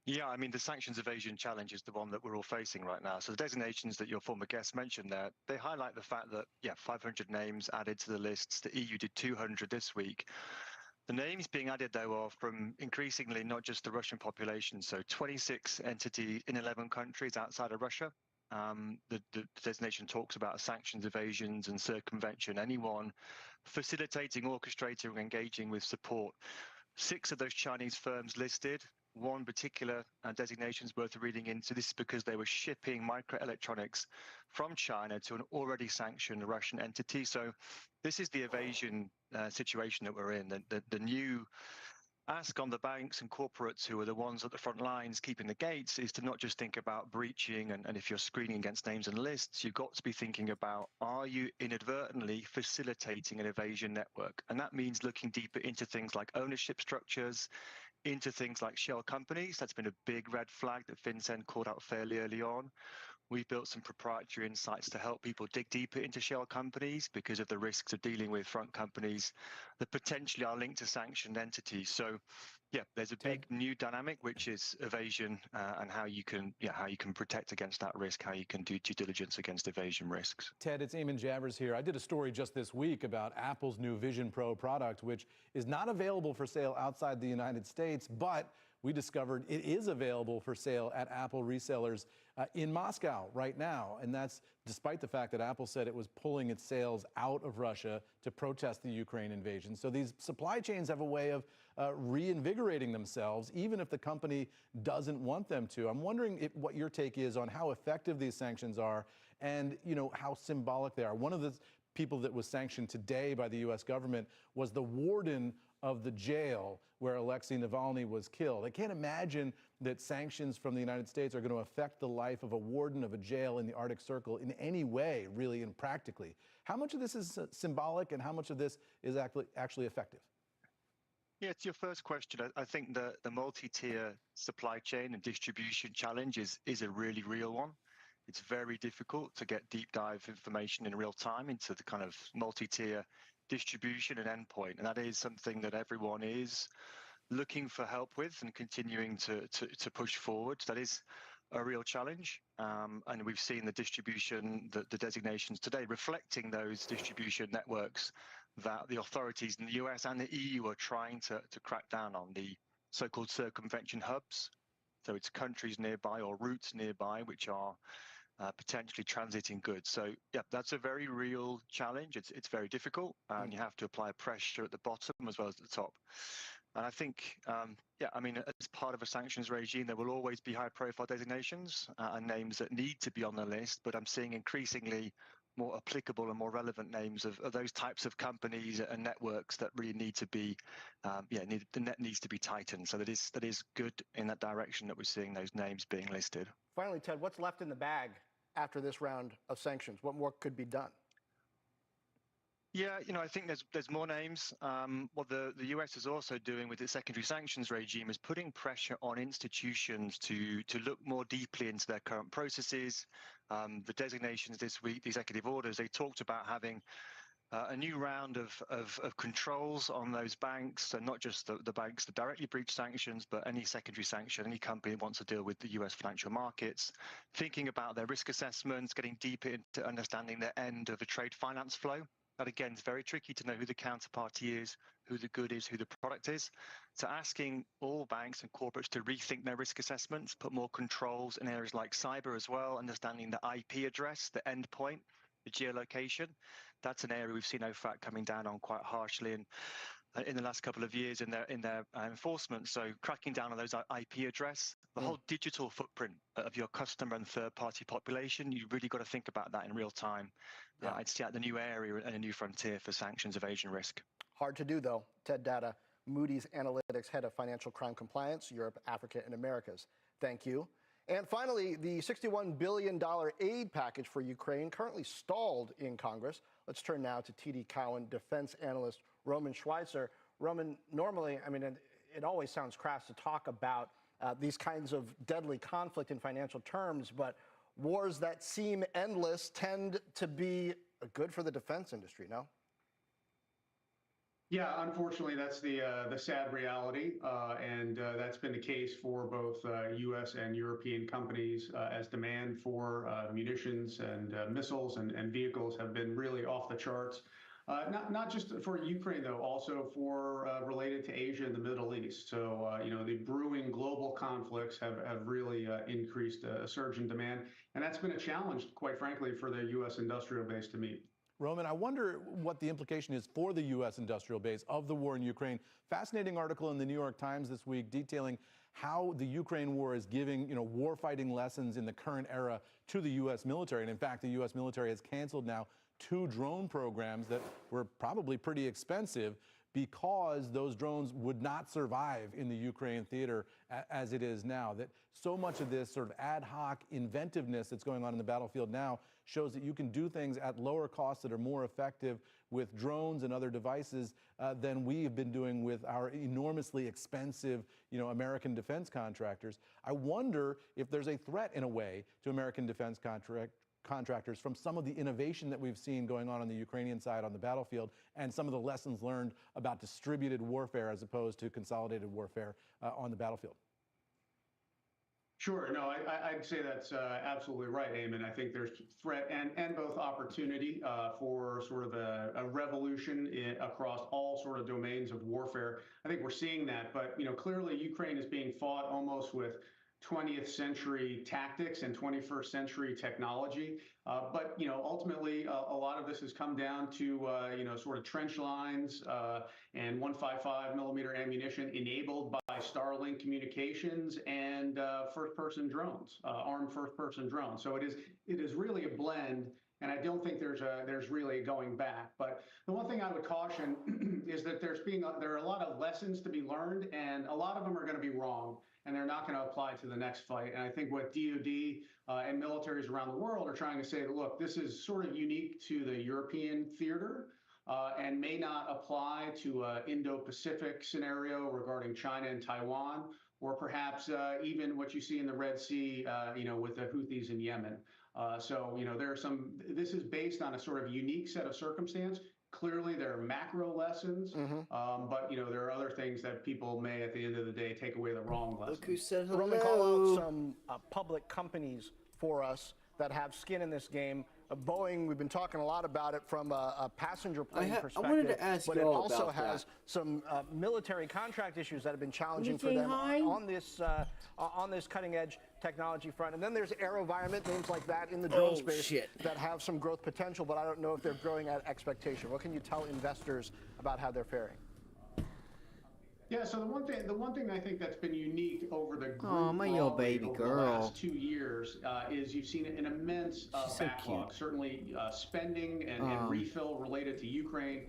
Yeah, I mean, the sanctions evasion challenge is the one that we're all facing right now. So the designations that your former guest mentioned there, they highlight the fact that, 500 names added to the lists. The EU did 200 this week. The names being added, though, are from increasingly not just the Russian population. So 26 entities in 11 countries outside of Russia. The designation talks about sanctions evasions and circumvention. Anyone facilitating, orchestrating, or engaging with support. 6 of those Chinese firms listed. One particular designation is worth reading into. This is because they were shipping microelectronics from China to an already sanctioned Russian entity. So this is the evasion situation that we're in. The new ask on the banks and corporates who are the ones at the front lines keeping the gates is to not just think about breaching and if you're screening against names and lists, you've got to be thinking about, are you inadvertently facilitating an evasion network? And that means looking deeper into things like ownership structures, into things like shell companies. That's been a big red flag that FinCEN called out fairly early on. We've built some proprietary insights to help people dig deeper into shell companies because of the risks of dealing with front companies that potentially are linked to sanctioned entities. So, yeah, there's a big new dynamic, which is evasion and how you can protect against that risk, how you can do due diligence against evasion risks. Ted, it's Eamon Javers here. I did a story just this week about Apple's new Vision Pro product, which is not available for sale outside the United States, but we discovered it is available for sale at Apple resellers in Moscow right now. And that's despite the fact that Apple said it was pulling its sales out of Russia to protest the Ukraine invasion. So these supply chains have a way of reinvigorating themselves, even if the company doesn't want them to. I'm wondering what your take is on how effective these sanctions are and, how symbolic they are. One of the people that was sanctioned today by the U.S. government was the warden of the jail where Alexei Navalny was killed. I can't imagine that sanctions from the United States are going to affect the life of a warden of a jail in the Arctic Circle in any way, really, and practically. How much of this is symbolic and how much of this is actually effective? Yeah, it's your first question. I think the multi-tier supply chain and distribution challenge is a really real one. It's very difficult to get deep dive information in real time into the kind of multi-tier distribution and endpoint. And that is something that everyone is looking for help with and continuing to push forward. That is a real challenge. And we've seen the distribution, the designations today reflecting those distribution networks that the authorities in the US and the EU are trying to crack down on, the so-called circumvention hubs. So it's countries nearby or routes nearby which are potentially transiting goods. So yeah, that's a very real challenge. It's very difficult, and you have to apply pressure at the bottom as well as at the top. And I think, as part of a sanctions regime, there will always be high-profile designations and names that need to be on the list. But I'm seeing increasingly more applicable and more relevant names of those types of companies and networks that really need to be, the net needs to be tightened. So that is good in that direction that we're seeing those names being listed. Finally, Ted, what's left in the bag after this round of sanctions? What more could be done? Yeah, I think there's more names. What the US is also doing with its secondary sanctions regime is putting pressure on institutions to look more deeply into their current processes. The designations this week, the executive orders, they talked about having a new round of controls on those banks, and not just the banks that directly breach sanctions, but any secondary sanction, any company that wants to deal with the US financial markets, thinking about their risk assessments, getting deeper into understanding the end of a trade finance flow. That, again, is very tricky to know who the counterparty is, who the good is, who the product is. So asking all banks and corporates to rethink their risk assessments, put more controls in areas like cyber as well, understanding the IP address, the endpoint, the geolocation. That's an area we've seen OFAC coming down on quite harshly and in the last couple of years in their enforcement. So cracking down on those IP address, the whole digital footprint of your customer and third-party population, you really got to think about that in real time. I'd see the new area and a new frontier for sanctions evasion risk. Hard to do, though. Ted Data, Moody's Analytics Head of Financial Crime Compliance, Europe, Africa, and Americas. Thank you. And finally, the $61 billion aid package for Ukraine currently stalled in Congress. Let's turn now to TD Cowen defense analyst Roman Schweitzer. Roman, normally, it always sounds crass to talk about these kinds of deadly conflict in financial terms, but wars that seem endless tend to be good for the defense industry, no? Yeah, unfortunately, that's the sad reality, and that's been the case for both U.S. and European companies as demand for munitions and missiles and vehicles have been really off the charts. Not just for Ukraine, though, also for related to Asia and the Middle East. So, the brewing global conflicts have really increased a surge in demand, and that's been a challenge, quite frankly, for the U.S. industrial base to meet. Roman, I wonder what the implication is for the U.S. industrial base of the war in Ukraine. Fascinating article in the New York Times this week detailing how the Ukraine war is giving, war-fighting lessons in the current era to the U.S. military. And in fact, the U.S. military has canceled now 2 drone programs that were probably pretty expensive because those drones would not survive in the Ukraine theater as it is now. That so much of this sort of ad hoc inventiveness that's going on in the battlefield now shows that you can do things at lower costs that are more effective with drones and other devices than we have been doing with our enormously expensive, American defense contractors. I wonder if there's a threat in a way to American defense contractors from some of the innovation that we've seen going on the Ukrainian side on the battlefield and some of the lessons learned about distributed warfare as opposed to consolidated warfare on the battlefield. Sure. No, I'd say that's absolutely right, Eamon. I think there's threat and both opportunity for sort of a revolution across all sort of domains of warfare. I think we're seeing that, but clearly Ukraine is being fought almost with 20th century tactics and 21st century technology. But ultimately, a lot of this has come down to, sort of trench lines and 155 millimeter ammunition enabled by Starlink communications and first-person drones, armed first-person drones. So it is really a blend. And I don't think there's really going back. But the one thing I would caution is that there are a lot of lessons to be learned, and a lot of them are going to be wrong, and they're not going to apply to the next fight. And I think what DoD and militaries around the world are trying to say, look, this is sort of unique to the European theater and may not apply to an Indo-Pacific scenario regarding China and Taiwan, or perhaps even what you see in the Red Sea, with the Houthis in Yemen. So there are this is based on a sort of unique set of circumstance. Clearly, there are macro lessons, but there are other things that people may, at the end of the day, take away the wrong lessons. Look who said hello. Roman, call out some public companies for us that have skin in this game. Boeing, we've been talking a lot about it from a passenger plane perspective. I wanted to ask but you it all also about has some military contract issues that have been challenging for them on this cutting edge technology front. And then there's AeroVironment, names like that in the drone space that have some growth potential, but I don't know if they're growing at expectation. What can you tell investors about how they're faring? Yeah, so the one thing I think that's been unique over the group my little baby over girl. the last 2 years is you've seen an immense backlog. Certainly spending and refill related to Ukraine.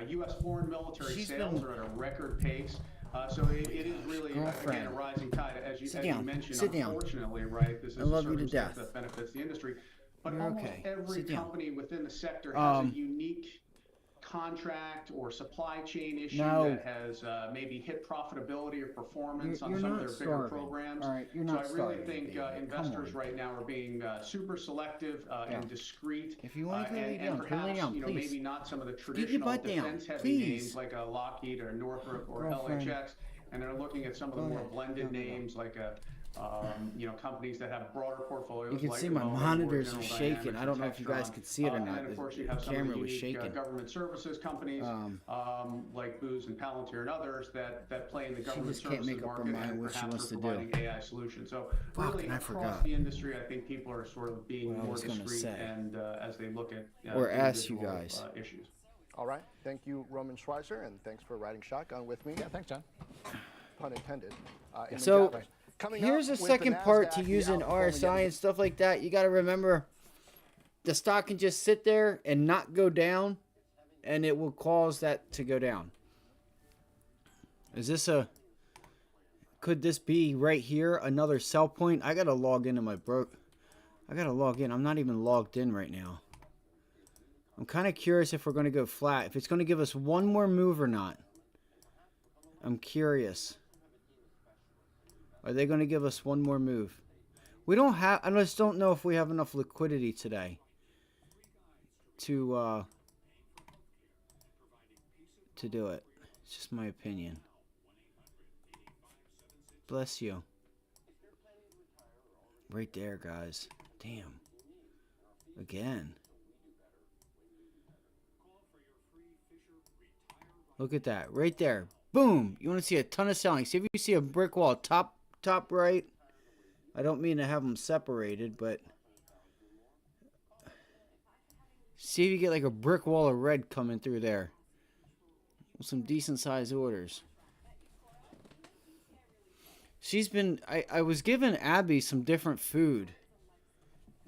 U.S. foreign military sales are at a record pace. So it is really, again, a rising tide. As you mentioned, unfortunately, right, this is a circumstance that benefits the industry. But almost every company within the sector has a unique contract or supply chain issue that has maybe hit profitability or performance on some of their bigger programs. All right, you're so not I really think investors right now are being super selective and discreet. If you want to lay down, and perhaps, down, please. maybe not some of the traditional defense-heavy names like a Lockheed or Northrop or LHX, and they're looking at some of the more blended names like a companies that have broader portfolios. You can see my monitors are shaking. I don't know if you guys could see it or not. And of course, you have some camera of the was unique shaking. government services companies like Booz and Palantir and others that play in the government just can't services make up her market mind and what she perhaps wants are to providing do. AI solutions. So Fuck, really and I across forgot. the industry, I think people are sort of being What I more was gonna discreet say. and as they look at Or ask you individual, guys. issues. All right. Thank you, Roman Schweizer, and thanks for riding shotgun with me. Yeah, thanks, John. Pun intended. So Coming here's up the with second part to NASDAQ, using the RSI and stuff like that. You got to remember the stock can just sit there and not go down, and it will cause that to go down. Could this be right here another sell point? I got to log into my I got to log in. I'm not even logged in right now. I'm kind of curious if we're going to go flat. If it's going to give us one more move or not. I'm curious. Are they going to give us one more move? We don't have. I just don't know if we have enough liquidity today to do it. It's just my opinion. Bless you. Right there, guys. Damn. Again. Look at that. Right there. Boom. You want to see a ton of selling. See if you see a brick wall top right. I don't mean to have them separated, but see if you get like a brick wall of red coming through there. Some decent sized orders. She's been I was giving Abby some different food.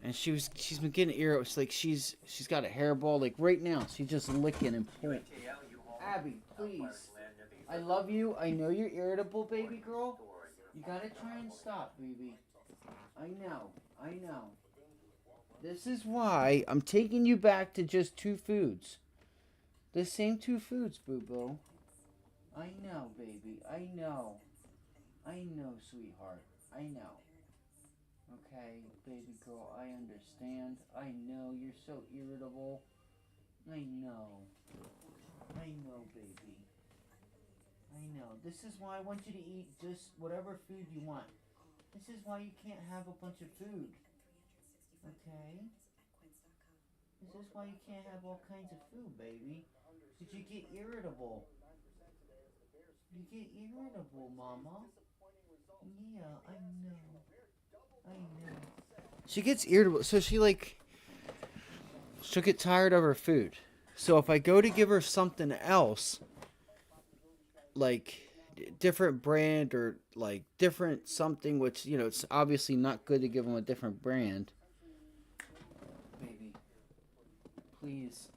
And she's been getting it's like she's got a hairball like right now. She's just licking and pulling. Abby, please. I love you. I know you're irritable, baby girl. You gotta try and stop, baby. I know. This is why I'm taking you back to just 2 foods. The same 2 foods, boo-boo. I know, baby. I know, sweetheart. I know. Okay, baby girl, I understand. I know you're so irritable. I know, baby. I know. This is why I want you to eat just whatever food you want. This is why you can't have a bunch of food. Okay? This is why you can't have all kinds of food, baby. Because you get irritable. You get irritable, Mama. Yeah, I know. She gets irritable, so she'll get tired of her food. So if I go to give her something else, like different brand or like different something, which, you know, it's obviously not good to give them a different brand. Baby, please.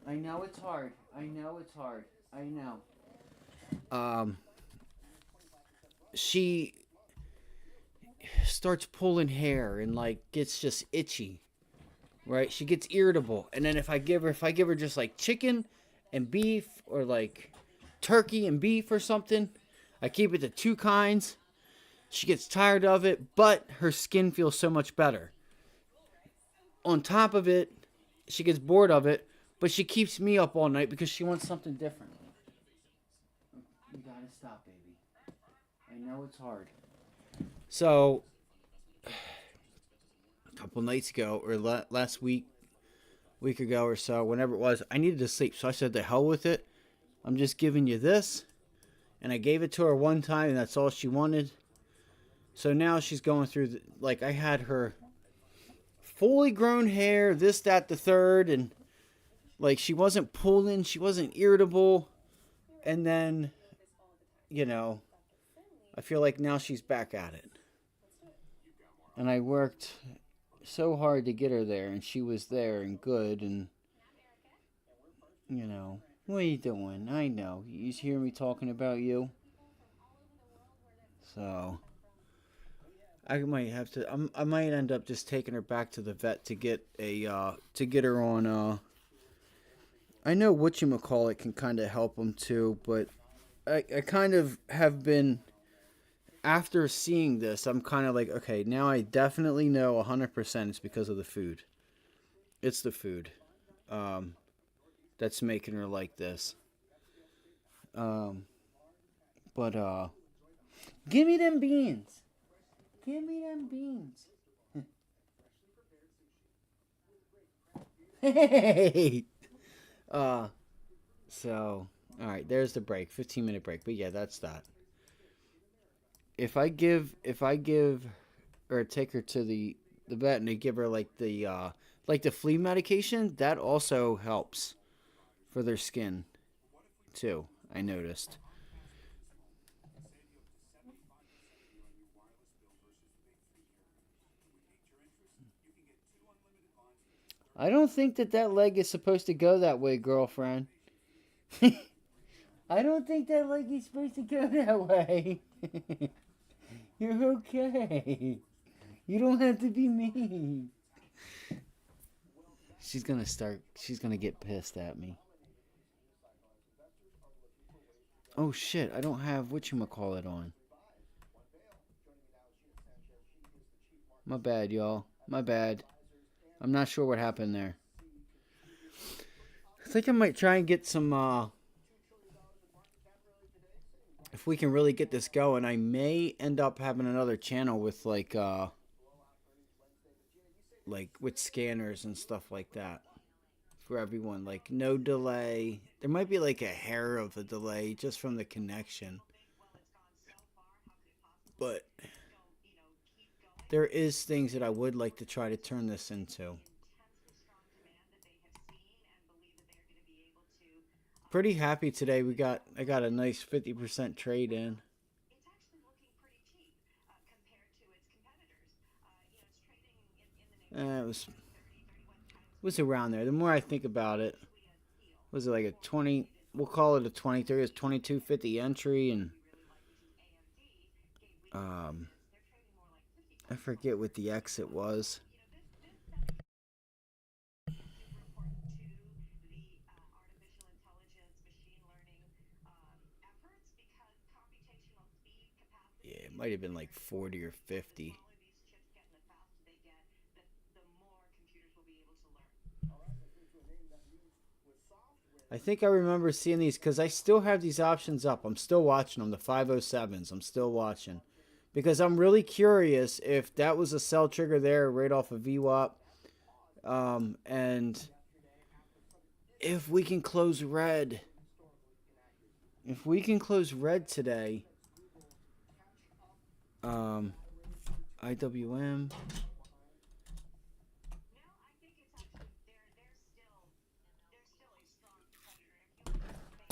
I know it's hard. I know. She starts pulling hair and like gets just itchy, right? She gets irritable, and then if I give her just like chicken and beef or like turkey and beef or something, I keep it to 2 kinds. She gets tired of it, but her skin feels so much better. On top of it, she gets bored of it, but she keeps me up all night because she wants something different. You gotta stop, baby. I know it's hard. So, a couple nights ago, or last week ago or so, whenever it was, I needed to sleep. So I said, the hell with it. I'm just giving you this. And I gave it to her one time, and that's all she wanted. So now she's going through, like, I had her fully grown hair, this, that, the third, and, like, she wasn't pulling, she wasn't irritable. And then, you know, I feel like now she's back at it. And I worked so hard to get her there, and she was there and good, and, you know, what are you doing? I know. You hear me talking about you? So, I might have to, I might end up just taking her back to the vet to get her on, I know whatchamacallit can kind of help them too, but I kind of have been, after seeing this, I'm kind of like, okay, now I definitely know 100% it's because of the food. It's the food that's making her like this. But give me them beans. Give me them beans. Hey! So, alright, there's the break. 15-minute break. But yeah, that's that. If I give or take her to the vet and they give her like the flea medication, that also helps for their skin too, I noticed. I don't think that leg is supposed to go that way, girlfriend. I don't think that leg is supposed to go that way. You're okay. You don't have to be mean. She's gonna get pissed at me. Oh shit, I don't have whatchamacallit on. My bad, y'all. My bad. I'm not sure what happened there. I think I might try and get some, if we can really get this going, I may end up having another channel with like with scanners and stuff like that for everyone. Like no delay. There might be like a hair of a delay just from the connection. But there is things that I would like to try to turn this into. Pretty happy today. I got a nice 50% trade in. It was around there. The more I think about it, was it like a 20 we'll call it a 23. It's 22.50 entry, and I forget what the exit was. Yeah, it might have been like 40 or 50. I think I remember seeing these because I still have these options up. I'm still watching them, the 507s. I'm still watching because I'm really curious if that was a sell trigger there right off of VWAP. And if we can close red. If we can close red today. IWM.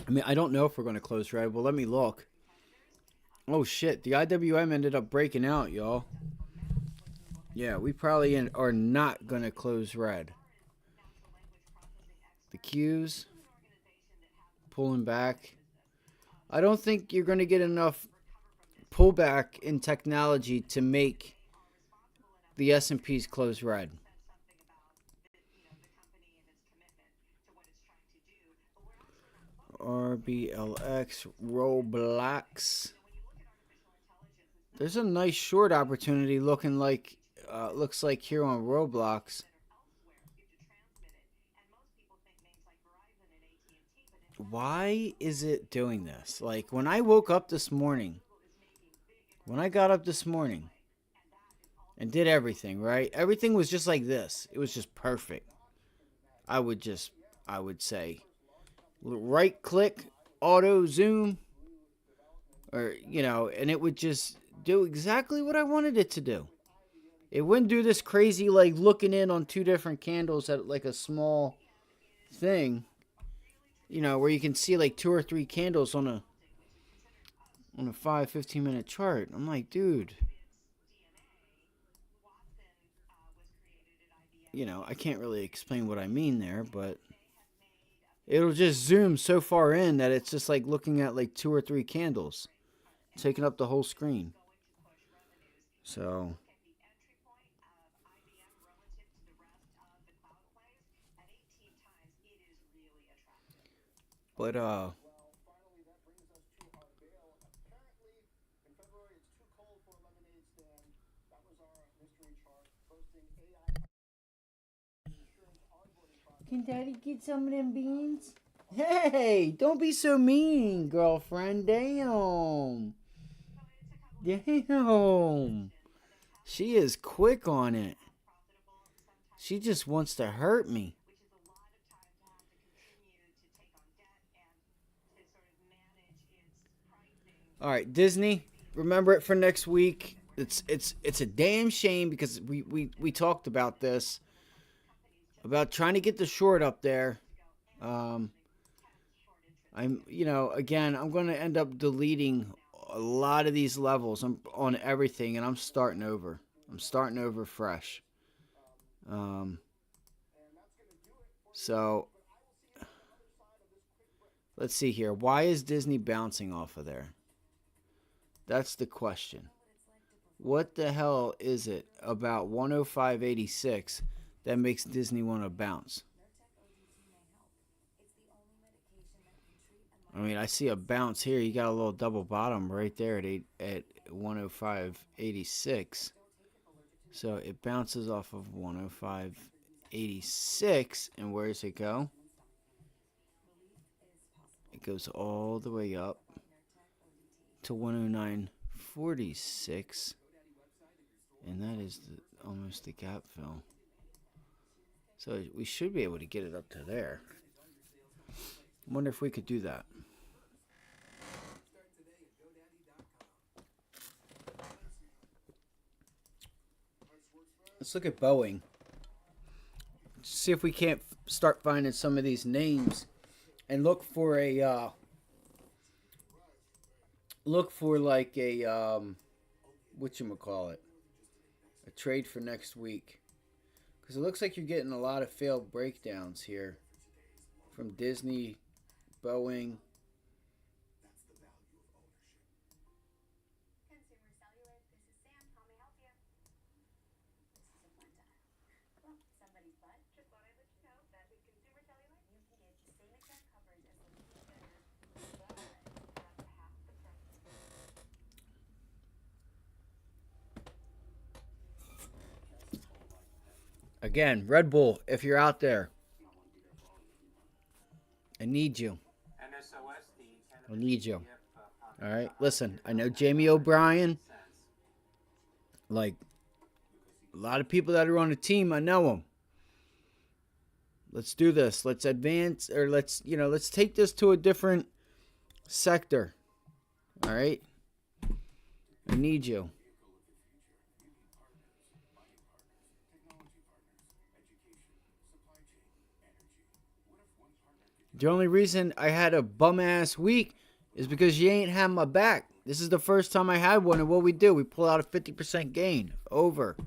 I mean, I don't know if we're going to close red. Well, let me look. Oh, shit. The IWM ended up breaking out, y'all. Yeah, we probably are not going to close red. The Qs. Pulling back. I don't think you're going to get enough pullback in technology to make the S&Ps close red. RBLX, Roblox. There's a nice short opportunity looking like, looks like here on Roblox. Why is it doing this? Like when I woke up this morning, when I got up this morning and did everything, right? Everything was just like this. It was just perfect. I would say right click, auto zoom, or, you know, and it would just do exactly what I wanted it to do. It wouldn't do this crazy, like looking in on two different candles at like a small thing, you know, where you can see like 2 or 3 candles on a 5-15 minute chart. I'm like, dude, you know, I can't really explain what I mean there, but it'll just zoom so far in that it's just like looking at like 2 or 3 candles, taking up the whole screen. So, but can Daddy get some of them beans? Hey, don't be so mean, girlfriend. Damn. Damn. She is quick on it. She just wants to hurt me. All right, Disney, remember it for next week. It's a damn shame because we talked about this. About trying to get the short up there. I'm going to end up deleting a lot of these levels on everything, and I'm starting over. I'm starting over fresh. So, let's see here. Why is Disney bouncing off of there? That's the question. What the hell is it about 105.86 that makes Disney want to bounce? I mean, I see a bounce here. You got a little double bottom right there at 105.86. So it bounces off of 105.86. And where does it go? It goes all the way up to 109.46. And that is almost the gap fill. So we should be able to get it up to there. I wonder if we could do that. Let's look at Boeing. See if we can't start finding some of these names and look for a whatchamacallit, a trade for next week. Because it looks like you're getting a lot of failed breakdowns here from Disney, Boeing. Again, Red Bull, if you're out there, I need you. I need you. All right, listen, I know Jamie O'Brien. Like, a lot of people that are on the team, I know them. Let's do this. Let's advance, or let's take this to a different sector. All right? I need you. The only reason I had a bum-ass week is because you ain't had my back. This is the first time I had one, and what we do, we pull out a 50% gain. Over.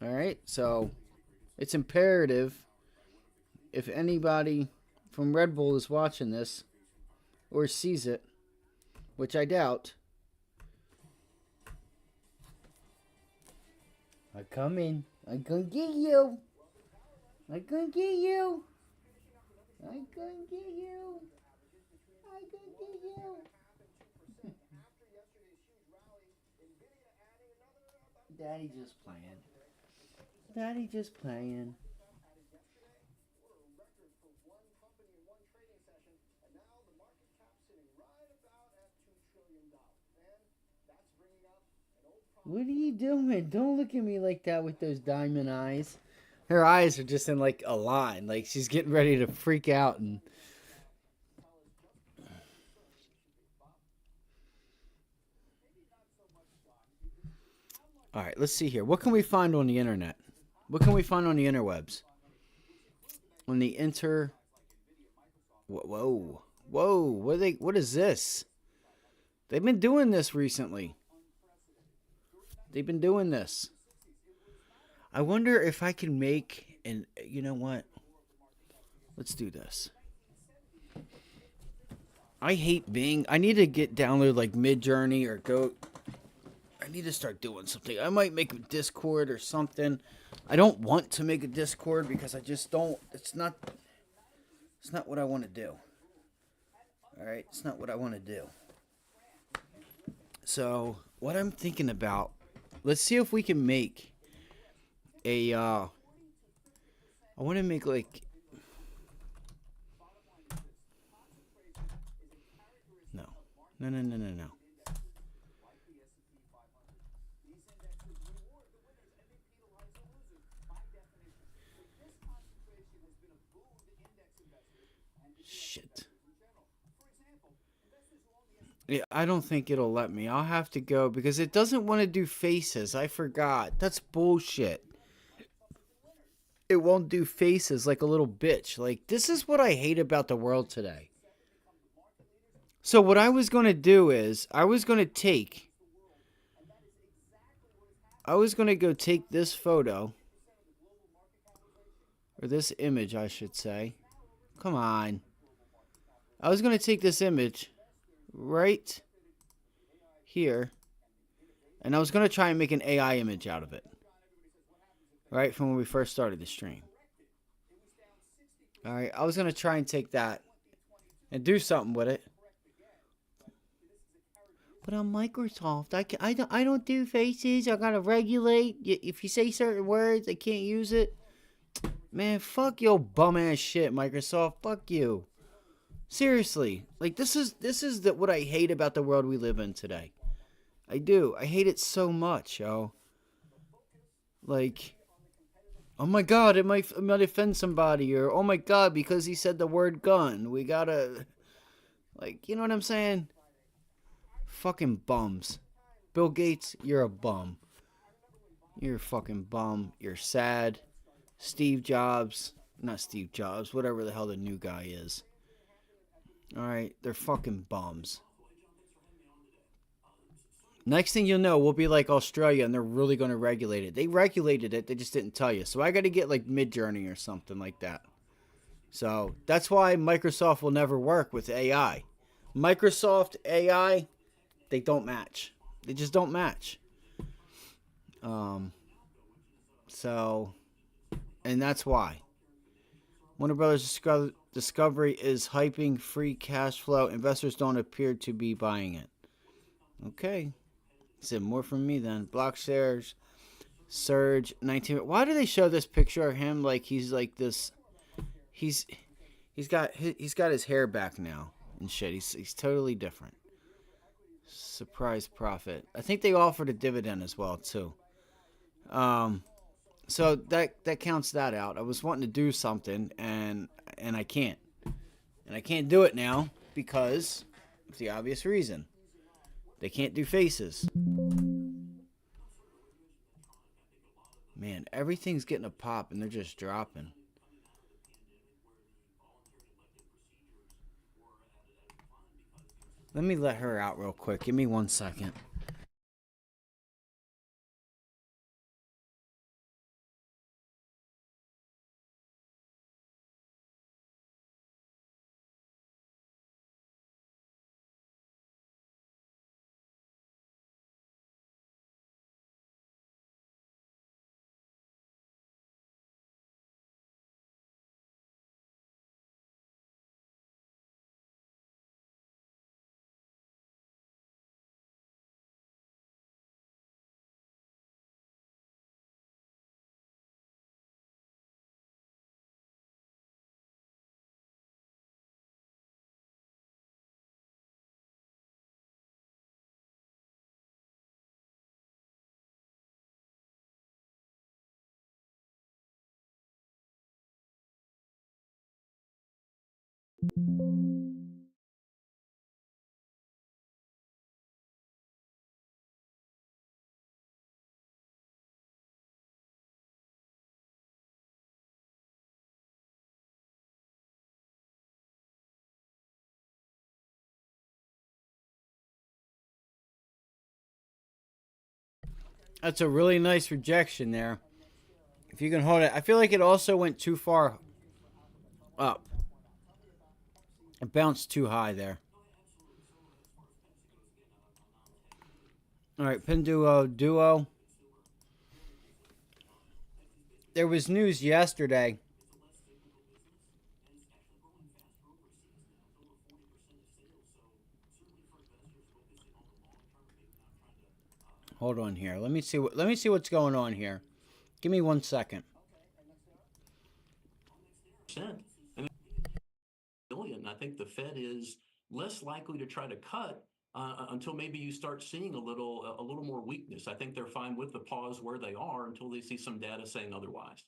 All right? So, it's imperative, if anybody from Red Bull is watching this or sees it, which I doubt, I come in. I gonna get you. I gonna get you. I gonna get you. I gonna get you. Daddy just playing. Daddy just playing. What are you doing? Don't look at me like that with those diamond eyes. Her eyes are just in like a line. Like she's getting ready to freak out. And all right, let's see here. What can we find on the internet? What can we find on the interwebs? On the Whoa. What is this? They've been doing this recently. They've been doing this. I wonder if I can make, and you know what? Let's do this. I hate Bing. I need to download like Midjourney or go. I need to start doing something. I might make a Discord or something. I don't want to make a Discord because I just don't. It's not what I want to do. All right, it's not what I want to do. So what I'm thinking about. Let's see if we can make a, I want to make like, no. Shit. Yeah, I don't think it'll let me. I'll have to go because it doesn't want to do faces. I forgot. That's bullshit. It won't do faces like a little bitch. Like, this is what I hate about the world today. So what I was going to do is, I was going to go take this photo. Or this image, I should say. Come on. I was going to take this image right here, and I was going to try and make an AI image out of it, right from when we first started the stream. All right, I was going to try and take that and do something with it, but on Microsoft, I don't do faces. I gotta regulate. If you say certain words, I can't use it. Man, fuck your bum ass shit, Microsoft. Fuck you. Seriously, like this is what I hate about the world we live in today. I do. I hate it so much, yo. Like, oh my god, it might offend somebody, or oh my god, because he said the word gun, we gotta, like, you know what I'm saying? Fucking bums. Bill Gates, you're a bum. You're a fucking bum. You're sad. Steve Jobs, not Steve Jobs, whatever the hell the new guy is. Alright, they're fucking bums. Next thing you'll know, we'll be like Australia and they're really going to regulate it. They regulated it, they just didn't tell you. So I got to get like Midjourney or something like that. So that's why Microsoft will never work with AI. Microsoft AI, they don't match. They just don't match. So, and that's why. Warner Brothers Discovery is hyping free cash flow. Investors don't appear to be buying it. Okay. Said more from me then. Block shares surge 19. Why do they show this picture of him like he's like this? He's got his hair back now and shit. He's totally different. Surprise profit. I think they offered a dividend as well too. So that counts that out. I was wanting to do something and I can't. And I can't do it now because of the obvious reason. They can't do faces. Man, everything's getting a pop and they're just dropping. Let me let her out real quick. Give me 1 second. That's a really nice rejection there. If you can hold it. I feel like it also went too far up. It bounced too high there. All right, Pinduo. There was news yesterday. Hold on here. Let me see what's going on here. Give me 1 second. I think the Fed is less likely to try to cut until maybe you start seeing a little more weakness. I think they're fine with the pause where they are until they see some data saying otherwise.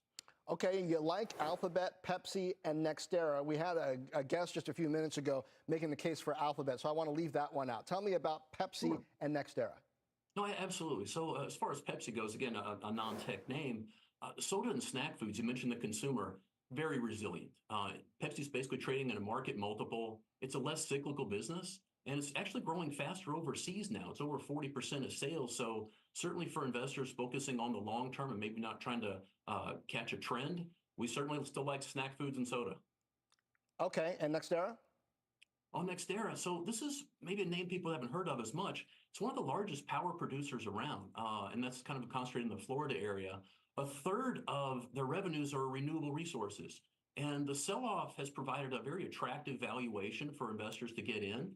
Okay, you like Alphabet, Pepsi, and Nextera. We had a guest just a few minutes ago making the case for Alphabet, so I want to leave that one out. Tell me about Pepsi and Nextera. No, absolutely. So as far as Pepsi goes, again, a non-tech name, soda and snack foods, you mentioned the consumer, very resilient. Pepsi's basically trading at a market multiple. It's a less cyclical business, and it's actually growing faster overseas now. It's over 40% of sales. So certainly for investors focusing on the long term and maybe not trying to catch a trend, we certainly still like snack foods and soda. Okay, and Nextera? On Nextera, so this is maybe a name people haven't heard of as much. It's one of the largest power producers around, and that's kind of concentrated in the Florida area. A third of their revenues are renewable resources, and the sell-off has provided a very attractive valuation for investors to get in.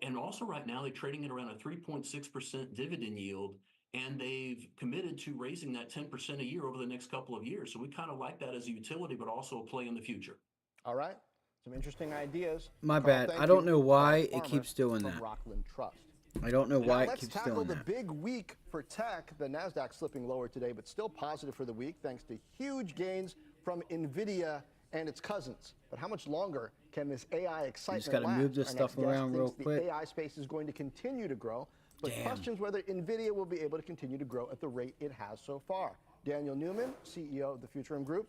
And also right now, they're trading at around a 3.6% dividend yield, and they've committed to raising that 10% a year over the next couple of years. So we kind of like that as a utility, but also a play in the future. All right. Some interesting ideas. My Carl, bad. thank I don't you. know why Carl it keeps doing from that. Rockland Trust. I don't know why Now it keeps let's tackle doing the that. big week for tech. The Nasdaq slipping lower today, but still positive for the week thanks to huge gains from Nvidia and its cousins. But how much longer can this AI excitement gotta last? move this Our stuff next guest around real thinks quick. The AI space is going to continue to grow, but Damn. questions whether Nvidia will be able to continue to grow at the rate it has so far. Daniel Newman, CEO of the Futurum Group.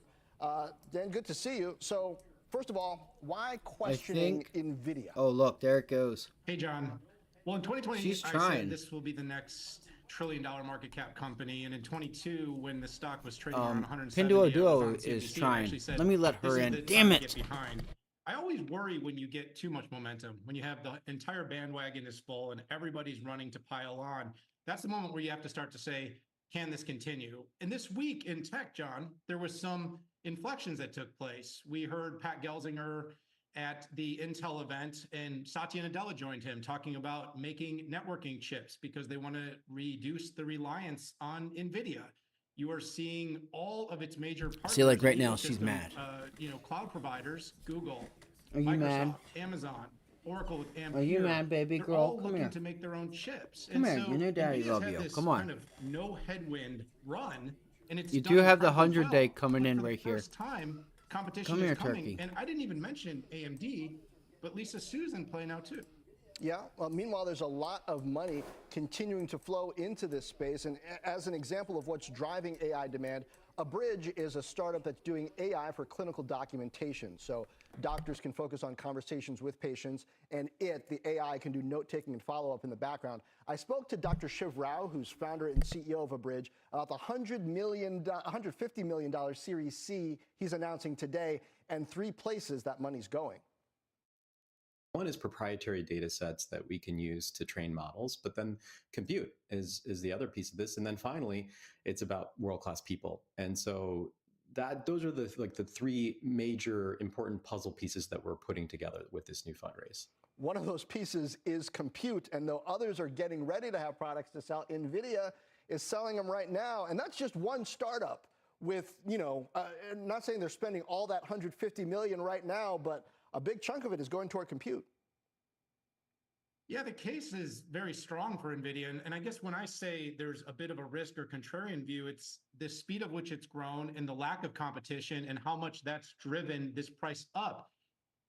Dan, good to see you. So, first of all, why questioning Nvidia? Oh, look, there it goes. Hey, John. Well, in 2020, She's I trying. said this will be the next trillion market cap company. And in 22, when the stock was trading around 170, Pinduoduo is trying. Let me let her in. Damn it. I always worry when you get too much momentum, when you have the entire bandwagon is full and everybody's running to pile on. That's the moment where you have to start to say, can this continue? And this week in tech, John, there was some inflections that took place. We heard Pat Gelsinger at the Intel event, and Satya Nadella joined him talking about making networking chips because they want to reduce the reliance on NVIDIA. You are seeing all of its major partners. See, like right now, she's mad. Cloud providers, Google, Are you Microsoft, mad? Amazon, Oracle with Ampere. Are you mad, baby they're girl? all Come looking here. to make their own chips. Come And here, so you know Daddy NVIDIA's love had you. this Come on. kind of no headwind run, and it's You done do have the incredibly 100-day well. coming in For the right here. first time, competition Come is here, coming, Turkey. and I didn't even mention AMD, but Lisa Su's in play now too. Yeah, well, meanwhile, there's a lot of money continuing to flow into this space. And as an example of what's driving AI demand, Abridge is a startup that's doing AI for clinical documentation. So doctors can focus on conversations with patients, and the AI, can do note-taking and follow-up in the background. I spoke to Dr. Shiv Rao, who's founder and CEO of Abridge, about the $150 million Series C he's announcing today, and 3 places that money's going. One is proprietary data sets that we can use to train models, but then compute is the other piece of this. And then finally, it's about world-class people. And so those are the 3 major important puzzle pieces that we're putting together with this new fundraise. One of those pieces is compute, and though others are getting ready to have products to sell, NVIDIA is selling them right now, and that's just one startup with, not saying they're spending all that $150 million right now, but a big chunk of it is going toward compute. Yeah, the case is very strong for NVIDIA. And I guess when I say there's a bit of a risk or contrarian view, it's the speed of which it's grown and the lack of competition and how much that's driven this price up.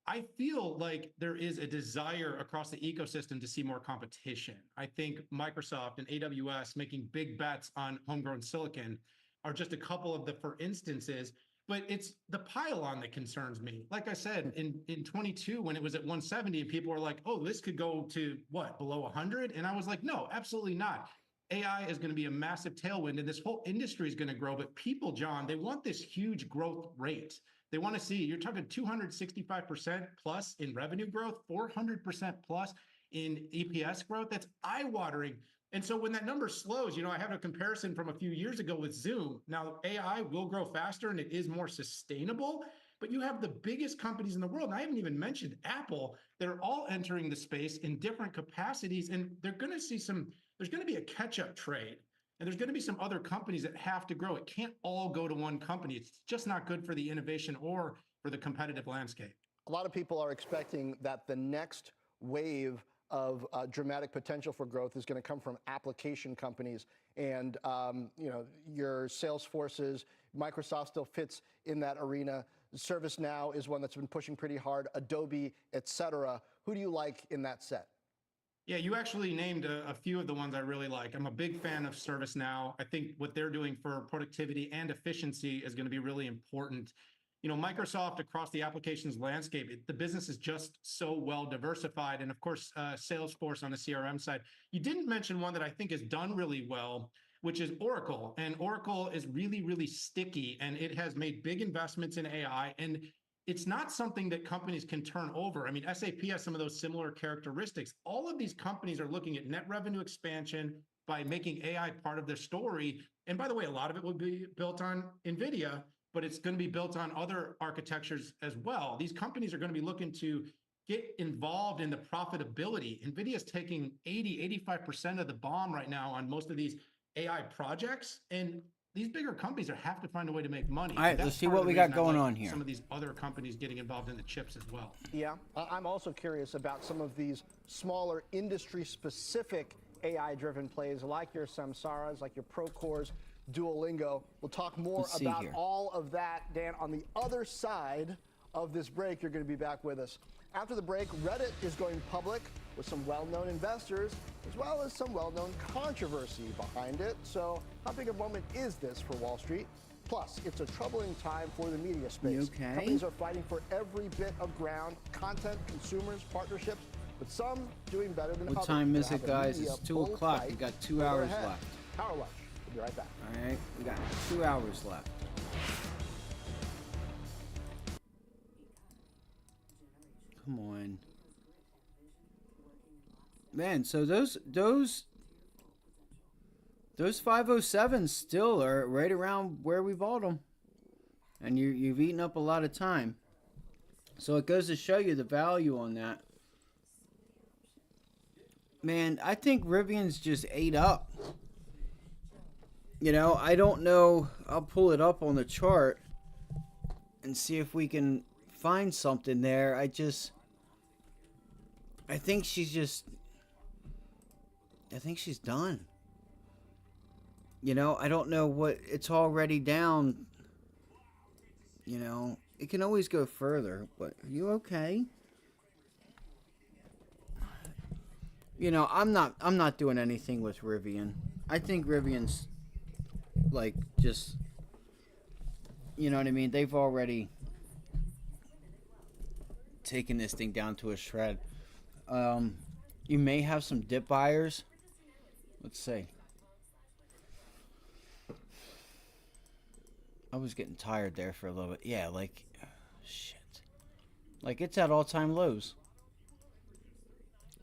I feel like there is a desire across the ecosystem to see more competition. I think Microsoft and AWS making big bets on homegrown silicon are just a couple of the for instances. But it's the pile-on that concerns me. Like I said, in 22, when it was at 170, and people were like, oh, this could go to what, below 100? And I was like, no, absolutely not. AI is going to be a massive tailwind, and this whole industry is going to grow. But people, John, they want this huge growth rate. They want to see, you're talking 265% plus in revenue growth, 400% plus in EPS growth. That's eye-watering. And so when that number slows, I have a comparison from a few years ago with Zoom. Now, AI will grow faster and it is more sustainable, but you have the biggest companies in the world, and I haven't even mentioned Apple, that are all entering the space in different capacities, and they're going to see there's going to be a catch-up trade, and there's going to be some other companies that have to grow. It can't all go to one company. It's just not good for the innovation or for the competitive landscape. A lot of people are expecting that the next wave of dramatic potential for growth is going to come from application companies, and your Salesforces, Microsoft still fits in that arena. ServiceNow is one that's been pushing pretty hard, Adobe, etc. Who do you like in that set? Yeah, you actually named a few of the ones I really like. I'm a big fan of ServiceNow. I think what they're doing for productivity and efficiency is going to be really important. Microsoft across the applications landscape, the business is just so well diversified. And of course, Salesforce on the CRM side. You didn't mention one that I think is done really well, which is Oracle. And Oracle is really, really sticky, and it has made big investments in AI. And it's not something that companies can turn over. I mean, SAP has some of those similar characteristics. All of these companies are looking at net revenue expansion by making AI part of their story. And by the way, a lot of it will be built on NVIDIA, but it's going to be built on other architectures as well. These companies are going to be looking to get involved in the profitability. NVIDIA is taking 85% of the BOM right now on most of these AI projects. And these bigger companies have to find a way to make money. All right, let's see what we got going on here. Some of these other companies getting involved in the chips as well. Yeah, I'm also curious about some of these smaller industry-specific AI-driven plays like your Samsaras, like your Procores, Duolingo. We'll talk more about all of that, Dan, on the other side of this break. You're going to be back with us. After the break, Reddit is going public with some well-known investors, as well as some well-known controversy behind it. So how big a moment is this for Wall Street? Plus, it's a troubling time for the media space. Okay. Companies are fighting for every bit of ground, content, consumers, partnerships. but some doing better than others. What time is We'll it, have a guys? media It's 2 bull o'clock. fight We got 2 further hours ahead. left. Power lunch. We'll be right back. All right, we got 2 hours left. Come on. Man, so those 507s still are right around where we bought them. And you've eaten up a lot of time. So it goes to show you the value on that. Man, I think Rivian's just ate up. You know, I don't know. I'll pull it up on the chart and see if we can find something there. I think she's done. You know, I don't know what, it's already down. You know, it can always go further, but are you okay? You know, I'm not doing anything with Rivian. I think Rivian's like just, you know what I mean? They've already taken this thing down to a shred. You may have some dip buyers. Let's see. I was getting tired there for a little bit. Yeah, like, shit. Like, it's at all-time lows.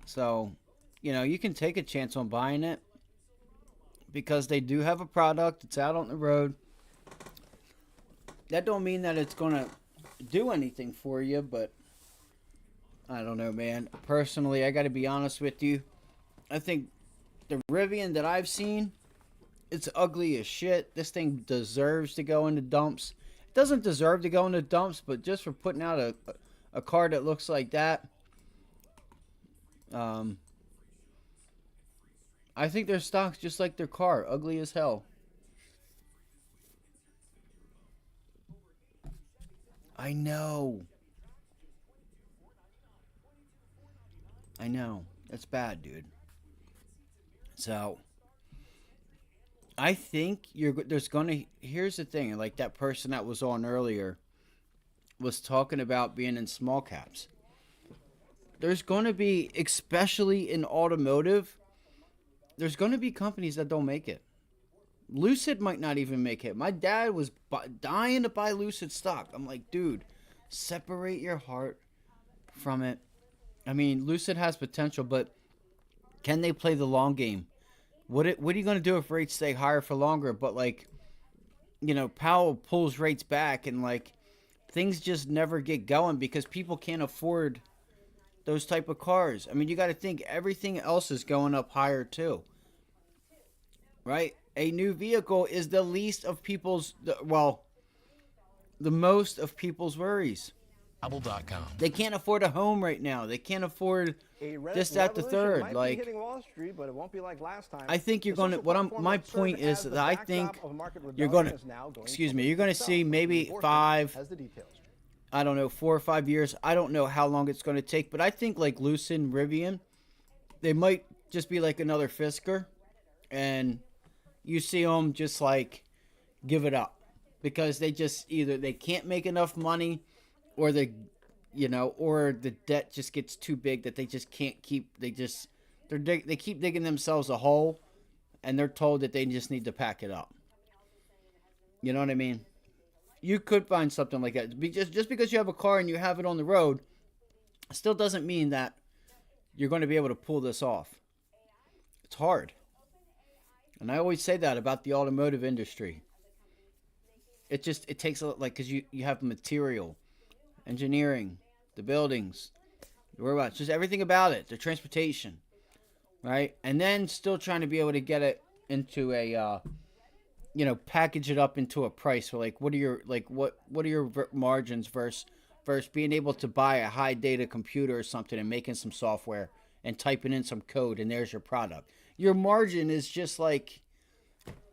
So, you know, you can take a chance on buying it because they do have a product. It's out on the road. That don't mean that it's going to do anything for you, but I don't know, man. Personally, I got to be honest with you. I think the Rivian that I've seen, it's ugly as shit. This thing deserves to go into dumps. It doesn't deserve to go into dumps, but just for putting out a car that looks like that, I think their stock's just like their car, ugly as hell. I know. That's bad, dude. So I think here's the thing, like that person that was on earlier was talking about being in small caps. There's going to be, especially in automotive, there's going to be companies that don't make it. Lucid might not even make it. My dad was dying to buy Lucid stock. I'm like, dude, separate your heart from it. I mean, Lucid has potential, but can they play the long game? What are you going to do if rates stay higher for longer? But, like, you know, Powell pulls rates back and, like, things just never get going because people can't afford those type of cars. I mean, you got to think everything else is going up higher, too. Right? A new vehicle is the least of people's, the most of people's worries. Apple.com. They can't afford a home right now. They can't afford this, that, the third. Might like, be hitting Wall Street, but it won't be like last time. I think you're going to. My point is that I think you're going to. Excuse me. You're going to see maybe 4 or 5 years. I don't know how long it's going to take, but I think like Lucid and Rivian, they might just be like another Fisker, and you see them just like give it up because they just either they can't make enough money. Or or the debt just gets too big that they just can't keep. They keep digging themselves a hole, and they're told that they just need to pack it up. You know what I mean? You could find something like that. Just because you have a car and you have it on the road, still doesn't mean that you're going to be able to pull this off. It's hard, and I always say that about the automotive industry. It takes a lot, like, because you have material. Engineering, the buildings, the robots, just everything about it, the transportation, right? And then still trying to be able to get it into a, package it up into a price. So like, what are your margins versus being able to buy a high data computer or something and making some software and typing in some code and there's your product. Your margin is just like,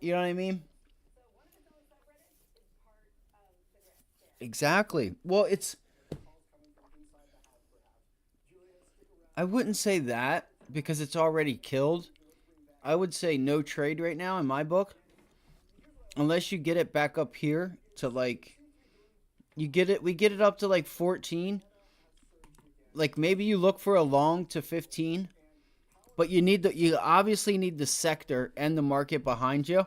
you know what I mean? Exactly. Well, I wouldn't say that because it's already killed. I would say no trade right now in my book. Unless you get it back up here to like, we get it up to like 14. like maybe you look for a long to 15, but you obviously need the sector and the market behind you,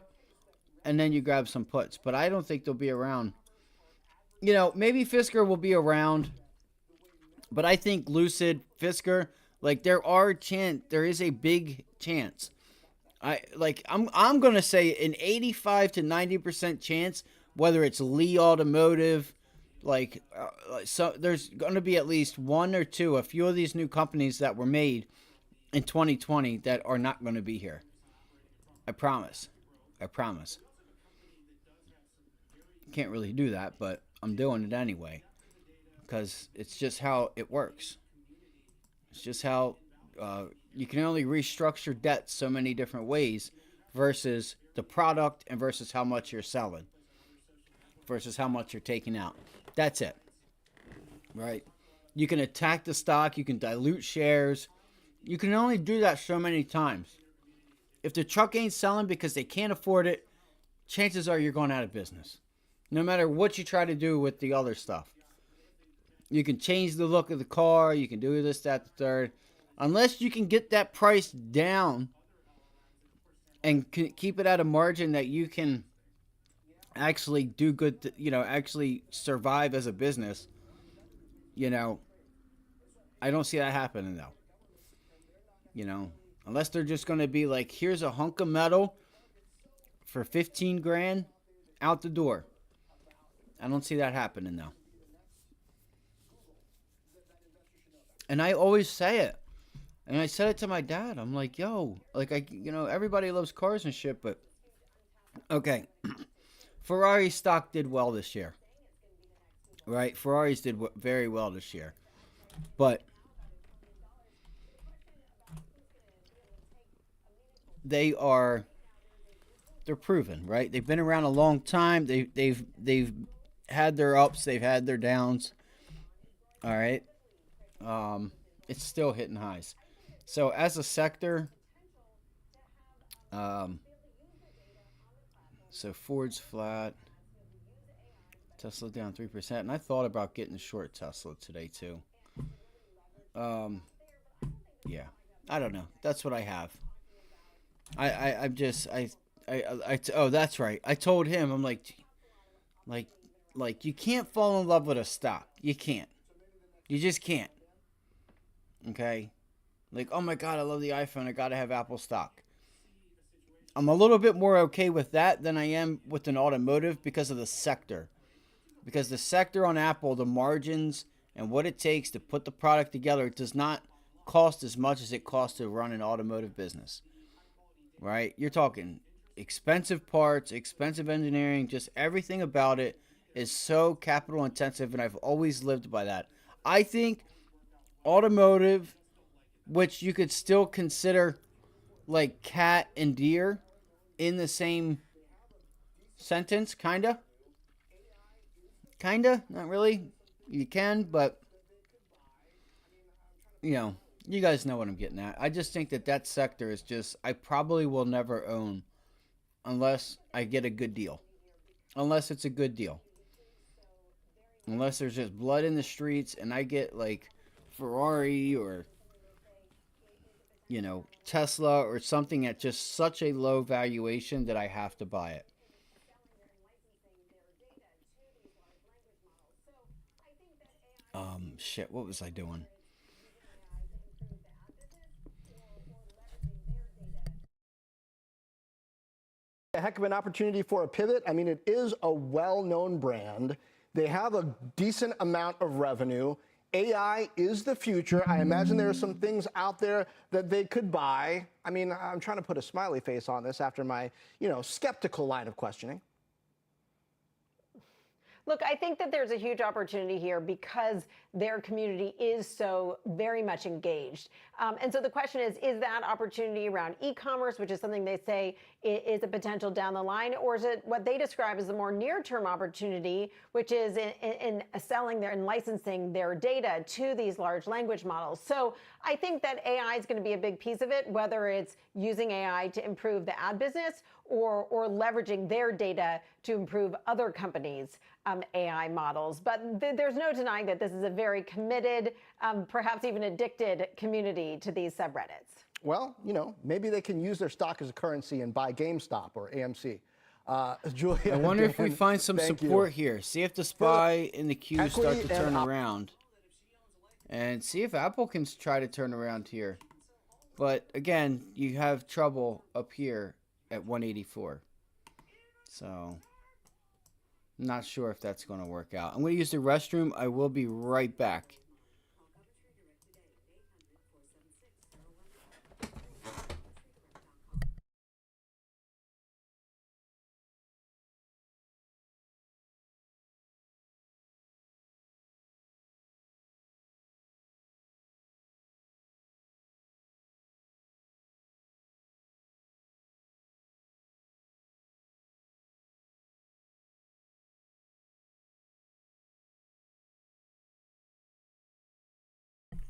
and then you grab some puts. But I don't think they'll be around. You know, maybe Fisker will be around, but I think Lucid, Fisker, like there is a big chance. I'm gonna say an 85 to 90% chance, whether it's Lee Automotive, so there's going to be at least one or two, a few of these new companies that were made in 2020 that are not going to be here. I promise. Can't really do that, but I'm doing it anyway because it's just how it works. It's just how you can only restructure debt so many different ways versus the product and versus how much you're selling versus how much you're taking out. That's it, right? You can attack the stock. You can dilute shares. You can only do that so many times. If the truck ain't selling because they can't afford it, chances are you're going out of business. No matter what you try to do with the other stuff. You can change the look of the car. You can do this, that, the third. Unless you can get that price down and keep it at a margin that you can actually do good, actually survive as a business, I don't see that happening though. Unless they're just going to be like, here's a hunk of metal for 15 grand out the door. I don't see that happening though. And I always say it. And I said it to my dad. I'm like, yo, everybody loves cars and shit, but okay. Ferrari stock did well this year. Right? Ferraris did very well this year. But they're proven, right? They've been around a long time. They've had their ups, they've had their downs. All right. It's still hitting highs. So as a sector, so Ford's flat, Tesla down 3%, and I thought about getting short Tesla today too. Yeah, I don't know. That's what I have. Oh, that's right. I told him, I'm like you can't fall in love with a stock. You can't. You just can't. Okay? Like, oh my God, I love the iPhone. I got to have Apple stock. I'm a little bit more okay with that than I am with an automotive because of the sector. Because the sector on Apple, the margins and what it takes to put the product together, it does not cost as much as it costs to run an automotive business. Right? You're talking expensive parts, expensive engineering, just everything about it is so capital intensive, and I've always lived by that. I think automotive, which you could still consider like cat and deer in the same sentence, kinda, not really. You can, but you guys know what I'm getting at. I just think that sector is just, I probably will never own unless I get a good deal. Unless it's a good deal. Unless there's just blood in the streets and I get like Ferrari or, Tesla or something at just such a low valuation that I have to buy it. Shit, what was I doing? A heck of an opportunity for a pivot. I mean, it is a well-known brand. They have a decent amount of revenue. AI is the future. I imagine there are some things out there that they could buy. I mean, I'm trying to put a smiley face on this after my, skeptical line of questioning. Look, I think that there's a huge opportunity here because their community is so very much engaged. And so the question is that opportunity around e-commerce, which is something they say is a potential down the line, or is it what they describe as the more near-term opportunity, which is in selling and licensing their data to these large language models? So I think that AI is going to be a big piece of it, whether it's using AI to improve the ad business or leveraging their data to improve other companies' AI models. But there's no denying that this is a very committed, perhaps even addicted community to these subreddits. Well, you know, maybe they can use their stock as a currency and buy GameStop or AMC. Julia, I wonder if we Dan, find some thank support you. here. See if the SPY and the Q start Equity to turn and around. And see if Apple can try to turn around here. But again, you have trouble up here at 184. So, I'm not sure if that's going to work out. I'm going to use the restroom. I will be right back.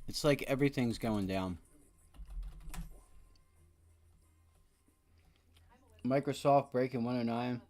It's like everything's going down. Microsoft breaking 109.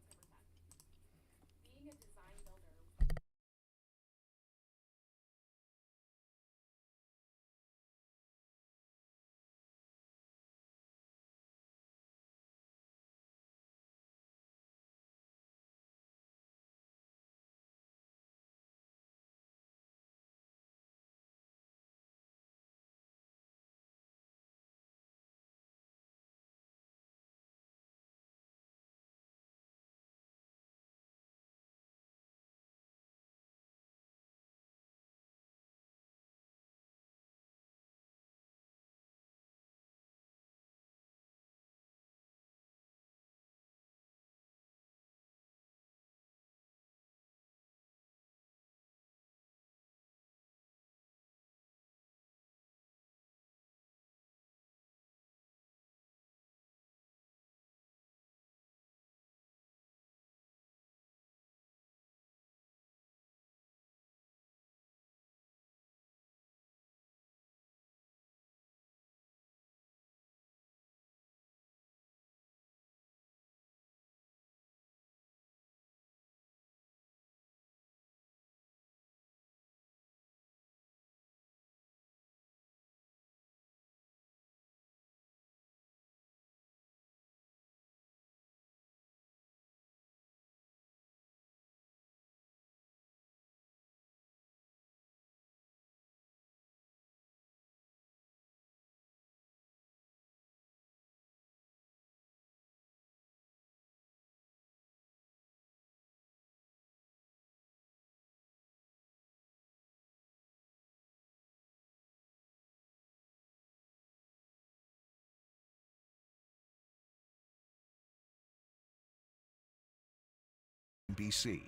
BC.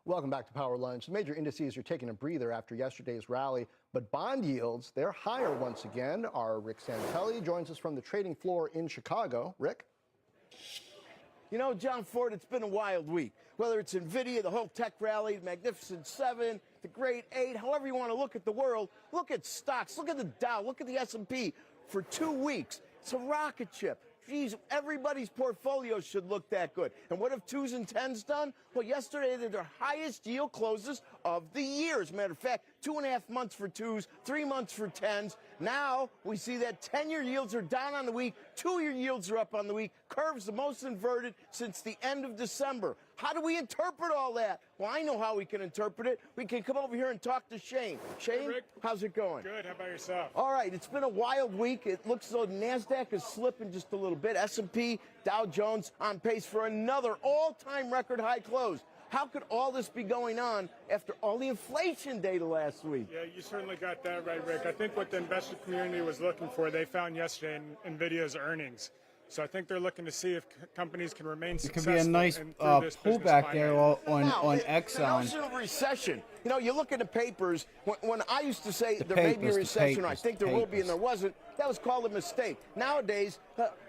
Welcome back to Power Lunch. The major indices are taking a breather after yesterday's rally, but bond yields, they're higher once again. Our Rick Santelli joins us from the trading floor in Chicago. Rick? You know, John Ford, it's been a wild week. Whether it's NVIDIA, the whole tech rally, the Magnificent Seven, the Great Eight, however you want to look at the world, look at stocks, look at the Dow, look at the S&P. For 2 weeks, it's a rocket ship. Geez, everybody's portfolio should look that good. And what have 2s and 10s done? Well, yesterday they did their highest yield closes of the year. As a matter of fact, 2.5 months for 2s, 3 months for 10s. Now we see that 10-year yields are down on the week, 2-year yields are up on the week. Curves the most inverted since the end of December. How do we interpret all that? Well, I know how we can interpret it. We can come over here and talk to Shane. Shane, hey, Rick. How's it going? Good. How about yourself? All right. It's been a wild week. It looks as though NASDAQ is slipping just a little bit. S&P, Dow Jones on pace for another all-time record high close. How could all this be going on after all the inflation data last week? Yeah, you certainly got that right, Rick. I think what the investor community was looking for, they found yesterday in NVIDIA's earnings. So I think they're looking to see if companies can remain successful. It could be a nice pullback there on Exxon. The notion of recession. You know, you look at the papers. When I used to say there may be a recession, I think there will be, and there wasn't, that was called a mistake. Nowadays,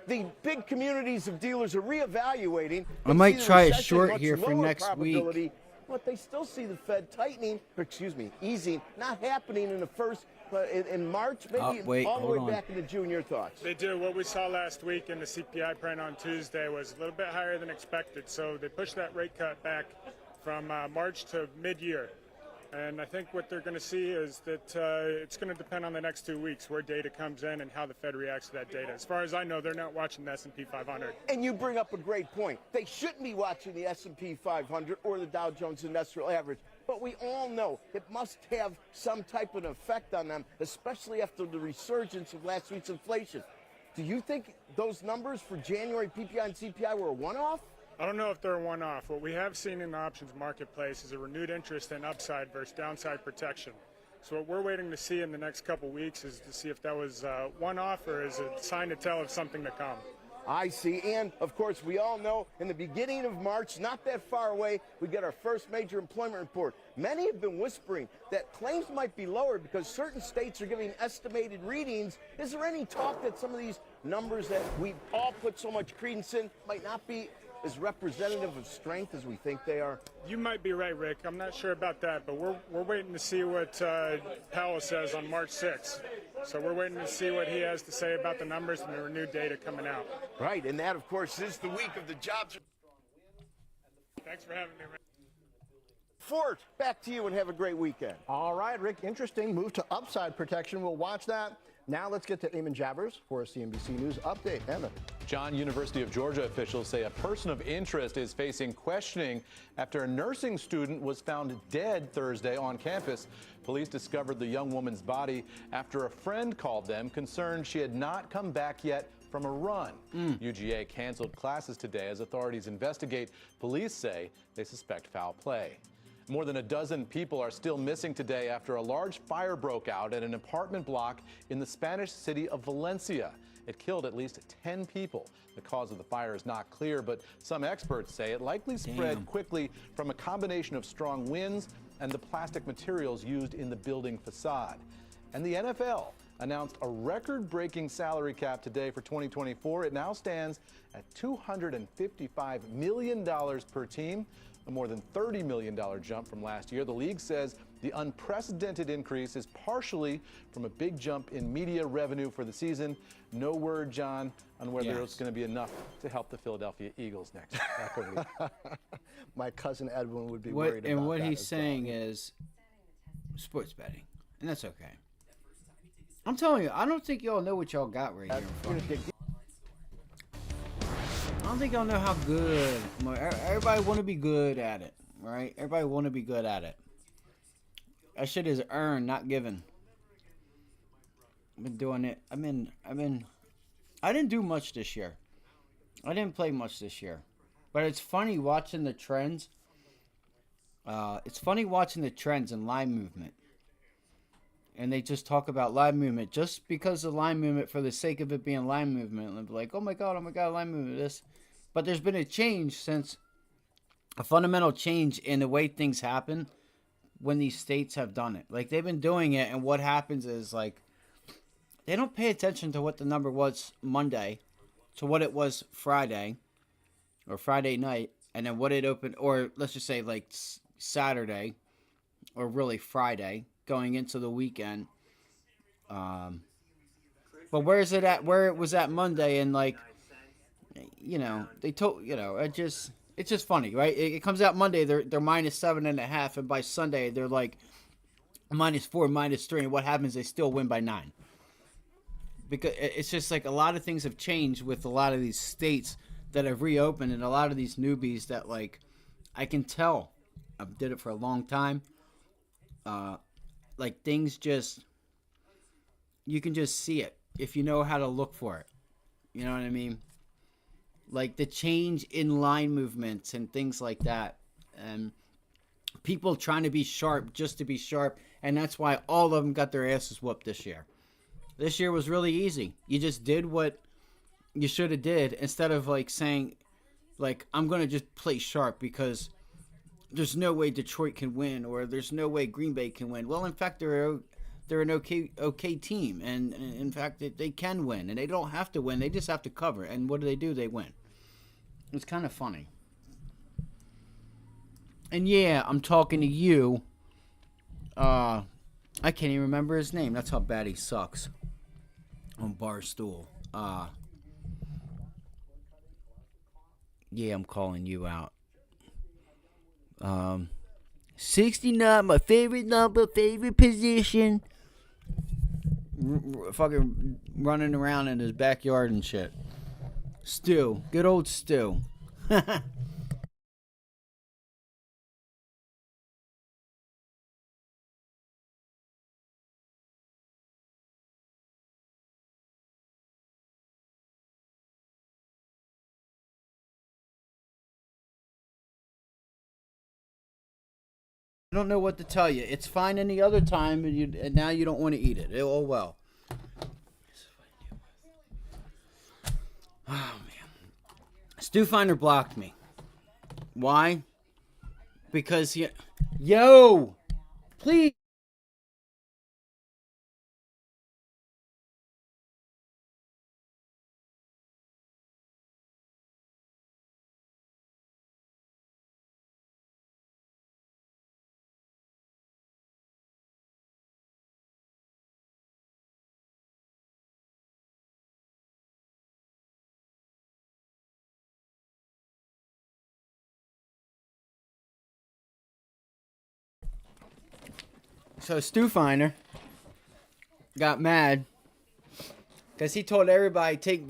the big communities of dealers are reevaluating. I might try a short here for next week. But they still see the Fed tightening, or excuse me, easing, not happening in the first But in March, maybe wait, all the hold way on. back into June, your thoughts? They do. What we saw last week in the CPI print on Tuesday was a little bit higher than expected. So they pushed that rate cut back from March to mid-year. And I think what they're going to see is that it's going to depend on the next 2 weeks where data comes in and how the Fed reacts to that data. As far as I know, they're not watching the S&P 500. And you bring up a great point. They shouldn't be watching the S&P 500 or the Dow Jones Industrial Average. But we all know it must have some type of effect on them, especially after the resurgence of last week's inflation. Do you think those numbers for January PPI and CPI were a one-off? I don't know if they're a one-off. What we have seen in the options marketplace is a renewed interest in upside versus downside protection. So what we're waiting to see in the next couple weeks is to see if that was one-off or is a sign to tell of something to come. I see. And, of course, we all know in the beginning of March, not that far away, we get our first major employment report. Many have been whispering that claims might be lower because certain states are giving estimated readings. Is there any talk that some of these numbers that we all put so much credence in might not be as representative of strength as we think they are? You might be right, Rick. I'm not sure about that, but we're waiting to see what Powell says on March 6th. So we're waiting to see what he has to say about the numbers and the renewed data coming out. Right, and that, of course, is the week of the jobs. Thanks for having me, Rick. Fort, back to you and have a great weekend. All right, Rick, interesting move to upside protection. We'll watch that. Now let's get to Eamon Jabbers for a CNBC News update. Eamon. John, University of Georgia officials say a person of interest is facing questioning after a nursing student was found dead Thursday on campus. Police discovered the young woman's body after a friend called them, concerned she had not come back yet from a run. UGA canceled classes today as authorities investigate. Police say they suspect foul play. More than a dozen people are still missing today after a large fire broke out at an apartment block in the Spanish city of Valencia. It killed at least 10 people. The cause of the fire is not clear, but some experts say it likely spread quickly from a combination of strong winds and the plastic materials used in the building facade. And the NFL announced a record-breaking salary cap today for 2024. It now stands at $255 million per team, a more than $30 million jump from last year. The league says the unprecedented increase is partially from a big jump in media revenue for the season. No word, John, on whether it's going to be enough to help the Philadelphia Eagles next. Back over to you. My cousin Edwin would be worried about that. And what he's saying is sports betting, and that's okay. I'm telling you, I don't think y'all know what y'all got right here in front of you. I don't think y'all know how good. Everybody want to be good at it, right? Everybody want to be good at it. That shit is earned, not given. I've been doing it. I didn't do much this year. I didn't play much this year, but it's funny watching the trends. It's funny watching the trends in line movement. And they just talk about line movement just because of line movement for the sake of it being line movement. And they're like, oh my God, line movement, this. But there's been a change since, a fundamental change in the way things happen when these states have done it. Like, they've been doing it, and what happens is, like, they don't pay attention to what the number was Monday, to what it was Friday, or Friday night, and then what it opened, or let's just say, like, Saturday, or really Friday, going into the weekend. But where is it at? Where it was at Monday, and like, you know, they told, you know, it's just funny, right? It comes out Monday, they're -7.5, and by Sunday they're like -4, -3, and what happens? They still win by 9. Because it's just like a lot of things have changed with a lot of these states that have reopened, and a lot of these newbies that, like, I can tell, I did it for a long time. Like, things just, you can just see it if you know how to look for it. You know what I mean? Like the change in line movements and things like that. And people trying to be sharp just to be sharp. And that's why all of them got their asses whooped this year. This year was really easy. You just did what you should have did instead of like saying, like, I'm going to just play sharp because there's no way Detroit can win, or there's no way Green Bay can win. Well, in fact, they're an okay team, and in fact, they can win, and they don't have to win. They just have to cover. And what do? They win. It's kind of funny. And yeah, I'm talking to you, I can't even remember his name. That's how bad he sucks. On Barstool. Yeah, I'm calling you out. 69, my favorite number, favorite position. Fucking running around in his backyard and shit. Stu. Good old Stu. I don't know what to tell you. It's fine any other time, and now you don't want to eat it. Oh, well. Oh, man. Stu Finder blocked me. Why? Because he... Yo! Please! So Stu Finder got mad because he told everybody take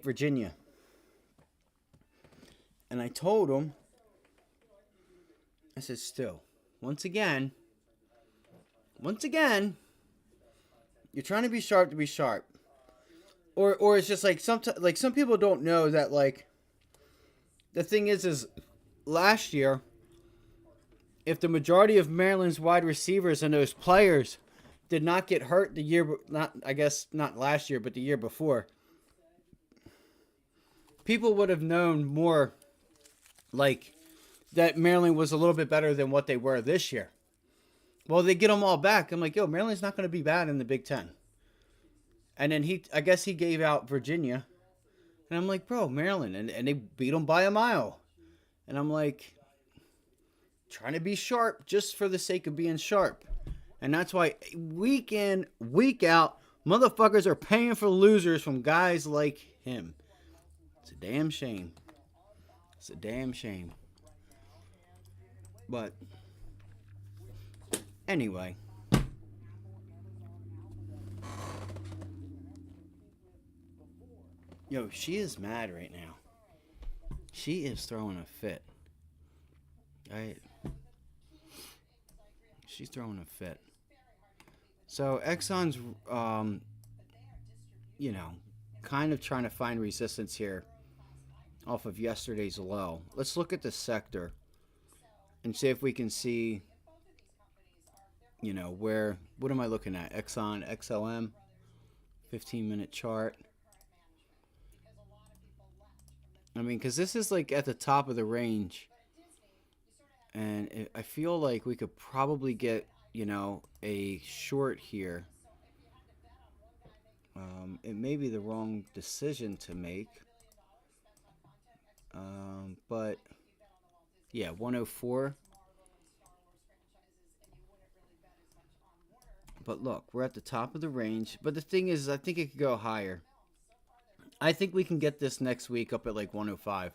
Virginia, and I told him, I said, Stu, once again, you're trying to be sharp, or it's just like some people don't know that, like, the thing is last year, if the majority of Maryland's wide receivers and those players did not get hurt not last year, but the year before, people would have known more, like, that Maryland was a little bit better than what they were this year. Well, they get them all back. I'm like, yo, Maryland's not going to be bad in the Big Ten. And then I guess he gave out Virginia. And I'm like, bro, Maryland. And they beat them by a mile. And I'm like, trying to be sharp just for the sake of being sharp. And that's why week in, week out, motherfuckers are paying for losers from guys like him. It's a damn shame. It's a damn shame. But anyway. Yo, she is mad right now. She is throwing a fit. Right? She's throwing a fit. So Exxon's, kind of trying to find resistance here off of yesterday's low. Let's look at the sector and see if we can see, what am I looking at? Exxon, XLM, 15-minute chart. I mean, because this is like at the top of the range. And I feel like we could probably get, a short here. It may be the wrong decision to make. But, yeah, 104. But look, we're at the top of the range. But the thing is, I think it could go higher. I think we can get this next week up at like 105.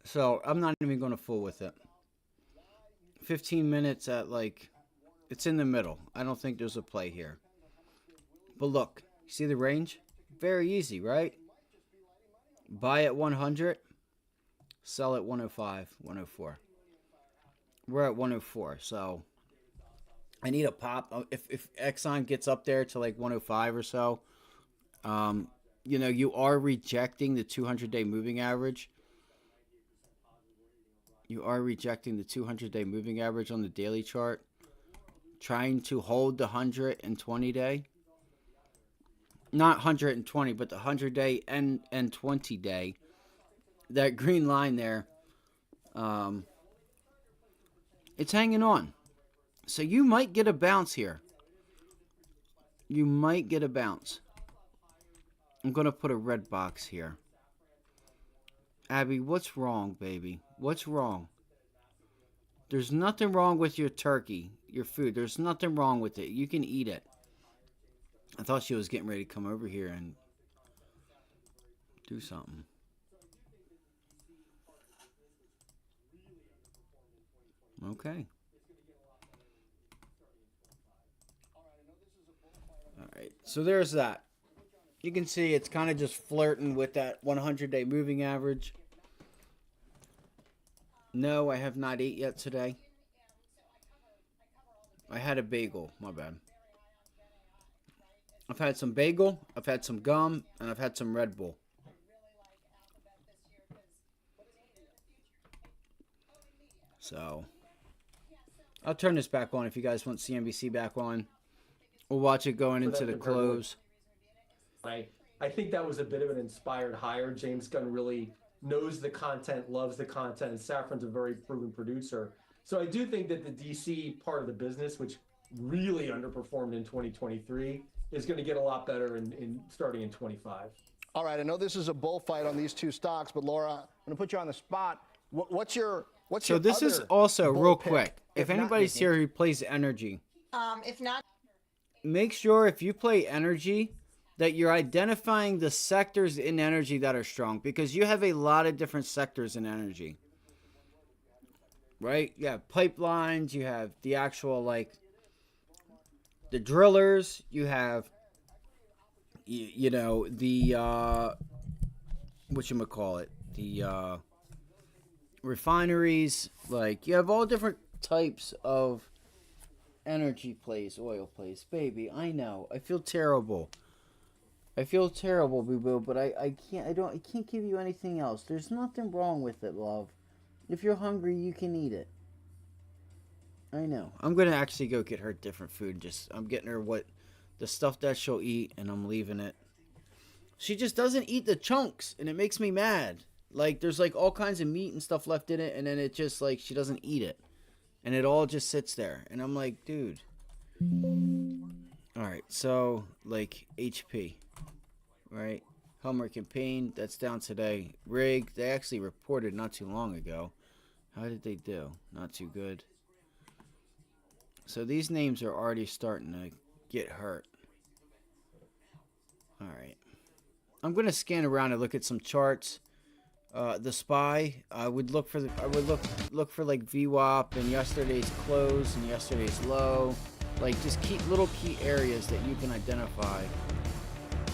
So I'm not even going to fool with it. 15 minutes at it's in the middle. I don't think there's a play here. But look, you see the range? Very easy, right? Buy at 100, sell at 105, 104. We're at 104, so I need a pop. If Exxon gets up there to like 105 or so, you are rejecting the 200-day moving average. You are rejecting the 200-day moving average on the daily chart. Trying to hold the 120-day. Not 120, but the 100-day and 20-day. That green line there. It's hanging on. So you might get a bounce here. You might get a bounce. I'm going to put a red box here. Abby, what's wrong, baby? What's wrong? There's nothing wrong with your turkey, your food. There's nothing wrong with it. You can eat it. I thought she was getting ready to come over here and do something. Okay. Alright, so there's that. You can see it's kind of just flirting with that 100-day moving average. No, I have not ate yet today. I had a bagel, my bad. I've had some bagel, I've had some gum, and I've had some Red Bull. So, I'll turn this back on if you guys want CNBC back on. We'll watch it going into the close. I think that was a bit of an inspired hire. James Gunn really knows the content, loves the content, and Safran's a very proven producer. So I do think that the DC part of the business, which really underperformed in 2023, is going to get a lot better in starting in 25. All right, I know this is a bullfight on these two stocks, but Laura, I'm going to put you on the spot. What's your So this is also real quick. If anybody's here who plays energy, If not, make sure if you play energy that you're identifying the sectors in energy that are strong, because you have a lot of different sectors in energy. Right? You have pipelines, you have the actual, like, the drillers, you have, you know, the, whatchamacallit, the, refineries. Like, you have all different types of energy plays, oil plays. Baby, I know. I feel terrible. I feel terrible, boo-boo, but I can't give you anything else. There's nothing wrong with it, love. If you're hungry, you can eat it. I know. I'm going to actually go get her different food. I'm getting her the stuff that she'll eat, and I'm leaving it. She just doesn't eat the chunks, and it makes me mad. Like, there's, like, all kinds of meat and stuff left in it, and then it just, like, she doesn't eat it. And it all just sits there. And I'm like, dude. Alright, so, like, HP. Right? Helmerich and Payne, that's down today. Rig, they actually reported not too long ago. How did they do? Not too good. So these names are already starting to get hurt. Alright. I'm going to scan around and look at some charts. The SPY, I would look for look for like VWAP and yesterday's close and yesterday's low. Like, just keep little key areas that you can identify.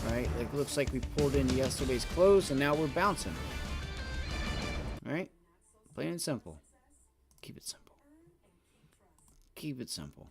Right? Like, looks like we pulled in yesterday's close and now we're bouncing. Right? Plain and simple. Keep it simple. Keep it simple.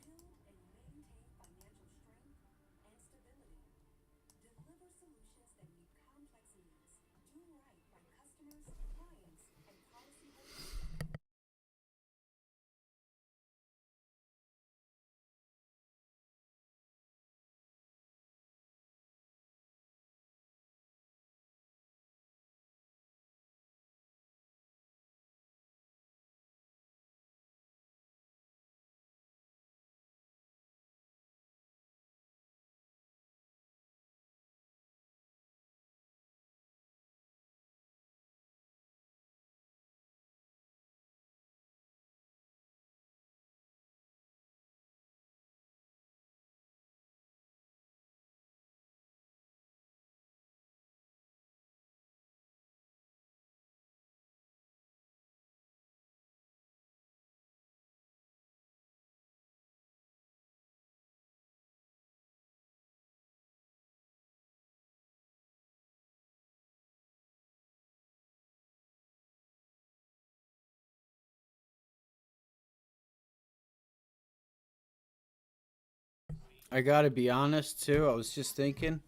I gotta be honest, too. I was just thinking.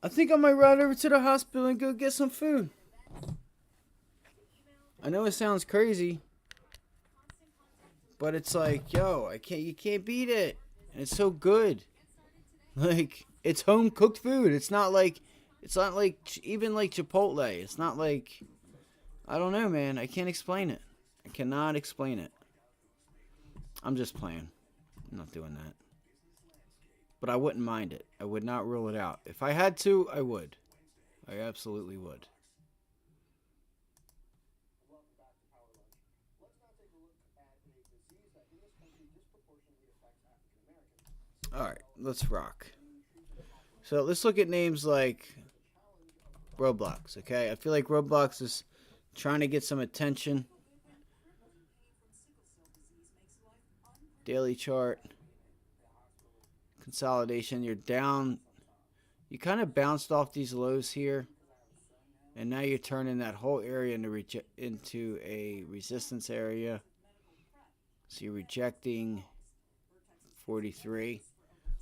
I think I might ride over to the hospital and go get some food. I know it sounds crazy. But it's like, yo, you can't beat it. And it's so good. Like, it's home cooked food. It's not like even like Chipotle. It's not like, I don't know, man. I can't explain it. I cannot explain it. I'm just playing. I'm not doing that. But I wouldn't mind it. I would not rule it out. If I had to, I would. I absolutely would. All right, let's rock. So let's look at names like Roblox, okay? I feel like Roblox is trying to get some attention. Daily chart. Consolidation. You're down. You kind of bounced off these lows here. And now you're turning that whole area into a resistance area. So you're rejecting 43.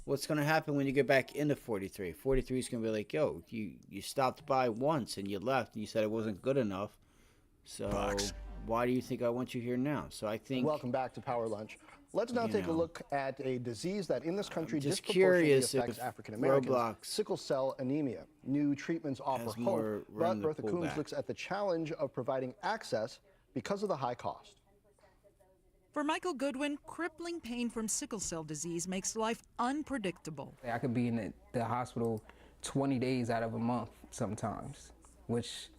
What's going to happen when you get back into 43? 43 is going to be like, yo, you stopped by once and you left and you said it wasn't good enough. So why do you think I want you here now? So I think... Welcome back to Power Lunch. Let's now take a look at a disease that in this country just disproportionately curious affects if African Americans, Roblox sickle cell anemia. New treatments offer has hope, more but room to Bertha pull Coombs back. looks at the challenge of providing access because of the high cost. For Michael Goodwin, crippling pain from sickle cell disease makes life unpredictable. I could be in the hospital 20 days out of a month sometimes, which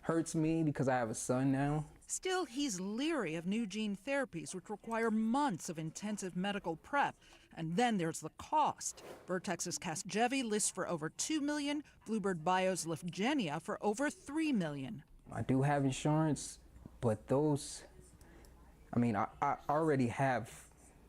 hurts me because I have a son now. Still, he's leery of new gene therapies, which require months of intensive medical prep. And then there's the cost. Vertex's Casgevy lists for over $2 million, Bluebird Bio's Lyfgenia for over $3 million. I do have insurance, but those, I already have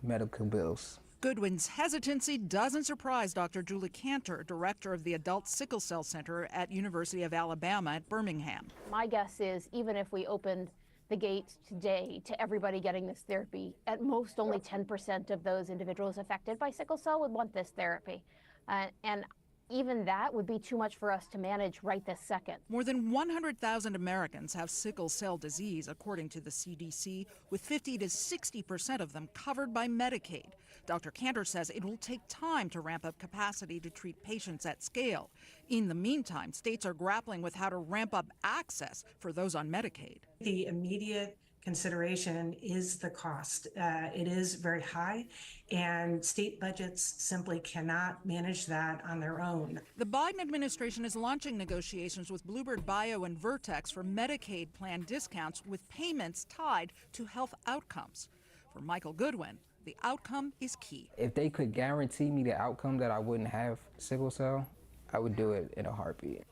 medical bills. Goodwin's hesitancy doesn't surprise Dr. Julie Cantor, director of the Adult Sickle Cell Center at University of Alabama at Birmingham. My guess is even if we opened the gates today to everybody getting this therapy, at most only 10% of those individuals affected by sickle cell would want this therapy. And even that would be too much for us to manage right this second. More than 100,000 Americans have sickle cell disease, according to the CDC, with 50 to 60% of them covered by Medicaid. Dr. Cantor says it will take time to ramp up capacity to treat patients at scale. In the meantime, states are grappling with how to ramp up access for those on Medicaid. The immediate consideration is the cost. It is very high, and state budgets simply cannot manage that on their own. The Biden administration is launching negotiations with Bluebird Bio and Vertex for Medicaid plan discounts with payments tied to health outcomes. For Michael Goodwin, the outcome is key. If they could guarantee me the outcome that I wouldn't have sickle cell, I would do it in a heartbeat.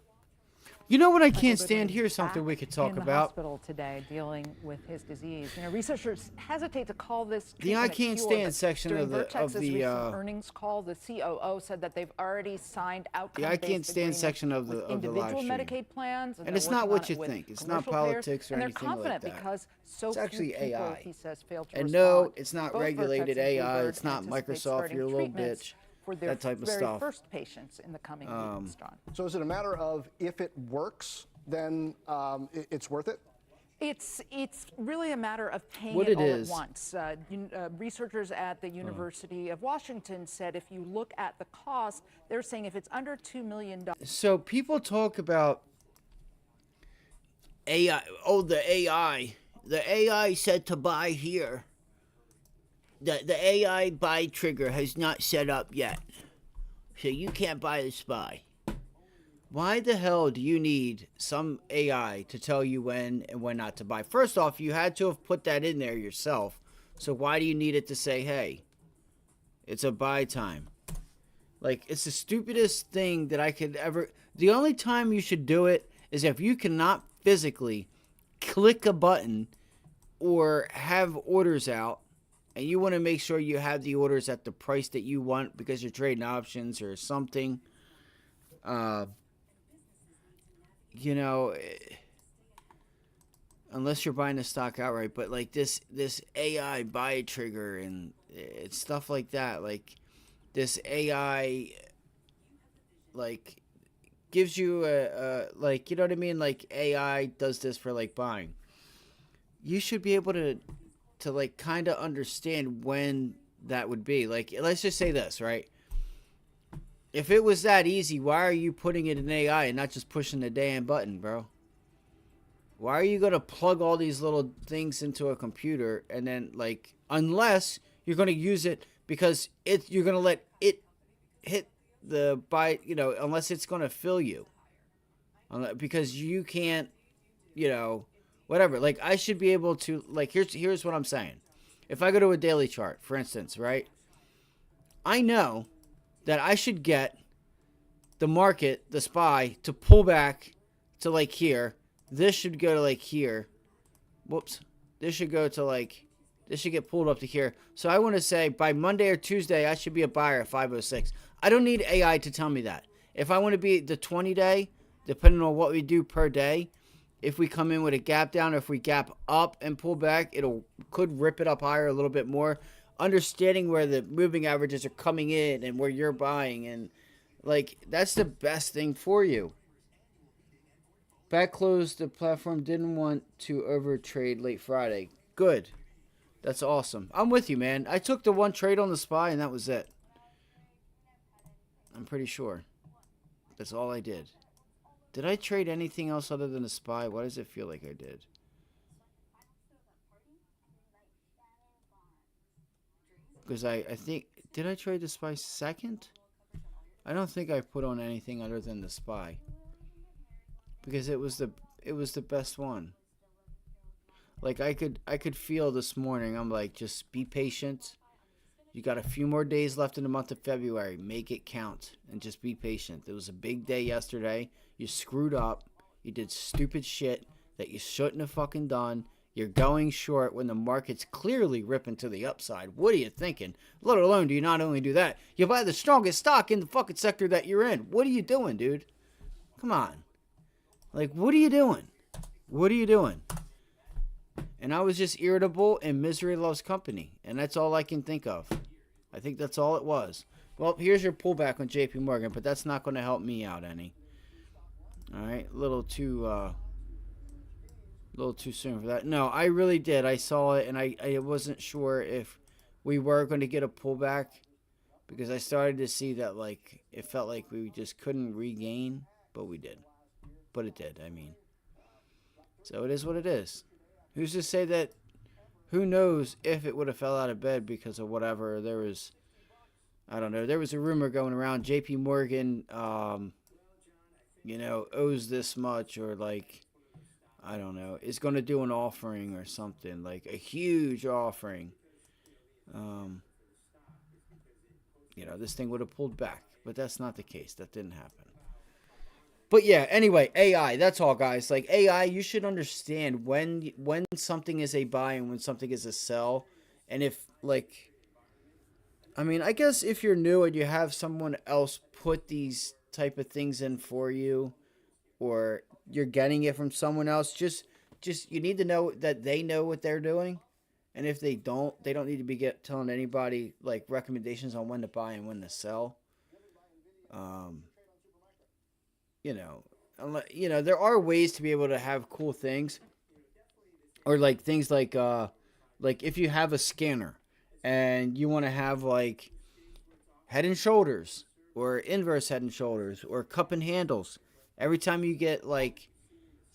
You know what I can't stand? Here's something we could talk in the about. Hospital today dealing with his disease. You know, researchers hesitate to call this The I treatment a can't cure, stand but section during of the Vertex's recent earnings call, the COO said that they've already signed outcome-based I can't stand agreements section of the with live individual stream. Medicaid plans, And it's not they're what working you on it think. with It's not commercial payers, politics or and anything they're confident like that. because so It's actually few people, AI. he says, failed to And respond. no, it's not Both regulated Vertex and AI. Bluebird It's not anticipate Microsoft. starting You're a little treatments bitch. for their That type of very stuff. first patients in the coming weeks, John. So is it a matter of if it works, then it's worth it? It's really a matter of paying What it it all is. at once. Researchers at the University of Washington said if you look at the cost, they're saying if it's under $2 million. So people talk about AI. Oh, the AI. The AI said to buy here. The AI buy trigger has not set up yet. So you can't buy the SPY. Why the hell do you need some AI to tell you when and when not to buy? First off, you had to have put that in there yourself. So why do you need it to say, hey, it's a buy time? Like, it's the stupidest thing that I could ever... The only time you should do it is if you cannot physically click a button or have orders out and you want to make sure you have the orders at the price that you want because you're trading options or something. You know, unless you're buying the stock outright, but like this AI buy trigger and it's stuff like that. Like this AI, like gives you a like, you know what I mean? Like AI does this for like buying. You should be able to like kind of understand when that would be. Like, let's just say this, right? If it was that easy, why are you putting it in AI and not just pushing the damn button, bro? Why are you going to plug all these little things into a computer and then, like, unless you're going to use it because you're going to let it hit the buy, you know, unless it's going to fill you. Because you can't, you know, whatever. Like, I should be able to, like, here's what I'm saying. if I go to a daily chart, for instance, right? I know that I should get the market, the SPY, to pull back to like here. This should go to like here. Whoops. This should go to like, this should get pulled up to here. So I want to say by Monday or Tuesday, I should be a buyer at 506. I don't need AI to tell me that. If I want to be the 20-day, depending on what we do per day, if we come in with a gap down or if we gap up and pull back, could rip it up higher a little bit more. Understanding where the moving averages are coming in and where you're buying, and like that's the best thing for you. Back close, the platform didn't want to overtrade late Friday. Good. That's awesome. I'm with you, man. I took the one trade on the SPY and that was it. I'm pretty sure. That's all I did. Did I trade anything else other than the SPY? Why does it feel like I did? Because I think, did I trade the SPY second? I don't think I put on anything other than the SPY. Because it was the best one. Like I could feel this morning, I'm like, just be patient. You got a few more days left in the month of February. Make it count and just be patient. It was a big day yesterday. You screwed up. You did stupid shit that you shouldn't have fucking done. You're going short when the market's clearly ripping to the upside. What are you thinking? Let alone do you not only do that, you buy the strongest stock in the fucking sector that you're in. What are you doing, dude? Come on. Like, what are you doing? What are you doing? And I was just irritable, and misery loves company. And that's all I can think of. I think that's all it was. Well, here's your pullback on JP Morgan, but that's not going to help me out any. All right, a little too soon for that. No, I really did. I saw it, and I wasn't sure if we were going to get a pullback because I started to see that, like, it felt like we just couldn't regain, but we did. But it did, I mean. So it is what it is. Who's to say that, who knows if it would have fell out of bed because of whatever. There was, I don't know, there was a rumor going around JP Morgan, you know, owes this much, or like, I don't know, is going to do an offering or something, like a huge offering. You know, this thing would have pulled back, but that's not the case. That didn't happen. But yeah, anyway, AI, that's all, guys. Like, AI, you should understand when something is a buy and when something is a sell. And if, like, I mean, I guess if you're new and you have someone else put these type of things in for you, or you're getting it from someone else, just you need to know that they know what they're doing. And if they don't need to be telling anybody, like, recommendations on when to buy and when to sell. You know, there are ways to be able to have cool things, or like things like if you have a scanner and you want to have like Head and Shoulders or inverse Head and Shoulders or cup and handles. Every time you get like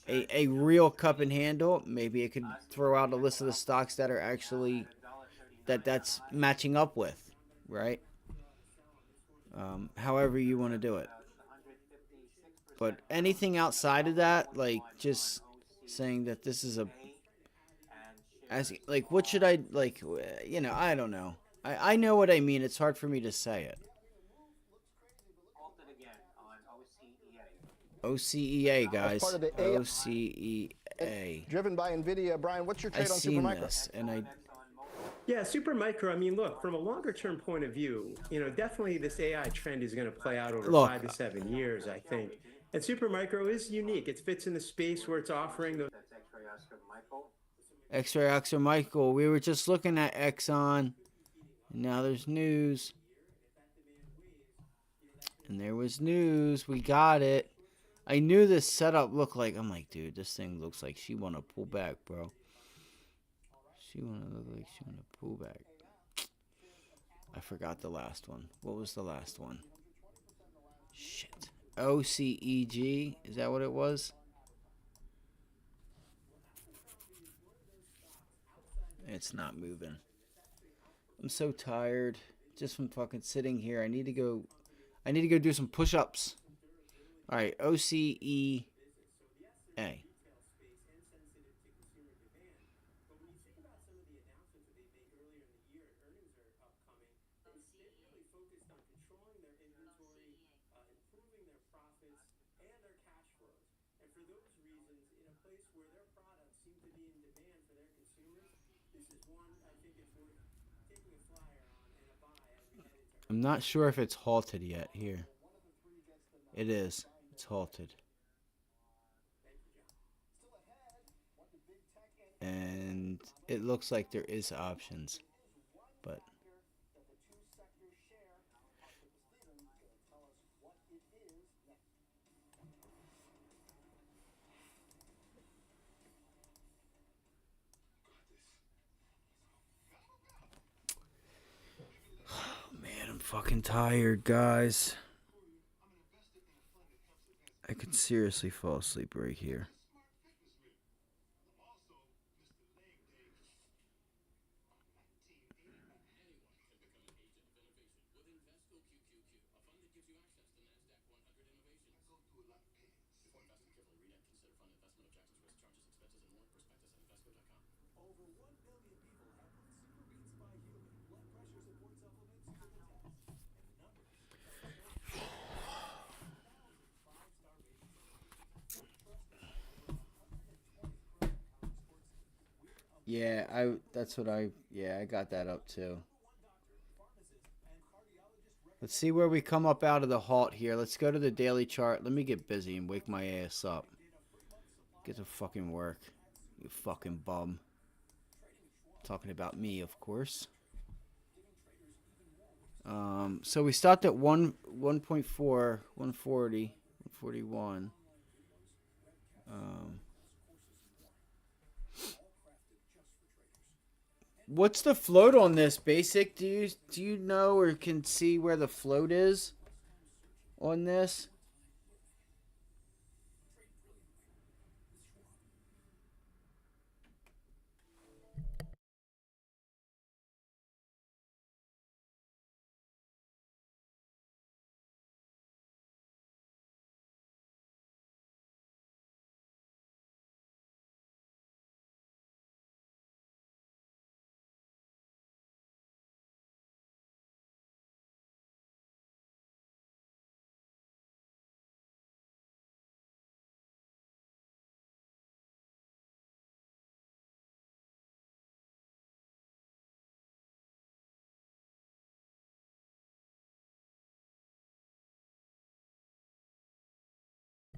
a real cup and handle, maybe it could throw out a list of the stocks that are actually that's matching up with, right? However you want to do it. But anything outside of that, like just saying that this is what should I, like, you know, I don't know. I know what I mean. It's hard for me to say it. OCEA, guys. Part of the OCEA. Driven by NVIDIA. Brian, what's your trade on Supermicro? This, and Yeah, Supermicro, I mean, look, from a longer term point of view, you know, definitely this AI trend is going to play out over 5 to 7 years, I think. And Supermicro is unique. It fits in the space where it's offering the X-Ray Oxford Michael. We were just looking at Exxon. And now there's news. And there was news. We got it. I knew this setup looked like, I'm like, dude, this thing looks like she want to pull back, bro. She want to look like she want to pull back. I forgot the last one. What was the last one? Shit. OCEG, is that what it was? It's not moving. I'm so tired just from fucking sitting here. I need to go do some push-ups. All right, OCEA. I'm not sure if it's halted yet. Here. It is. It's halted. And it looks like there is options. But man, I'm fucking tired, guys. I could seriously fall asleep right here. Yeah, I got that up too. Let's see where we come up out of the halt here. Let's go to the daily chart. Let me get busy and wake my ass up. Get to fucking work. You fucking bum. Talking about me, of course. So we stopped at 1.4, 140, 141. What's the float on this, Basic? Do you know or can see where the float is on this?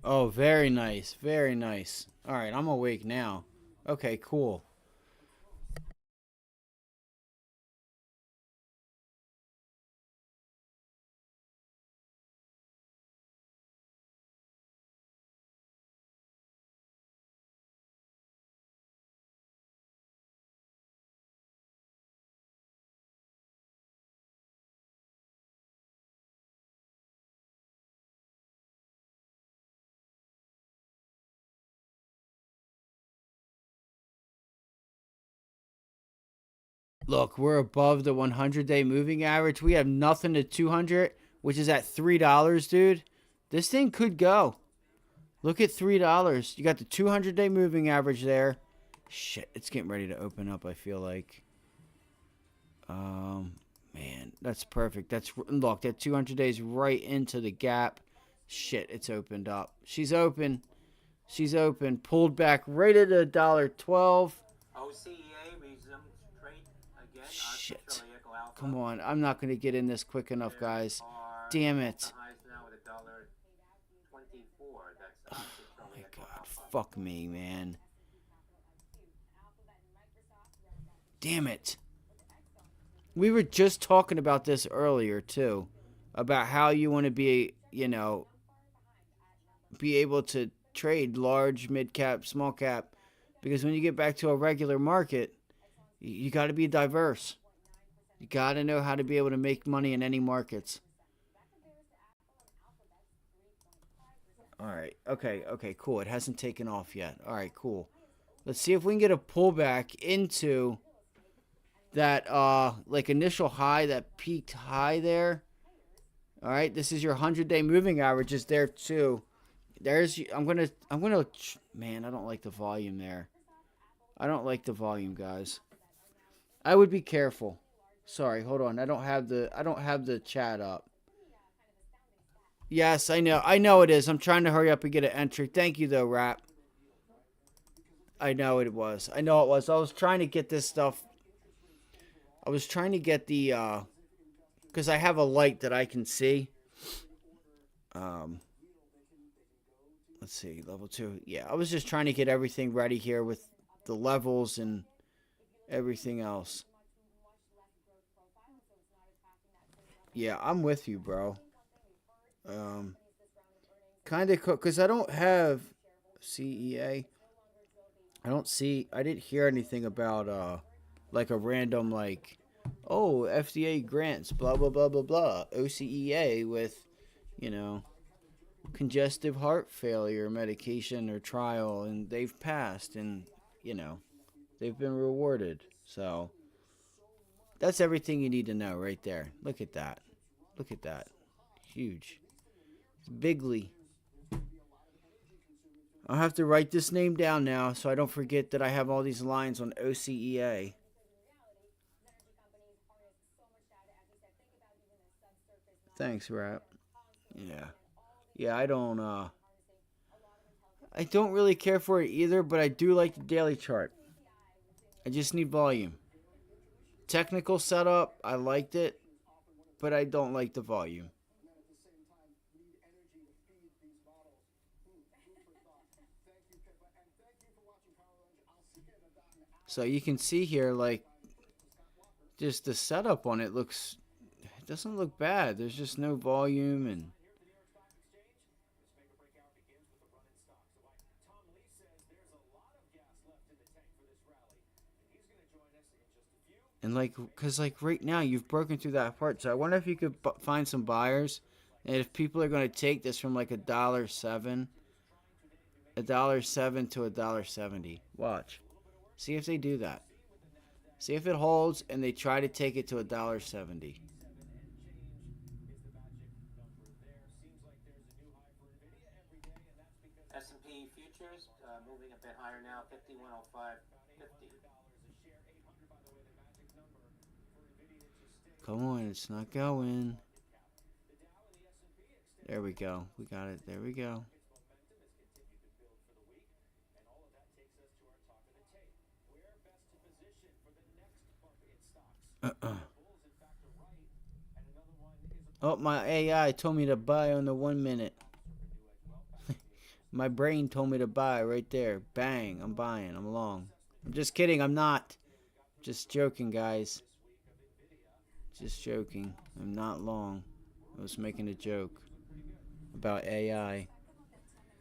Oh, very nice. Very nice. All right, I'm awake now. Okay, cool. Look, we're above the 100-day moving average. We have nothing to 200, which is at $3, dude. This thing could go. Look at $3. You got the 200-day moving average there. Shit, it's getting ready to open up, I feel like. Man, that's perfect. Look, that 200 days right into the gap. Shit, it's opened up. She's open. She's open. Pulled back right at $1.12. Shit. Come on. I'm not going to get in this quick enough, guys. Damn it. Oh my God. Fuck me, man. Damn it. We were just talking about this earlier, too. About how you want to be, be able to trade large, mid-cap, small-cap. Because when you get back to a regular market, you got to be diverse. You got to know how to be able to make money in any markets. All right. Okay, cool. It hasn't taken off yet. All right, cool. Let's see if we can get a pullback into that initial high, that peaked high there. All right, this is your 100-day moving averages there too. I'm going to man, I don't like the volume there. I don't like the volume, guys. I would be careful. Sorry, hold on. I don't have the chat up. Yes, I know it is. I'm trying to hurry up and get an entry. Thank you though, Rap. I know it was. I know it was. I was trying to get this stuff. I was trying to get the, because I have a light that I can see. Let's see, level 2. Yeah, I was just trying to get everything ready here with the levels and everything else. Yeah, I'm with you, bro. Kind of, because I don't have CEA. I didn't hear anything about, like a random, like, oh, FDA grants, blah, blah, blah, blah, blah, OCEA with, you know, congestive heart failure medication or trial, and they've passed, and, you know, they've been rewarded. So, that's everything you need to know right there. Look at that. Look at that. Huge. It's bigly. I'll have to write this name down now so I don't forget that I have all these lines on OCEA. Thanks, Rap. Yeah. Yeah, I don't really care for it either, but I do like the daily chart. I just need volume. Technical setup, I liked it, but I don't like the volume. So you can see here, like, just the setup on it looks, it doesn't look bad. There's just no volume, and like, because like right now you've broken through that part. So I wonder if you could find some buyers, and if people are going to take this from like $1.07 to $1.70. Watch. See if they do that. See if it holds and they try to take it to $1.70. S&P futures moving a bit higher now, 5105.50. Come on, it's not going. There we go. We got it. There we go. Oh, my AI told me to buy on the 1 minute. My brain told me to buy right there. Bang, I'm buying. I'm long. I'm just kidding. I'm not. Just joking, guys. Just joking. I'm not long. I was making a joke about AI.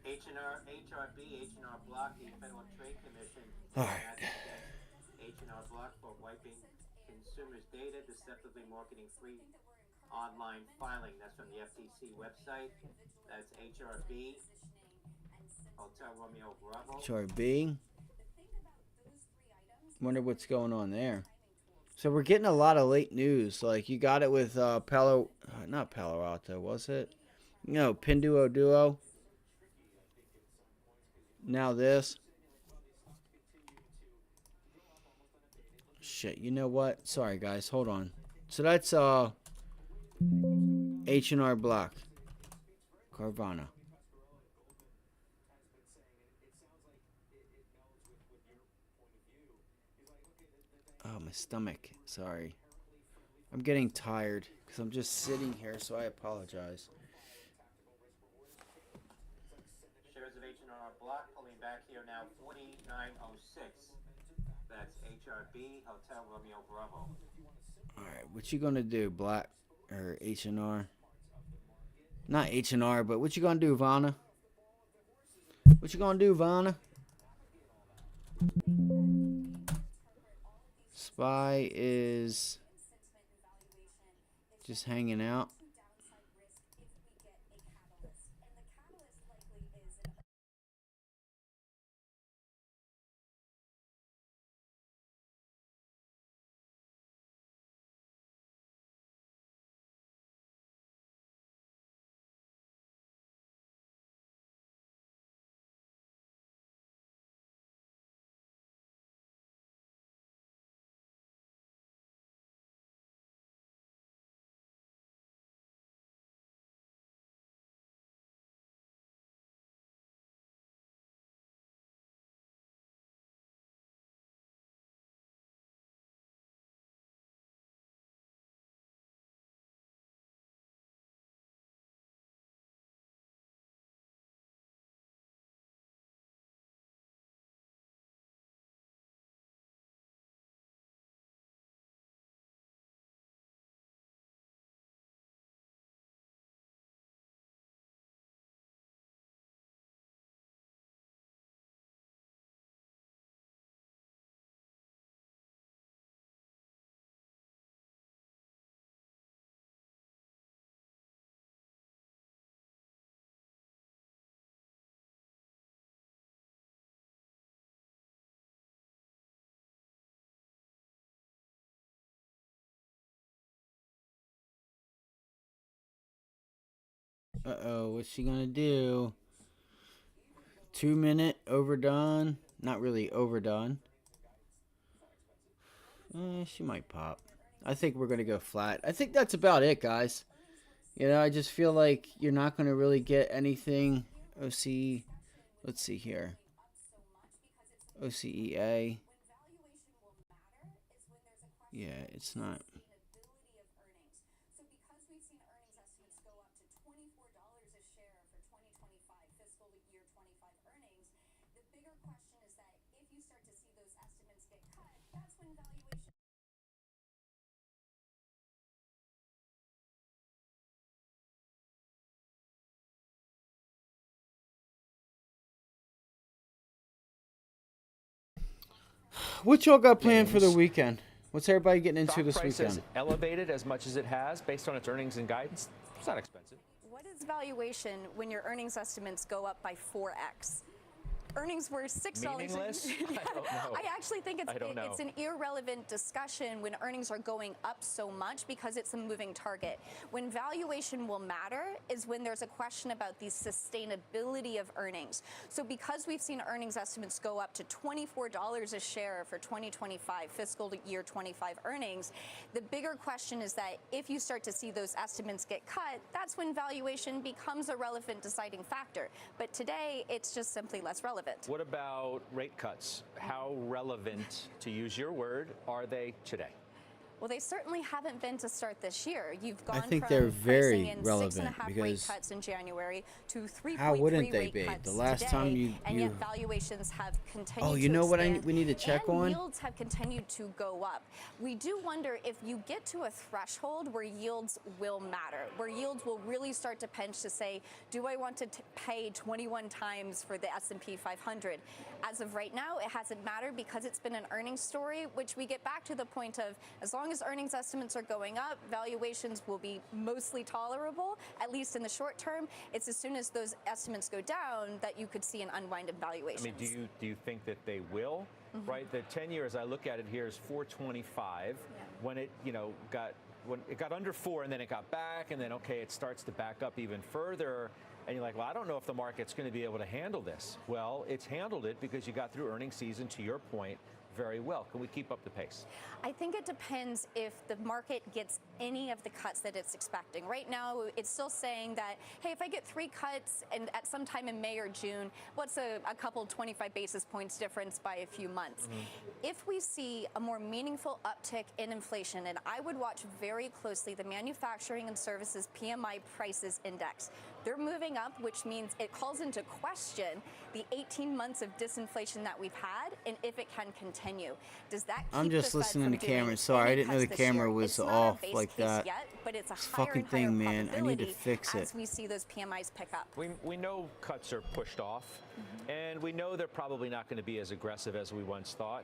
H&R, HRB, H&R Block, the Federal Trade Commission. All right. H&R Block for wiping consumers' data, deceptively marketing free online filing. That's from the FTC website. That's HRB. Hotel Romeo Bravo. HRB. Wonder what's going on there. So we're getting a lot of late news. Like you got it with not Palo Alto, was it? No, Pinduoduo. Now this. Shit, you know what? Sorry guys, hold on. So that's H&R Block. Carvana. Oh, my stomach. Sorry. I'm getting tired because I'm just sitting here, so I apologize. Shares of H&R Block pulling back here now, 49.06. That's HRB, Hotel Romeo Bravo. All right, what you gonna do, Black or H&R? Not H&R, but what you gonna do, Vanna? What you gonna do, Vanna? Spy is just hanging out. Uh-oh, what's she gonna do? 2 minute overdone. Not really overdone. She might pop. I think we're gonna go flat. I think that's about it, guys. You know, I just feel like you're not gonna really get anything. OC, let's see here. OCEA. Yeah, it's not. What y'all got planned for the weekend? What's everybody getting into this weekend? Elevated as much as it has based on its earnings and guidance. It's not expensive. What is valuation when your earnings estimates go up by 4x? Earnings were $6. Meaningless? I don't know. I actually think it's an irrelevant discussion when earnings are going up so much because it's a moving target. When valuation will matter is when there's a question about the sustainability of earnings. So because we've seen earnings estimates go up to $24 a share for 2025 fiscal year 25 earnings, the bigger question is that if you start to see those estimates get cut, that's when valuation becomes a relevant deciding factor. But today, it's just simply less relevant. What about rate cuts? How relevant, to use your word, are they today? Well, they certainly haven't been to start this year. You've gone I think from they're very pricing in relevant 6.5 rate because cuts in January to 3.3 how wouldn't they rate be? cuts The last today, time and yet valuations have continued. Oh, you to know what expand, we need to check and on? Yields have continued to go up. We do wonder if you get to a threshold where yields will matter, where yields will really start to pinch to say, do I want to pay 21 times for the S&P 500? As of right now, it hasn't mattered because it's been an earnings story, which we get back to the point of as long as earnings estimates are going up, valuations will be mostly tolerable, at least in the short term. It's as soon as those estimates go down that you could see an unwind in valuations. I mean, do you think that they will? Right, the 10-year, as I look at it here, is 425. When it when it got under 4 and then it got back and then it starts to back up even further. And you're like, well, I don't know if the market's going to be able to handle this. Well, it's handled it because you got through earnings season, to your point, very well. Can we keep up the pace? I think it depends if the market gets any of the cuts that it's expecting. Right now, it's still saying that, hey, if I get 3 cuts and at some time in May or June, what's a couple 25 basis points difference by a few months? If we see a more meaningful uptick in inflation, and I would watch very closely the manufacturing and services PMI prices index. They're moving up, which means it calls into question the 18 months of disinflation that we've had and if it can continue. Does that keep I'm just the Fed listening from to the doing camera. Sorry, I any didn't know the cuts this camera year? was It's not off a base like case that. Yet, but it's a This higher fucking and higher thing, man. I need to probability fix it. as we see those PMIs pick up. We know cuts are pushed off, and we know they're probably not going to be as aggressive as we once thought.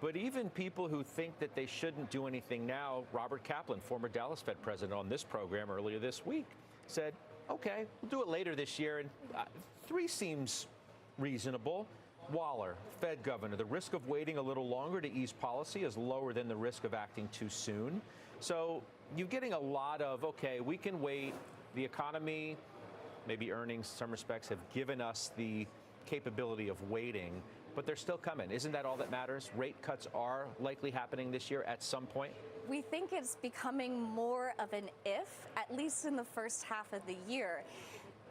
But even people who think that they shouldn't do anything now, Robert Kaplan, former Dallas Fed president, on this program earlier this week, said, okay, we'll do it later this year. And 3 seems reasonable. Waller, Fed governor, the risk of waiting a little longer to ease policy is lower than the risk of acting too soon. So you're getting a lot of, okay, we can wait. The economy, maybe earnings in some respects, have given us the capability of waiting, but they're still coming. Isn't that all that matters? Rate cuts are likely happening this year at some point. We think it's becoming more of an if, at least in the first half of the year.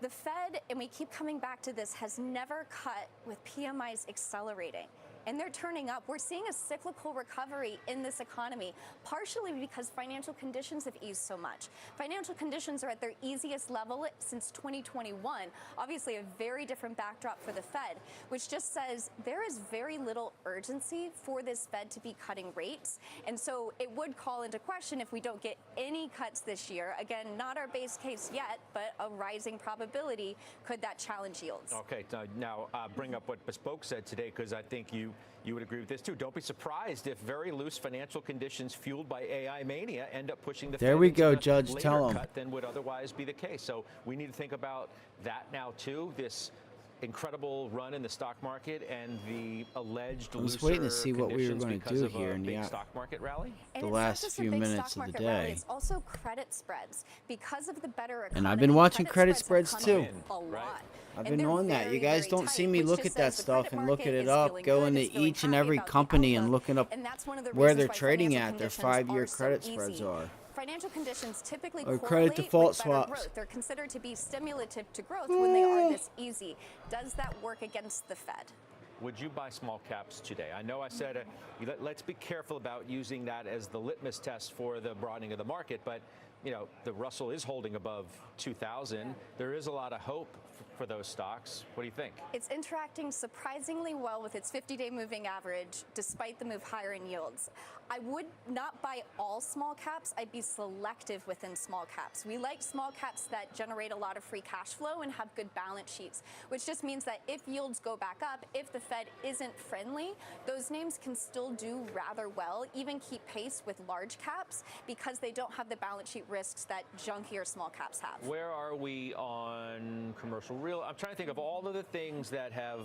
The Fed, and we keep coming back to this, has never cut with PMIs accelerating. And they're turning up. We're seeing a cyclical recovery in this economy, partially because financial conditions have eased so much. Financial conditions are at their easiest level since 2021. Obviously, a very different backdrop for the Fed, which just says there is very little urgency for this Fed to be cutting rates. And so it would call into question if we don't get any cuts this year. Again, not our base case yet, but a rising probability. Could that challenge yields? Okay, now bring up what Bespoke said today, because I think you would agree with this too. Don't be surprised if very loose financial conditions fueled by AI mania end up pushing the There Fed we into go, a Judge. later Tell 'em. cut than would otherwise be the case. So we need to think about that now too. This incredible run in the stock market and the alleged I was waiting to see what we were conditions going to because do of a here in big the stock market rally? And the it's not last just a few big minutes stock of the market rally, day. it's also credit spreads. Because of the better economy, And I've been watching credit have spreads come too. in a lot. I've And been they're on that. You very, guys very don't tight, see me which look just at that says the stuff credit and look at market it is up, feeling go good, into it's feeling each and happy every about the company and outlook, looking up and that's one of the where reasons they're why trading financial at, their conditions 5-year are so credit easy. spreads are. Financial conditions typically Or credit correlate default with better swaps. growth. They're considered to be stimulative to growth when they are this easy. Does that work against the Fed? Would you buy small caps today? I know I said let's be careful about using that as the litmus test for the broadening of the market, but you know, the Russell is holding above 2,000. There is a lot of hope for those stocks. What do you think? It's interacting surprisingly well with its 50-day moving average, despite the move higher in yields. I would not buy all small caps. I'd be selective within small caps. We like small caps that generate a lot of free cash flow and have good balance sheets, which just means that if yields go back up, if the Fed isn't friendly, those names can still do rather well, even keep pace with large caps, because they don't have the balance sheet risks that junkier small caps have. Where are we on commercial real? I'm trying to think of all of the things that have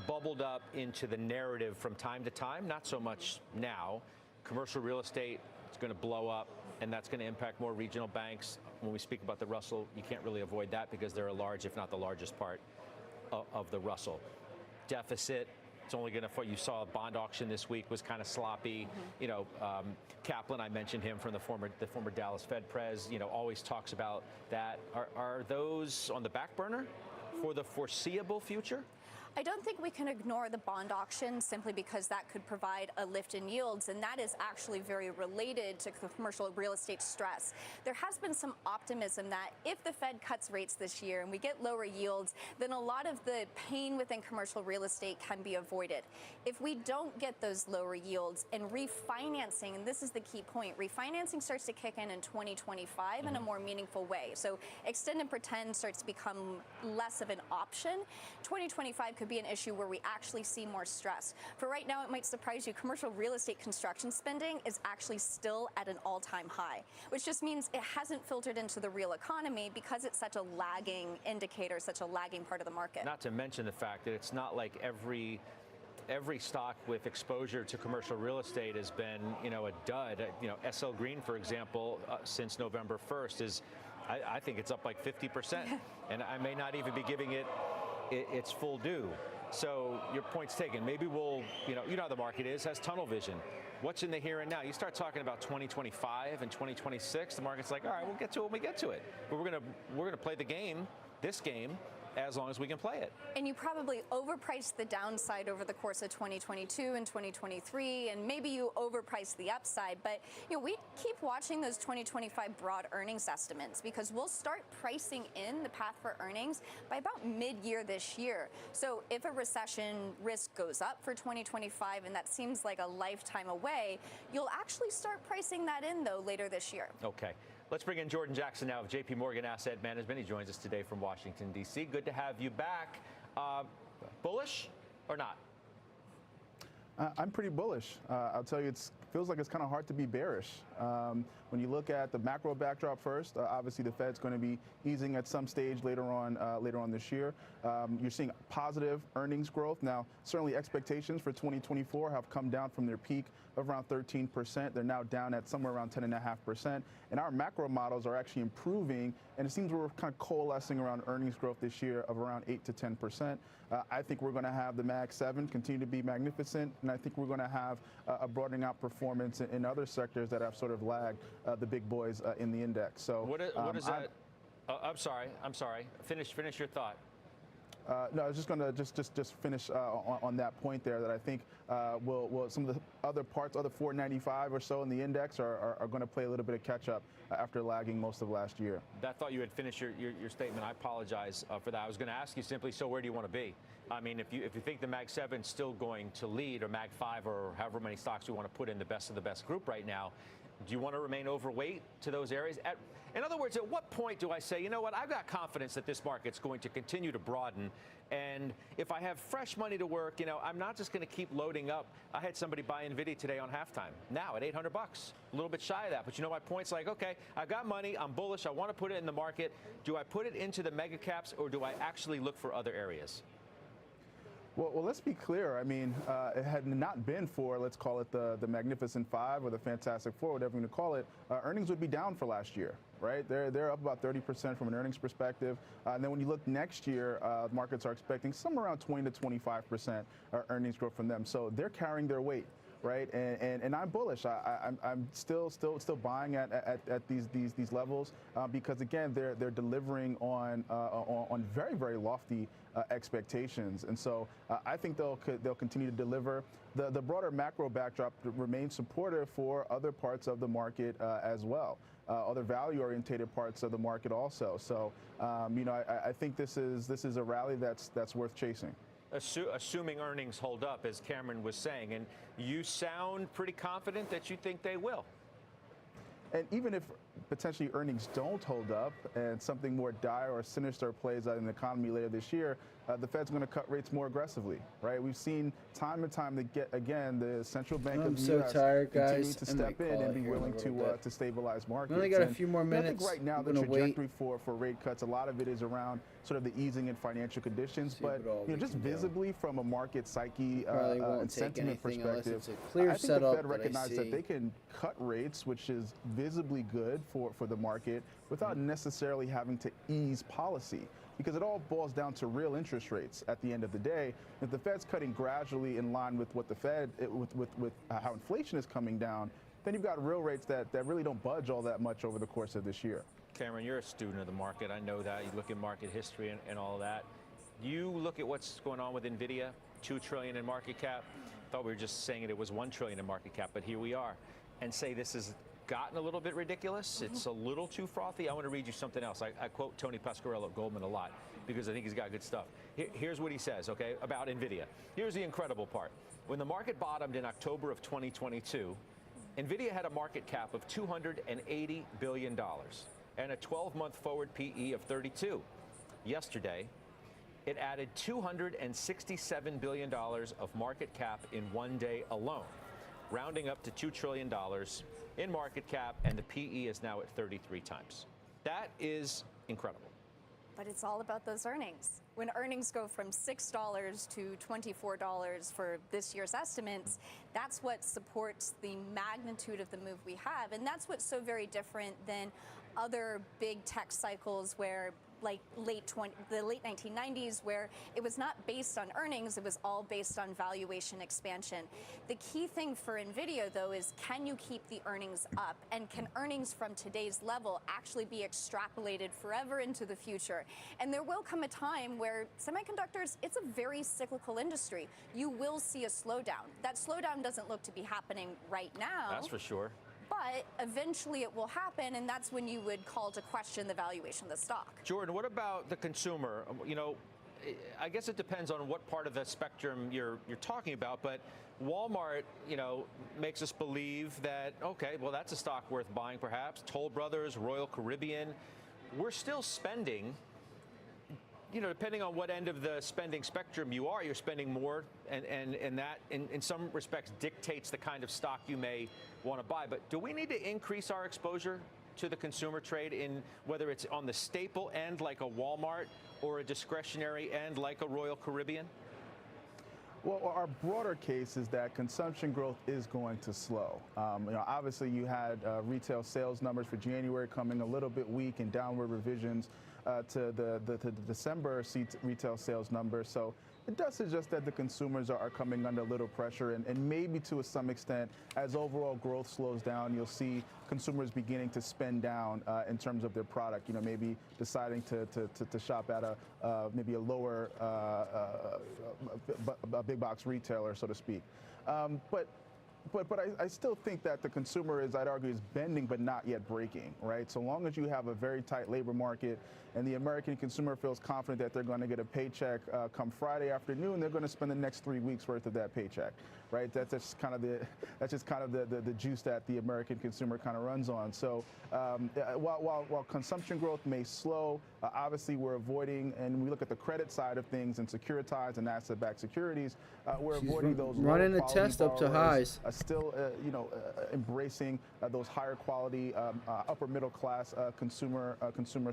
bubbled up into the narrative from time to time, not so much now. Commercial real estate is going to blow up, and that's going to impact more regional banks. When we speak about the Russell, you can't really avoid that because they're a large, if not the largest part of the Russell. Deficit, it's only going to, you saw a bond auction this week was kind of sloppy. You know, Kaplan, I mentioned him from the former Dallas Fed Prez, you know, always talks about that. Are those on the back burner for the foreseeable future? I don't think we can ignore the bond auction simply because that could provide a lift in yields, and that is actually very related to commercial real estate stress. There has been some optimism that if the Fed cuts rates this year and we get lower yields, then a lot of the pain within commercial real estate can be avoided. If we don't get those lower yields and refinancing, and this is the key point, refinancing starts to kick in 2025 in a more meaningful way. So extend and pretend starts to become less of an option. 2025 could be an issue where we actually see more stress. For right now, it might surprise you, commercial real estate construction spending is actually still at an all-time high, which just means it hasn't filtered into the real economy because it's such a lagging indicator, such a lagging part of the market. Not to mention the fact that it's not like every stock with exposure to commercial real estate has been, you know, a dud. You know, SL Green, for example, since November 1st is, I think it's up like 50%, and I may not even be giving it its full due. So your point's taken. Maybe we'll, you know how the market has tunnel vision. What's in the here and now? You start talking about 2025 and 2026, the market's like, all right, we'll get to it when we get to it. But we're gonna play the game, this game, as long as we can play it. And you probably overpriced the downside over the course of 2022 and 2023, and maybe you overpriced the upside. But you know, we keep watching those 2025 broad earnings estimates because we'll start pricing in the path for earnings by about mid-year this year. So if a recession risk goes up for 2025, and that seems like a lifetime away, you'll actually start pricing that in, though, later this year. Okay. Let's bring in Jordan Jackson now of JP Morgan Asset Management. He joins us today from Washington, D.C. Good to have you back. Bullish or not? I'm pretty bullish. I'll tell you, it feels like it's kind of hard to be bearish. When you look at the macro backdrop first, obviously the Fed's going to be easing at some stage later on this year. You're seeing positive earnings growth. Now, certainly expectations for 2024 have come down from their peak of around 13%. They're now down at somewhere around 10.5%. And our macro models are actually improving, and it seems we're kind of coalescing around earnings growth this year of around 8 to 10%. I think we're going to have the Mag 7 continue to be magnificent, and I think we're going to have a broadening out performance in other sectors that have sort of lagged the big boys in the index. So what is that? I'm sorry. Finish your thought. No, I was just going to just finish on that point there, that I think will some of the other parts, other 495 or so in the index are going to play a little bit of catch up after lagging most of last year. I thought you had finished your statement. I apologize for that. I was going to ask you simply, so where do you want to be? I mean, if you think the Mag 7 is still going to lead, or Mag 5, or however many stocks you want to put in the best of the best group right now, do you want to remain overweight to those areas? In other words, at what point do I say, you know what, I've got confidence that this market's going to continue to broaden, and if I have fresh money to work, you know, I'm not just going to keep loading up. I had somebody buy NVIDIA today on halftime, now at $800, a little bit shy of that. But you know, my point's like, okay, I've got money, I'm bullish, I want to put it in the market. Do I put it into the mega caps, or do I actually look for other areas? Well, let's be clear. I mean, it had not been for, let's call it the Magnificent Five or the Fantastic Four, whatever you want to call it, earnings would be down for last year, right? They're up about 30% from an earnings perspective. And then when you look next year, markets are expecting somewhere around 20 to 25% earnings growth from them. So they're carrying their weight. Right, and I'm bullish. I'm still buying at these levels because again they're delivering on very, very lofty expectations, and so I think they'll continue to deliver. The broader macro backdrop remains supportive for other parts of the market as well, other value-orientated parts of the market also. So I think this is a rally that's worth chasing. Assuming earnings hold up, as Cameron was saying, and you sound pretty confident that you think they will. And even if potentially earnings don't hold up and something more dire or sinister plays out in the economy later this year, the Fed's going to cut rates more aggressively, right? We've seen time and time again the central bank of the U.S. continue to step in and be willing to stabilize markets. We only got a few more minutes. I think right now the trajectory for rate cuts, a lot of it is around sort of the easing in financial conditions, but just visibly from a market psyche and sentiment perspective, I think the Fed recognizes that they can cut rates, which is visibly good for the market, without necessarily having to ease policy. Because it all boils down to real interest rates at the end of the day. If the Fed's cutting gradually in line with what the Fed, with how inflation is coming down, then you've got real rates that really don't budge all that much over the course of this year. Cameron, you're a student of the market. I know that. You look at market history and all of that. You look at what's going on with NVIDIA, $2 trillion in market cap. Thought we were just saying it was $1 trillion in market cap, but here we are. And say this has gotten a little bit ridiculous. It's a little too frothy. I want to read you something else. I quote Tony Pasquarello at Goldman a lot because I think he's got good stuff. Here's what he says, okay, about NVIDIA. Here's the incredible part. When the market bottomed in October of 2022, NVIDIA had a market cap of $280 billion and a 12-month forward PE of 32. Yesterday, it added $267 billion of market cap in one day alone, rounding up to $2 trillion in market cap, and the PE is now at 33 times. That is incredible. But it's all about those earnings. When earnings go from $6 to $24 for this year's estimates, that's what supports the magnitude of the move we have. And that's what's so very different than other big tech cycles where like the late 1990s, where it was not based on earnings, it was all based on valuation expansion. The key thing for NVIDIA, though, is can you keep the earnings up? And can earnings from today's level actually be extrapolated forever into the future? And there will come a time where semiconductors, it's a very cyclical industry. You will see a slowdown. That slowdown doesn't look to be happening right now. That's for sure. But eventually it will happen, and that's when you would call to question the valuation of the stock. Jordan, what about the consumer? You know, I guess it depends on what part of the spectrum you're talking about, but Walmart, you know, makes us believe that, okay, well, that's a stock worth buying perhaps. Toll Brothers, Royal Caribbean, we're still spending. You know, depending on what end of the spending spectrum you are, you're spending more, and that, in some respects, dictates the kind of stock you may want to buy. But do we need to increase our exposure to the consumer trade, in whether it's on the staple end like a Walmart or a discretionary end like a Royal Caribbean? Well, our broader case is that consumption growth is going to slow. You know, obviously, you had retail sales numbers for January coming a little bit weak and downward revisions to the December retail sales numbers. So it does suggest that the consumers are coming under a little pressure, and maybe to some extent, as overall growth slows down, you'll see consumers beginning to spend down in terms of their product. You know, maybe deciding to shop at maybe a lower a big box retailer, so to speak. But I still think that the consumer is, I'd argue, is bending but not yet breaking, right? So long as you have a very tight labor market and the American consumer feels confident that they're going to get a paycheck come Friday afternoon, they're going to spend the next 3 weeks worth of that paycheck, right? That's just kind of the juice that the American consumer kind of runs on. So while consumption growth may slow, obviously we're avoiding, and we look at the credit side of things and securitized and asset-backed securities, we're avoiding those running the test up to highs. Still, embracing those higher quality, upper middle class consumer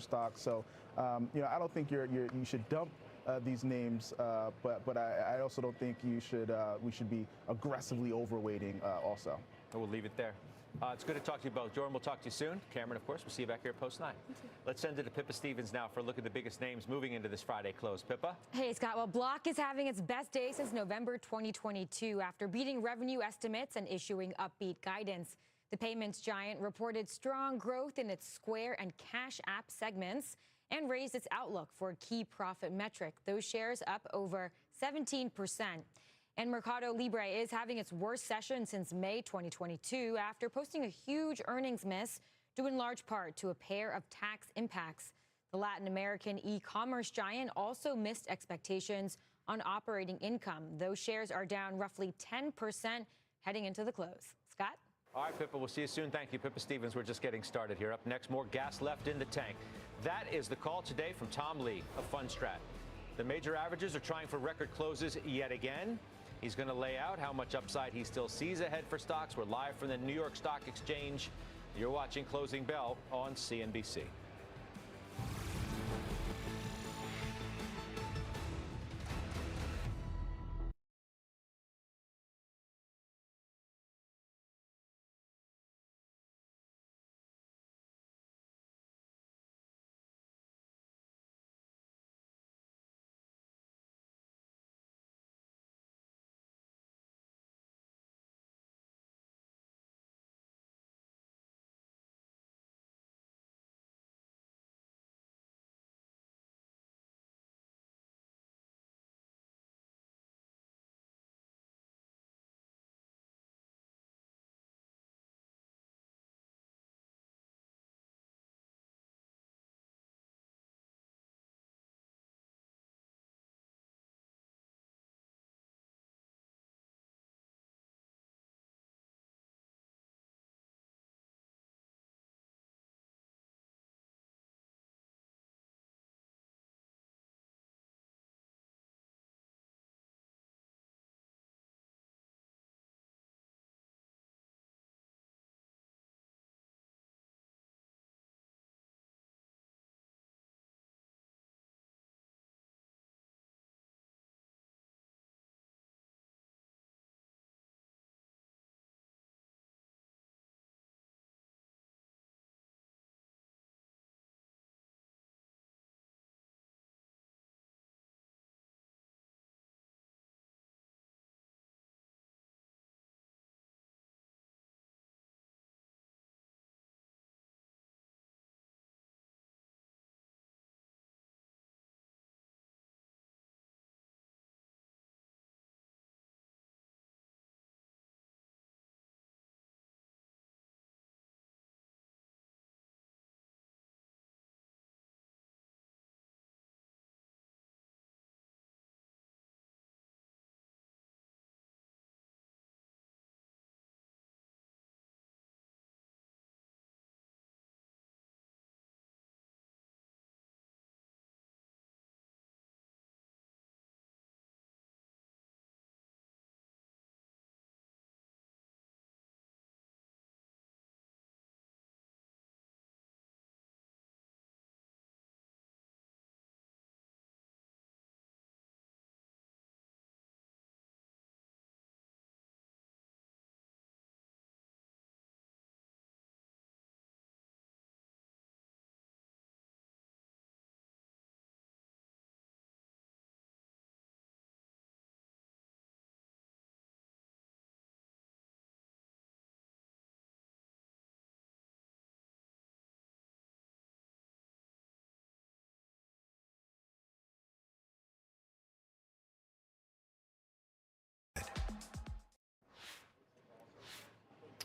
stocks. So, I don't think you should dump these names, but I also don't think we should be aggressively overweighting also. We'll leave it there. It's good to talk to you both. Jordan, we'll talk to you soon. Cameron, of course, we'll see you back here at Post 9. Let's send it to Pippa Stevens now for a look at the biggest names moving into this Friday close. Pippa? Hey, Scott. Well, Block is having its best day since November 2022 after beating revenue estimates and issuing upbeat guidance. The payments giant reported strong growth in its Square and Cash App segments and raised its outlook for a key profit metric. Those shares up over 17%. And Mercado Libre is having its worst session since May 2022 after posting a huge earnings miss due in large part to a pair of tax impacts. The Latin American e-commerce giant also missed expectations on operating income. Those shares are down roughly 10% heading into the close. Scott? All right, Pippa, we'll see you soon. Thank you, Pippa Stevens. We're just getting started here. Up next, more gas left in the tank. That is the call today from Tom Lee of Fundstrat. The major averages are trying for record closes yet again. He's going to lay out how much upside he still sees ahead for stocks. We're live from the New York Stock Exchange. You're watching Closing Bell on CNBC.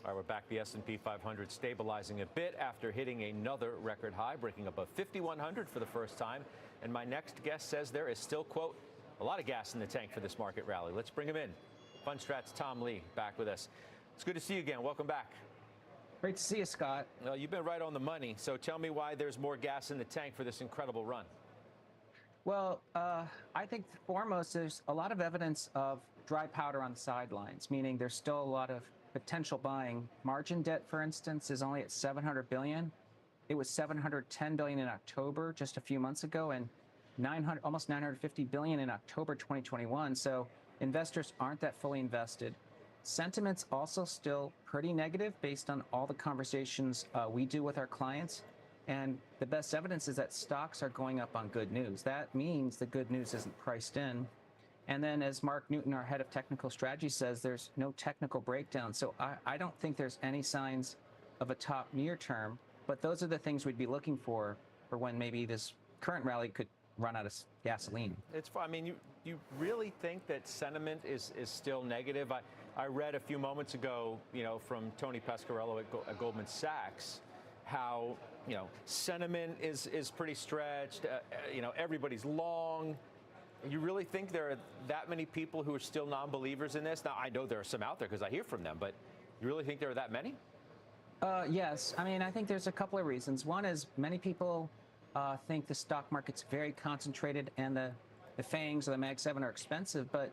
All right, we're back. The S&P 500 stabilizing a bit after hitting another record high, breaking above 5,100 for the first time. And my next guest says there is still, quote, a lot of gas in the tank for this market rally. Let's bring him in. Fundstrat's Tom Lee back with us. It's good to see you again. Welcome back. Great to see you, Scott. Well, you've been right on the money. So tell me why there's more gas in the tank for this incredible run. Well, I think foremost there's a lot of evidence of dry powder on the sidelines, meaning there's still a lot of potential buying. Margin debt, for instance, is only at 700 billion. It was 710 billion in October, just a few months ago, and almost 950 billion in October 2021. So investors aren't that fully invested. Sentiment's also still pretty negative based on all the conversations we do with our clients. And the best evidence is that stocks are going up on good news. That means the good news isn't priced in. And then as Mark Newton, our head of technical strategy, says, there's no technical breakdown. So I don't think there's any signs of a top near term, but those are the things we'd be looking for when maybe this current rally could run out of gasoline. I mean, you really think that sentiment is still negative? I read a few moments ago, from Tony Pasquarello at Goldman Sachs, how, sentiment is pretty stretched. Everybody's long. You really think there are that many people who are still non-believers in this? Now, I know there are some out there because I hear from them, but you really think there are that many? Yes. I mean, I think there's a couple of reasons. One is many people think the stock market's very concentrated and the FANGs or the Mag 7 are expensive, but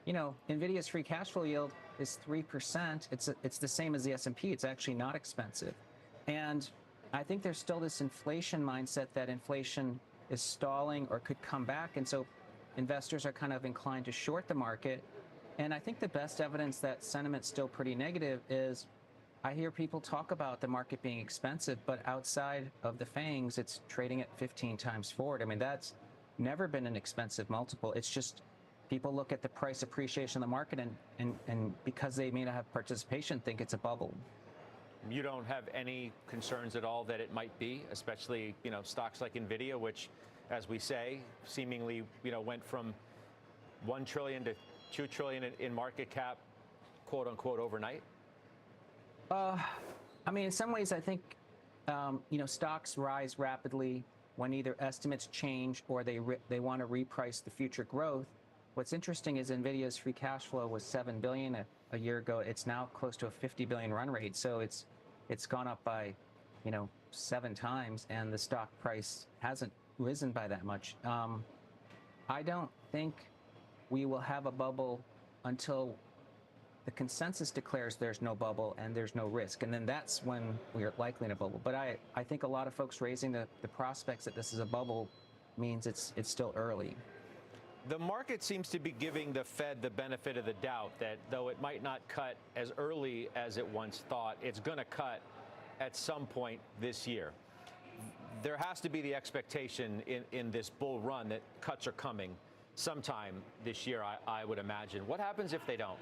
NVIDIA's free cash flow yield is 3%. It's the same as the S&P. It's actually not expensive. And I think there's still this inflation mindset that inflation is stalling or could come back, and so investors are kind of inclined to short the market. And I think the best evidence that sentiment's still pretty negative is I hear people talk about the market being expensive, but outside of the FANGs, it's trading at 15 times forward. I mean, that's never been an expensive multiple. It's just people look at the price appreciation of the market and because they may not have participation, think it's a bubble. You don't have any concerns at all that it might be, especially, stocks like NVIDIA, which, as we say, seemingly, went from 1 trillion to 2 trillion in market cap, quote unquote, overnight? I mean, in some ways, I think, stocks rise rapidly when either estimates change or they want to reprice the future growth. What's interesting is NVIDIA's free cash flow was $7 billion a year ago. It's now close to a $50 billion run rate. So it's gone up by, 7 times, and the stock price hasn't risen by that much. I don't think we will have a bubble until the consensus declares there's no bubble and there's no risk. And then that's when we're likely in a bubble. But I think a lot of folks raising the prospects that this is a bubble means it's still early. The market seems to be giving the Fed the benefit of the doubt that though it might not cut as early as it once thought, it's going to cut at some point this year. There has to be the expectation in this bull run that cuts are coming sometime this year, I would imagine. What happens if they don't?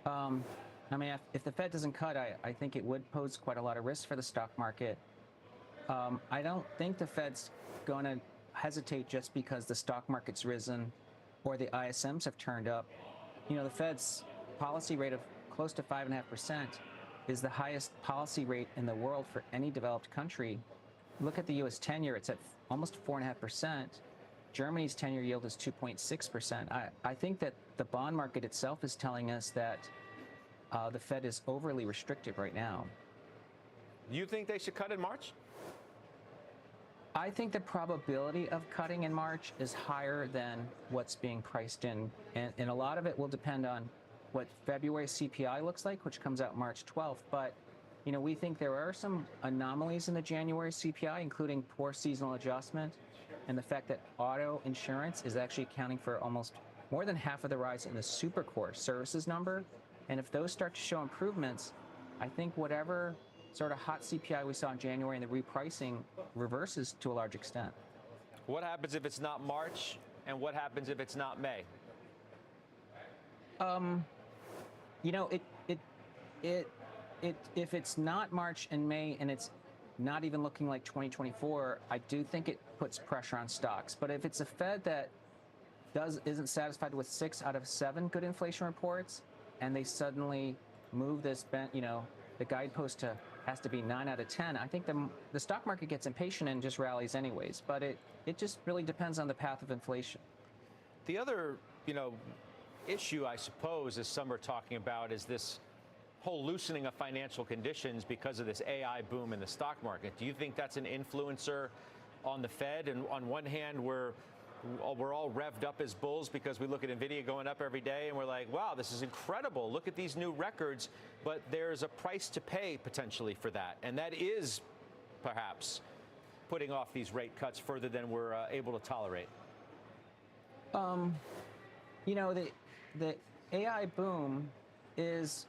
I mean, if the Fed doesn't cut, I think it would pose quite a lot of risk for the stock market. I don't think the Fed's going to hesitate just because the stock market's risen or the ISMs have turned up. The Fed's policy rate of close to 5.5% is the highest policy rate in the world for any developed country. Look at the U.S. 10-year, it's at almost 4.5%. Germany's 10-year yield is 2.6%. I think that the bond market itself is telling us that the Fed is overly restrictive right now. You think they should cut in March? I think the probability of cutting in March is higher than what's being priced in. And a lot of it will depend on what February CPI looks like, which comes out March 12th. But, we think there are some anomalies in the January CPI, including poor seasonal adjustment and the fact that auto insurance is actually accounting for almost more than half of the rise in the Supercore services number. And if those start to show improvements, I think whatever sort of hot CPI we saw in January and the repricing reverses to a large extent. What happens if it's not March, and what happens if it's not May? If it's not March and May and it's not even looking like 2024, I do think it puts pressure on stocks. But if it's a Fed that isn't satisfied with 6 out of 7 good inflation reports, and they suddenly move this, the guidepost has to be 9 out of 10, I think the stock market gets impatient and just rallies anyways. But it just really depends on the path of inflation. The other, issue, I suppose, as some are talking about, is this whole loosening of financial conditions because of this AI boom in the stock market. Do you think that's an influencer on the Fed? And on one hand, we're all revved up as bulls because we look at NVIDIA going up every day and we're like, wow, this is incredible. Look at these new records. But there's a price to pay potentially for that. And that is perhaps putting off these rate cuts further than we're able to tolerate? You know, the AI boom is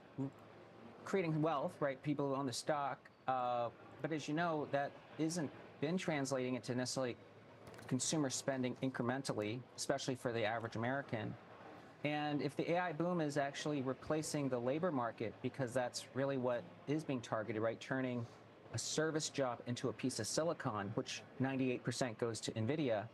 creating wealth, right? People who own the stock. But as you know, that isn't been translating into necessarily consumer spending incrementally, especially for the average American. And if the AI boom is actually replacing the labor market, because that's really what is being targeted, right? Turning a service job into a piece of silicon, which 98% goes to NVIDIA,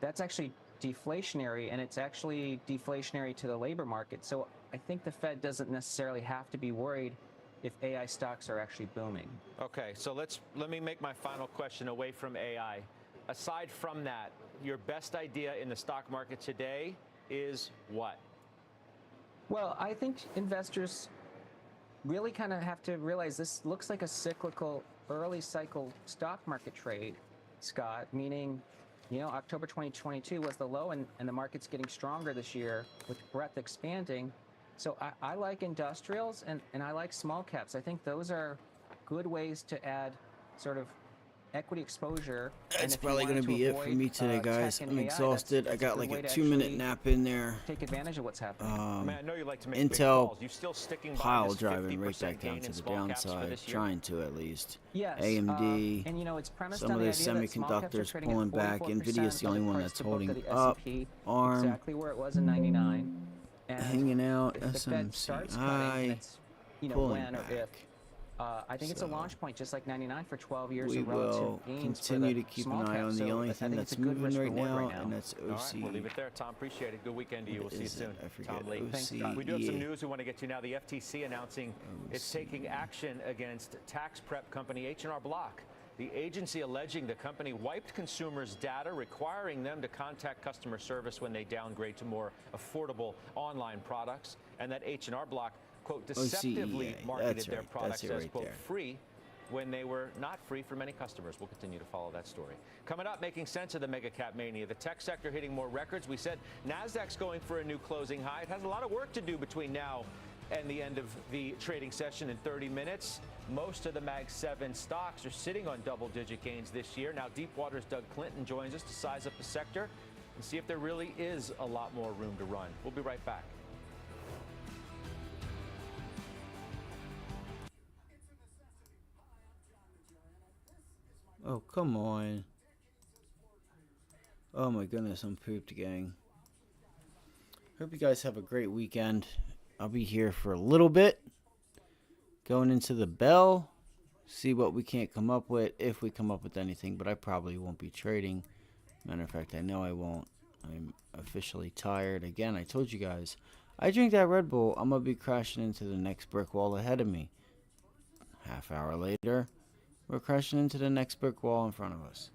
that's actually deflationary, and it's actually deflationary to the labor market. So I think the Fed doesn't necessarily have to be worried if AI stocks are actually booming. Okay, so let me make my final question away from AI. Aside from that, your best idea in the stock market today is what? Well, I think investors really kind of have to realize this looks like a cyclical early cycle stock market trade, Scott, meaning, you know, October 2022 was the low, and the market's getting stronger this year with breadth expanding. So I like industrials and I like small caps. I think those are good ways to add sort of equity exposure. That's probably going to be it for me today, guys. I'm exhausted. I got like a 2-minute nap in there. Take advantage of what's happening. I mean, I know you like to make big Intel calls. You still sticking by pile this driving right 50% back down gain to in the small caps for downside, this year? trying to at least. Yes, AMD, and you know, it's premised some on of the the idea that small caps are semiconductors trading at pulling back. 44% Nvidia's the only of the one price that's to book holding of the up. S&P, ARM exactly where it was in '99. And hanging out. if the Fed starts cutting, and SMCI it's, you know, pulling when or back. if. I think it's a So, launch point, just like '99 for 12 years we of relative will gains for continue the to keep small an eye cap. on the So only I thing think it's that's a good moving right risk-reward now, and that's All right, OC. we'll leave it there. Tom, appreciate it. Good weekend to you. We'll see you soon. I forget. Tom Lee. OCEA. We do have some news we want to get to now. The FTC announcing it's taking action against tax prep company H&R Block. The agency alleging the company wiped consumers' data, requiring them to contact customer service when they downgrade to more affordable online products, and that H&R Block, quote, deceptively OCEA. marketed That's their right. products That's it as, right quote, there. free when they were not free for many customers. We'll continue to follow that story. Coming up, making sense of the mega cap mania. The tech sector hitting more records. We said NASDAQ's going for a new closing high. It has a lot of work to do between now and the end of the trading session in 30 minutes. Most of the Mag 7 stocks are sitting on double-digit gains this year. Now, Deepwater's Doug Clinton joins us to size up the sector and see if there really is a lot more room to run. We'll be right back. Oh, come on. Oh my goodness, I'm pooped, gang. Hope you guys have a great weekend. I'll be here for a little bit. Going into the bell. See what we can't come up with, if we come up with anything, but I probably won't be trading. Matter of fact, I know I won't. I'm officially tired. Again, I told you guys, I drink that Red Bull, I'm going to be crashing into the next brick wall ahead of me. Half hour later, we're crashing into the next brick wall in front of us.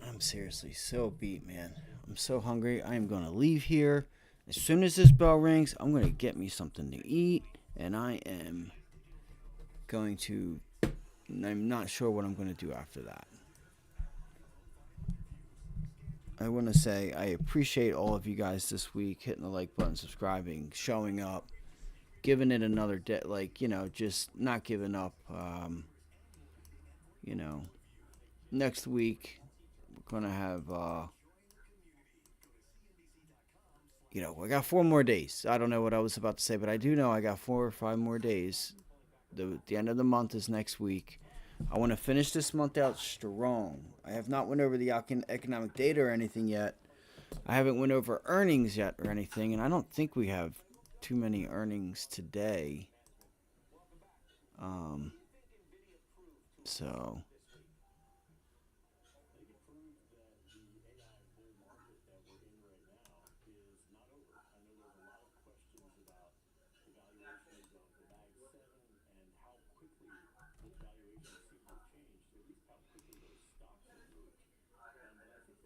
I'm seriously so beat, man. I'm so hungry. I am going to leave here. As soon as this bell rings, I'm going to get me something to eat. And I am going to... I'm not sure what I'm going to do after that. I want to say I appreciate all of you guys this week hitting the like button, subscribing, showing up, giving it another day, like, you know, just not giving up. You know, next week we're gonna have you know, I got 4 more days. I don't know what I was about to say, but I do know I got 4 or 5 more days. The end of the month is next week. I want to finish this month out strong. I have not went over the economic data or anything yet. I haven't went over earnings yet or anything, and I don't think we have too many earnings today. So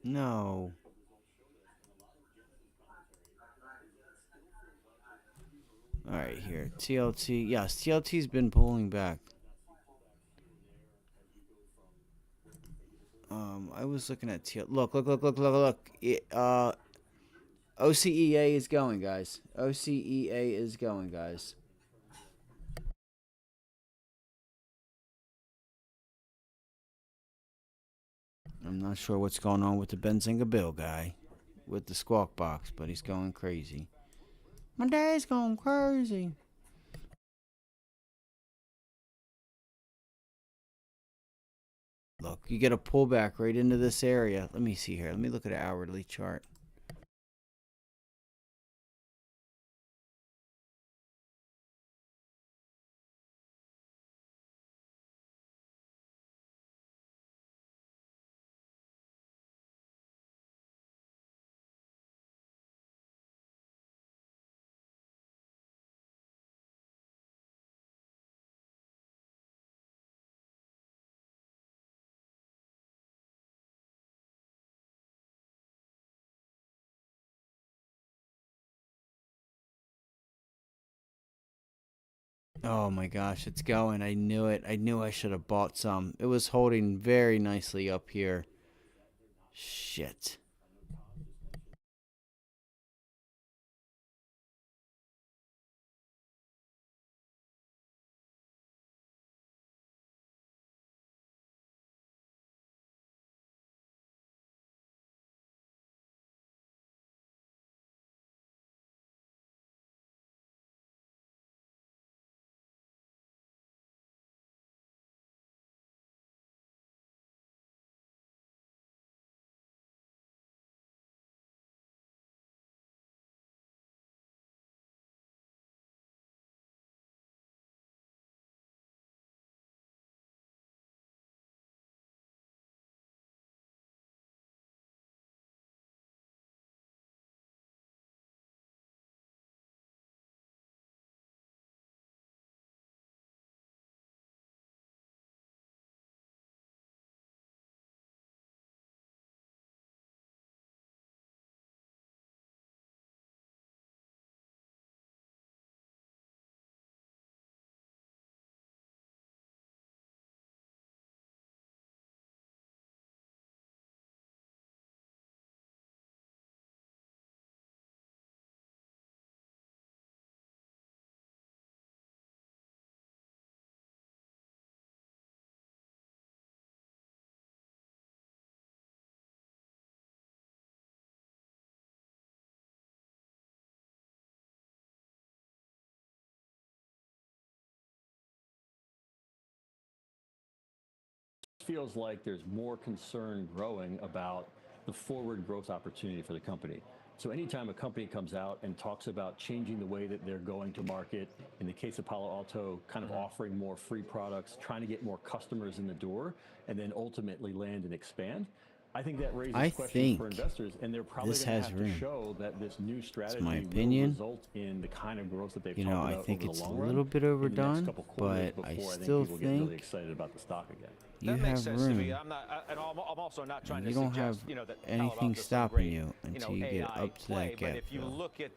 no. All right, here. TLT. Yes, TLT's been pulling back. I was looking at TL. Look. OCEA is going, guys. OCEA is going, guys. I'm not sure what's going on with the Benzinga Bill guy with the squawk box, but he's going crazy. My dad's going crazy. Look, you get a pullback right into this area. Let me see here. Let me look at an hourly chart. Oh my gosh, it's going. I knew it. I knew I should have bought some. It was holding very nicely up here. Shit. Feels like there's more concern growing about the forward growth opportunity for the company. So anytime a company comes out and talks about changing the way that they're going to market, in the case of Palo Alto, kind of offering more free products, trying to get more customers in the door, and then ultimately land and expand, I think that raises questions for investors, and they're probably going to have to show that this new strategy will result in the kind of growth that they've talked about over the long run. I think it's a little bit overdone, but I still think people get really excited about the stock again. You have room. I'm also not trying You to don't suggest, have that anything stopping you until you get up to that gap. But if you look at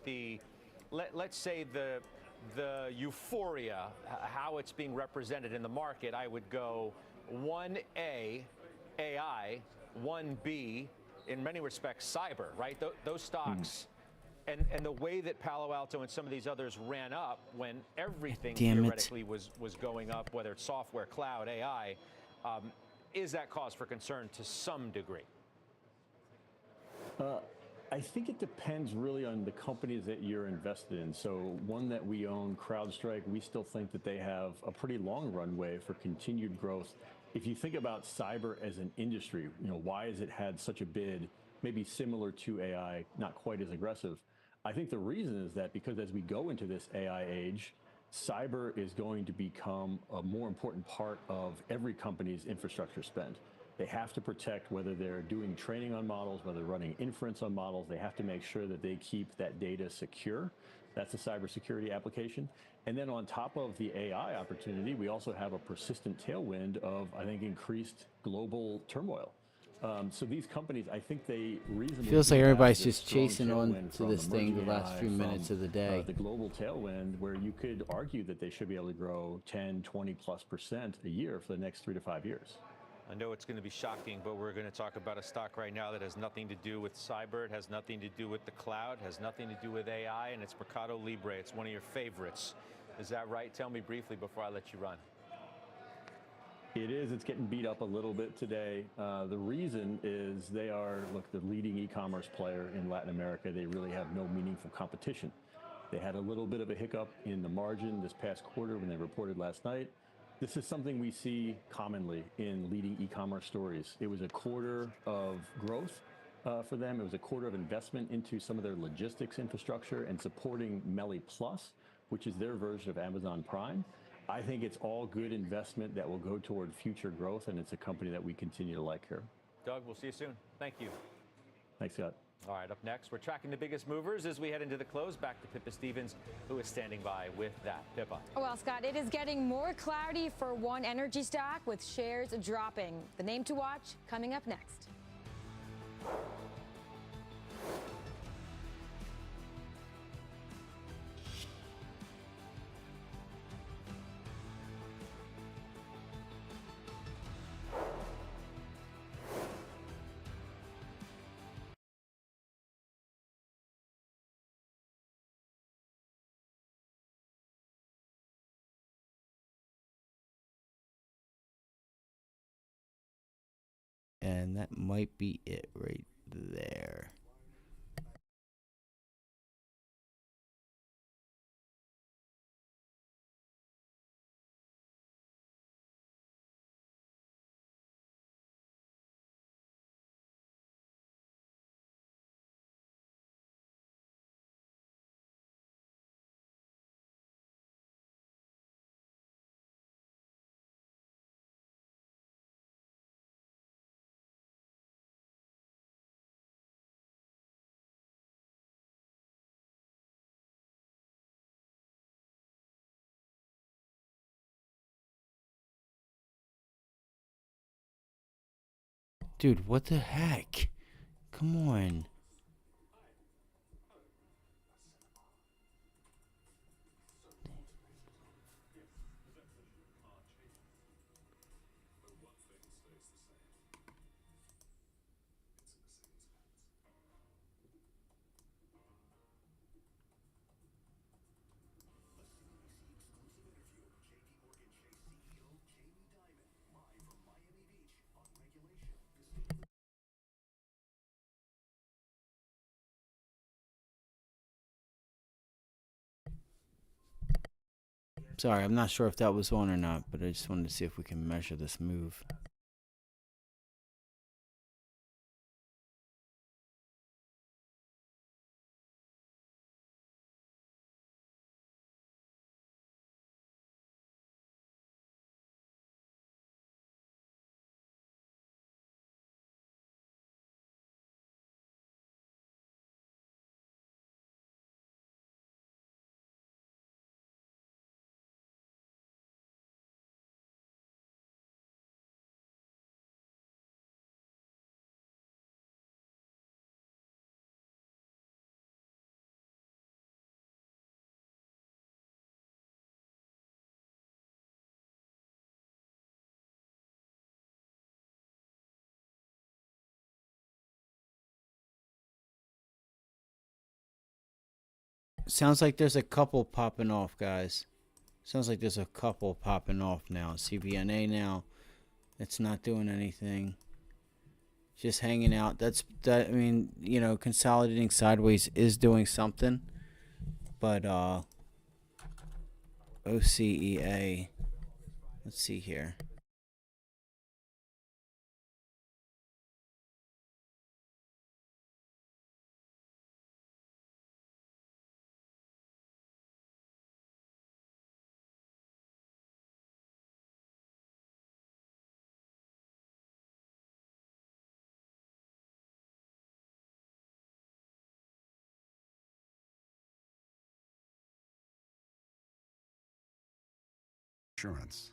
let's say the euphoria, how it's being represented in the market, I would go 1A, AI, 1B, in many respects, cyber, right? Those stocks. And the way that Palo Alto and some of these others ran up when everything theoretically was going up, whether it's software, cloud, AI, is that cause for concern to some degree? I think it depends really on the companies that you're invested in. So one that we own, CrowdStrike, we still think that they have a pretty long runway for continued growth. If you think about cyber as an industry, why has it had such a bid, maybe similar to AI, not quite as aggressive? I think the reason is that because as we go into this AI age, cyber is going to become a more important part of every company's infrastructure spend. They have to protect whether they're doing training on models, whether they're running inference on models. They have to make sure that they keep that data secure. That's a cybersecurity application. And then on top of the AI opportunity, we also have a persistent tailwind of, I think, increased global turmoil. So these companies, I think they reasonably feels like do everybody's have this just strong chasing on tailwind to from this thing the emerging last AI, few minutes from, of the day. the global tailwind, where you could argue that they should be able to grow 10, 20+% a year for the next 3 to 5 years. I know it's going to be shocking, but we're going to talk about a stock right now that has nothing to do with cyber. It has nothing to do with the cloud, has nothing to do with AI, and it's Mercado Libre. It's one of your favorites. Is that right? Tell me briefly before I let you run. It is. It's getting beat up a little bit today. The reason is they are, look, the leading e-commerce player in Latin America. They really have no meaningful competition. They had a little bit of a hiccup in the margin this past quarter when they reported last night. This is something we see commonly in leading e-commerce stories. It was a quarter of growth for them. It was a quarter of investment into some of their logistics infrastructure and supporting Meli Plus, which is their version of Amazon Prime. I think it's all good investment that will go toward future growth, and it's a company that we continue to like here. Doug, we'll see you soon. Thank you. Thanks, Scott. All right, up next, we're tracking the biggest movers as we head into the close. Back to Pippa Stevens, who is standing by with that. Pippa. Well, Scott, it is getting more cloudy for one energy stock with shares dropping. The name to watch coming up next. And that might be it right there. Dude, what the heck? Come on. Sorry, I'm not sure if that was on or not, but I just wanted to see if we can measure this move. Sounds like there's a couple popping off, guys. Sounds like there's a couple popping off now. CVNA now. It's not doing anything. Just hanging out. I mean, you know, consolidating sideways is doing something. But OCEA. Let's see here. Insurance.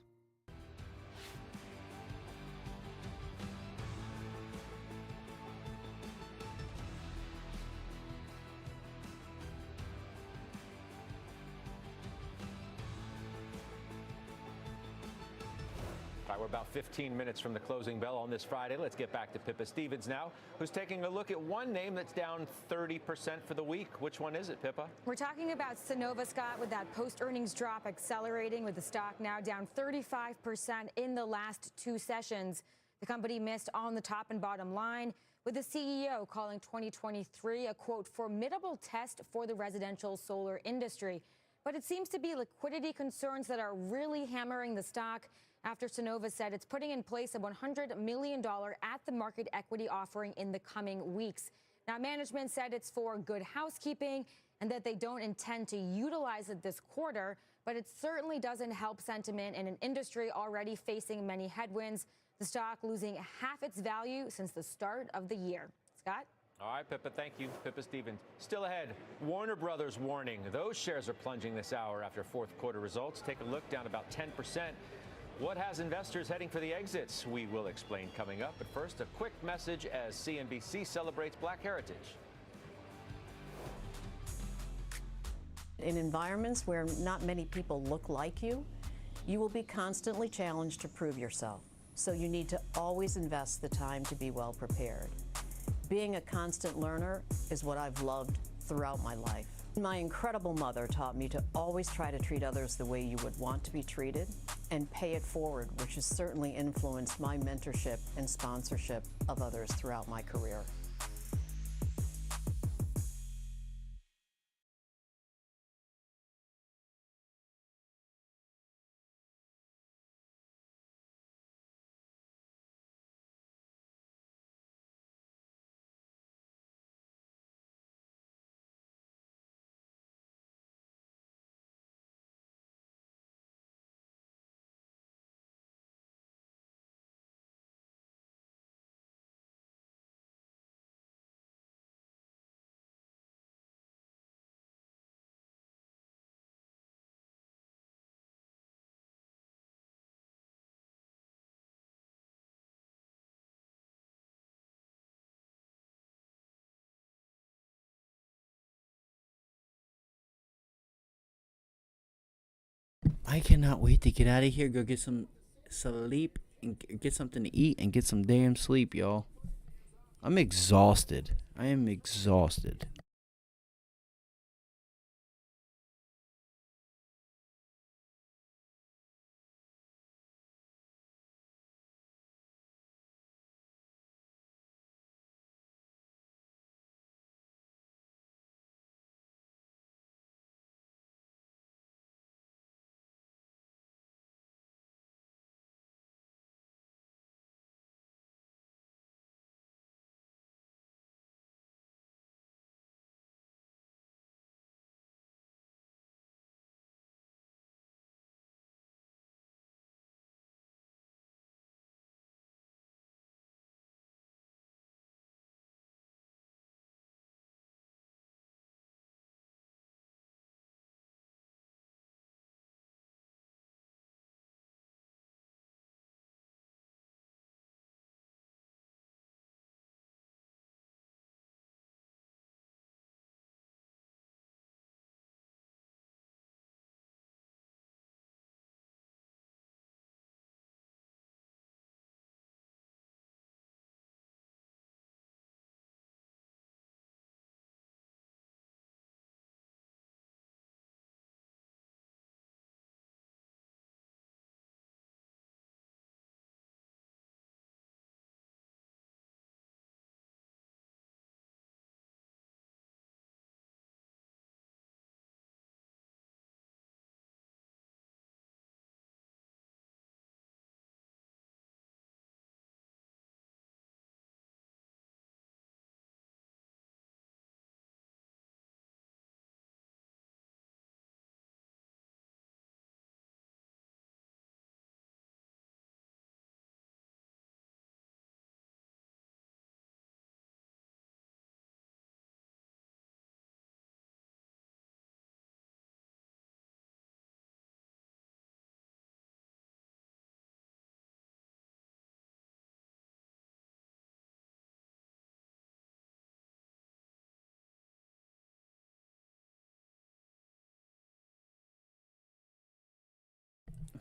All right, we're about 15 minutes from the closing bell on this Friday. Let's get back to Pippa Stevens now, who's taking a look at one name that's down 30% for the week. Which one is it, Pippa? We're talking about Synnova, Scott, with that post-earnings drop accelerating, with the stock now down 35% in the last 2 sessions. The company missed on the top and bottom line, with the CEO calling 2023 a, quote, formidable test for the residential solar industry. But it seems to be liquidity concerns that are really hammering the stock after Synnova said it's putting in place a $100 million at-the-market equity offering in the coming weeks. Now, management said it's for good housekeeping and that they don't intend to utilize it this quarter, but it certainly doesn't help sentiment in an industry already facing many headwinds, the stock losing half its value since the start of the year. Scott? All right, Pippa, thank you. Pippa Stevens. Still ahead, Warner Brothers warning. Those shares are plunging this hour after fourth quarter results. Take a look, down about 10%. What has investors heading for the exits? We will explain coming up. But first, a quick message as CNBC celebrates Black Heritage. In environments where not many people look like you, you will be constantly challenged to prove yourself. So you need to always invest the time to be well prepared. Being a constant learner is what I've loved throughout my life. My incredible mother taught me to always try to treat others the way you would want to be treated and pay it forward, which has certainly influenced my mentorship and sponsorship of others throughout my career. I cannot wait to get out of here, go get some sleep, and get something to eat, and get some damn sleep, y'all. I'm exhausted. I am exhausted.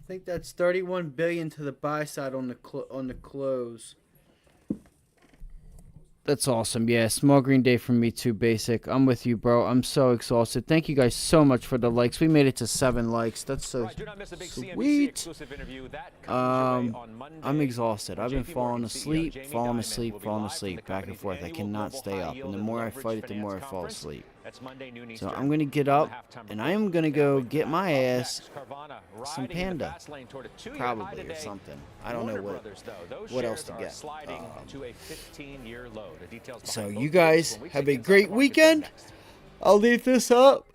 think that's 31 billion to the buy side on the close. That's awesome. Yeah, small green day for me too, Basic. I'm with you, bro. I'm so exhausted. Thank you guys so much for the likes. We made it to 7 likes. That's so sweet. I'm exhausted. I've been falling asleep, back and forth. I cannot stay up. And the more I fight it, the more I fall asleep. So I'm going to get up, and I am going to go get my ass some Panda. Probably, or something. I don't know what else to get. So you guys have a great weekend. I'll leave this up.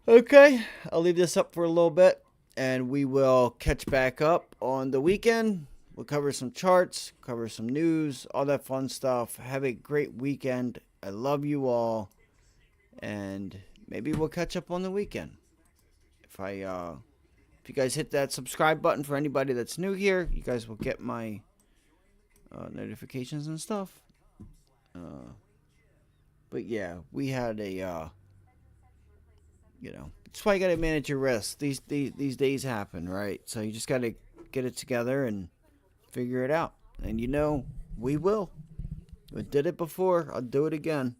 Okay, I'll leave this up for a little bit, and we will catch back up on the weekend. We'll cover some charts, cover some news, all that fun stuff. Have a great weekend. I love you all, and maybe we'll catch up on the weekend. If you guys hit that subscribe button for anybody that's new here, you guys will get my notifications and stuff. But yeah, we had a, that's why you gotta manage your risks. These days happen, right? So you just gotta get it together and figure it out. And we will. We did it before. I'll do it again.